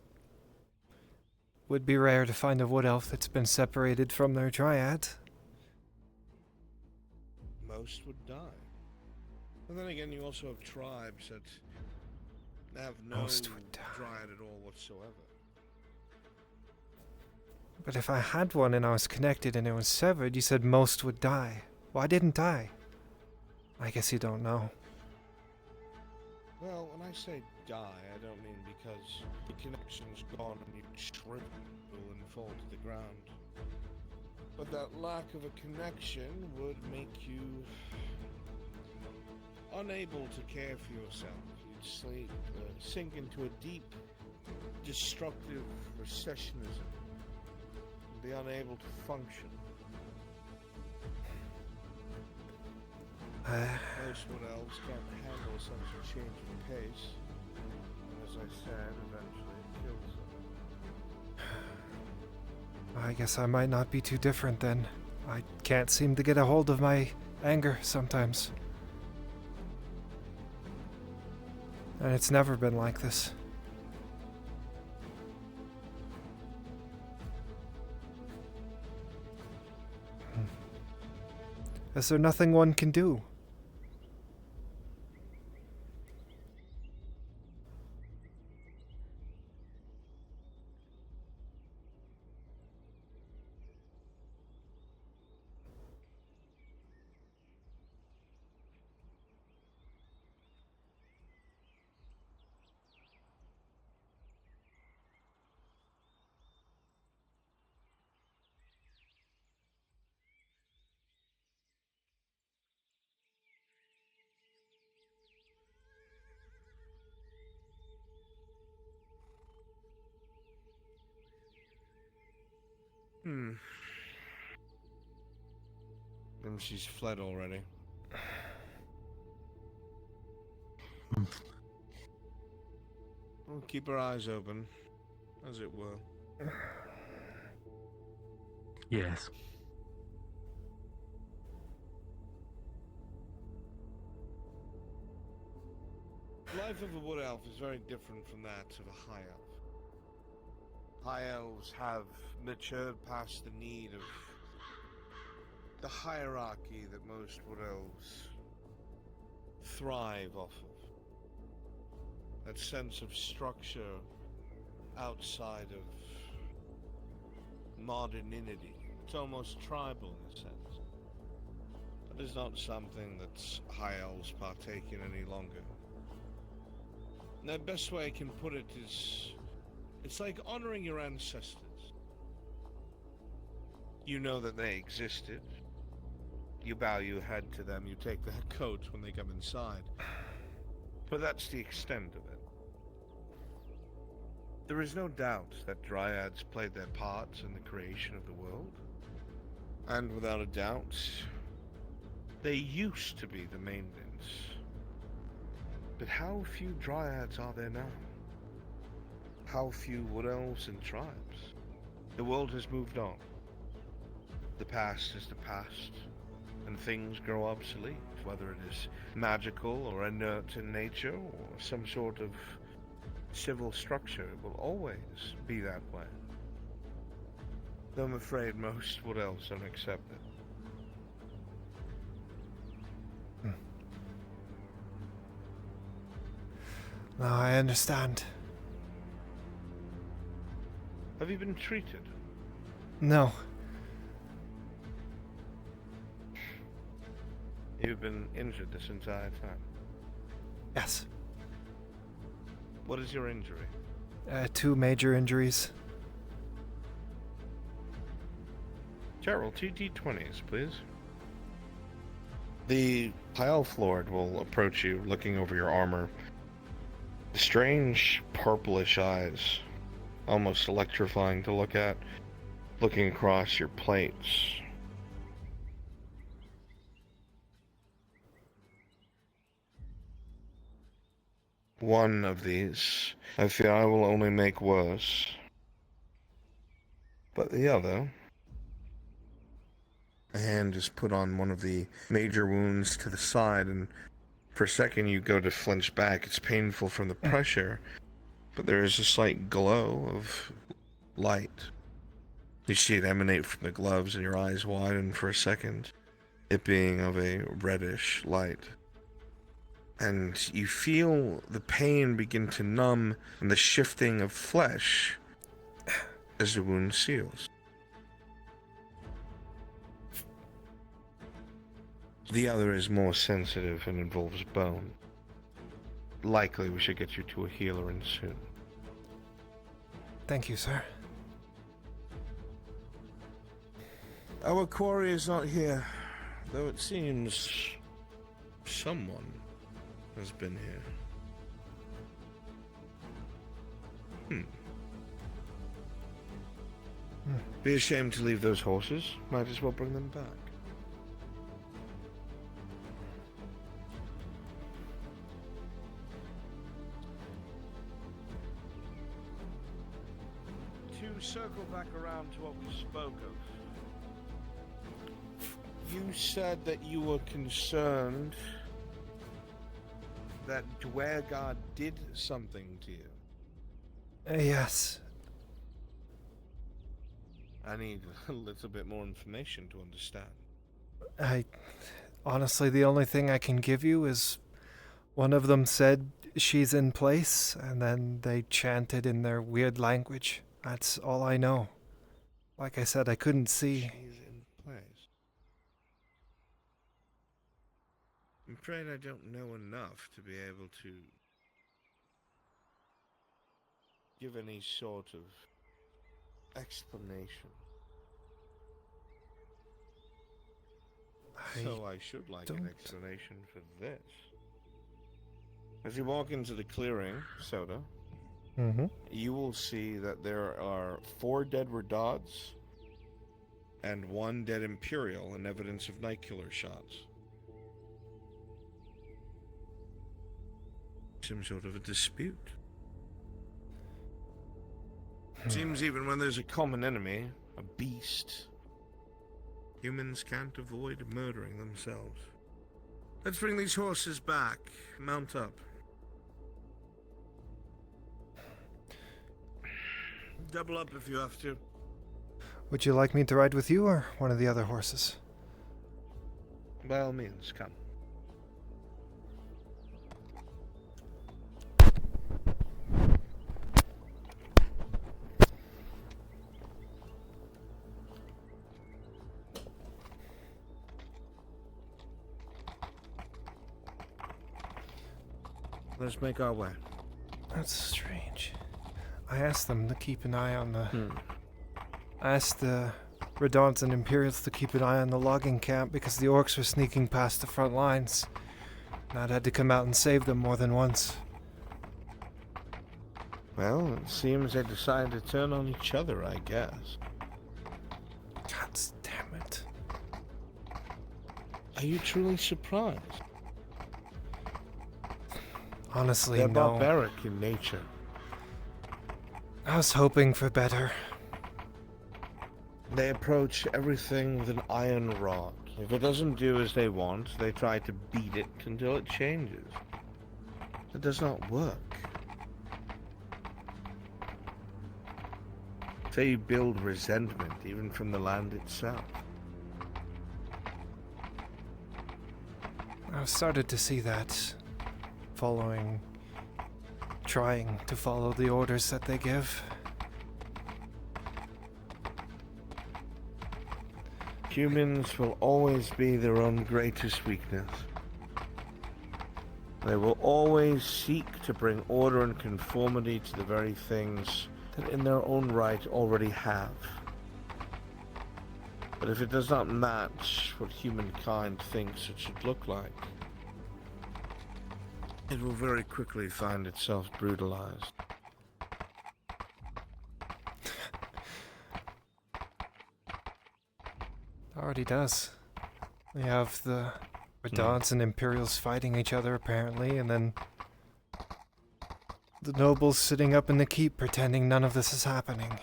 C: would be rare to find a wood elf that's been separated from their dryad.
T: Most would die. And then again, you also have tribes that have no dryad at all whatsoever.
C: But if I had one and I was connected and it was severed, you said most would die. Why didn't I? I guess you don't know.
T: Well, when I say die, I don't mean because the connection's gone and you shrivel and fall to the ground. But that lack of a connection would make you unable to care for yourself. You'd sink into a deep, destructive recessionism and be unable to function. Most wood elves can't handle such a change of pace. And as I said, eventually it kills them.
C: I guess I might not be too different then. I can't seem to get a hold of my anger sometimes. And it's never been like this. Is there nothing one can do?
T: And she's fled already. Well, keep her eyes open, as it were.
V: Yes.
T: The life of a wood elf is very different from that of a high elf. High elves have matured past the need of the hierarchy that most wood elves thrive off of. That sense of structure outside of modernity. It's almost tribal in a sense. But it's not something that high elves partake in any longer. And the best way I can put it is, it's like honoring your ancestors. You know that they existed. You bow your head to them, you take their coat when they come inside. But that's the extent of it. There is no doubt that dryads played their parts in the creation of the world. And without a doubt, they used to be the maintenance. But how few dryads are there now? How few wood elves and tribes? The world has moved on. The past is the past, and things grow obsolete, whether it is magical or inert in nature or some sort of civil structure. It will always be that way. Though I'm afraid most wood elves don't accept it.
C: No, I understand.
T: Have you been treated?
C: No.
T: You've been injured this entire time?
C: Yes.
T: What is your injury?
C: 2 major injuries.
T: Gerald, 2 D20s, please. The High Elf Lord will approach you, looking over your armor. Strange purplish eyes, almost electrifying to look at, looking across your plates. One of these, I fear I will only make worse. But the other... A hand is put on one of the major wounds to the side, and for a second you go to flinch back. It's painful from the pressure, but there is a slight glow of light. You see it emanate from the gloves, and your eyes widen for a second, it being of a reddish light. And you feel the pain begin to numb and the shifting of flesh as the wound seals. The other is more sensitive and involves bone. Likely we should get you to a healer in soon.
C: Thank you, sir.
T: Our quarry is not here, though it seems someone has been here. Be ashamed to leave those horses. Might as well bring them back. To circle back around to what we spoke of, you said that you were concerned that Dwergard did something to you.
C: Yes.
T: I need a little bit more information to understand.
C: Honestly, the only thing I can give you is one of them said she's in place, and then they chanted in their weird language. That's all I know. Like I said, I couldn't see.
T: She's in place. I'm afraid I don't know enough to be able to give any sort of explanation. So I should like an explanation for this. As you walk into the clearing, Soda, you will see that there are 4 dead Redods and 1 dead Imperial and evidence of Night-Killer shots. Some sort of a dispute. Seems even when there's a common enemy, a beast, humans can't avoid murdering themselves. Let's bring these horses back. Mount up. Double up if you have to.
C: Would you like me to ride with you or one of the other horses?
T: By all means, come. Let's make our way.
C: That's strange. I asked them to keep an eye on the... I asked the Redons and Imperials to keep an eye on the logging camp because the orcs were sneaking past the front lines. And I'd had to come out and save them more than once.
T: Well, it seems they decided to turn on each other, I guess.
C: God damn it.
T: Are you truly surprised?
C: Honestly,
T: They're
C: no.
T: barbaric in nature.
C: I was hoping for better.
T: They approach everything with an iron rod. If it doesn't do as they want, they try to beat it until it changes. It does not work. Say you build resentment even from the land itself.
C: I've started to see that trying to follow the orders that they give.
T: Humans will always be their own greatest weakness. They will always seek to bring order and conformity to the very things that in their own right already have. But if it does not match what humankind thinks it should look like, it will very quickly find itself brutalized.
C: Already does. We have the Redons and Imperials fighting each other apparently, and then the nobles sitting up in the keep pretending none of this is happening.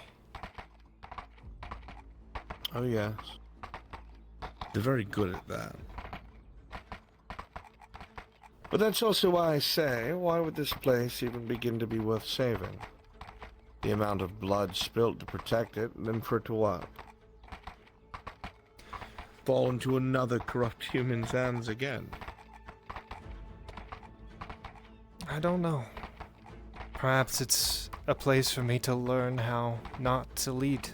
T: Oh yes. They're very good at that. But that's also why I say, why would this place even begin to be worth saving? The amount of blood spilt to protect it, and then for it to what? Fall into another corrupt human's hands again.
C: I don't know. Perhaps it's a place for me to learn how not to lead.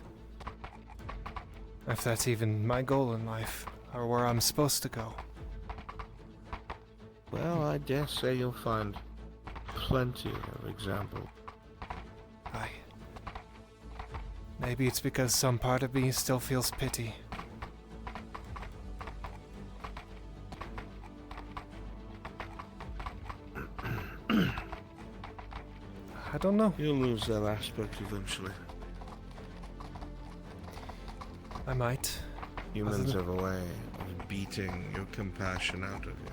C: If that's even my goal in life, or where I'm supposed to go.
T: Well, I dare say you'll find plenty of examples.
C: Maybe it's because some part of me still feels pity. I don't know.
T: You'll lose that aspect eventually.
C: I might.
T: Humans have a way of beating your compassion out of you.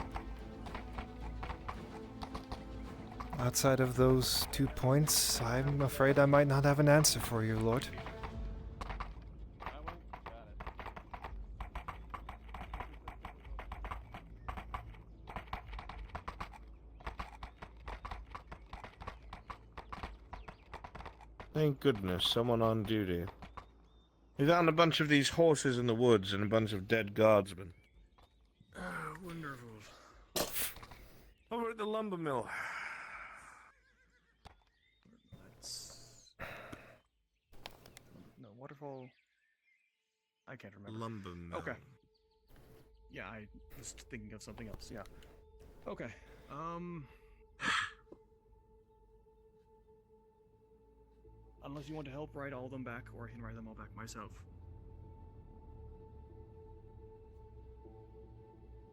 C: Outside of those 2 points, I'm afraid I might not have an answer for you, Lord.
T: Thank goodness, someone on duty. We found a bunch of these horses in the woods and a bunch of dead guardsmen.
V: Wonderful.
T: Over at the lumber mill.
B: No, waterfall. I can't remember.
T: Lumber mill.
B: Okay. Yeah, I was thinking of something else. Yeah. Okay. Unless you want to help write all of them back, or I can write them all back myself.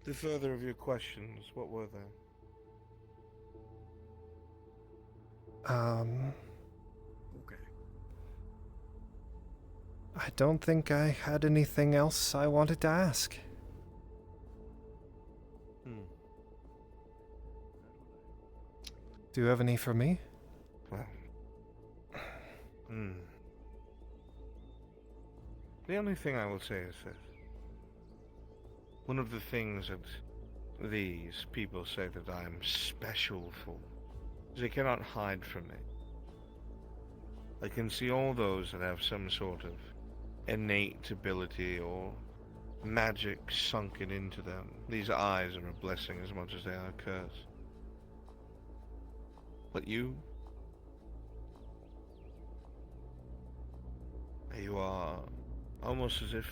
T: The further of your questions, what were they?
B: Okay.
C: I don't think I had anything else I wanted to ask. Do you have any for me?
T: Well, the only thing I will say is this. One of the things that these people say that I am special for is they cannot hide from me. I can see all those that have some sort of innate ability or magic sunken into them. These eyes are a blessing as much as they are a curse. But you are almost as if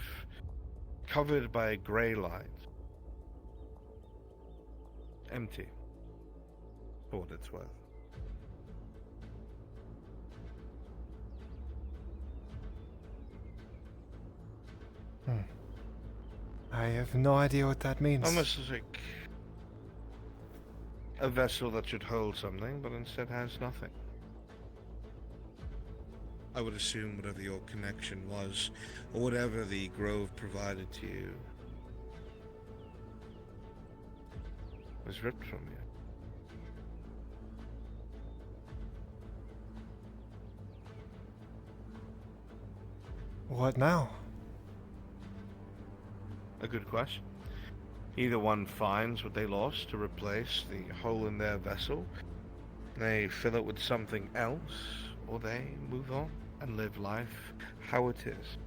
T: covered by a grey light. Empty. for what it's worth.
C: I have no idea what that means.
T: Almost like a vessel that should hold something, but instead has nothing. I would assume whatever your connection was, or whatever the grove provided to you, was ripped from you.
C: What now?
T: A good question. Either one finds what they lost to replace the hole in their vessel, they fill it with something else, or they move on and live life how it is.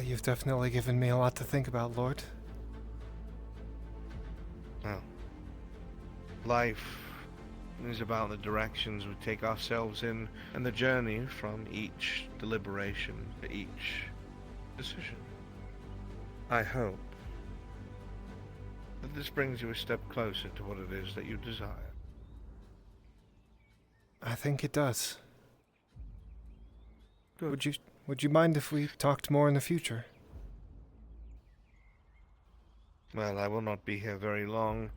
C: You've definitely given me a lot to think about, Lord.
T: Well, life is about the directions we take ourselves in and the journey from each deliberation to each decision. I hope that this brings you a step closer to what it is that you desire.
C: I think it does. Good. Would you mind if we talked more in the future?
T: Well, I will not be here very long.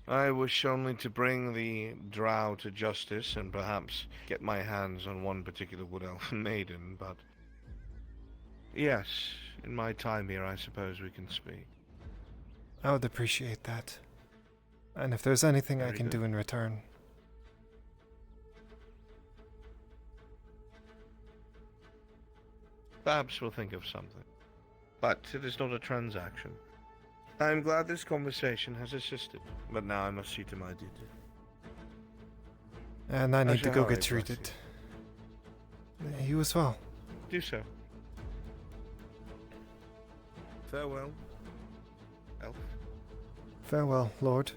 T: I wish only to bring the drow to justice and perhaps get my hands on one particular wood elf maiden, but yes, in my time here I suppose we can speak.
C: I would appreciate that. And if there's anything I
T: Very
C: can
T: good.
C: do in return.
T: Perhaps we'll think of something. But it is not a transaction. I am glad this conversation has assisted, but now I must see to my duty.
C: And I need to go
T: Az'Rael,
C: get
T: bless
C: treated. You as well.
T: Do so. Farewell, elf.
C: Farewell, Lord.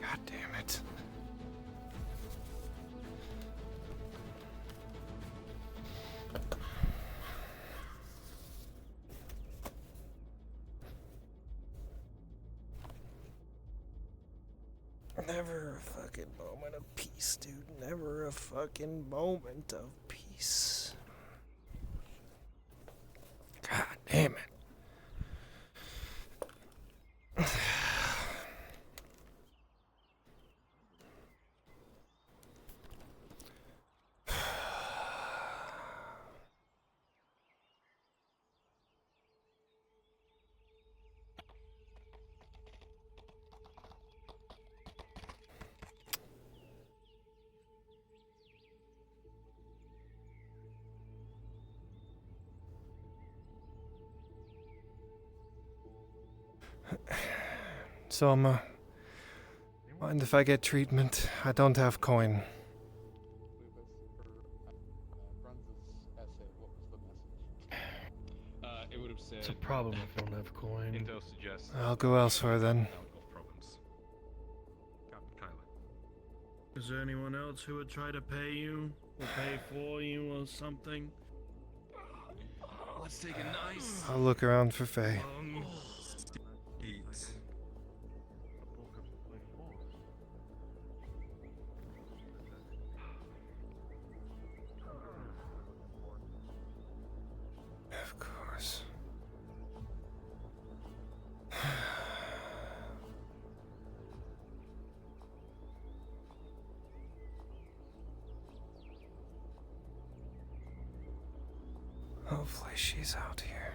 C: God damn it. Never a fucking moment of peace, dude. Never a fucking moment of peace. God damn it. Soma, mind if I get treatment? I don't have coin.
U: It would have said.
D: It's a problem if you don't have coin.
U: Intel suggests.
C: I'll go elsewhere then.
B: Is there anyone else who would try to pay you? Or pay for you or something?
U: Let's take a nice.
C: I'll look around for Faye.
U: Eat.
C: Of course. Hopefully she's out here.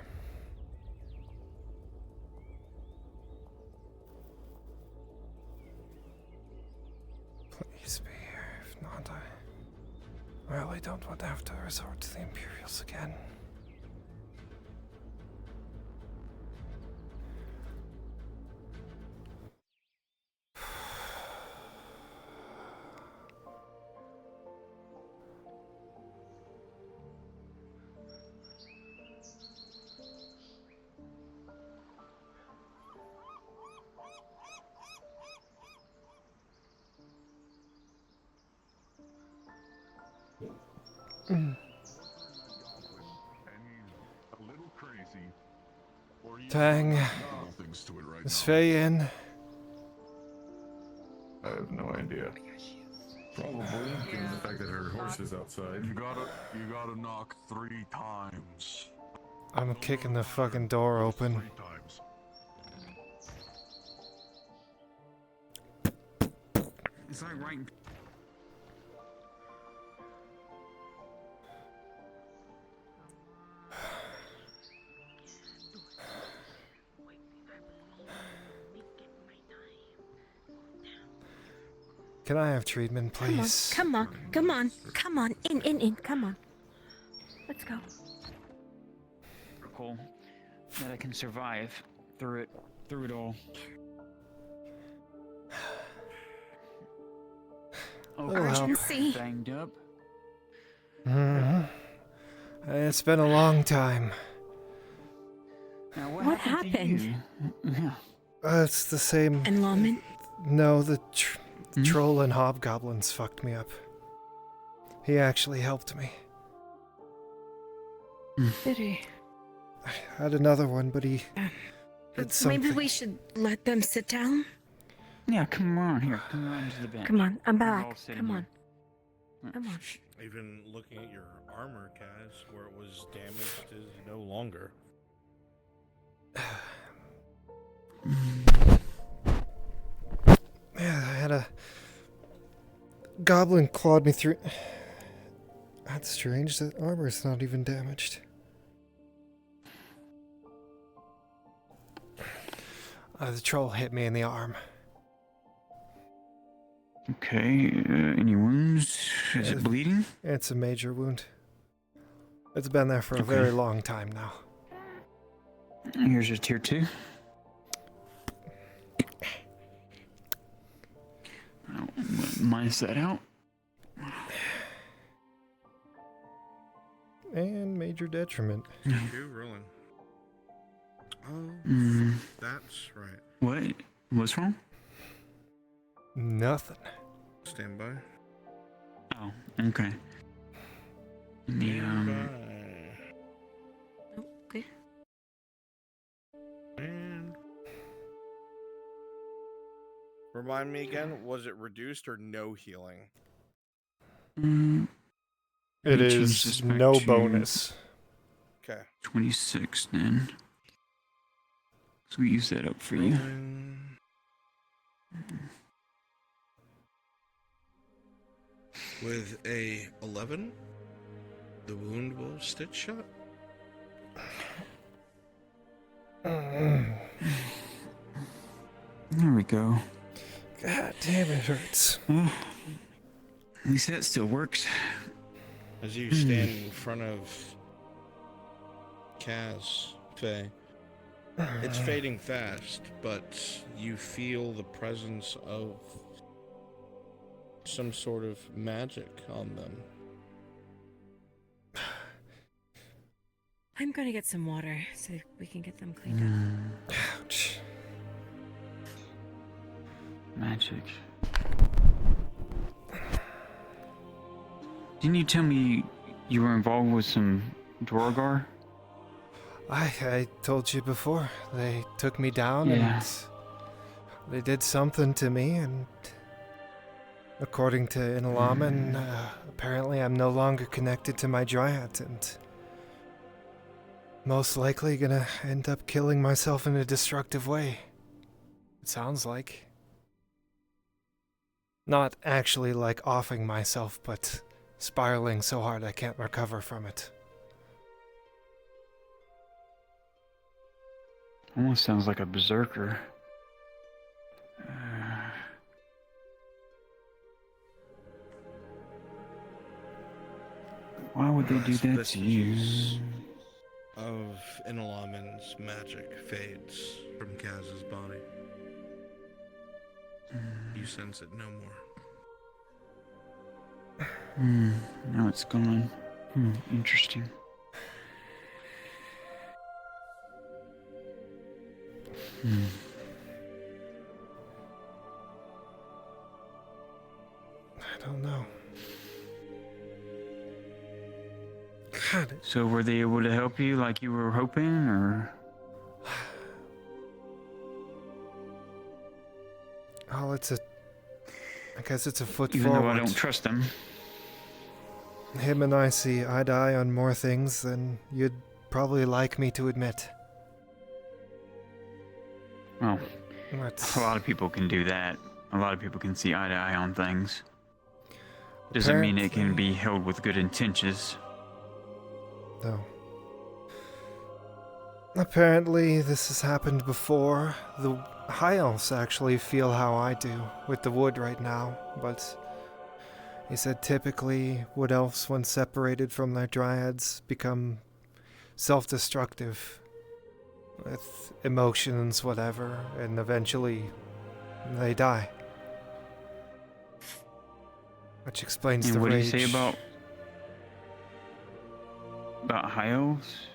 C: Please be here. If not, I really don't want to have to resort to the Imperials again. Tang, is Faye in?
A: I have no idea. Probably, given the fact that her horse is outside.
H: You gotta knock 3 times.
C: I'm kicking the fucking door open.
H: 3 times.
J: It's like right.
C: Can I have treatment, please?
G: Come on, in, come on. Let's go.
J: Cool. That I can survive through it all.
G: Urgency.
J: Banged up.
C: It's been a long time.
J: Now,
G: What happened?
J: Yeah.
C: It's the same.
G: And Lawman?
C: No, the troll and hobgoblins fucked me up. He actually helped me.
G: Did he?
C: I had another one, but he did something.
G: Maybe we should let them sit down?
J: Yeah, come on here. Come on to the bench.
G: Come on, I'm
J: We're all
G: back.
J: sitting
G: Come on.
J: here.
G: Come on.
B: Even looking at your armor, Kaz, where it was damaged is no longer.
C: Yeah, I had a goblin clawed me through. That's strange. The armor's not even damaged. The troll hit me in the arm.
J: Okay, any wounds? Is it bleeding?
C: It's a major wound. It's been there for a very long time now.
J: Here's your tier 2. I'll minus that out.
C: And major detriment.
B: You rolling. Oh, that's right.
J: What? What's wrong?
C: Nothing.
B: Stand by.
J: Oh, okay. The,
G: Okay.
B: And remind me again, was it reduced or no healing?
C: It is no bonus.
B: Okay.
J: 26 then. So we use that up for you.
T: With a 11, the wound will stitch shut.
J: There we go.
C: God damn, it hurts.
J: Well, at least that still works.
B: As you stand in front of Kaz, Faye, it's fading fast, but you feel the presence of some sort of magic on them.
G: I'm gonna get some water so we can get them cleaned up.
C: Ouch.
J: Magic. Didn't you tell me you were involved with some Dwargar?
C: I told you before. They took me down
J: Yeah.
C: and they did something to me, and according to Inalaman, apparently I'm no longer connected to my dryad, and most likely gonna end up killing myself in a destructive way. It sounds like. Not actually like offing myself, but spiraling so hard I can't recover from it.
J: Almost sounds like a berserker. Why would they do that to you?
B: Of Inalaman's magic fades from Kaz's body. You sense it no more.
J: Now it's gone. Interesting.
C: I don't know.
J: So were they able to help you like you were hoping, or?
C: Oh, I guess it's a foot
J: Even
C: forward.
J: though I don't trust them.
C: Him and I see eye to eye on more things than you'd probably like me to admit.
J: Well, a lot of people can do that. A lot of people can see eye to eye on things. Doesn't mean it can be held with good intentions.
C: No. Apparently, this has happened before. The High Elves actually feel how I do with the wood right now, but he said typically Wood Elves, when separated from their Dryads, become self-destructive with emotions, whatever, and eventually they die. Which explains
J: and
C: the
J: what
C: rage.
J: do you say about High Elves?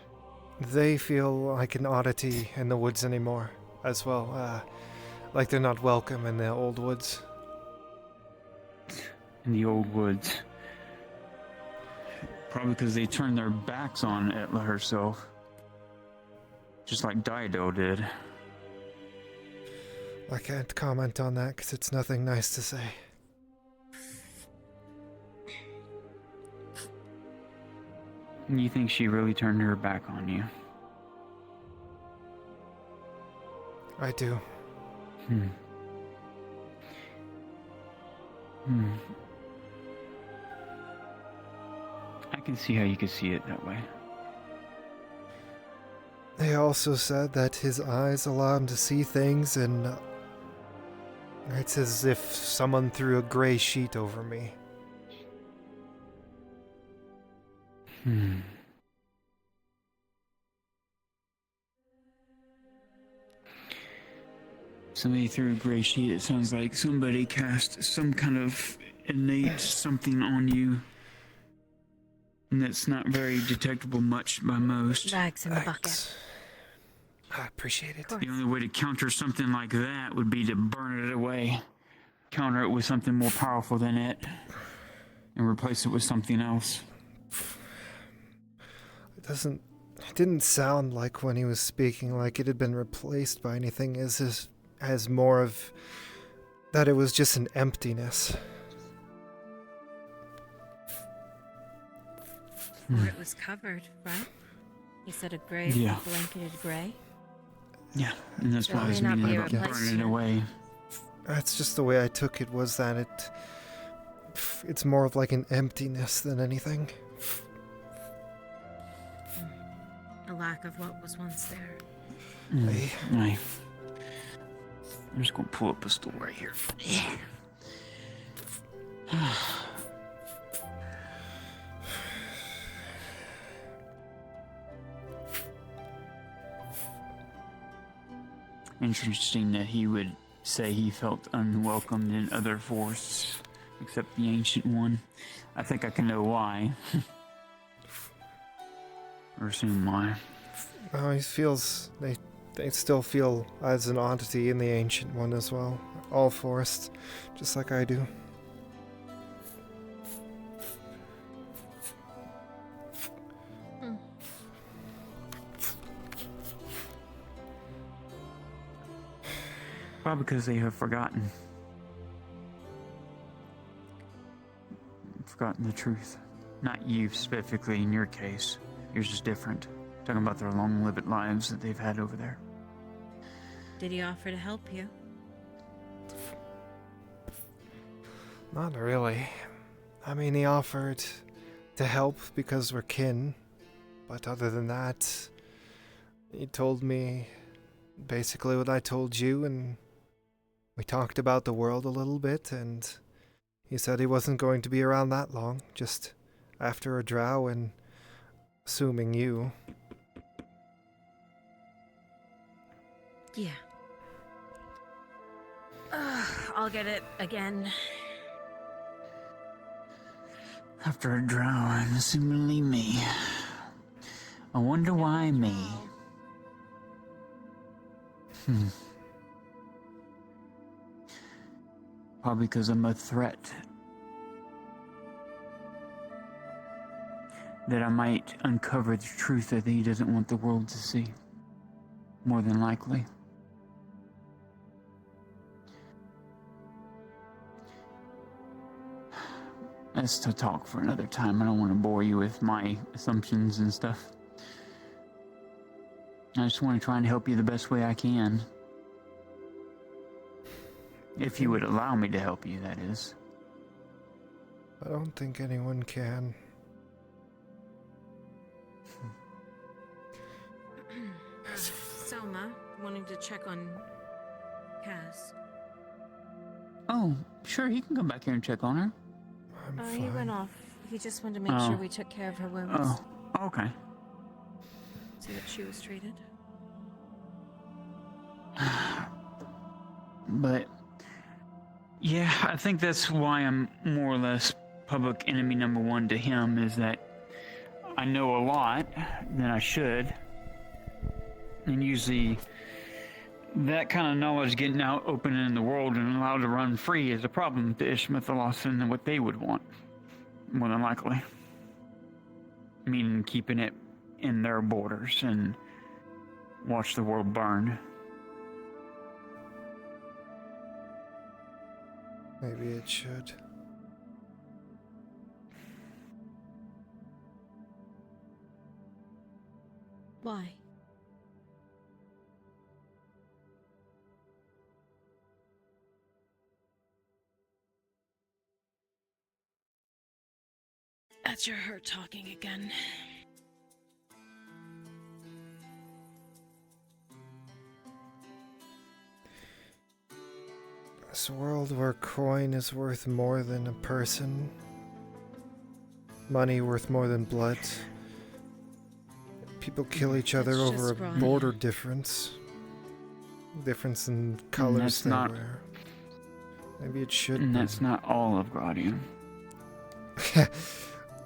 C: They feel like an oddity in the woods anymore, as well. Like they're not welcome in the old woods.
J: In the old woods. Probably because they turned their backs on Etla herself. Just like Dido did.
C: I can't comment on that because it's nothing nice to say.
J: You think she really turned her back on you?
C: I do.
J: I can see how you could see it that way.
C: They also said that his eyes allow him to see things, and it's as if someone threw a gray sheet over me.
J: Somebody threw a gray sheet. It sounds like somebody cast some kind of innate something on you. And that's not very detectable much by most.
G: Rags in the bucket.
C: I appreciate it.
J: The only way to counter something like that would be to burn it away. Counter it with something more powerful than it. And replace it with something else.
C: It didn't sound like when he was speaking like it had been replaced by anything. As more of that it was just an emptiness.
G: Or it was covered, right? He said a grave with blanketed gray.
J: Yeah, and that's why I was meaning about burning it away.
C: That's just the way I took it, was that it's more of like an emptiness than anything.
G: A lack of what was once there.
J: I'm just gonna pull up a stool right here. Interesting that he would say he felt unwelcomed in other forests, except the ancient one. I think I can know why. Or assume why.
C: Oh, he feels they still feel as an oddity in the ancient one as well. All forests, just like I do.
J: Probably because they have forgotten. Forgotten the truth. Not you specifically in your case. Yours is different. Talking about their long-lived lives that they've had over there.
G: Did he offer to help you?
C: Not really. I mean, he offered to help because we're kin. But other than that, he told me basically what I told you, and we talked about the world a little bit, and he said he wasn't going to be around that long, just after a drow and assuming you.
G: Yeah. I'll get it again.
J: After a drow and assumingly me. I wonder why me. Probably because I'm a threat. that I might uncover the truth that he doesn't want the world to see. More than likely. That's to talk for another time. I don't want to bore you with my assumptions and stuff. I just want to try and help you the best way I can. If you would allow me to help you, that is.
C: I don't think anyone can.
G: Selma, wanting to check on Cass.
J: Oh, sure, he can come back here and check on her.
G: He went off. He just wanted to make sure we took care of her wounds.
J: Oh, okay.
G: See that she was treated.
J: But, yeah, I think that's why I'm more or less public enemy number one to him, is that I know a lot than I should. And usually that kind of knowledge getting out open in the world and allowed to run free is a problem to Ishmael and what they would want, more than likely. Meaning keeping it in their borders and watch the world burn.
C: Maybe it should.
G: Why? That's your hurt talking again.
C: This world where coin is worth more than a person, money worth more than blood, people kill each other
G: That's
C: over a
G: just wrong.
C: border difference in colors
J: that's
C: they
J: not-
C: wear. Maybe it should
J: And
C: be.
J: that's not all of Gradium.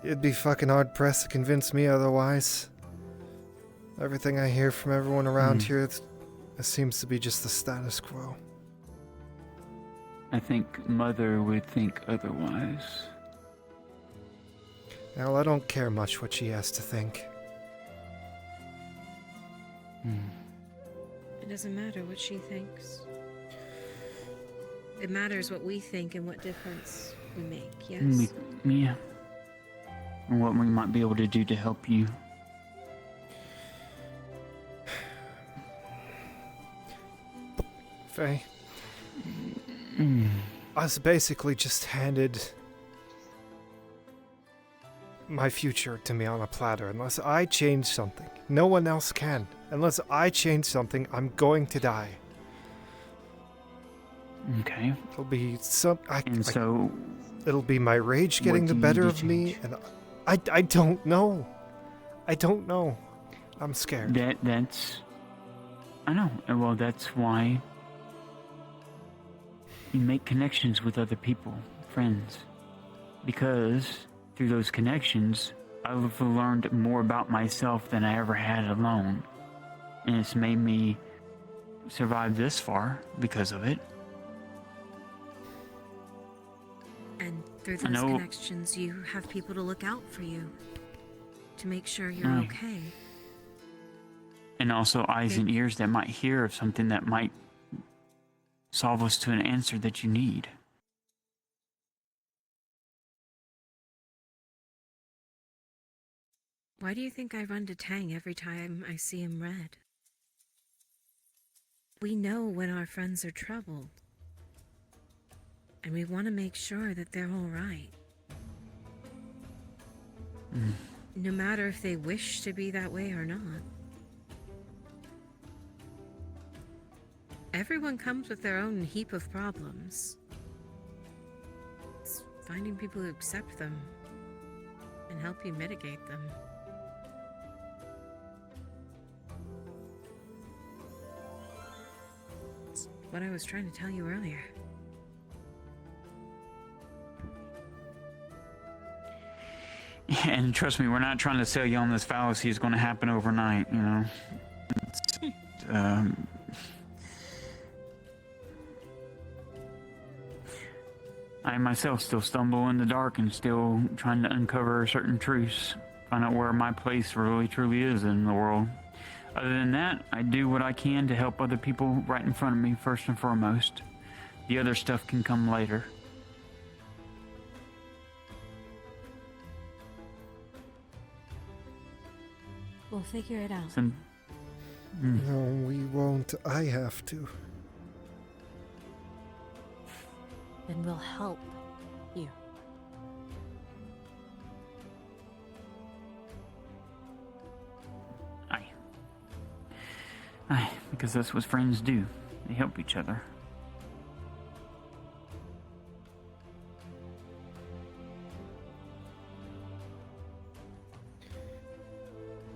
C: It'd be fucking hard pressed to convince me otherwise. Everything I hear from everyone around here, it seems to be just the status quo.
J: I think Mother would think otherwise.
C: Now, I don't care much what she has to think.
G: It doesn't matter what she thinks. It matters what we think and what difference we make, yes?
J: Yeah. And what we might be able to do to help you.
C: Faye. I was basically just handed my future to me on a platter. Unless I change something, no one else can. Unless I change something, I'm going to die.
J: Okay.
C: It'll be it'll be my rage
J: what
C: getting
J: do
C: the
J: you
C: better
J: need
C: of
J: to
C: me, and I don't know. I don't know. I'm scared.
J: That's... I know. Well, that's why you make connections with other people, friends. Because through those connections, I've learned more about myself than I ever had alone. And it's made me survive this far because of it.
G: And through
J: I
G: those
J: know-
G: connections, you have people to look out for you. To make sure you're
J: Right.
G: okay.
J: And also eyes and ears that might hear of something that might solve us to an answer that you need.
G: Why do you think I run to Tang every time I see him red? We know when our friends are troubled. And we want to make sure that they're all right. No matter if they wish to be that way or not. Everyone comes with their own heap of problems. It's finding people who accept them and help you mitigate them. It's what I was trying to tell you earlier.
J: And trust me, we're not trying to sell you on this fallacy is going to happen overnight, you know. I myself still stumble in the dark and still trying to uncover certain truths find out where my place really truly is in the world. Other than that, I do what I can to help other people right in front of me first and foremost. The other stuff can come later.
G: We'll figure it out.
C: No, we won't. I have to.
G: Then we'll help you.
J: Aye, because that's what friends do. They help each other.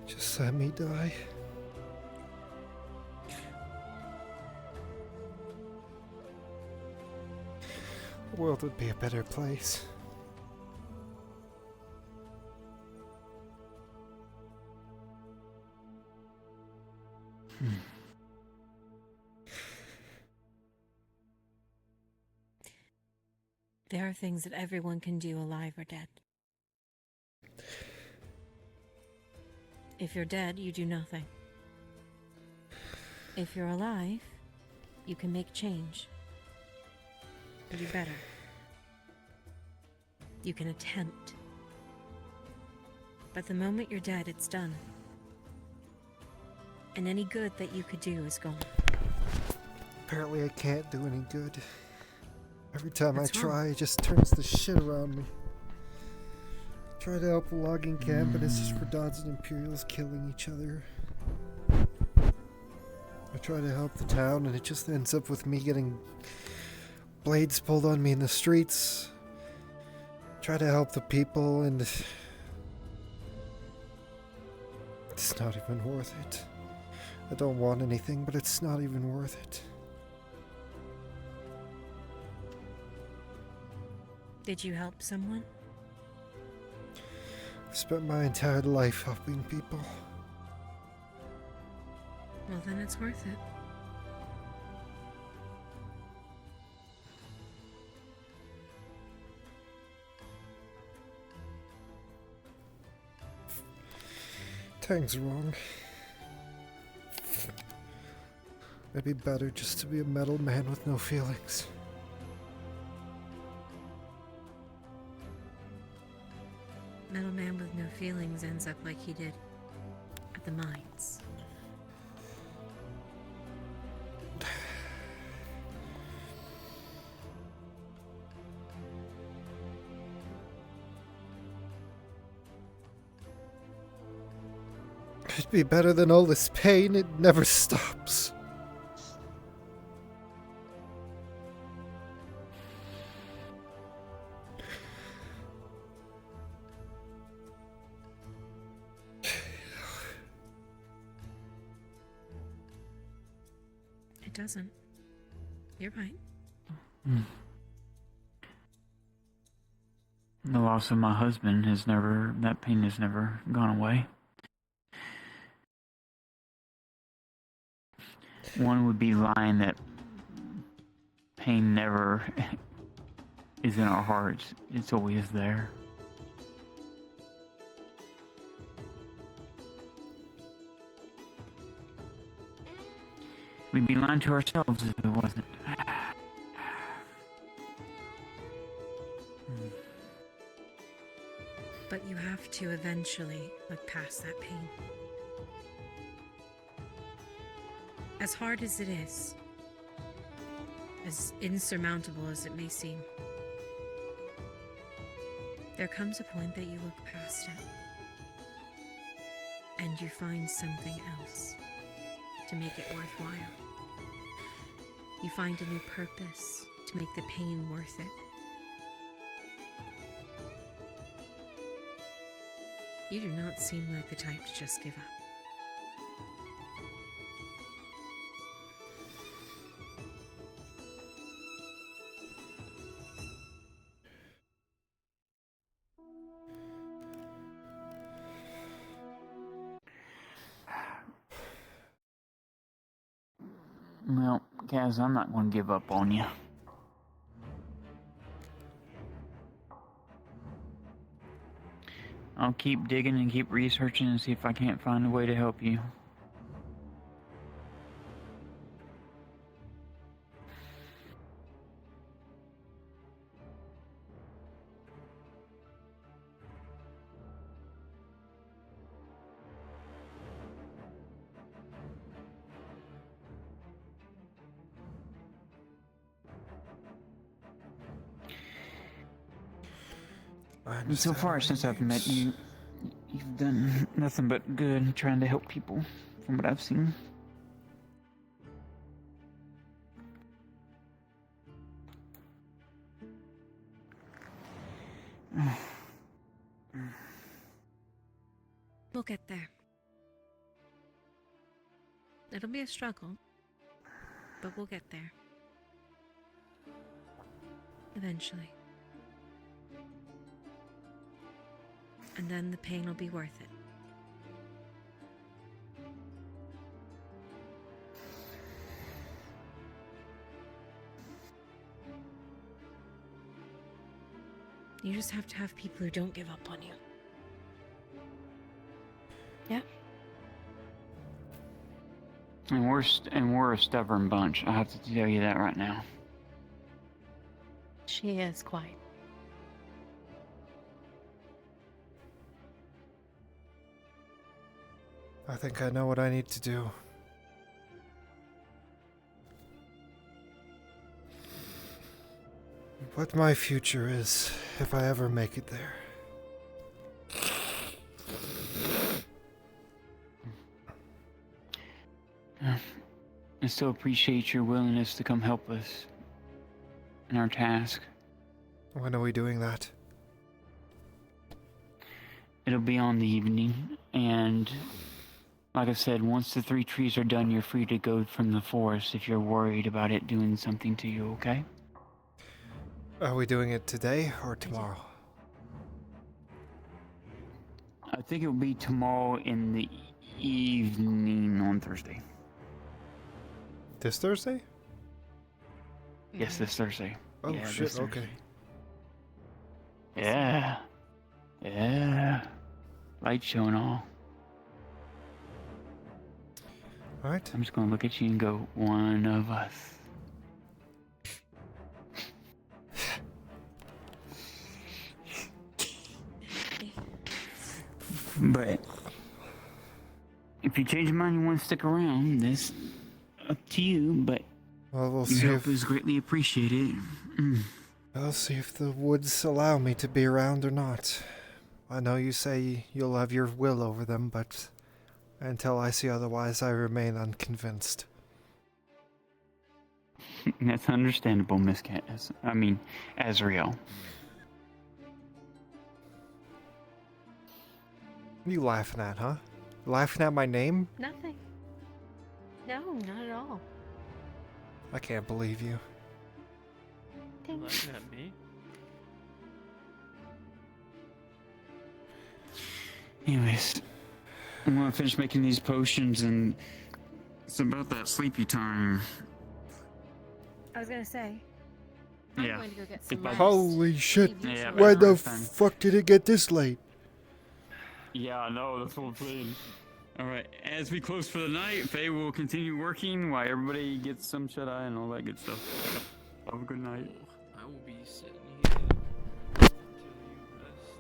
C: Just let me die. The world would be a better place.
G: There are things that everyone can do, alive or dead. If you're dead, you do nothing. If you're alive, you can make change. You do better. You can attempt. But the moment you're dead, it's done. And any good that you could do is gone.
C: Apparently I can't do any good. Every time
G: What's
C: I
G: wrong?
C: try, it just turns the shit around me. Try to help a logging camp and it's just Redons and Imperials killing each other. I try to help the town and it just ends up with me getting blades pulled on me in the streets. Try to help the people and it's not even worth it. I don't want anything, but it's not even worth it.
G: Did you help someone?
C: I've spent my entire life helping people.
G: Well, then it's worth it.
C: Tang's wrong. It'd be better just to be a metal man with no feelings.
G: Metal man with no feelings ends up like he did at the mines.
C: It'd be better than all this pain. It never stops.
G: It doesn't. You're right.
J: The loss of my husband that pain has never gone away. One would be lying that pain never is in our hearts. It's always there. We'd be lying to ourselves if it wasn't.
G: But you have to eventually look past that pain. As hard as it is, as insurmountable as it may seem, there comes a point that you look past it and you find something else to make it worthwhile. You find a new purpose to make the pain worth it. You do not seem like the type to just give up.
J: Well, Kaz, I'm not going to give up on you. I'll keep digging and keep researching and see if I can't find a way to help you. And so far, since I've met you, you've done nothing but good trying to help people, from what I've seen.
G: We'll get there. It'll be a struggle, but we'll get there. Eventually. And then the pain will be worth it. You just have to have people who don't give up on you. Yeah.
J: And we're a stubborn bunch. I have to tell you that right now.
G: She is quite.
C: I think I know what I need to do. What my future is, if I ever make it there.
J: I still appreciate your willingness to come help us in our task.
C: When are we doing that?
J: It'll be on the evening, and like I said, once the 3 trees are done, you're free to go from the forest if you're worried about it doing something to you, okay?
C: Are we doing it today or tomorrow?
J: I think it'll be tomorrow in the evening on Thursday.
C: This Thursday?
J: Yes, this Thursday.
C: Oh
J: Yeah,
C: shit,
J: this Thursday.
C: okay.
J: Yeah. Yeah. Light show and all.
C: Alright.
J: I'm just gonna look at you and go, one of us. But if you change your mind and want to stick around, that's up to you, but
C: well, we'll
J: your
C: see
J: help is greatly appreciated.
C: I'll see if the woods allow me to be around or not. I know you say you'll have your will over them, but until I see otherwise, I remain unconvinced.
J: That's understandable, Miss Cass. I mean, Az'Rael.
C: What are you laughing at, huh? Laughing at my name?
G: Nothing. No, not at all.
C: I can't believe you.
I: Laughing at me?
J: Anyways, I'm gonna finish making these potions, and it's about that sleepy time.
G: I was gonna say. I'm
J: Yeah.
G: going to go get some rest.
C: Holy shit!
J: Yeah,
C: Why the
J: rest time.
C: fuck did it get this late?
J: Yeah, I know, that's what I'm saying. Alright, as we close for the night, Faye will continue working while everybody gets some shut-eye and all that good stuff. Have a good night.
U: I will be sitting here until you rest.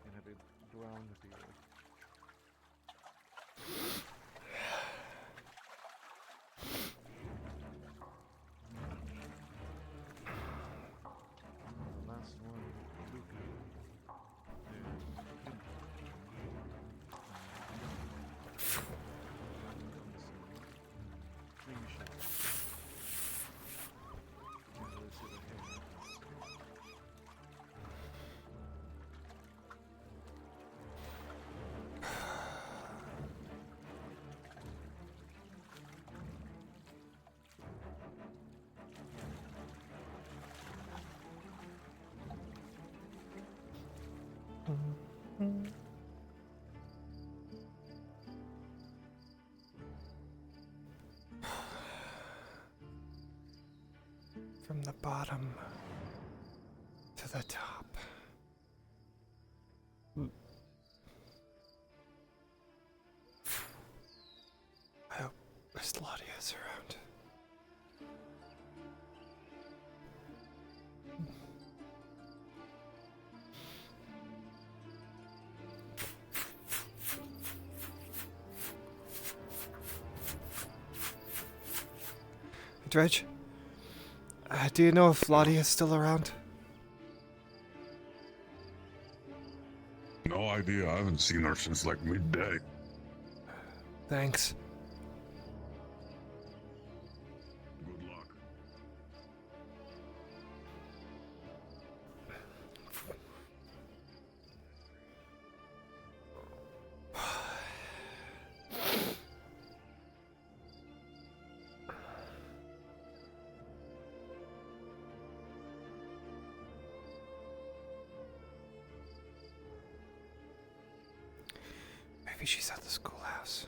M: And have a brown beard.
C: from the bottom to the top. I hope Miss Lottie is around. Dredge, do you know if Lottie is still around?
H: No idea. I haven't seen her since like midday.
C: Thanks.
H: Good luck.
C: Maybe she's at the schoolhouse.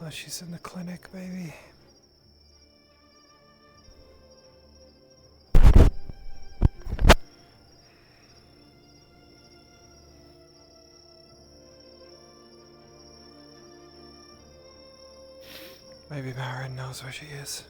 C: Well, she's in the clinic, baby. Maybe Marin knows where she is.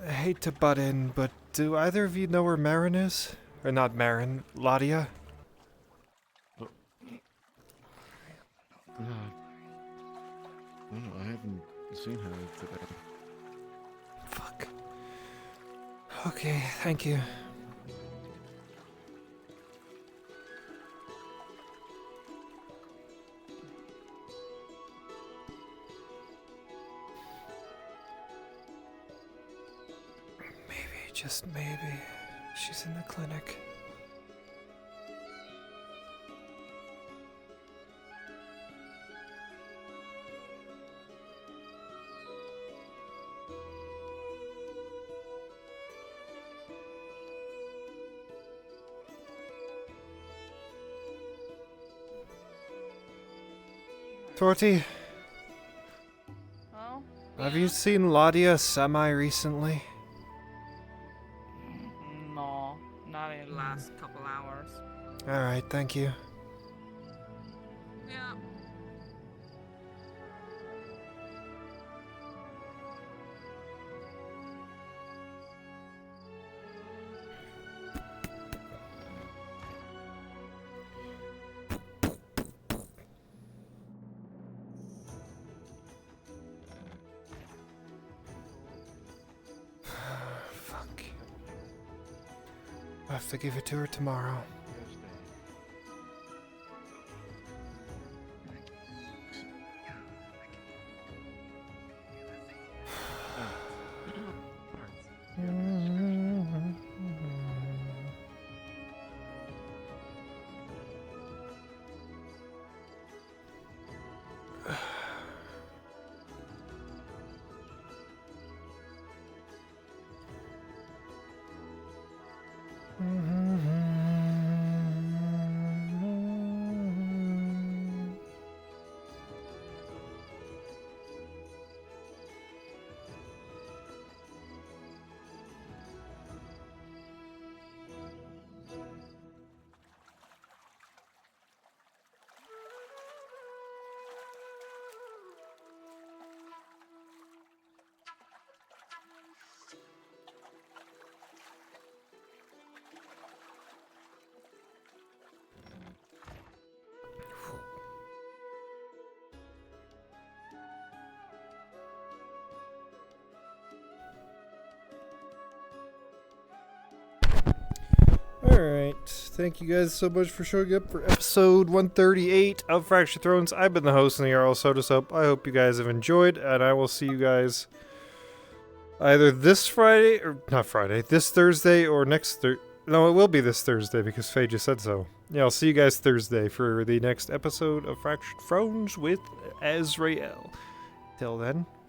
C: I hate to butt in, but do either of you know where Marin is? Or not Marin, Ladia?
L: No, I haven't seen her today.
C: Fuck. Okay, thank you. Maybe, just maybe, she's in the clinic. Torty,
F: Oh?
C: have you seen Ladia semi recently? Alright, thank you.
F: Yeah.
C: Fuck. I'll have to give it to her tomorrow. Alright, thank you guys so much for showing up for episode 138 of Fractured Thrones. I've been the host, and the Jarl Soda Soap. I hope you guys have enjoyed, and I will see you guys either this Friday, or not Friday, this Thursday, or next Thursday. No, it will be this Thursday, because Faye just said so. Yeah, I'll see you guys Thursday for the next episode of Fractured Thrones with Az'Rael. Till then,